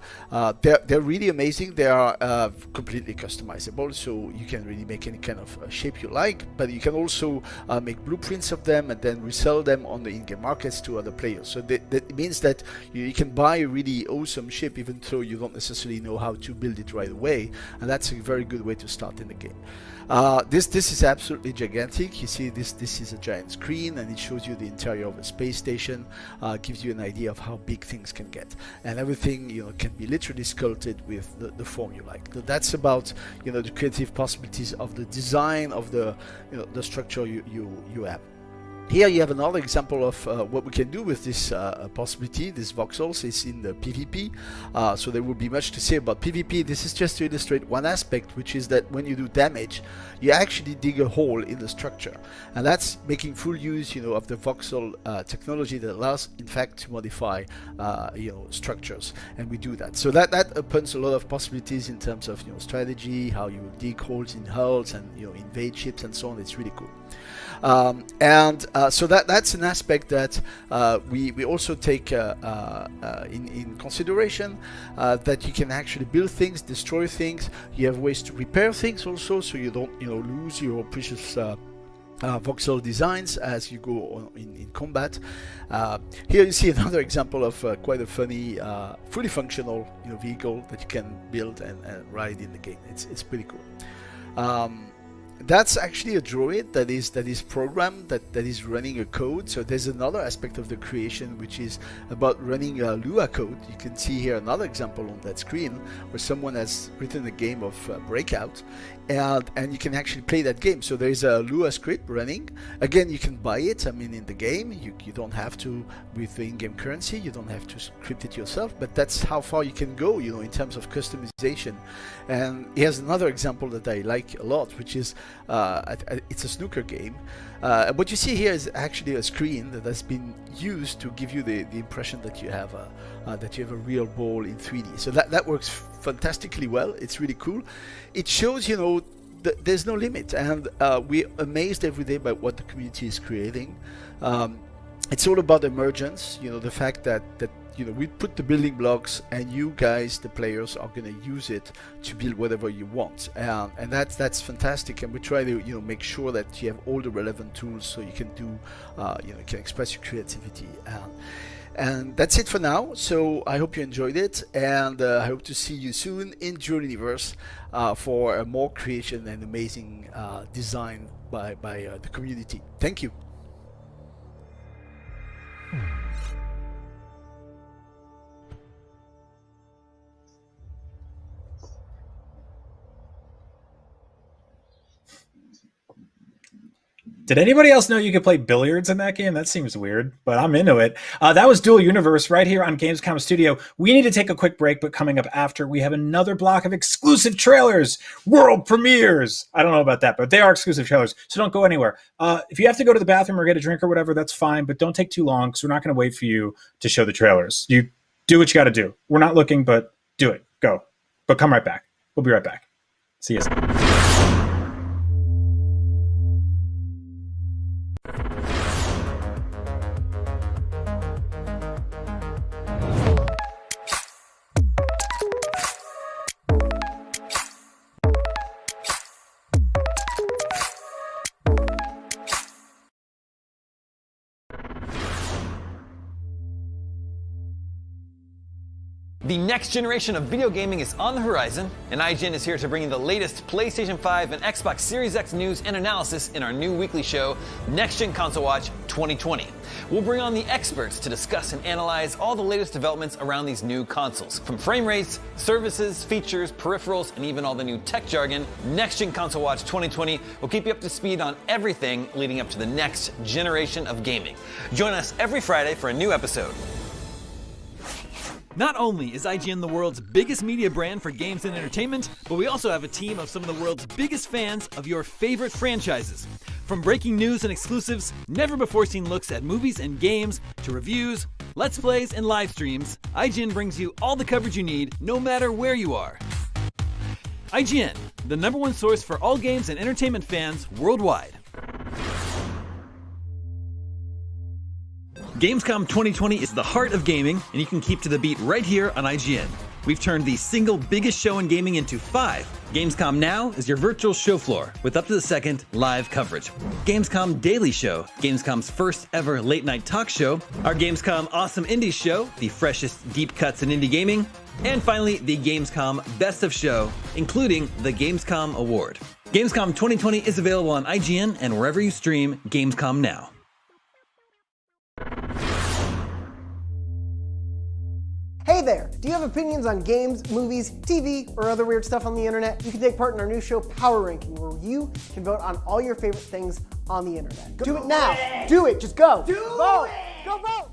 They're really amazing. They are completely customizable, so you can really make any kind of shape you like, but you can also make blueprints of them and then resell them on the in-game markets to other players. So that means that you can buy a really awesome ship even though you don't necessarily know how to build it right away, and that's a very good way to start in the game. This is absolutely gigantic. You see this is a giant screen, and it shows you the interior of a space station, gives you an idea of how big things can get, and everything can be literally sculpted with the form you like. So that's about the creative possibilities of the design of the structure you have. Here you have another example of what we can do with this possibility. This voxels is in the PvP, so there will be much to say about PvP. This is just to illustrate one aspect, which is that when you do damage, you actually dig a hole in the structure, and that's making full use of the voxel technology that allows, in fact, to modify structures, and we do that. So that opens a lot of possibilities in terms of strategy, how you dig holes in hulls and invade ships and so on. It's really cool. So that's an aspect that we also take in consideration, that you can actually build things, destroy things. You have ways to repair things also, so you don't lose your precious voxel designs as you go on in combat. Here you see another example of quite a funny, fully functional vehicle that you can build and ride in the game. It's pretty cool. That's actually a droid that is programmed, that is running a code. So there's another aspect of the creation which is about running a Lua code. You can see here another example on that screen where someone has written a game of Breakout, and you can actually play that game. So there's a Lua script running. Again, you can buy it. I mean, in the game, you don't have to with the in-game currency. You don't have to script it yourself. But that's how far you can go, you know, in terms of customization. And here's another example that I like a lot, which is it's a snooker game. What you see here is actually a screen that has been used to give you the impression that you have a real ball in 3D. So that works fantastically well. It's really cool. It shows, you know, there's no limit, and we're amazed every day by what the community is creating. It's all about emergence, you know, the fact that you know, we put the building blocks, and you guys, the players, are going to use it to build whatever you want, and that's fantastic. And we try to, you know, make sure that you have all the relevant tools so you can do, you know, you can express your creativity. And that's it for now. So I hope you enjoyed it, and I hope to see you soon in Dual Universe for more creation and amazing design by the community. Thank you. Did anybody else know you could play billiards in that game? That seems weird, but I'm into it. That was Dual Universe right here on Gamescom Studio. We need to take a quick break, but coming up after, we have another block of exclusive trailers, world premieres. I don't know about that, but they are exclusive trailers, so don't go anywhere. If you have to go to the bathroom or get a drink or whatever, that's fine, but don't take too long, because we're not going to wait for you to show the trailers. You do what you got to do. We're not looking, but do it. Go. But come right back. We'll be right back. See you soon. The next generation of video gaming is on the horizon, and IGN is here to bring you the latest PlayStation 5 and Xbox Series X news and analysis in our new weekly show, Next Gen Console Watch 2020. We'll bring on the experts to discuss and analyze all the latest developments around these new consoles. From frame rates, services, features, peripherals, and even all the new tech jargon, Next Gen Console Watch 2020 will keep you up to speed on everything leading up to the next generation of gaming. Join us every Friday for a new episode. Not only is IGN the world's biggest media brand for games and entertainment, but we also have a team of some of the world's biggest fans of your favorite franchises. From breaking news and exclusives, never-before-seen looks at movies and games, to reviews, let's plays, and live streams, IGN brings you all the coverage you need, no matter where you are. IGN, the #1 source for all games and entertainment fans worldwide. Gamescom 2020 is the heart of gaming, and you can keep to the beat right here on IGN. We've turned the single biggest show in gaming into 5. Gamescom Now is your virtual show floor with up-to-the-second live coverage. Gamescom Daily Show, Gamescom's first ever late-night talk show. Our Gamescom Awesome Indies Show, the freshest deep cuts in indie gaming. And finally, the Gamescom Best of Show, including the Gamescom Award. Gamescom 2020 is available on IGN and wherever you stream Gamescom Now. Hey there! Do you have opinions on games, movies, TV, or other weird stuff on the internet? You can take part in our new show, Power Ranking, where you can vote on all your favorite things on the internet. Do it now! Do it! Just go! Vote! Go vote!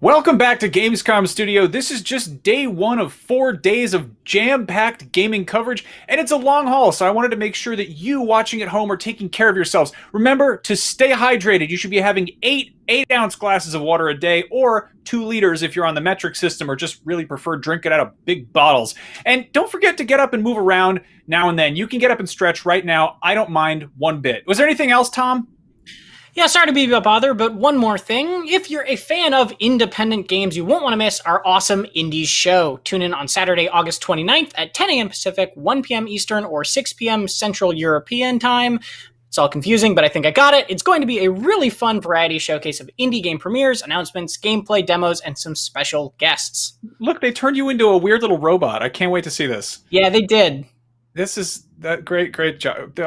Welcome back to Gamescom Studio. This is just day 1 of 4 days of jam-packed gaming coverage, and it's a long haul, so I wanted to make sure that you watching at home are taking care of yourselves. Remember to stay hydrated. You should be having 8-ounce glasses of water a day, or 2 liters if you're on the metric system, or just really prefer drinking out of big bottles. And don't forget to get up and move around now and then. You can get up and stretch right now. I don't mind one bit. Was there anything else, Tom? Yeah, sorry to be a bother, but one more thing. If you're a fan of independent games, you won't want to miss our Awesome Indies show. Tune in on Saturday, August 29th at 10 a.m. Pacific, 1 p.m. Eastern, or 6 p.m. Central European time. It's all confusing, but I think I got it. It's going to be a really fun variety showcase of indie game premieres, announcements, gameplay demos, and some special guests. Look, they turned you into a weird little robot. I can't wait to see this. Yeah, they did. This is that great job.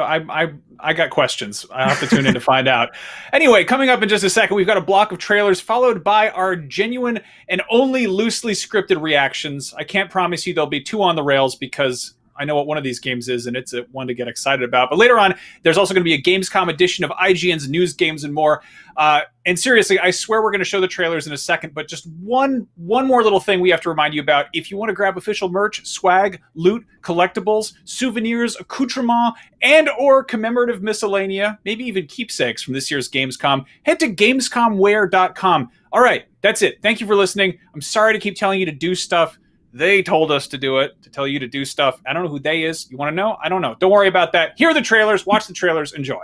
I got questions. I have to tune in to find out. Anyway, coming up in just a second, we've got a block of trailers followed by our genuine and only loosely scripted reactions. I can't promise you there'll be 2 on the rails because I know what one of these games is, and it's a one to get excited about. But later on, there's also going to be a Gamescom edition of IGN's News, Games, and More. And seriously, I swear we're going to show the trailers in a second, but just one more little thing we have to remind you about. If you want to grab official merch, swag, loot, collectibles, souvenirs, accoutrements, and or commemorative miscellanea, maybe even keepsakes from this year's Gamescom, head to gamescomwear.com. All right, that's it. Thank you for listening. I'm sorry to keep telling you to do stuff. They told us to do it, to tell you to do stuff. I don't know who they is. You want to know? I don't know. Don't worry about that. Here are the trailers. Watch the trailers. Enjoy.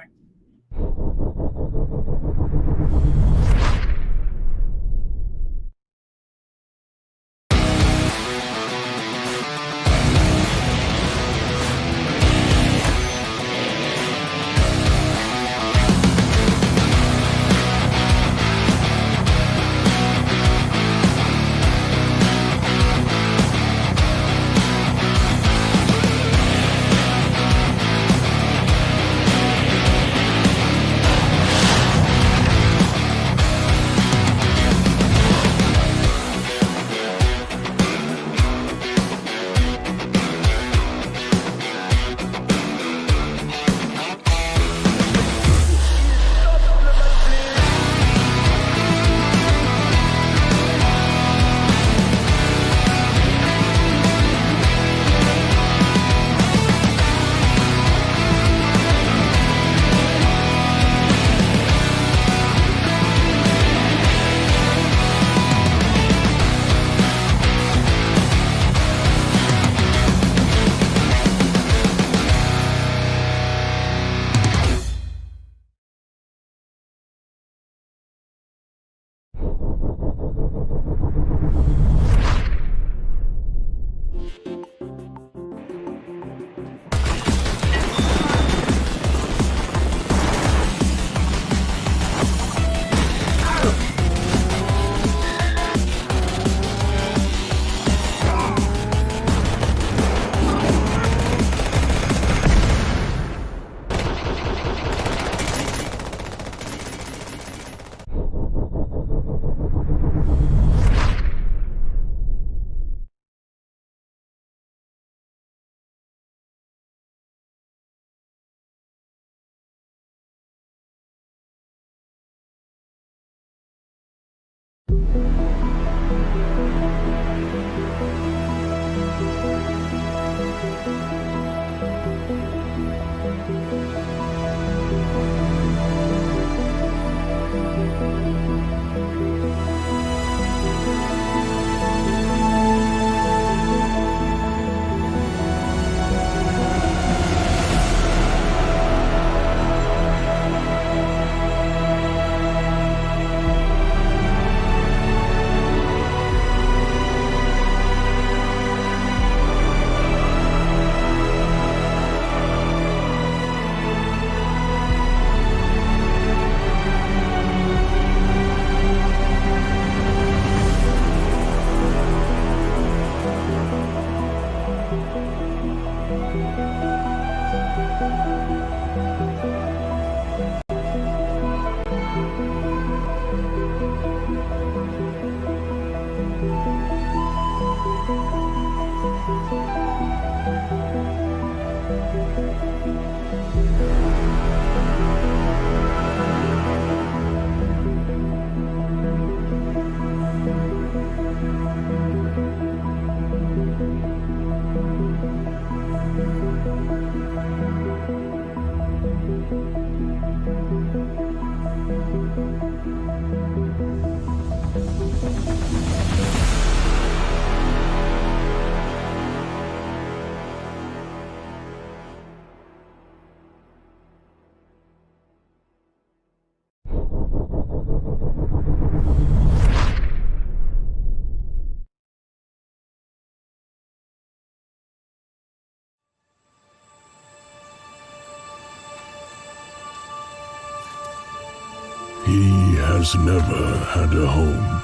He has never had a home.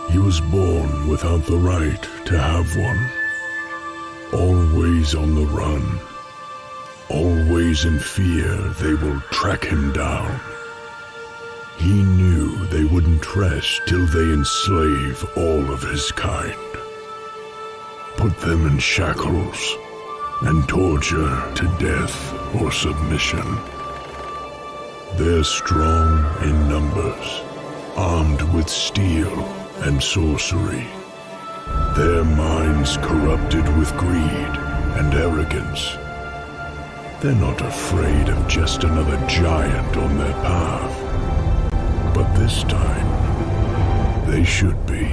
He was born without the right to have one. Always on the run. Always in fear they will track him down. He knew they wouldn't rest till they enslave all of his kind. Put them in shackles and torture to death or submission. They're strong in numbers, armed with steel and sorcery. Their minds corrupted with greed and arrogance. They're not afraid of just another giant on their path. But this time, they should be.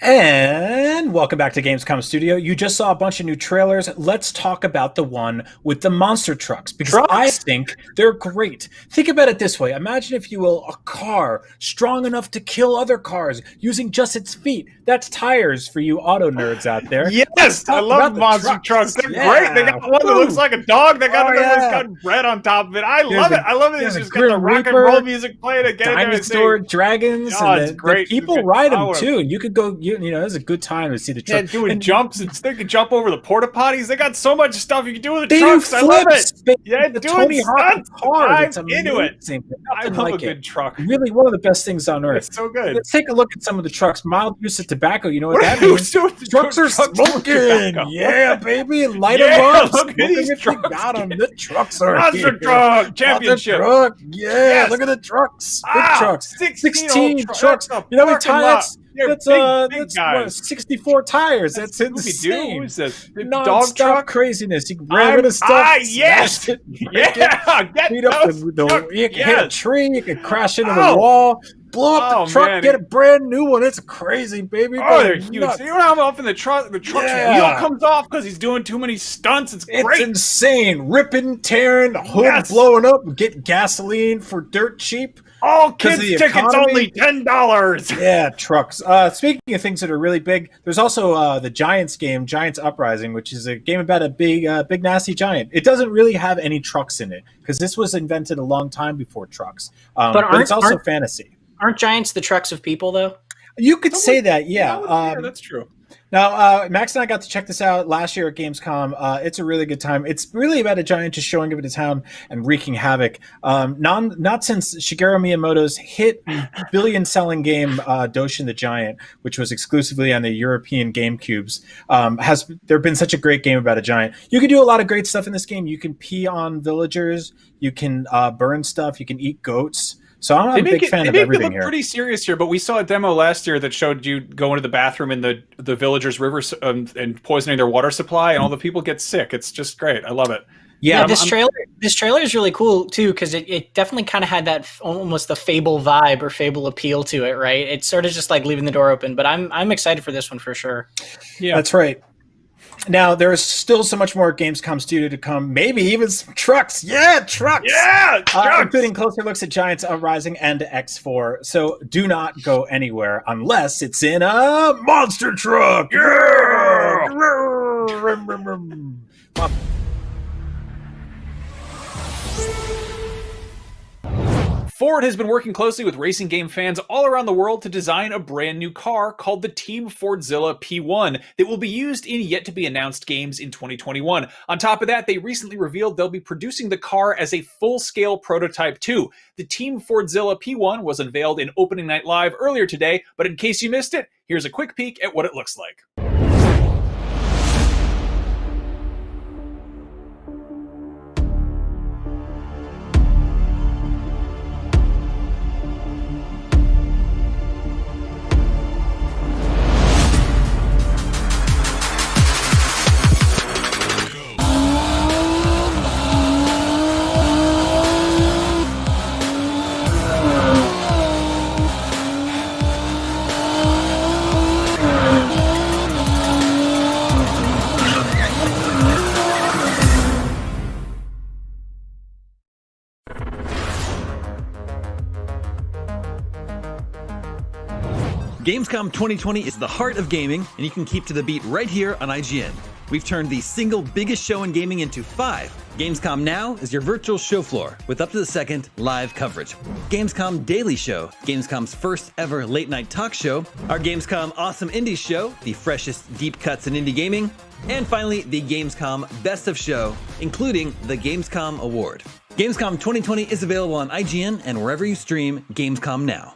And welcome back to Gamescom Studio. You just saw a bunch of new trailers. Let's talk about the one with the monster trucks, because I think they're great. Think about it this way. Imagine, if you will, a car strong enough to kill other cars using just its feet. That's tires for you auto nerds out there. Yes, I love monster trucks. They're great. They got one that looks like a dog. They got another one that's got bread on top of it. I love it. I love it. It's just got the rock and roll music playing again. Dinosaur dragons. Oh, and it's great. The people ride them too, and you could go. You know, it's a good time to see the truck. Yeah, doing jumps, and they can jump over the porta potties. They got so much stuff you can do with the They trucks. do I love flips, it. Yeah, the doing Tony Hawk stunts. car. I'm It's into it. amazing. I Nothing love like a good it. truck. Really, one of the best things on earth. It's so good. Let's take a look at some of the trucks. Mild use of tobacco. You know what What that are you means? doing with the Trucks are trucks with smoking. tobacco? Yeah, baby. Light Yeah, them up. look at Smoke these if you trucks. got 'em. The trucks are Monster here. truck championship. Monster truck. Yeah, Yes. look at the trucks. Big trucks. 16 trucks. That's a You know how many parking lot. tires? They're That's big that's guys. what, 64 tires. That's Scooby-Doo. insane. Who's this? The Non-stop dog truck? craziness. You can ram into stuff. Yes. smash it, Yeah. Get beat up those the trucks. you can hit a Yes. tree. You can crash into Oh. the wall. Blow up Oh, the truck. man. Get a brand new one. It's crazy, baby. Oh, they're Going huge. nuts. So you know how often the truck's Yeah. wheel comes off because he's doing too many stunts? It's It's great. insane. Ripping, tearing, the hood Yes. blowing up, get gasoline for dirt cheap. All 'Cause kids of the tickets economy. only $10. Yeah, trucks. Speaking of things that are really big, there's also the Giants game, Giants Uprising, which is a game about a big nasty giant. It doesn't really have any trucks in it because this was invented a long time before trucks. But it's also fantasy. Aren't giants the trucks of people, though? You could say that, yeah. That's true. Now, Max and I got to check this out last year at Gamescom. It's a really good time. It's really about a giant just showing up in a town and wreaking havoc. Not since Shigeru Miyamoto's hit billion-selling game Doshin the Giant, which was exclusively on the European GameCubes, has there been such a great game about a giant. You can do a lot of great stuff in this game. You can pee on villagers. You can burn stuff. You can eat goats. So I'm a big fan of everything look here. Pretty serious here, but we saw a demo last year that showed you going to the bathroom in the villagers' river and poisoning their water supply, and all the people get sick. It's just great. I love it. Yeah, this trailer is really cool too because it definitely kind of had that almost the Fable vibe or Fable appeal to it, right? It's sort of just like leaving the door open, but I'm excited for this one for sure. Yeah, that's right. Now, there's still so much more Gamescom Studio to come. Maybe even some trucks. Yeah, trucks. Yeah, trucks. Including closer looks at Giants Uprising and X4. So do not go anywhere unless it's in a monster truck. Yeah. Ford has been working closely with racing game fans all around the world to design a brand new car called the Team Fordzilla P1 that will be used in yet-to-be-announced games in 2021. On top of that, they recently revealed they'll be producing the car as a full-scale prototype too. The Team Fordzilla P1 was unveiled in Opening Night Live earlier today, but in case you missed it, here's a quick peek at what it looks like. Gamescom 2020 is the heart of gaming, and you can keep to the beat right here on IGN. We've turned the single biggest show in gaming into 5. Gamescom Now is your virtual show floor with up-to-the-second live coverage. Gamescom Daily Show, Gamescom's first ever late-night talk show. Our Gamescom Awesome Indies Show, the freshest deep cuts in indie gaming. And finally, the Gamescom Best of Show, including the Gamescom Award. Gamescom 2020 is available on IGN and wherever you stream Gamescom Now.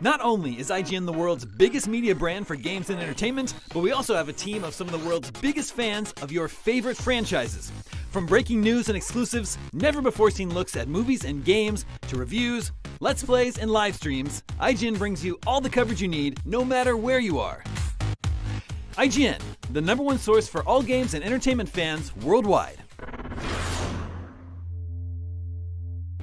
Not only is IGN the world's biggest media brand for games and entertainment, but we also have a team of some of the world's biggest fans of your favorite franchises. From breaking news and exclusives, never-before-seen looks at movies and games, to reviews, let's plays, and live streams, IGN brings you all the coverage you need, no matter where you are. IGN, the #1 source for all games and entertainment fans worldwide.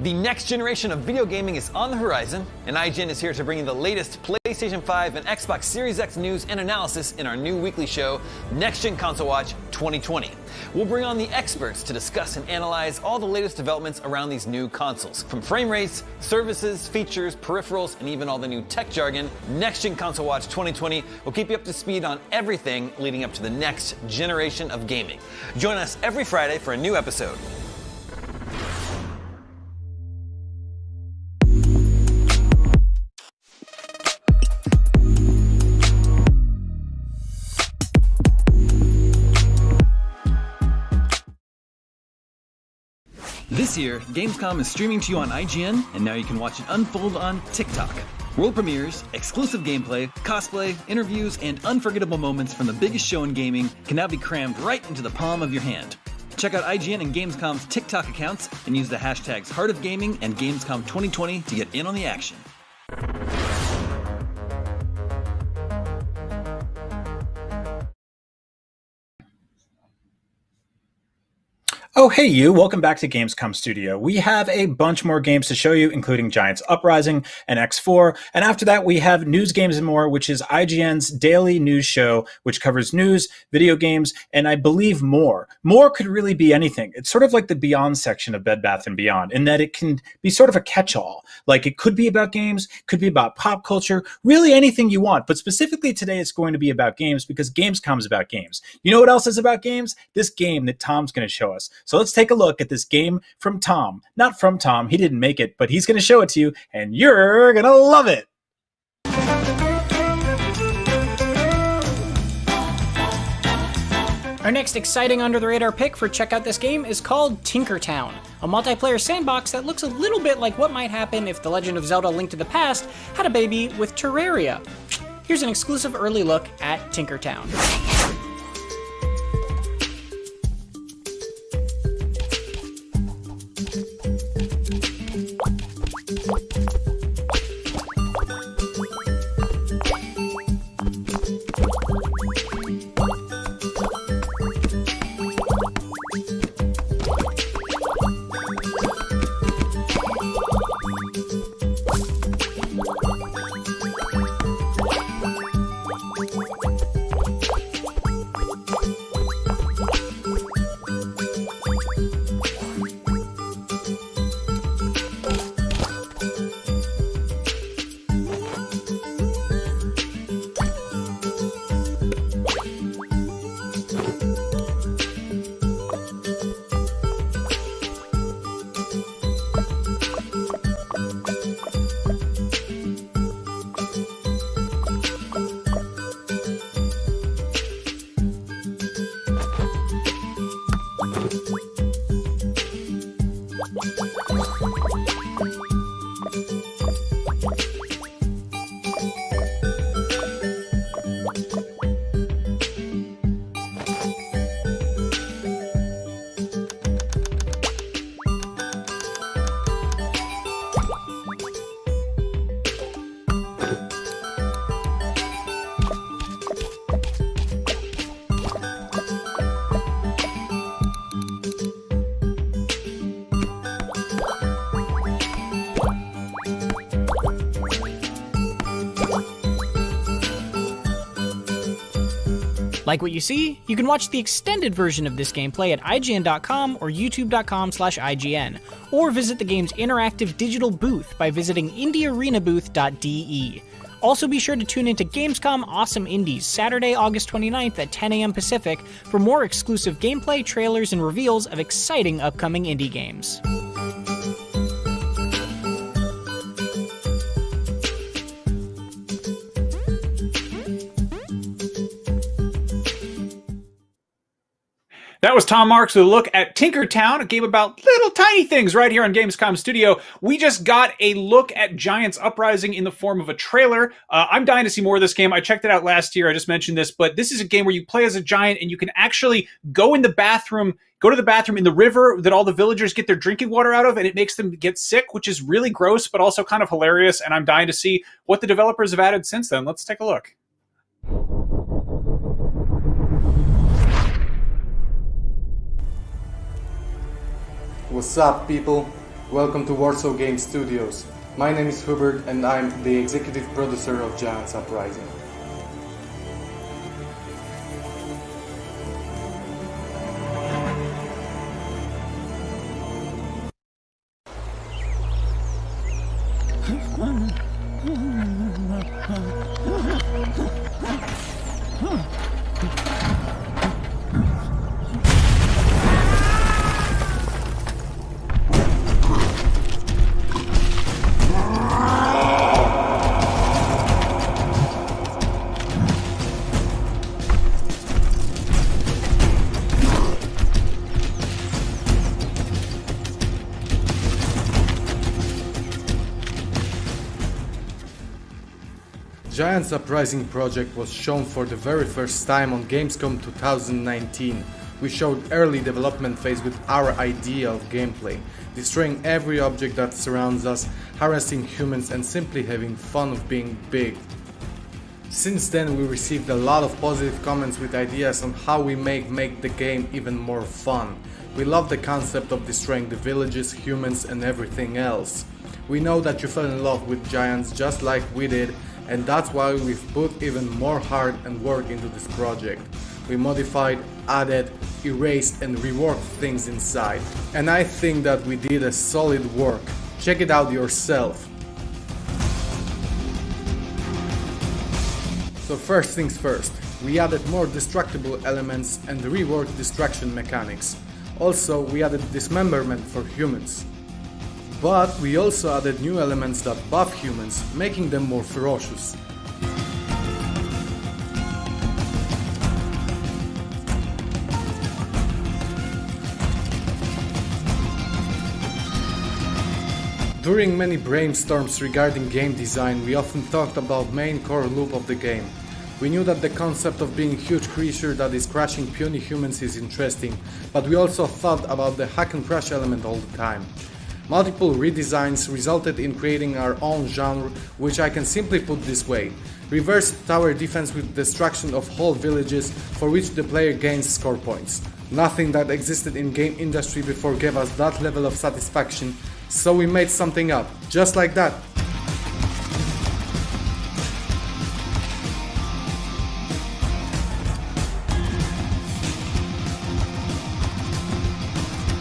The next generation of video gaming is on the horizon, and IGN is here to bring you the latest PlayStation 5 and Xbox Series X news and analysis in our new weekly show, Next Gen Console Watch 2020. We'll bring on the experts to discuss and analyze all the latest developments around these new consoles. From frame rates, services, features, peripherals, and even all the new tech jargon, Next Gen Console Watch 2020 will keep you up to speed on everything leading up to the next generation of gaming. Join us every Friday for a new episode. This year, Gamescom is streaming to you on IGN, and now you can watch it unfold on TikTok. World premieres, exclusive gameplay, cosplay, interviews, and unforgettable moments from the biggest show in gaming can now be crammed right into the palm of your hand. Check out IGN and Gamescom's TikTok accounts and use the hashtags Heart of Gaming and Gamescom 2020 to get in on the action. Oh, hey you, welcome back to Gamescom Studio. We have a bunch more games to show you, including Giants Uprising and X4. And after that, we have News, Games, and More, which is IGN's daily news show, which covers news, video games, and I believe more. More could really be anything. It's sort of like the Beyond section of Bed Bath & Beyond, in that it can be sort of a catch-all. Like, it could be about games, could be about pop culture, really anything you want. But specifically today, it's going to be about games, because Gamescom is about games. You know what else is about games? This game that Tom's going to show us. So let's take a look at this game from Tom. Not from Tom, he didn't make it, but he's going to show it to you, and you're going to love it. Our next exciting under-the-radar pick for Check Out This Game is called Tinkertown, a multiplayer sandbox that looks a little bit like what might happen if The Legend of Zelda: Link to the Past had a baby with Terraria. Here's an exclusive early look at Tinkertown. Like what you see? You can watch the extended version of this gameplay at IGN.com or YouTube.com/IGN, or visit the game's interactive digital booth by visiting indiearenabooth.de. Also be sure to tune into Gamescom Awesome Indies Saturday, August 29th at 10 a.m. Pacific for more exclusive gameplay, trailers, and reveals of exciting upcoming indie games. That was Tom Marks with a look at Tinkertown, a game about little tiny things right here on Gamescom Studio. We just got a look at Giants Uprising in the form of a trailer. I'm dying to see more of this game. I checked it out last year. I just mentioned this, but this is a game where you play as a giant and you can actually go to the bathroom in the river that all the villagers get their drinking water out of, and it makes them get sick, which is really gross, but also kind of hilarious. And I'm dying to see what the developers have added since then. Let's take a look. What's up, people? Welcome to Warsaw Game Studios. My name is Hubert and I'm the executive producer of Giants Uprising. Giants Uprising project was shown for the very first time on Gamescom 2019. We showed early development phase with our idea of gameplay, destroying every object that surrounds us, harassing humans and simply having fun of being big. Since then we received a lot of positive comments with ideas on how we make the game even more fun. We love the concept of destroying the villages, humans and everything else. We know that you fell in love with Giants just like we did, and that's why we've put even more heart and work into this project. We modified, added, erased and reworked things inside. And I think that we did a solid work. Check it out yourself. So first things first, we added more destructible elements and reworked destruction mechanics. Also, we added dismemberment for humans. But we also added new elements that buff humans, making them more ferocious. During many brainstorms regarding game design, we often talked about main core loop of the game. We knew that the concept of being a huge creature that is crushing puny humans is interesting, but we also thought about the hack and crush element all the time. Multiple redesigns resulted in creating our own genre, which I can simply put this way. Reverse tower defense with destruction of whole villages, for which the player gains score points. Nothing that existed in game industry before gave us that level of satisfaction, so we made something up, just like that.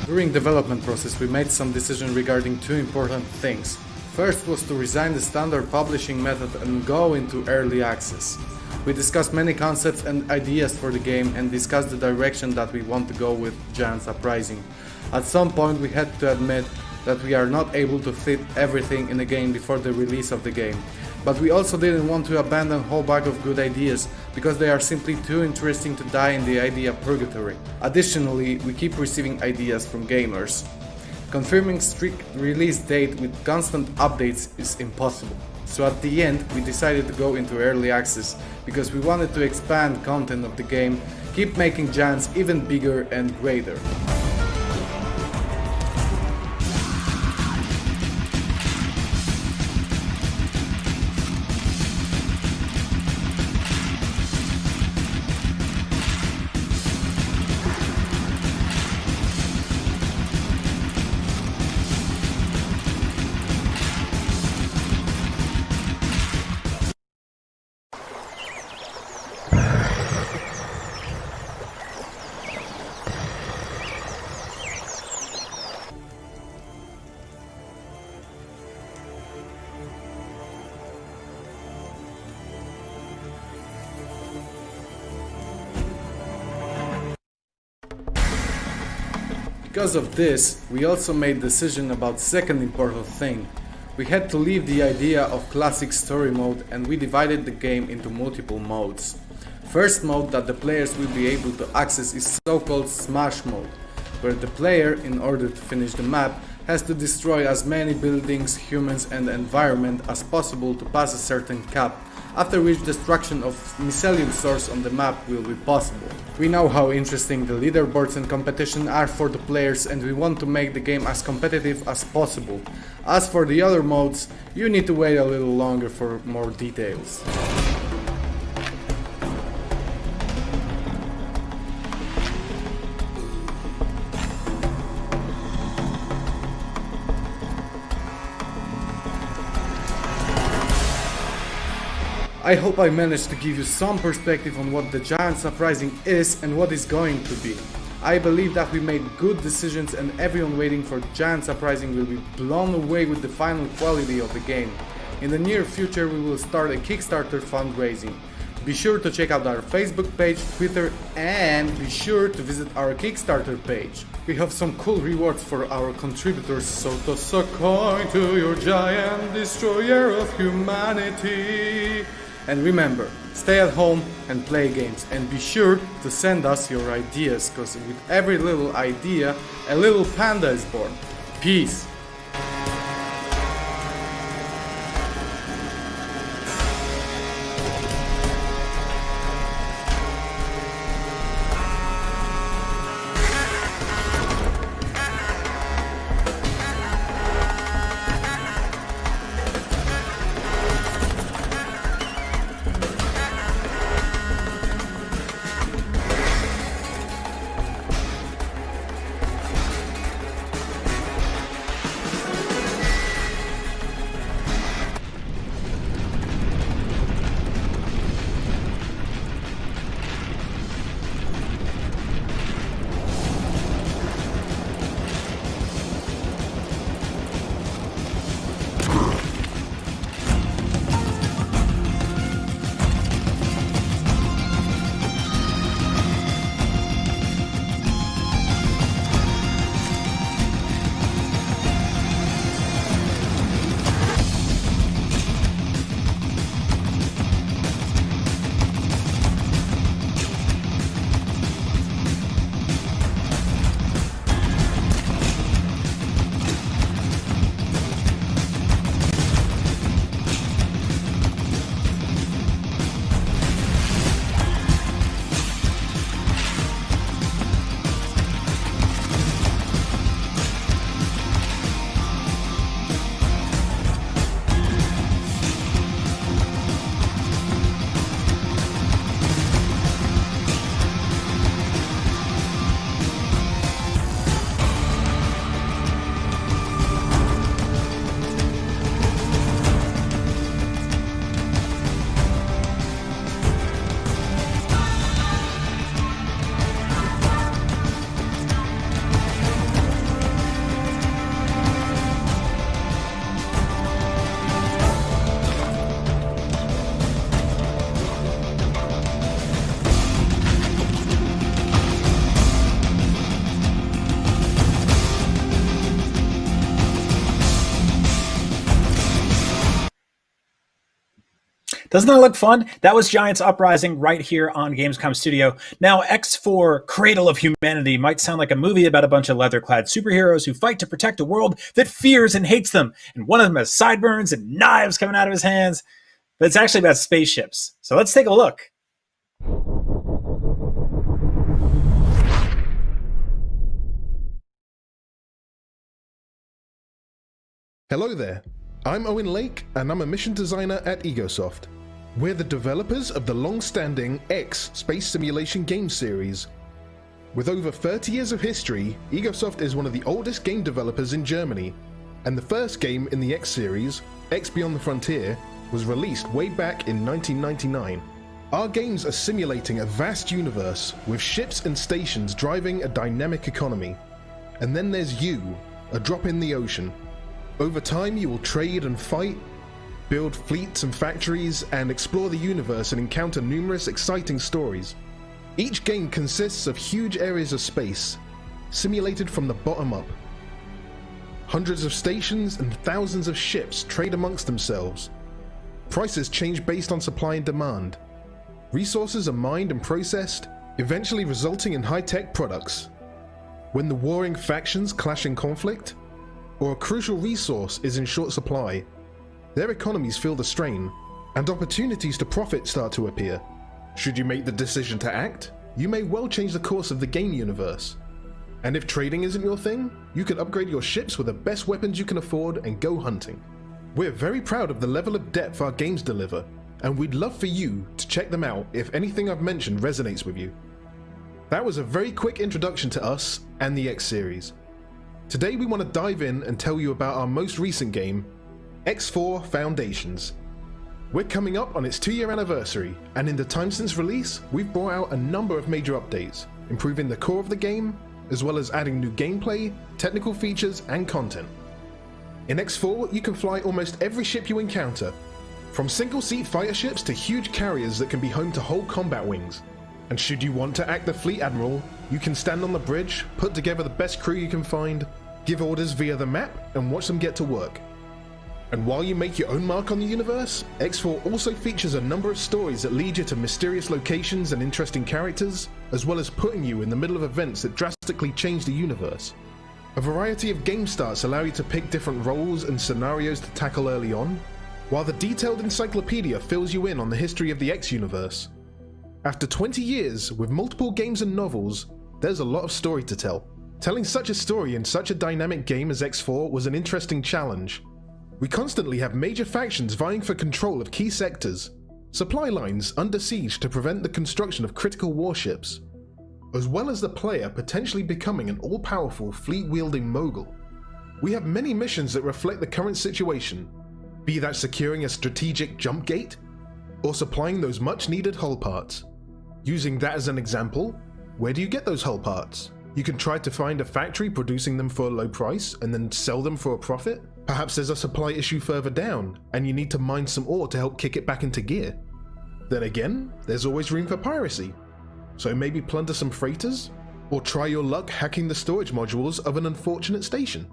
During development process we made some decisions regarding two important things. First was to resign the standard publishing method and go into early access. We discussed many concepts and ideas for the game and discussed the direction that we want to go with Giants Uprising. At some point we had to admit that we are not able to fit everything in the game before the release of the game. But we also didn't want to abandon a whole bag of good ideas, because they are simply too interesting to die in the idea purgatory. Additionally, we keep receiving ideas from gamers. Confirming strict release date with constant updates is impossible. So at the end, we decided to go into early access, because we wanted to expand content of the game, keep making Giants even bigger and greater. Because of this, we also made decision about second important thing. We had to leave the idea of classic story mode and we divided the game into multiple modes. First mode that the players will be able to access is so-called Smash mode, where the player, in order to finish the map, has to destroy as many buildings, humans and environment as possible to pass a certain cap, after which destruction of mycelium source on the map will be possible. We know how interesting the leaderboards and competition are for the players and we want to make the game as competitive as possible. As for the other modes, you need to wait a little longer for more details. I hope I managed to give you some perspective on what the Giants Uprising is and what it's going to be. I believe that we made good decisions and everyone waiting for Giants Uprising will be blown away with the final quality of the game. In the near future we will start a Kickstarter fundraising. Be sure to check out our Facebook page, Twitter, and be sure to visit our Kickstarter page. We have some cool rewards for our contributors, so toss a coin to your giant destroyer of humanity. And remember, stay at home and play games, and be sure to send us your ideas, because with every little idea, a little panda is born. Peace! Doesn't that look fun? That was Giants Uprising right here on Gamescom Studio. Now, X4 Cradle of Humanity might sound like a movie about a bunch of leather-clad superheroes who fight to protect a world that fears and hates them, and one of them has sideburns and knives coming out of his hands. But it's actually about spaceships. So let's take a look. Hello there. I'm Owen Lake, and I'm a mission designer at Egosoft. We're the developers of the long-standing X space simulation game series. With over 30 years of history, Egosoft is one of the oldest game developers in Germany, and the first game in the X series, X Beyond the Frontier, was released way back in 1999. Our games are simulating a vast universe with ships and stations driving a dynamic economy. And then there's you, a drop in the ocean. Over time you will trade and fight, build fleets and factories, and explore the universe and encounter numerous exciting stories. Each game consists of huge areas of space, simulated from the bottom up. Hundreds of stations and thousands of ships trade amongst themselves. Prices change based on supply and demand. Resources are mined and processed, eventually resulting in high-tech products. When the warring factions clash in conflict, or a crucial resource is in short supply, their economies feel the strain, and opportunities to profit start to appear. Should you make the decision to act, you may well change the course of the game universe. And if trading isn't your thing, you can upgrade your ships with the best weapons you can afford and go hunting. We're very proud of the level of depth our games deliver, and we'd love for you to check them out if anything I've mentioned resonates with you. That was a very quick introduction to us and the X series. Today we want to dive in and tell you about our most recent game, X4 Foundations. We're coming up on its 2-year anniversary, and in the time since release, we've brought out a number of major updates, improving the core of the game, as well as adding new gameplay, technical features, and content. In X4, you can fly almost every ship you encounter, from single-seat fighter ships to huge carriers that can be home to whole combat wings. And should you want to act the fleet admiral, you can stand on the bridge, put together the best crew you can find, give orders via the map, and watch them get to work. And while you make your own mark on the universe, X4 also features a number of stories that lead you to mysterious locations and interesting characters, as well as putting you in the middle of events that drastically change the universe. A variety of game starts allow you to pick different roles and scenarios to tackle early on, while the detailed encyclopedia fills you in on the history of the X universe. After 20 years, with multiple games and novels, there's a lot of story to tell. Telling such a story in such a dynamic game as X4 was an interesting challenge. We constantly have major factions vying for control of key sectors, supply lines under siege to prevent the construction of critical warships, as well as the player potentially becoming an all-powerful fleet-wielding mogul. We have many missions that reflect the current situation, be that securing a strategic jump gate, or supplying those much-needed hull parts. Using that as an example, where do you get those hull parts? You can try to find a factory producing them for a low price and then sell them for a profit. Perhaps there's a supply issue further down, and you need to mine some ore to help kick it back into gear. Then again, there's always room for piracy. So maybe plunder some freighters? Or try your luck hacking the storage modules of an unfortunate station?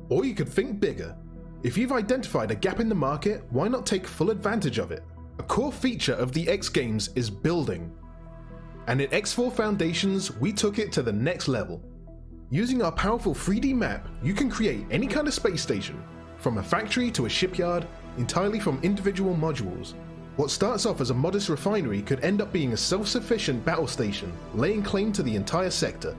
Or you could think bigger. If you've identified a gap in the market, why not take full advantage of it? A core feature of the X games is building. And in X4 Foundations, we took it to the next level. Using our powerful 3D map, you can create any kind of space station, from a factory to a shipyard, entirely from individual modules. What starts off as a modest refinery could end up being a self-sufficient battle station, laying claim to the entire sector.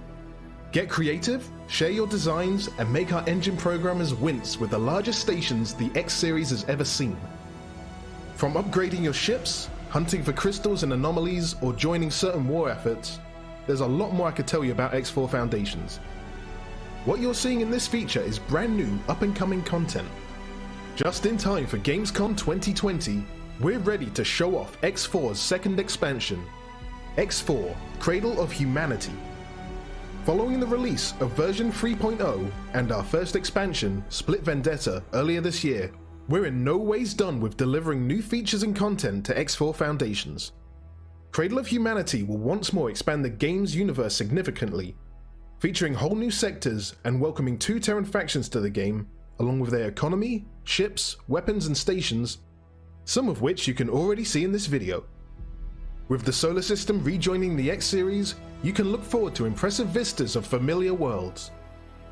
Get creative, share your designs, and make our engine programmers wince with the largest stations the X series has ever seen. From upgrading your ships, hunting for crystals and anomalies, or joining certain war efforts, there's a lot more I could tell you about X4 Foundations. What you're seeing in this feature is brand new, up-and-coming content. Just in time for GamesCom 2020, we're ready to show off X4's second expansion, X4 Cradle of Humanity. Following the release of version 3.0 and our first expansion, Split Vendetta, earlier this year, we're in no ways done with delivering new features and content to X4 Foundations. Cradle of Humanity will once more expand the game's universe significantly, featuring whole new sectors and welcoming 2 Terran factions to the game, along with their economy, ships, weapons and stations, some of which you can already see in this video. With the solar system rejoining the X series, you can look forward to impressive vistas of familiar worlds.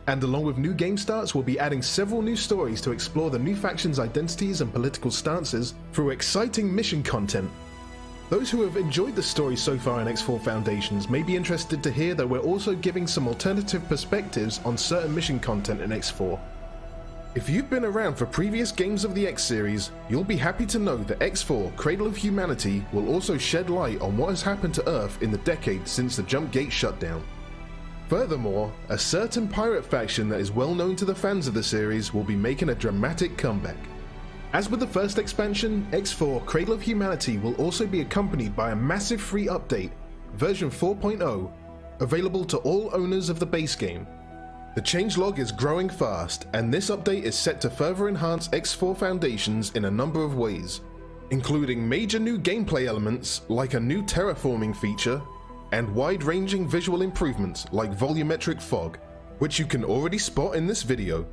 And along with new game starts, we'll be adding several new stories to explore the new factions' identities and political stances through exciting mission content. Those who have enjoyed the story so far in X4 Foundations may be interested to hear that we're also giving some alternative perspectives on certain mission content in X4. If you've been around for previous games of the X series, you'll be happy to know that X4 Cradle of Humanity will also shed light on what has happened to Earth in the decade since the Jump Gate shutdown. Furthermore, a certain pirate faction that is well known to the fans of the series will be making a dramatic comeback. As with the first expansion, X4 Cradle of Humanity will also be accompanied by a massive free update, version 4.0, available to all owners of the base game. The changelog is growing fast, and this update is set to further enhance X4 Foundations in a number of ways, including major new gameplay elements like a new terraforming feature, and wide-ranging visual improvements like volumetric fog. which you can already spot in this video.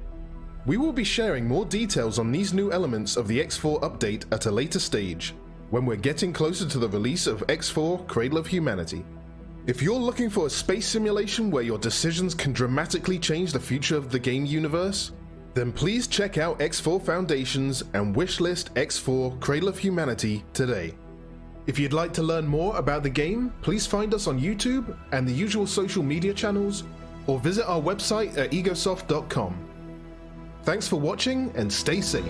We will be sharing more details on these new elements of the X4 update at a later stage, when we're getting closer to the release of X4 Cradle of Humanity. If you're looking for a space simulation where your decisions can dramatically change the future of the game universe, then please check out X4 Foundations and wishlist X4 Cradle of Humanity today. If you'd like to learn more about the game, please find us on YouTube and the usual social media channels, or visit our website at egosoft.com. Thanks for watching and stay safe.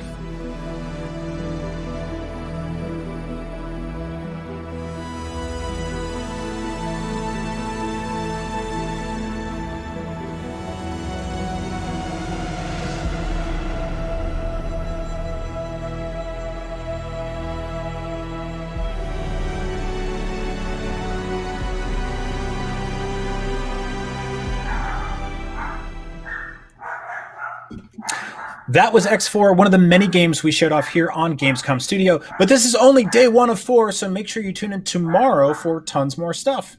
That was X4, one of the many games we showed off here on Gamescom Studio, but this is only day 1 of 4, so make sure you tune in tomorrow for tons more stuff.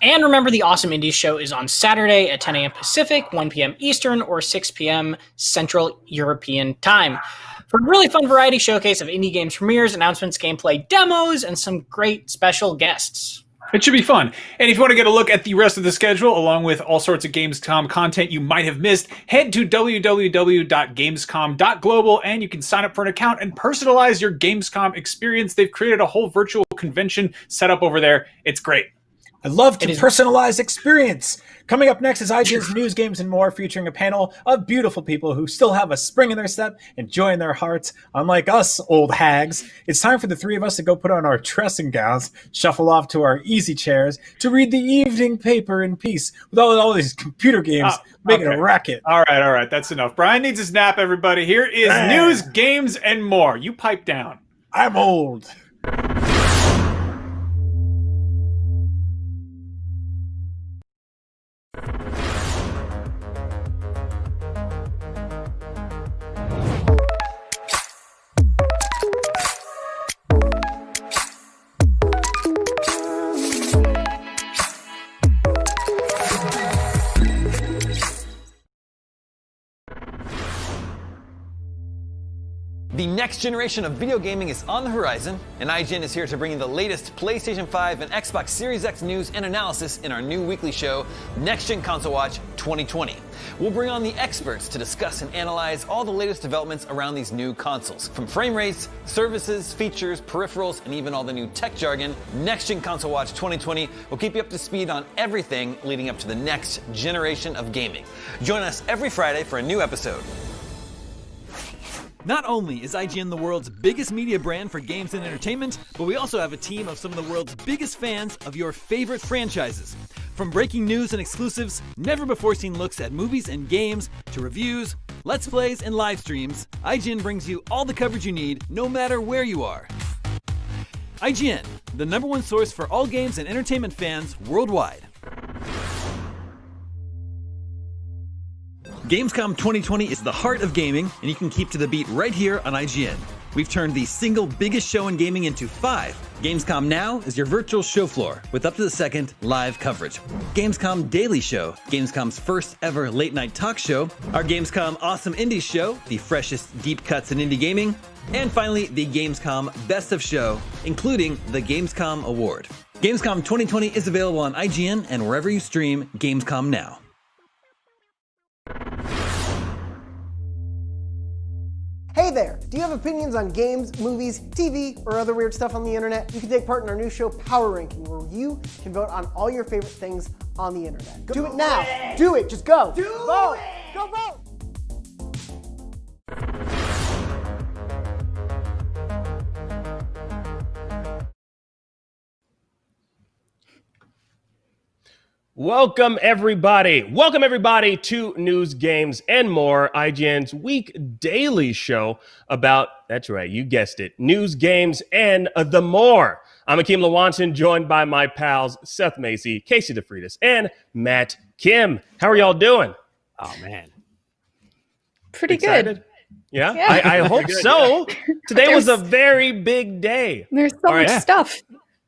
And remember, the Awesome Indies show is on Saturday at 10 a.m. Pacific, 1 p.m. Eastern, or 6 p.m. Central European Time, for a really fun variety showcase of indie games premieres, announcements, gameplay demos, and some great special guests. It should be fun. And if you want to get a look at the rest of the schedule, along with all sorts of Gamescom content you might have missed, head to www.gamescom.global and you can sign up for an account and personalize your Gamescom experience. They've created a whole virtual convention set up over there. It's great. I love to personalize experience. Coming up next is IGN's News, Games, and More, featuring a panel of beautiful people who still have a spring in their step and joy in their hearts. Unlike us, old hags, it's time for the three of us to go put on our dressing gowns, shuffle off to our easy chairs, to read the evening paper in peace with all these computer games making a racket. All right. That's enough. Brian needs a nap, everybody. Here is News, Games, and More. You pipe down. I'm old. The next generation of video gaming is on the horizon, and IGN is here to bring you the latest PlayStation 5 and Xbox Series X news and analysis in our new weekly show, Next Gen Console Watch 2020. We'll bring on the experts to discuss and analyze all the latest developments around these new consoles. From frame rates, services, features, peripherals, and even all the new tech jargon, Next Gen Console Watch 2020 will keep you up to speed on everything leading up to the next generation of gaming. Join us every Friday for a new episode. Not only is IGN the world's biggest media brand for games and entertainment, but we also have a team of some of the world's biggest fans of your favorite franchises. From breaking news and exclusives, never-before-seen looks at movies and games, to reviews, let's plays, and live streams, IGN brings you all the coverage you need, no matter where you are. IGN, the #1 source for all games and entertainment fans worldwide. Gamescom 2020 is the heart of gaming, and you can keep to the beat right here on IGN. We've turned the single biggest show in gaming into 5. Gamescom Now is your virtual show floor with up-to-the-second live coverage. Gamescom Daily Show, Gamescom's first ever late-night talk show. Our Gamescom Awesome Indies Show, the freshest deep cuts in indie gaming. And finally, the Gamescom Best of Show, including the Gamescom Award. Gamescom 2020 is available on IGN and wherever you stream Gamescom Now. Hey there! Do you have opinions on games, movies, TV, or other weird stuff on the internet? You can take part in our new show, Power Ranking, where you can vote on all your favorite things on the internet. Do it now! Do it! Just go! Vote! Go vote! Welcome everybody to News, Games, and More, IGN's week daily show about, that's right, you guessed it, news, games, and the more. I'm Akeem Lawanson, joined by my pals Seth Macy, Casey DeFreitas, and Matt Kim. How are y'all doing? Oh man, pretty excited? Good. Yeah, I hope so. Today was a very big day. There's so much stuff.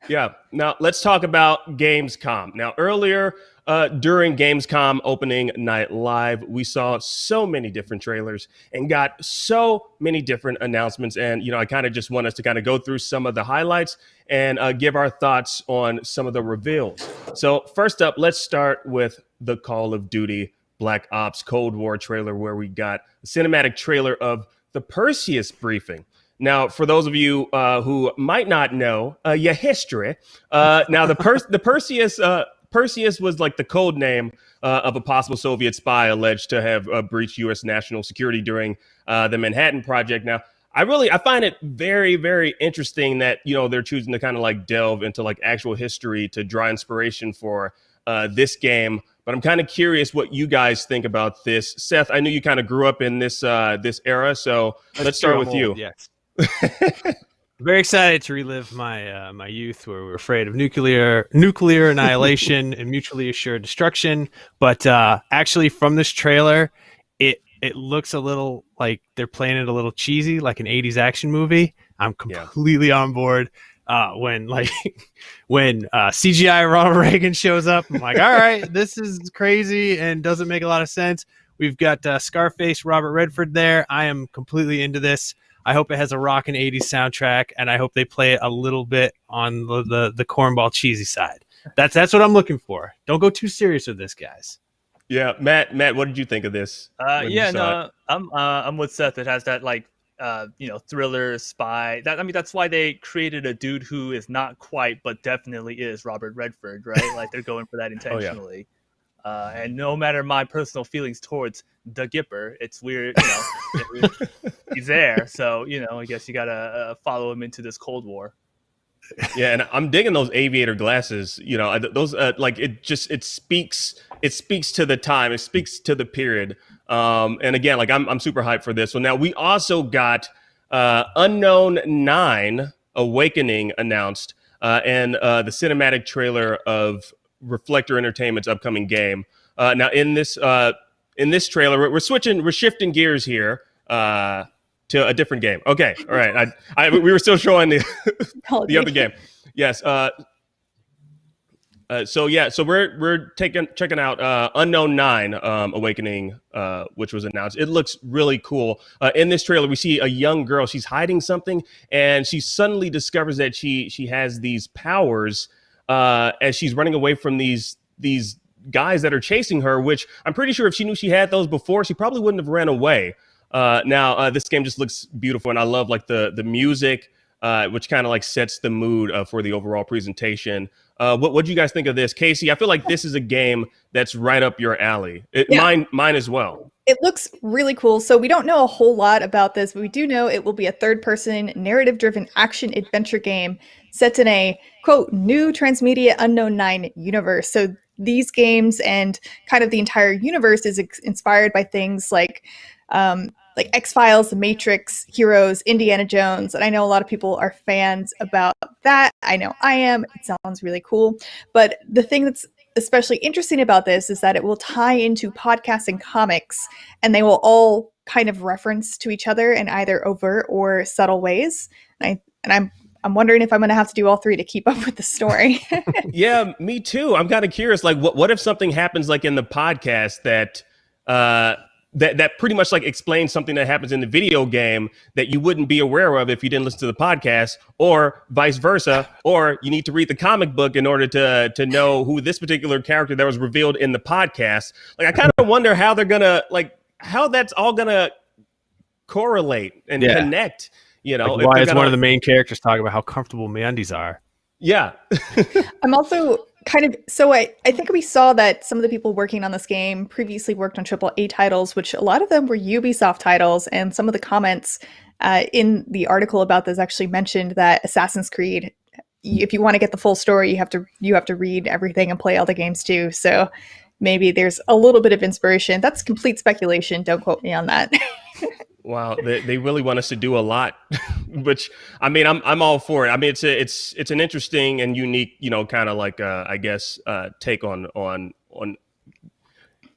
Yeah. Now let's talk about Gamescom. Now earlier during Gamescom opening night live, we saw so many different trailers and got so many different announcements. And, I kind of just want us to kind of go through some of the highlights and give our thoughts on some of the reveals. So first up, let's start with the Call of Duty Black Ops Cold War trailer, where we got a cinematic trailer of the Perseus briefing. Now, for those of you who might not know your history, now the Perseus was like the code name of a possible Soviet spy alleged to have breached U.S. national security during the Manhattan Project. Now, I find it very, very interesting that they're choosing to kind of like delve into like actual history to draw inspiration for this game. But I'm kind of curious what you guys think about this. Seth, I know you kind of grew up in this era, so let's start with you. Yes. Very excited to relive my my youth, where we were afraid of nuclear annihilation and mutually assured destruction. But actually, from this trailer, it looks a little like they're playing it a little cheesy, like an 80s action movie. I'm completely on board. When CGI Ronald Reagan shows up, I'm like, all right, this is crazy and doesn't make a lot of sense. We've got Scarface Robert Redford there. I am completely into this. I hope it has a rockin' 80s soundtrack, and I hope they play it a little bit on the cornball cheesy side. That's what I'm looking for. Don't go too serious with this, guys. Yeah, Matt, what did you think of this? I'm with Seth. It has that thriller spy. That's why they created a dude who is not quite, but definitely is Robert Redford, right? Like they're going for that intentionally. And no matter my personal feelings towards the Gipper, it's weird, he's there. So, I guess you gotta follow him into this Cold War. Yeah, and I'm digging those aviator glasses. Those it speaks to the time, it speaks to the period. And again, I'm super hyped for this one. Now we also got Unknown 9 Awakening announced, and the cinematic trailer of Reflector Entertainment's upcoming game. Now in this trailer, we're shifting gears here to a different game. Okay, all right. We were still showing the the other game. Yes. So we're checking out Unknown 9 Awakening, which was announced. It looks really cool. In this trailer, we see a young girl. She's hiding something, and she suddenly discovers that she has these powers as she's running away from these guys that are chasing her, which I'm pretty sure if she knew she had those before, she probably wouldn't have ran away. Now this game just looks beautiful, and I love like the music, which kind of like sets the mood for the overall presentation. What do you guys think of this? Casey, I feel like this is a game that's right up your alley. Mine as well. It looks really cool. So we don't know a whole lot about this, but we do know it will be a third-person, narrative-driven action-adventure game set in a, quote, new transmedia Unknown 9 universe. So these games and kind of the entire universe is inspired by things like X-Files, The Matrix, Heroes, Indiana Jones. And I know a lot of people are fans about that. I know I am. It sounds really cool. But the thing that's especially interesting about this is that it will tie into podcasts and comics, and they will all kind of reference to each other in either overt or subtle ways. And I'm wondering if I'm going to have to do all three to keep up with the story. Yeah, me too. I'm kind of curious. Like, what if something happens like in the podcast that that pretty much like explains something that happens in the video game that you wouldn't be aware of if you didn't listen to the podcast, or vice versa, or you need to read the comic book in order to know who this particular character that was revealed in the podcast. Like, I kind of wonder how they're gonna how that's all gonna correlate and connect. Like why is one of the main characters talking about how comfortable MeUndies are? Yeah. I'm also kind of, so I think we saw that some of the people working on this game previously worked on AAA titles, which a lot of them were Ubisoft titles, and some of the comments in the article about this actually mentioned that Assassin's Creed, if you want to get the full story, you have to read everything and play all the games too. So maybe there's a little bit of inspiration. That's complete speculation. Don't quote me on that. Wow, they really want us to do a lot, which I mean, I'm all for it. I mean, it's an interesting and unique, kind of like I guess take on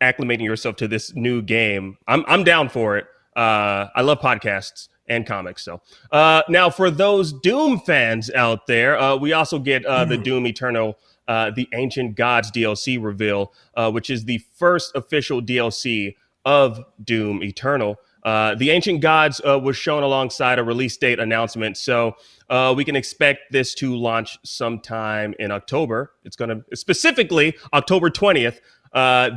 acclimating yourself to this new game. I'm down for it. I love podcasts, and comics. So now for those Doom fans out there, we also get the Doom Eternal, the Ancient Gods DLC reveal, which is the first official DLC of Doom Eternal. The Ancient Gods was shown alongside a release date announcement, so we can expect this to launch sometime in October. It's going to specifically October 20th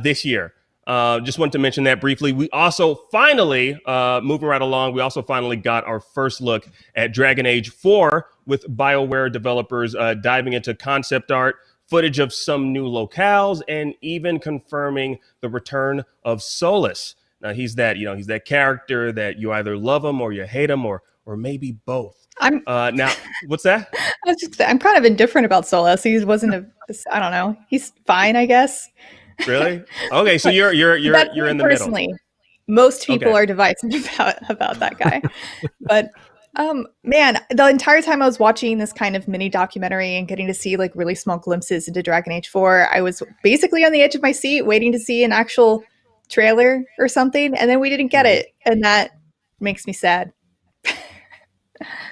this year. Just wanted to mention that briefly. We also finally, moving right along, we also finally got our first look at Dragon Age 4 with BioWare developers diving into concept art, footage of some new locales, and even confirming the return of Solus. Now he's that character that you either love him or you hate him or maybe both. Now what's that? I'm kind of indifferent about Solus. He wasn't I don't know. He's fine, I guess. Really? Okay, so you're in the personally, middle. Most people are divisive about that guy. But man, the entire time I was watching this kind of mini documentary and getting to see like really small glimpses into Dragon Age 4, I was basically on the edge of my seat waiting to see an actual trailer or something, and then we didn't get it, and that makes me sad.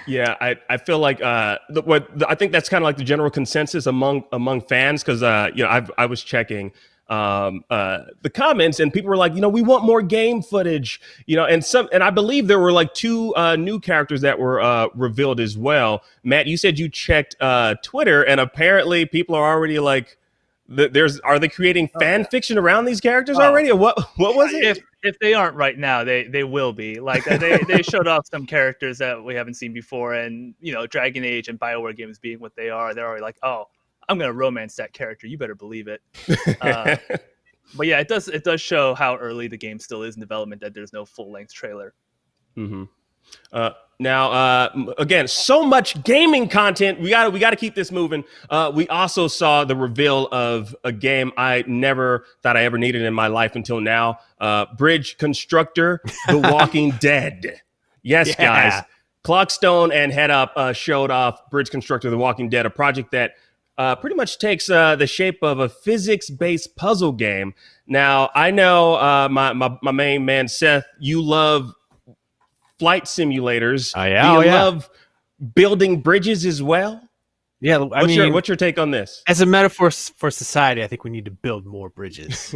Yeah, I feel like I think that's kind of like the general consensus among fans, because I was checking the comments and people were like, we want more game footage, and I believe there were like 2 new characters that were revealed as well. Matt, you said you checked Twitter, and apparently people are already like, are they creating fan fiction around these characters already, or what was it? If they aren't right now, they will be. Like they showed off some characters that we haven't seen before, and Dragon Age and BioWare games being what they are, they're already like, oh, I'm gonna romance that character. You better believe it. But yeah, it does show how early the game still is in development, that there's no full length trailer. Mm-hmm. Now, again, so much gaming content. We got to keep this moving. We also saw the reveal of a game I never thought I ever needed in my life until now. Bridge Constructor, The Walking Dead. Yes, guys. Clockstone and Head Up showed off Bridge Constructor, The Walking Dead, a project that pretty much takes the shape of a physics-based puzzle game. Now, I know my main man, Seth, you love flight simulators. Oh, yeah. Do you love building bridges as well? Yeah, what's your take on this? As a metaphor for society, I think we need to build more bridges.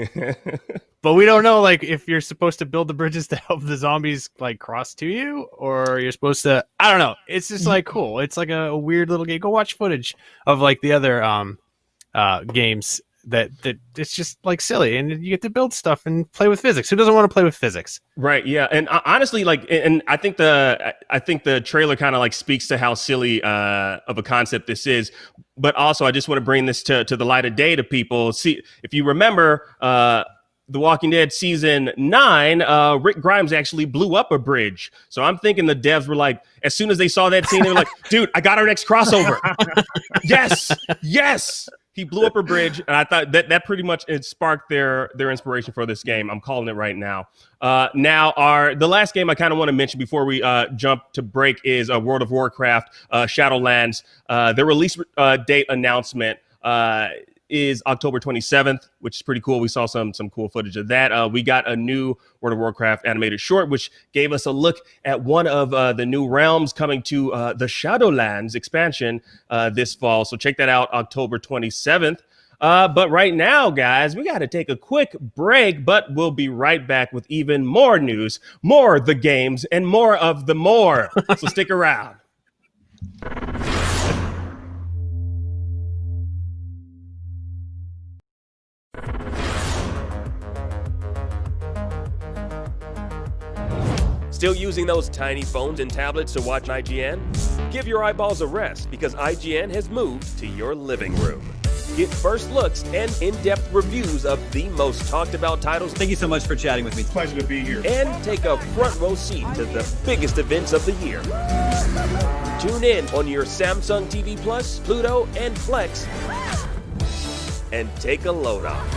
But we don't know, like, if you're supposed to build the bridges to help the zombies like cross to you, or you're supposed to. I don't know. It's just like cool. It's like a weird little game. Go watch footage of like the other games that it's just like silly, and you get to build stuff and play with physics. Who doesn't want to play with physics? Right. Yeah. And honestly, like, and I think the trailer kind of like speaks to how silly of a concept this is. But also, I just want to bring this to the light of day to people. See, if you remember, The Walking Dead season 9, Rick Grimes actually blew up a bridge. So I'm thinking the devs were like, as soon as they saw that scene, they were like, dude, I got our next crossover. Yes. He blew up a bridge, and I thought that pretty much it sparked their inspiration for this game. I'm calling it right now. The last game I kind of want to mention before we jump to break is World of Warcraft Shadowlands. The release date announcement is October 27th, which is pretty cool. We saw some cool footage of that. We got a new World of Warcraft animated short, which gave us a look at one of the new realms coming to the Shadowlands expansion this fall. So check that out, October 27th. But right now, guys, we got to take a quick break, but we'll be right back with even more news, more the games, and more of the more. So stick around. Still using those tiny phones and tablets to watch IGN? Give your eyeballs a rest, because IGN has moved to your living room. Get first looks and in-depth reviews of the most talked about titles. Thank you so much for chatting with me. Pleasure to be here. And take a front row seat to the biggest events of the year. Tune in on your Samsung TV Plus, Pluto, and Plex, and take a load off.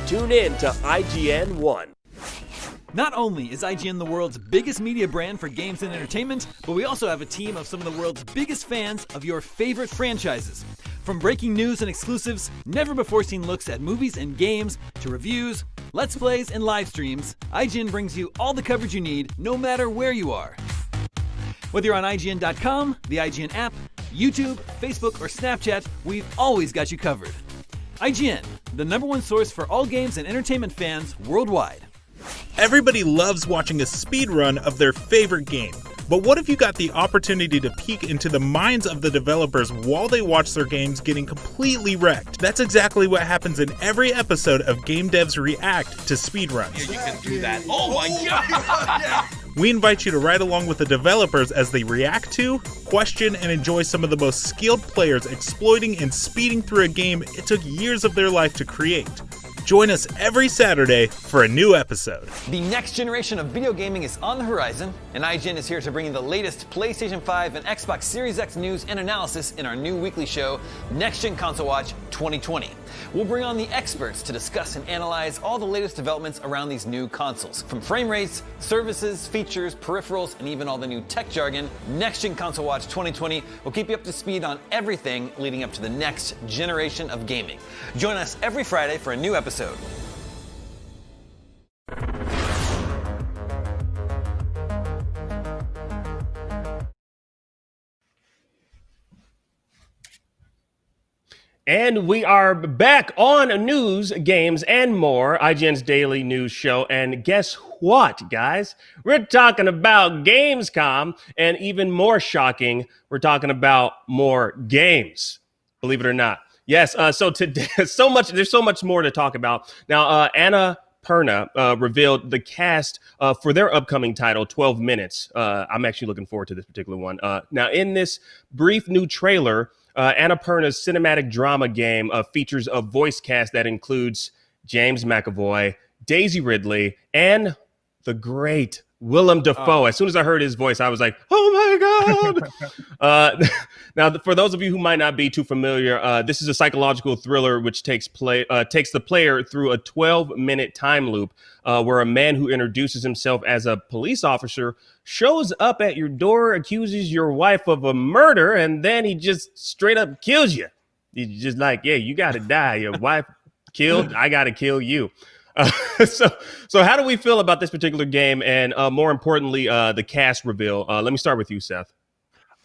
Tune in to IGN 1. Not only is IGN the world's biggest media brand for games and entertainment, but we also have a team of some of the world's biggest fans of your favorite franchises. From breaking news and exclusives, never-before-seen looks at movies and games, to reviews, Let's Plays, and live streams, IGN brings you all the coverage you need, no matter where you are. Whether you're on IGN.com, the IGN app, YouTube, Facebook, or Snapchat, we've always got you covered. IGN, the #1 source for all games and entertainment fans worldwide. Everybody loves watching a speedrun of their favorite game. But what if you got the opportunity to peek into the minds of the developers while they watch their games getting completely wrecked? That's exactly what happens in every episode of Game Devs React to speedruns. Yeah, you can do that. Oh my god! We invite you to ride along with the developers as they react to, question, and enjoy some of the most skilled players exploiting and speeding through a game it took years of their life to create. Join us every Saturday for a new episode. The next generation of video gaming is on the horizon, and IGN is here to bring you the latest PlayStation 5 and Xbox Series X news and analysis in our new weekly show, Next Gen Console Watch 2020. We'll bring on the experts to discuss and analyze all the latest developments around these new consoles. From frame rates, services, features, peripherals, and even all the new tech jargon, Next Gen Console Watch 2020 will keep you up to speed on everything leading up to the next generation of gaming. Join us every Friday for a new episode. And we are back on news, games, and more, IGN's daily news show. And guess what, guys? We're talking about GamesCom, and even more shocking, we're talking about more games, believe it or not. Yes, so today, there's so much more to talk about. Now, Anna Perna revealed the cast for their upcoming title, 12 Minutes. I'm actually looking forward to this particular one. Now, in this brief new trailer, Anna Perna's cinematic drama game features a voice cast that includes James McAvoy, Daisy Ridley, and the great Willem Dafoe. As soon as I heard his voice, I was like, oh my God. Now, for those of you who might not be too familiar, this is a psychological thriller which takes the player through a 12-minute time loop where a man who introduces himself as a police officer shows up at your door, accuses your wife of a murder, and then he just straight up kills you. He's just like, yeah, you got to die. Your wife killed, I got to kill you. So how do we feel about this particular game, and more importantly, the cast reveal? Let me start with you, Seth.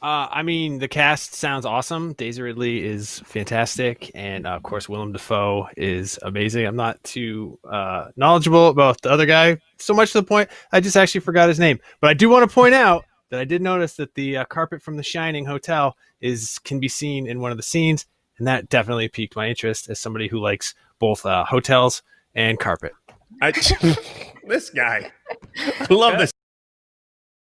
I mean, the cast sounds awesome. Daisy Ridley is fantastic, and of course, Willem Dafoe is amazing. I'm not too knowledgeable about the other guy, so much to the point I just actually forgot his name. But I do want to point out that I did notice that the carpet from the Shining Hotel can be seen in one of the scenes, and that definitely piqued my interest as somebody who likes both hotels and carpet. This guy, I love this.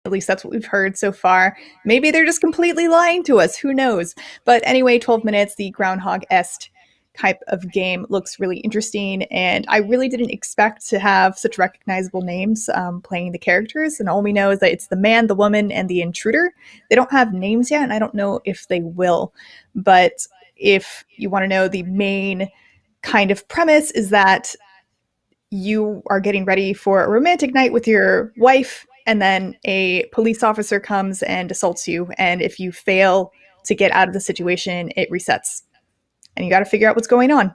At least that's what we've heard so far. Maybe they're just completely lying to us. Who knows? But anyway, 12 Minutes, the Groundhog-esque type of game, looks really interesting. And I really didn't expect to have such recognizable names playing the characters. And all we know is that it's the man, the woman, and the intruder. They don't have names yet, and I don't know if they will. But if you want to know, the main kind of premise is that you are getting ready for a romantic night with your wife, and then a police officer comes and assaults you. And if you fail to get out of the situation, it resets. And you got to figure out what's going on.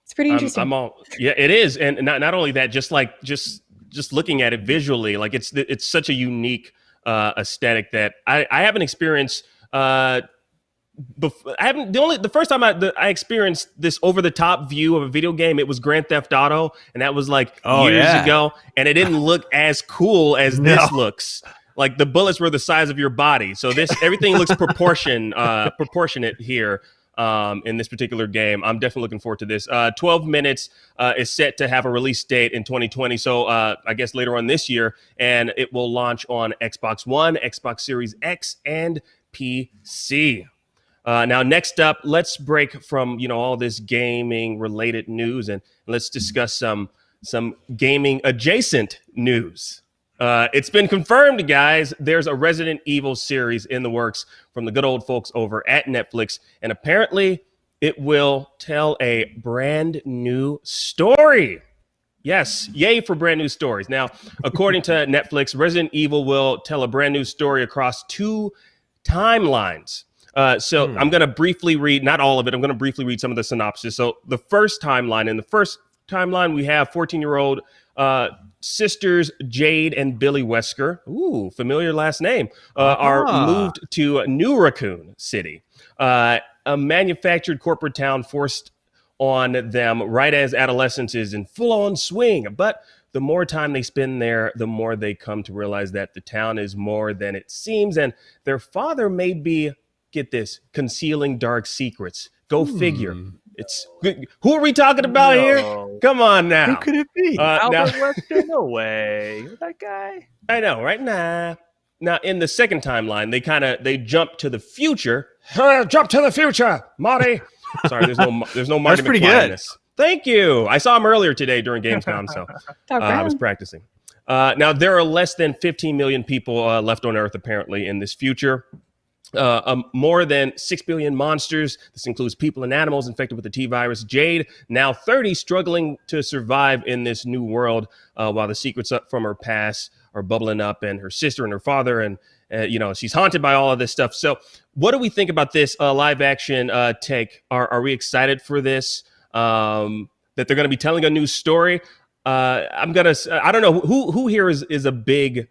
It's pretty interesting. Yeah, it is. And not only that, just looking at it visually, like it's such a unique aesthetic that I haven't experienced. The first time I experienced this over the top view of a video game, it was Grand Theft Auto, and that was like years ago, and it didn't look as cool as this looks. Like the bullets were the size of your body, so everything looks proportionate here in this particular game. I'm definitely looking forward to this. 12 Minutes is set to have a release date in 2020, so I guess later on this year, and it will launch on Xbox One, Xbox Series X, and PC. Now, next up, let's break from all this gaming related news and let's discuss some gaming adjacent news. It's been confirmed, guys. There's a Resident Evil series in the works from the good old folks over at Netflix, and apparently it will tell a brand new story. Yes, yay for brand new stories. Now, according to Netflix, Resident Evil will tell a brand new story across 2 timelines. So I'm going to briefly read, not all of it, I'm going to briefly read some of the synopsis. So the first timeline, in the first timeline, we have 14-year-old sisters Jade and Billy Wesker. Ooh, familiar last name. Are moved to New Raccoon City, a manufactured corporate town forced on them right as adolescence is in full-on swing. But the more time they spend there, the more they come to realize that the town is more than it seems, and their father may be, get this, concealing dark secrets. Go figure. It's who are we talking about here? Come on now. Who could it be? Albert Wesker? No way. That guy? I know, right? Now, in the second timeline, they jump to the future. Jump to the future, Marty. Sorry, there's no Marty. That's pretty McFly in good. this. Thank you. I saw him earlier today during Gamescom, so I was practicing. Now, there are less than 15 million people left on Earth, apparently, in this future. More than 6 billion monsters. This includes people and animals infected with the T-virus. Jade, now 30, struggling to survive in this new world while the secrets from her past are bubbling up, and her sister and her father, and she's haunted by all of this stuff. So what do we think about this live action take? Are we excited for this? That they're going to be telling a new story? I don't know who here is a big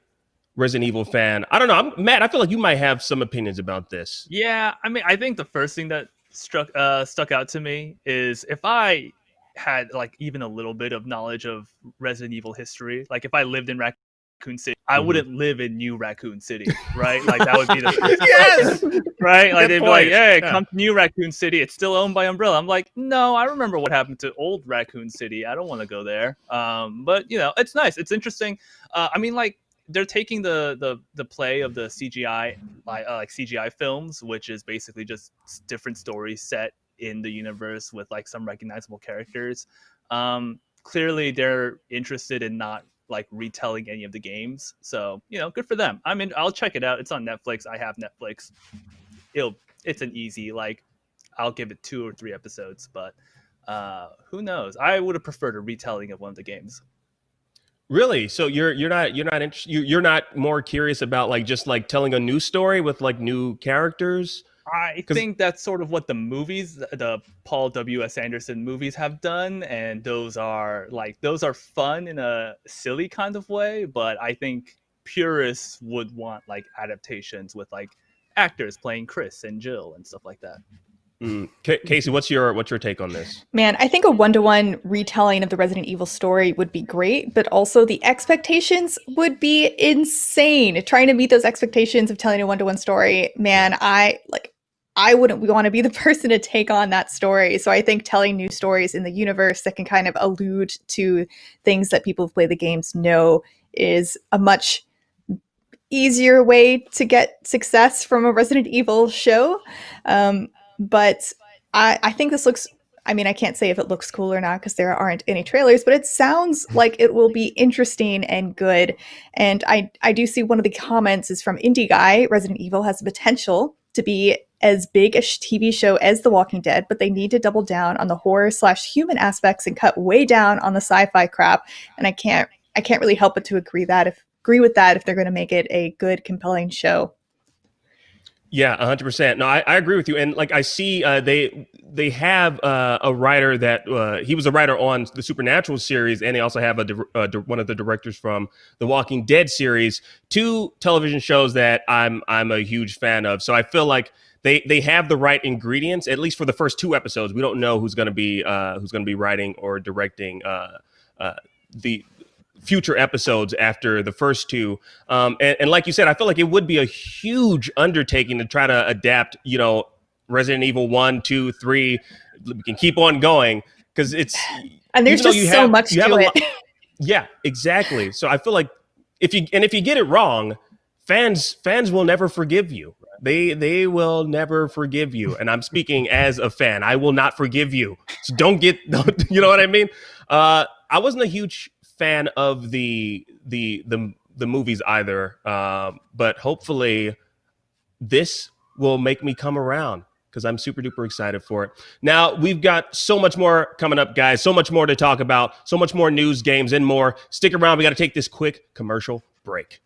Resident Evil fan. I don't know. Matt, I feel like you might have some opinions about this. Yeah, I mean, I think the first thing that stuck out to me is if I had like even a little bit of knowledge of Resident Evil history, like if I lived in Raccoon City, I wouldn't live in New Raccoon City, right? Like that would be the first yes, right? Like good they'd be point. like, "Hey, Yeah. come to New Raccoon City. It's still owned by Umbrella." I'm like, "No, I remember what happened to Old Raccoon City. I don't want to go there." But it's nice. It's interesting. I mean, like, they're taking the play of the CGI like CGI films, which is basically just different stories set in the universe with like some recognizable characters. Clearly they're interested in not like retelling any of the games, so good for them. I mean, I'll check it out. It's on Netflix. I have Netflix. It's an easy, like, I'll give it 2 or 3 episodes, but who knows? I would have preferred a retelling of one of the games. Really? So you're not more curious about like just like telling a new story with like new characters? I think that's sort of what the movies, the Paul W.S. Anderson movies, have done, and those are fun in a silly kind of way. But I think purists would want like adaptations with like actors playing Chris and Jill and stuff like that. Casey, what's your take on this? Man, I think a 1-to-1 retelling of the Resident Evil story would be great, but also the expectations would be insane. Trying to meet those expectations of telling a 1-to-1 story, man, I wouldn't want to be the person to take on that story. So I think telling new stories in the universe that can kind of allude to things that people who play the games know is a much easier way to get success from a Resident Evil show. But I think this looks, I mean, I can't say if it looks cool or not because there aren't any trailers, but it sounds like it will be interesting and good. And I do see one of the comments is from Indie Guy. Resident Evil has the potential to be as big a TV show as The Walking Dead, but they need to double down on the horror/human aspects and cut way down on the sci-fi crap. And I can't really help but to agree with that if they're going to make it a good, compelling show. Yeah, 100%. No, I agree with you. And like I see, they have a writer that he was a writer on the Supernatural series, and they also have one of the directors from the Walking Dead series, 2 television shows that I'm a huge fan of. So I feel like they have the right ingredients, at least for the first 2 episodes. We don't know who's going to be writing or directing the future episodes after the first 2. And like you said, I feel like it would be a huge undertaking to try to adapt, Resident Evil 1, 2, 3. We can keep on going because it's, and there's just so much to it. Yeah, exactly. So I feel like if you get it wrong, fans will never forgive you. They will never forgive you. And I'm speaking as a fan. I will not forgive you. So don't you know what I mean? I wasn't a huge fan of the movies either, but hopefully this will make me come around because I'm super duper excited for it. Now we've got so much more coming up, guys. So much more to talk about. So much more news, games, and more. Stick around. We got to take this quick commercial break.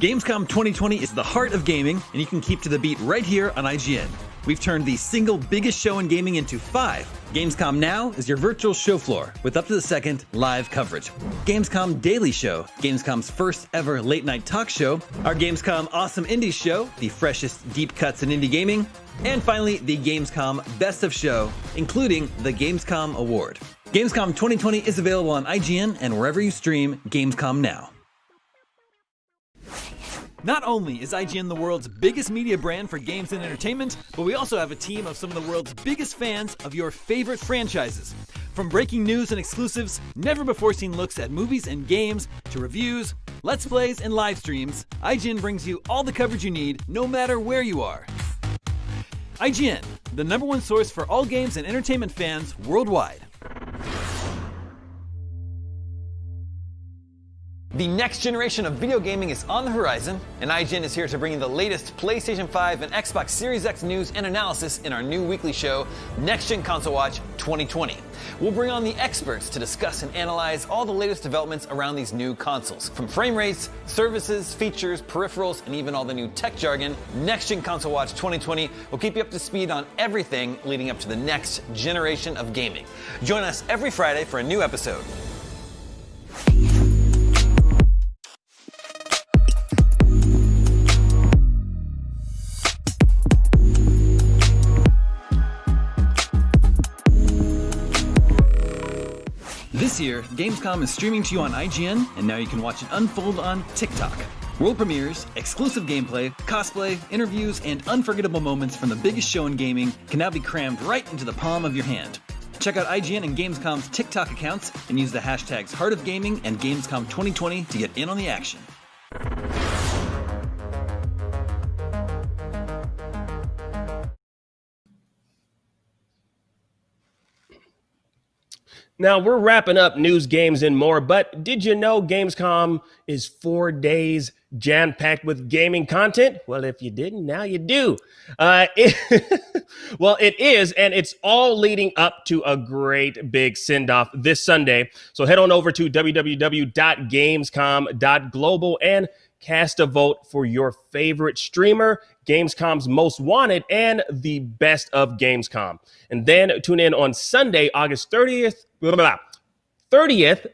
Gamescom 2020 is the heart of gaming, and you can keep to the beat right here on IGN. We've turned the single biggest show in gaming into 5. Gamescom Now is your virtual show floor with up to the second live coverage. Gamescom Daily Show, Gamescom's first ever late night talk show. Our Gamescom Awesome Indies Show, the freshest deep cuts in indie gaming. And finally, the Gamescom Best of Show, including the Gamescom Award. Gamescom 2020 is available on IGN and wherever you stream Gamescom Now. Not only is IGN the world's biggest media brand for games and entertainment, but we also have a team of some of the world's biggest fans of your favorite franchises. From breaking news and exclusives, never-before-seen looks at movies and games, to reviews, let's plays, and live streams, IGN brings you all the coverage you need, no matter where you are. IGN, the #1 source for all games and entertainment fans worldwide. The next generation of video gaming is on the horizon, and IGN is here to bring you the latest PlayStation 5 and Xbox Series X news and analysis in our new weekly show, Next Gen Console Watch 2020. We'll bring on the experts to discuss and analyze all the latest developments around these new consoles. From frame rates, services, features, peripherals, and even all the new tech jargon, Next Gen Console Watch 2020 will keep you up to speed on everything leading up to the next generation of gaming. Join us every Friday for a new episode. This year, Gamescom is streaming to you on IGN, and now you can watch it unfold on TikTok. World premieres, exclusive gameplay, cosplay, interviews, and unforgettable moments from the biggest show in gaming can now be crammed right into the palm of your hand. Check out IGN and Gamescom's TikTok accounts and use the hashtags Heart of Gaming and Gamescom 2020 to get in on the action. Now, we're wrapping up news, games, and more, but did you know Gamescom is 4 days jam-packed with gaming content? Well, if you didn't, now you do. Well, it is, and it's all leading up to a great big send-off this Sunday. So head on over to www.gamescom.global and cast a vote for your favorite streamer, Gamescom's most wanted, and the best of Gamescom. And then tune in on Sunday, August 30th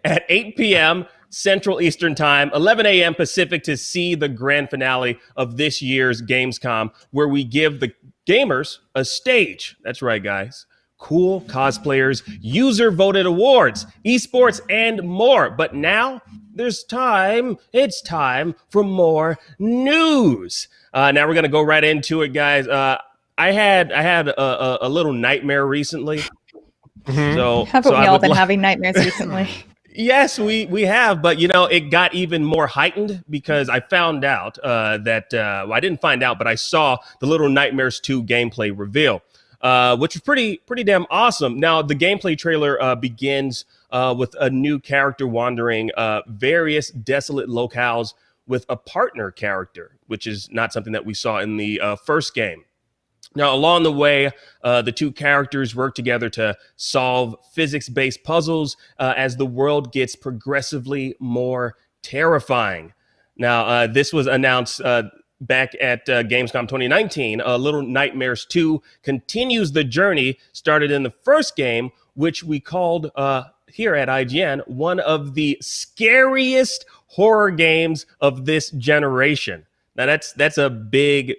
at 8 p.m. Central Eastern Time, 11 a.m. Pacific to see the grand finale of this year's Gamescom, where we give the gamers a stage. That's right, guys. Cool cosplayers, user-voted awards, esports, and more. But now there's time. It's time for more news. Now we're going to go right into it, guys. I had a little nightmare recently. So haven't we all been having nightmares recently? Yes, we have, but it got even more heightened because I found out that I didn't find out, but I saw the Little Nightmares 2 gameplay reveal, which was pretty damn awesome. Now the gameplay trailer begins with a new character wandering various desolate locales with a partner character, which is not something that we saw in the first game. Now, along the way, the two characters work together to solve physics-based puzzles as the world gets progressively more terrifying. Now, this was announced back at Gamescom 2019. Little Nightmares 2 continues the journey started in the first game, which we called here at IGN one of the scariest horror games of this generation. Now that's a big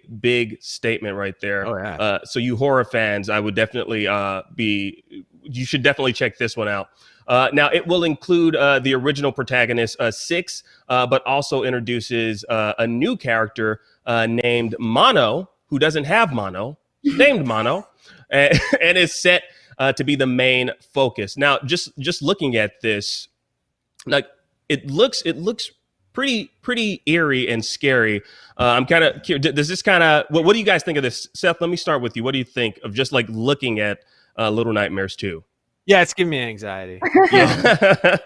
statement right there. Oh yeah. So you horror fans, I would definitely you should definitely check this one out. Now it will include the original protagonist, Six, but also introduces a new character named Mono, who doesn't have Mono, named Mono, and is set to be the main focus. Now, just looking at this, like it looks pretty eerie and scary. I'm kind of curious. Does this kind of what do you guys think of this? Seth, let me start with you. What do you think of just like looking at Little Nightmares 2? Yeah, it's giving me anxiety. Yeah.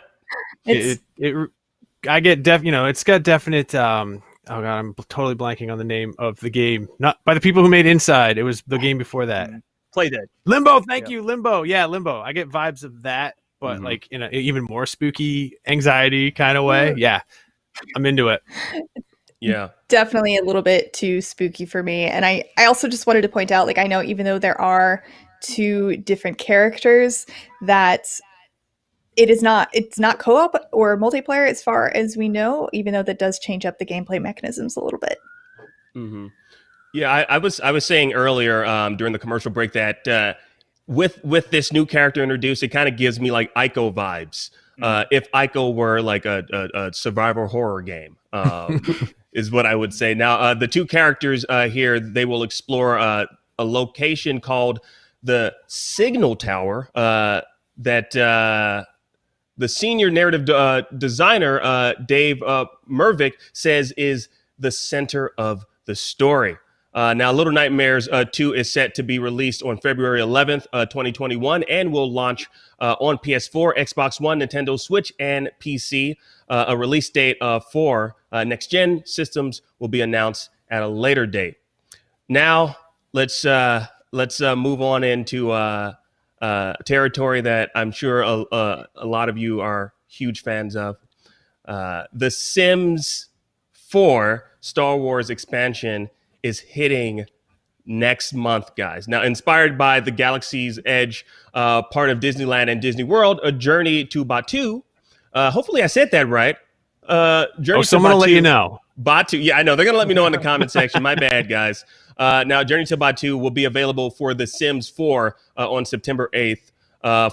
I get it's got definite oh god, I'm totally blanking on the name of the game. Not by the people who made Inside. It was the game before that. Playdead. Limbo, thank you, Limbo. Yeah, Limbo. I get vibes of that, but like in an even more spooky anxiety kind of way. Yeah. I'm into it. Yeah. Definitely a little bit too spooky for me. And I also just wanted to point out, like, I know even though there are two different characters, that it's not co-op or multiplayer as far as we know, even though that does change up the gameplay mechanisms a little bit. Mm-hmm. Yeah, I was saying earlier during the commercial break that with this new character introduced, it kind of gives me like Ico vibes. If Ico were like a survival horror game, is what I would say. Now, the two characters here, they will explore a location called the Signal Tower that the senior narrative designer, Dave Mervick, says is the center of the story. Now, Little Nightmares 2 is set to be released on February 11th, 2021, and will launch on PS4, Xbox One, Nintendo Switch, and PC. A release date for next-gen systems will be announced at a later date. Now, let's move on into territory that I'm sure a lot of you are huge fans of. The Sims 4 Star Wars expansion is hitting next month, guys. Now, inspired by the Galaxy's Edge part of Disneyland and Disney World, A Journey to Batuu. Hopefully I said that right. Someone will let you know. Batuu. Yeah, I know. They're going to let me know in the comment section. My bad, guys. Now, Journey to Batuu will be available for The Sims 4 on September 8th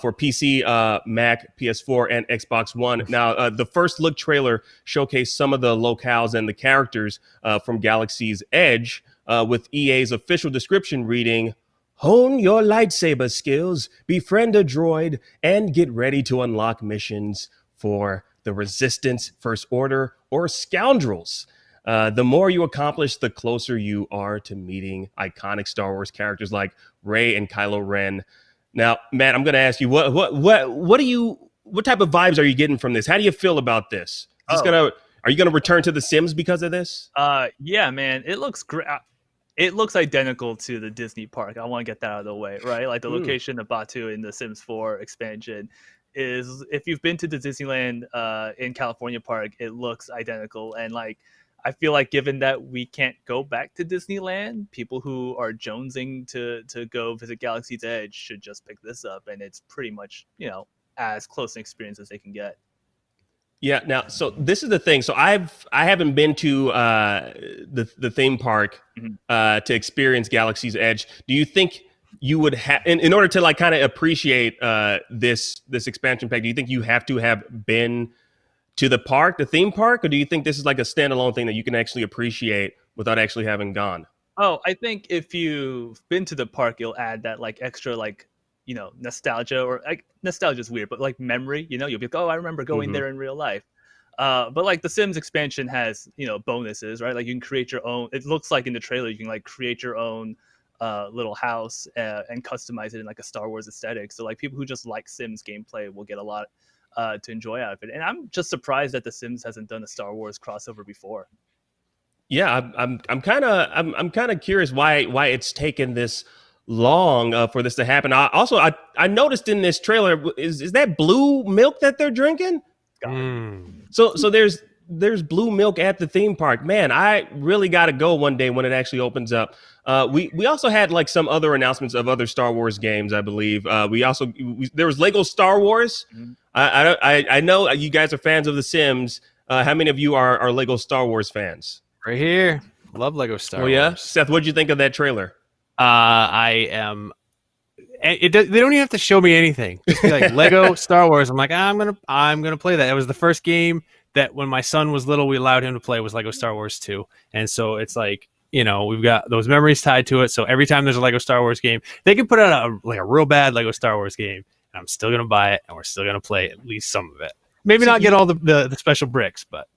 for PC, Mac, PS4, and Xbox One. Now, the first look trailer showcased some of the locales and the characters from Galaxy's Edge, with EA's official description reading, "Hone your lightsaber skills, befriend a droid, and get ready to unlock missions for the Resistance, First Order, or Scoundrels. The more you accomplish, the closer you are to meeting iconic Star Wars characters like Rey and Kylo Ren." Now, Matt, I'm going to ask you, what type of vibes are you getting from this? How do you feel about this? Are you going to return to The Sims because of this? Yeah, man, it looks great. It looks identical to the Disney park. I want to get that out of the way, right? Like the location of Batuu in the Sims 4 expansion is, if you've been to the Disneyland in California park, it looks identical. And like, I feel like given that we can't go back to Disneyland, people who are jonesing to go visit Galaxy's Edge should just pick this up, and it's pretty much, as close an experience as they can get. Yeah. Now, so this is the thing. So I haven't been to the theme park to experience Galaxy's Edge. Do you think you would have, in order to like kind of appreciate this expansion pack, do you think you have to have been to the theme park, or do you think this is like a standalone thing that you can actually appreciate without actually having gone? Oh, I think if you've been to the park, you'll add that like extra like, nostalgia, or like nostalgia is weird, but like memory, you'll be like, oh, I remember going there in real life. But like the Sims expansion has, bonuses, right? Like you can create your own, it looks like in the trailer, you can like create your own little house and customize it in like a Star Wars aesthetic. So like people who just like Sims gameplay will get a lot to enjoy out of it. And I'm just surprised that The Sims hasn't done a Star Wars crossover before. Yeah, I'm kind of curious why it's taken this long for this to happen. I noticed in this trailer, is that blue milk that they're drinking? So there's blue milk at the theme park. Man, I really got to go one day when it actually opens up. We also had like some other announcements of other Star Wars games, I believe. There was Lego Star Wars. I know you guys are fans of The Sims. How many of you are Lego Star Wars fans? Right here. Love Lego Star Wars. Oh yeah, Seth, what did you think of that trailer? I am. They don't even have to show me anything. Just be like Lego Star Wars. I'm like, I'm gonna play that. It was the first game that when my son was little, we allowed him to play, was Lego Star Wars 2. And so it's like, we've got those memories tied to it. So every time there's a Lego Star Wars game, they can put out a real bad Lego Star Wars game, and I'm still gonna buy it, and we're still gonna play at least some of it. Maybe not get all the special bricks, but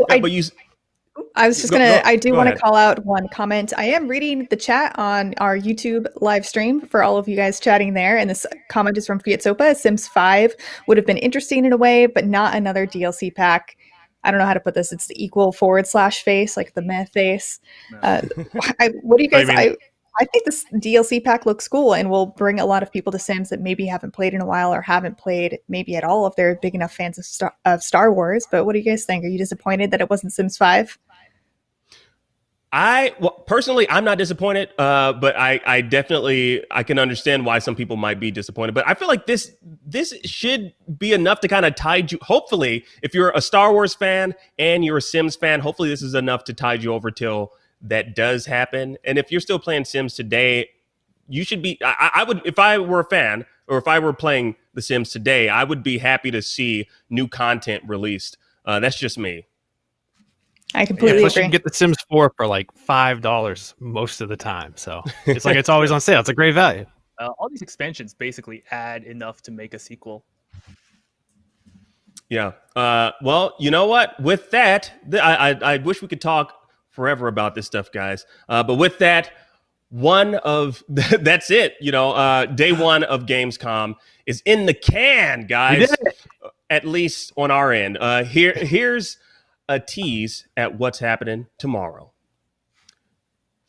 I was just I do want to call out one comment. I am reading the chat on our YouTube live stream for all of you guys chatting there. And this comment is from Fiat Sopa. Sims 5 would have been interesting in a way, but not another DLC pack. I don't know how to put this. It's the equal / face, like the meh face. What do you guys, I think this DLC pack looks cool and will bring a lot of people to Sims that maybe haven't played in a while or haven't played maybe at all if they're big enough fans of Star Wars. But what do you guys think? Are you disappointed that it wasn't Sims 5? Personally, I'm not disappointed, but I definitely can understand why some people might be disappointed. But I feel like this should be enough to kind of tide you. Hopefully, if you're a Star Wars fan and you're a Sims fan, hopefully this is enough to tide you over till that does happen. And if you're still playing Sims today, you should be. I would, if I were a fan or if I were playing The Sims today, I would be happy to see new content released. That's just me. I completely plus agree. you can get The Sims 4 for like $5 most of the time. So it's like it's always on sale. It's a great value. All these expansions basically add enough to make a sequel. Yeah. Well, you know what? With that, I wish we could talk forever about this stuff, guys. But with that, that's it. Day one of Gamescom is in the can, guys. At least on our end. Here's a tease at what's happening tomorrow.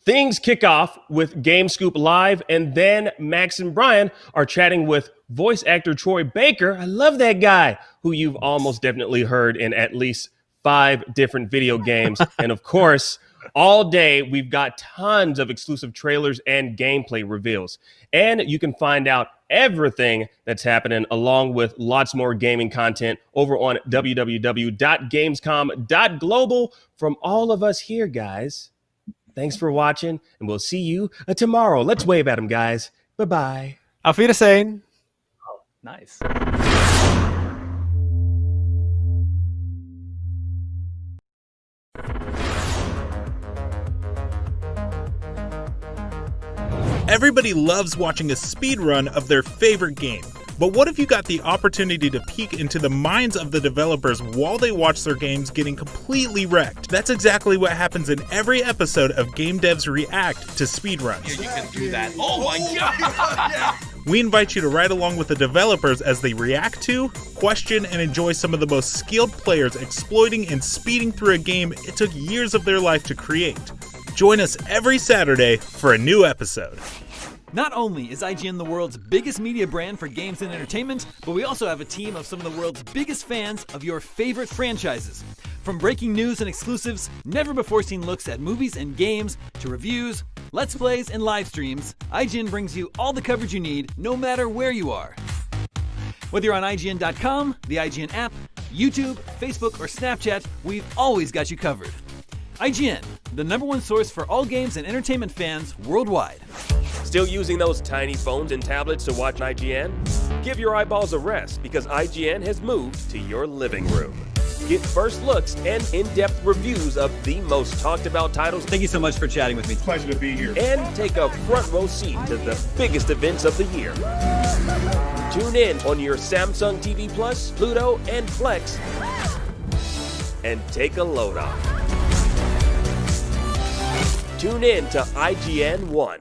Things kick off with Game Scoop Live, and then Max and Brian are chatting with voice actor Troy Baker. I love that guy, who you've almost definitely heard in at least 5 different video games. And of course, all day we've got tons of exclusive trailers and gameplay reveals. And you can find out everything that's happening along with lots more gaming content over on www.gamescom.global. From all of us here, guys, thanks for watching, and we'll see you tomorrow. Let's wave at them, guys. Bye-bye. Auf Wiedersehen. Oh, nice. Everybody loves watching a speedrun of their favorite game. But what if you got the opportunity to peek into the minds of the developers while they watch their games getting completely wrecked? That's exactly what happens in every episode of Game Devs React to speedruns. Yeah, you can do that. Oh my god! We invite you to ride along with the developers as they react to, question, and enjoy some of the most skilled players exploiting and speeding through a game it took years of their life to create. Join us every Saturday for a new episode. Not only is IGN the world's biggest media brand for games and entertainment, but we also have a team of some of the world's biggest fans of your favorite franchises. From breaking news and exclusives, never-before-seen looks at movies and games, to reviews, let's plays, and live streams, IGN brings you all the coverage you need, no matter where you are. Whether you're on IGN.com, the IGN app, YouTube, Facebook, or Snapchat, we've always got you covered. IGN, the #1 source for all games and entertainment fans worldwide. Still using those tiny phones and tablets to watch IGN? Give your eyeballs a rest, because IGN has moved to your living room. Get first looks and in-depth reviews of the most talked about titles. Thank you so much for chatting with me. Pleasure to be here. And take a front row seat to the biggest events of the year. Tune in on your Samsung TV Plus, Pluto, and Flex, and take a load off. Tune in to IGN 1.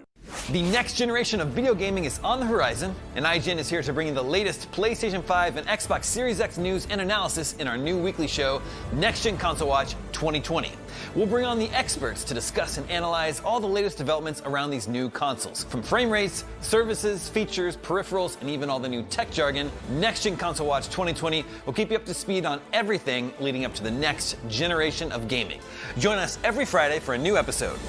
The next generation of video gaming is on the horizon, and IGN is here to bring you the latest PlayStation 5 and Xbox Series X news and analysis in our new weekly show, Next Gen Console Watch 2020. We'll bring on the experts to discuss and analyze all the latest developments around these new consoles. From frame rates, services, features, peripherals, and even all the new tech jargon, Next Gen Console Watch 2020 will keep you up to speed on everything leading up to the next generation of gaming. Join us every Friday for a new episode.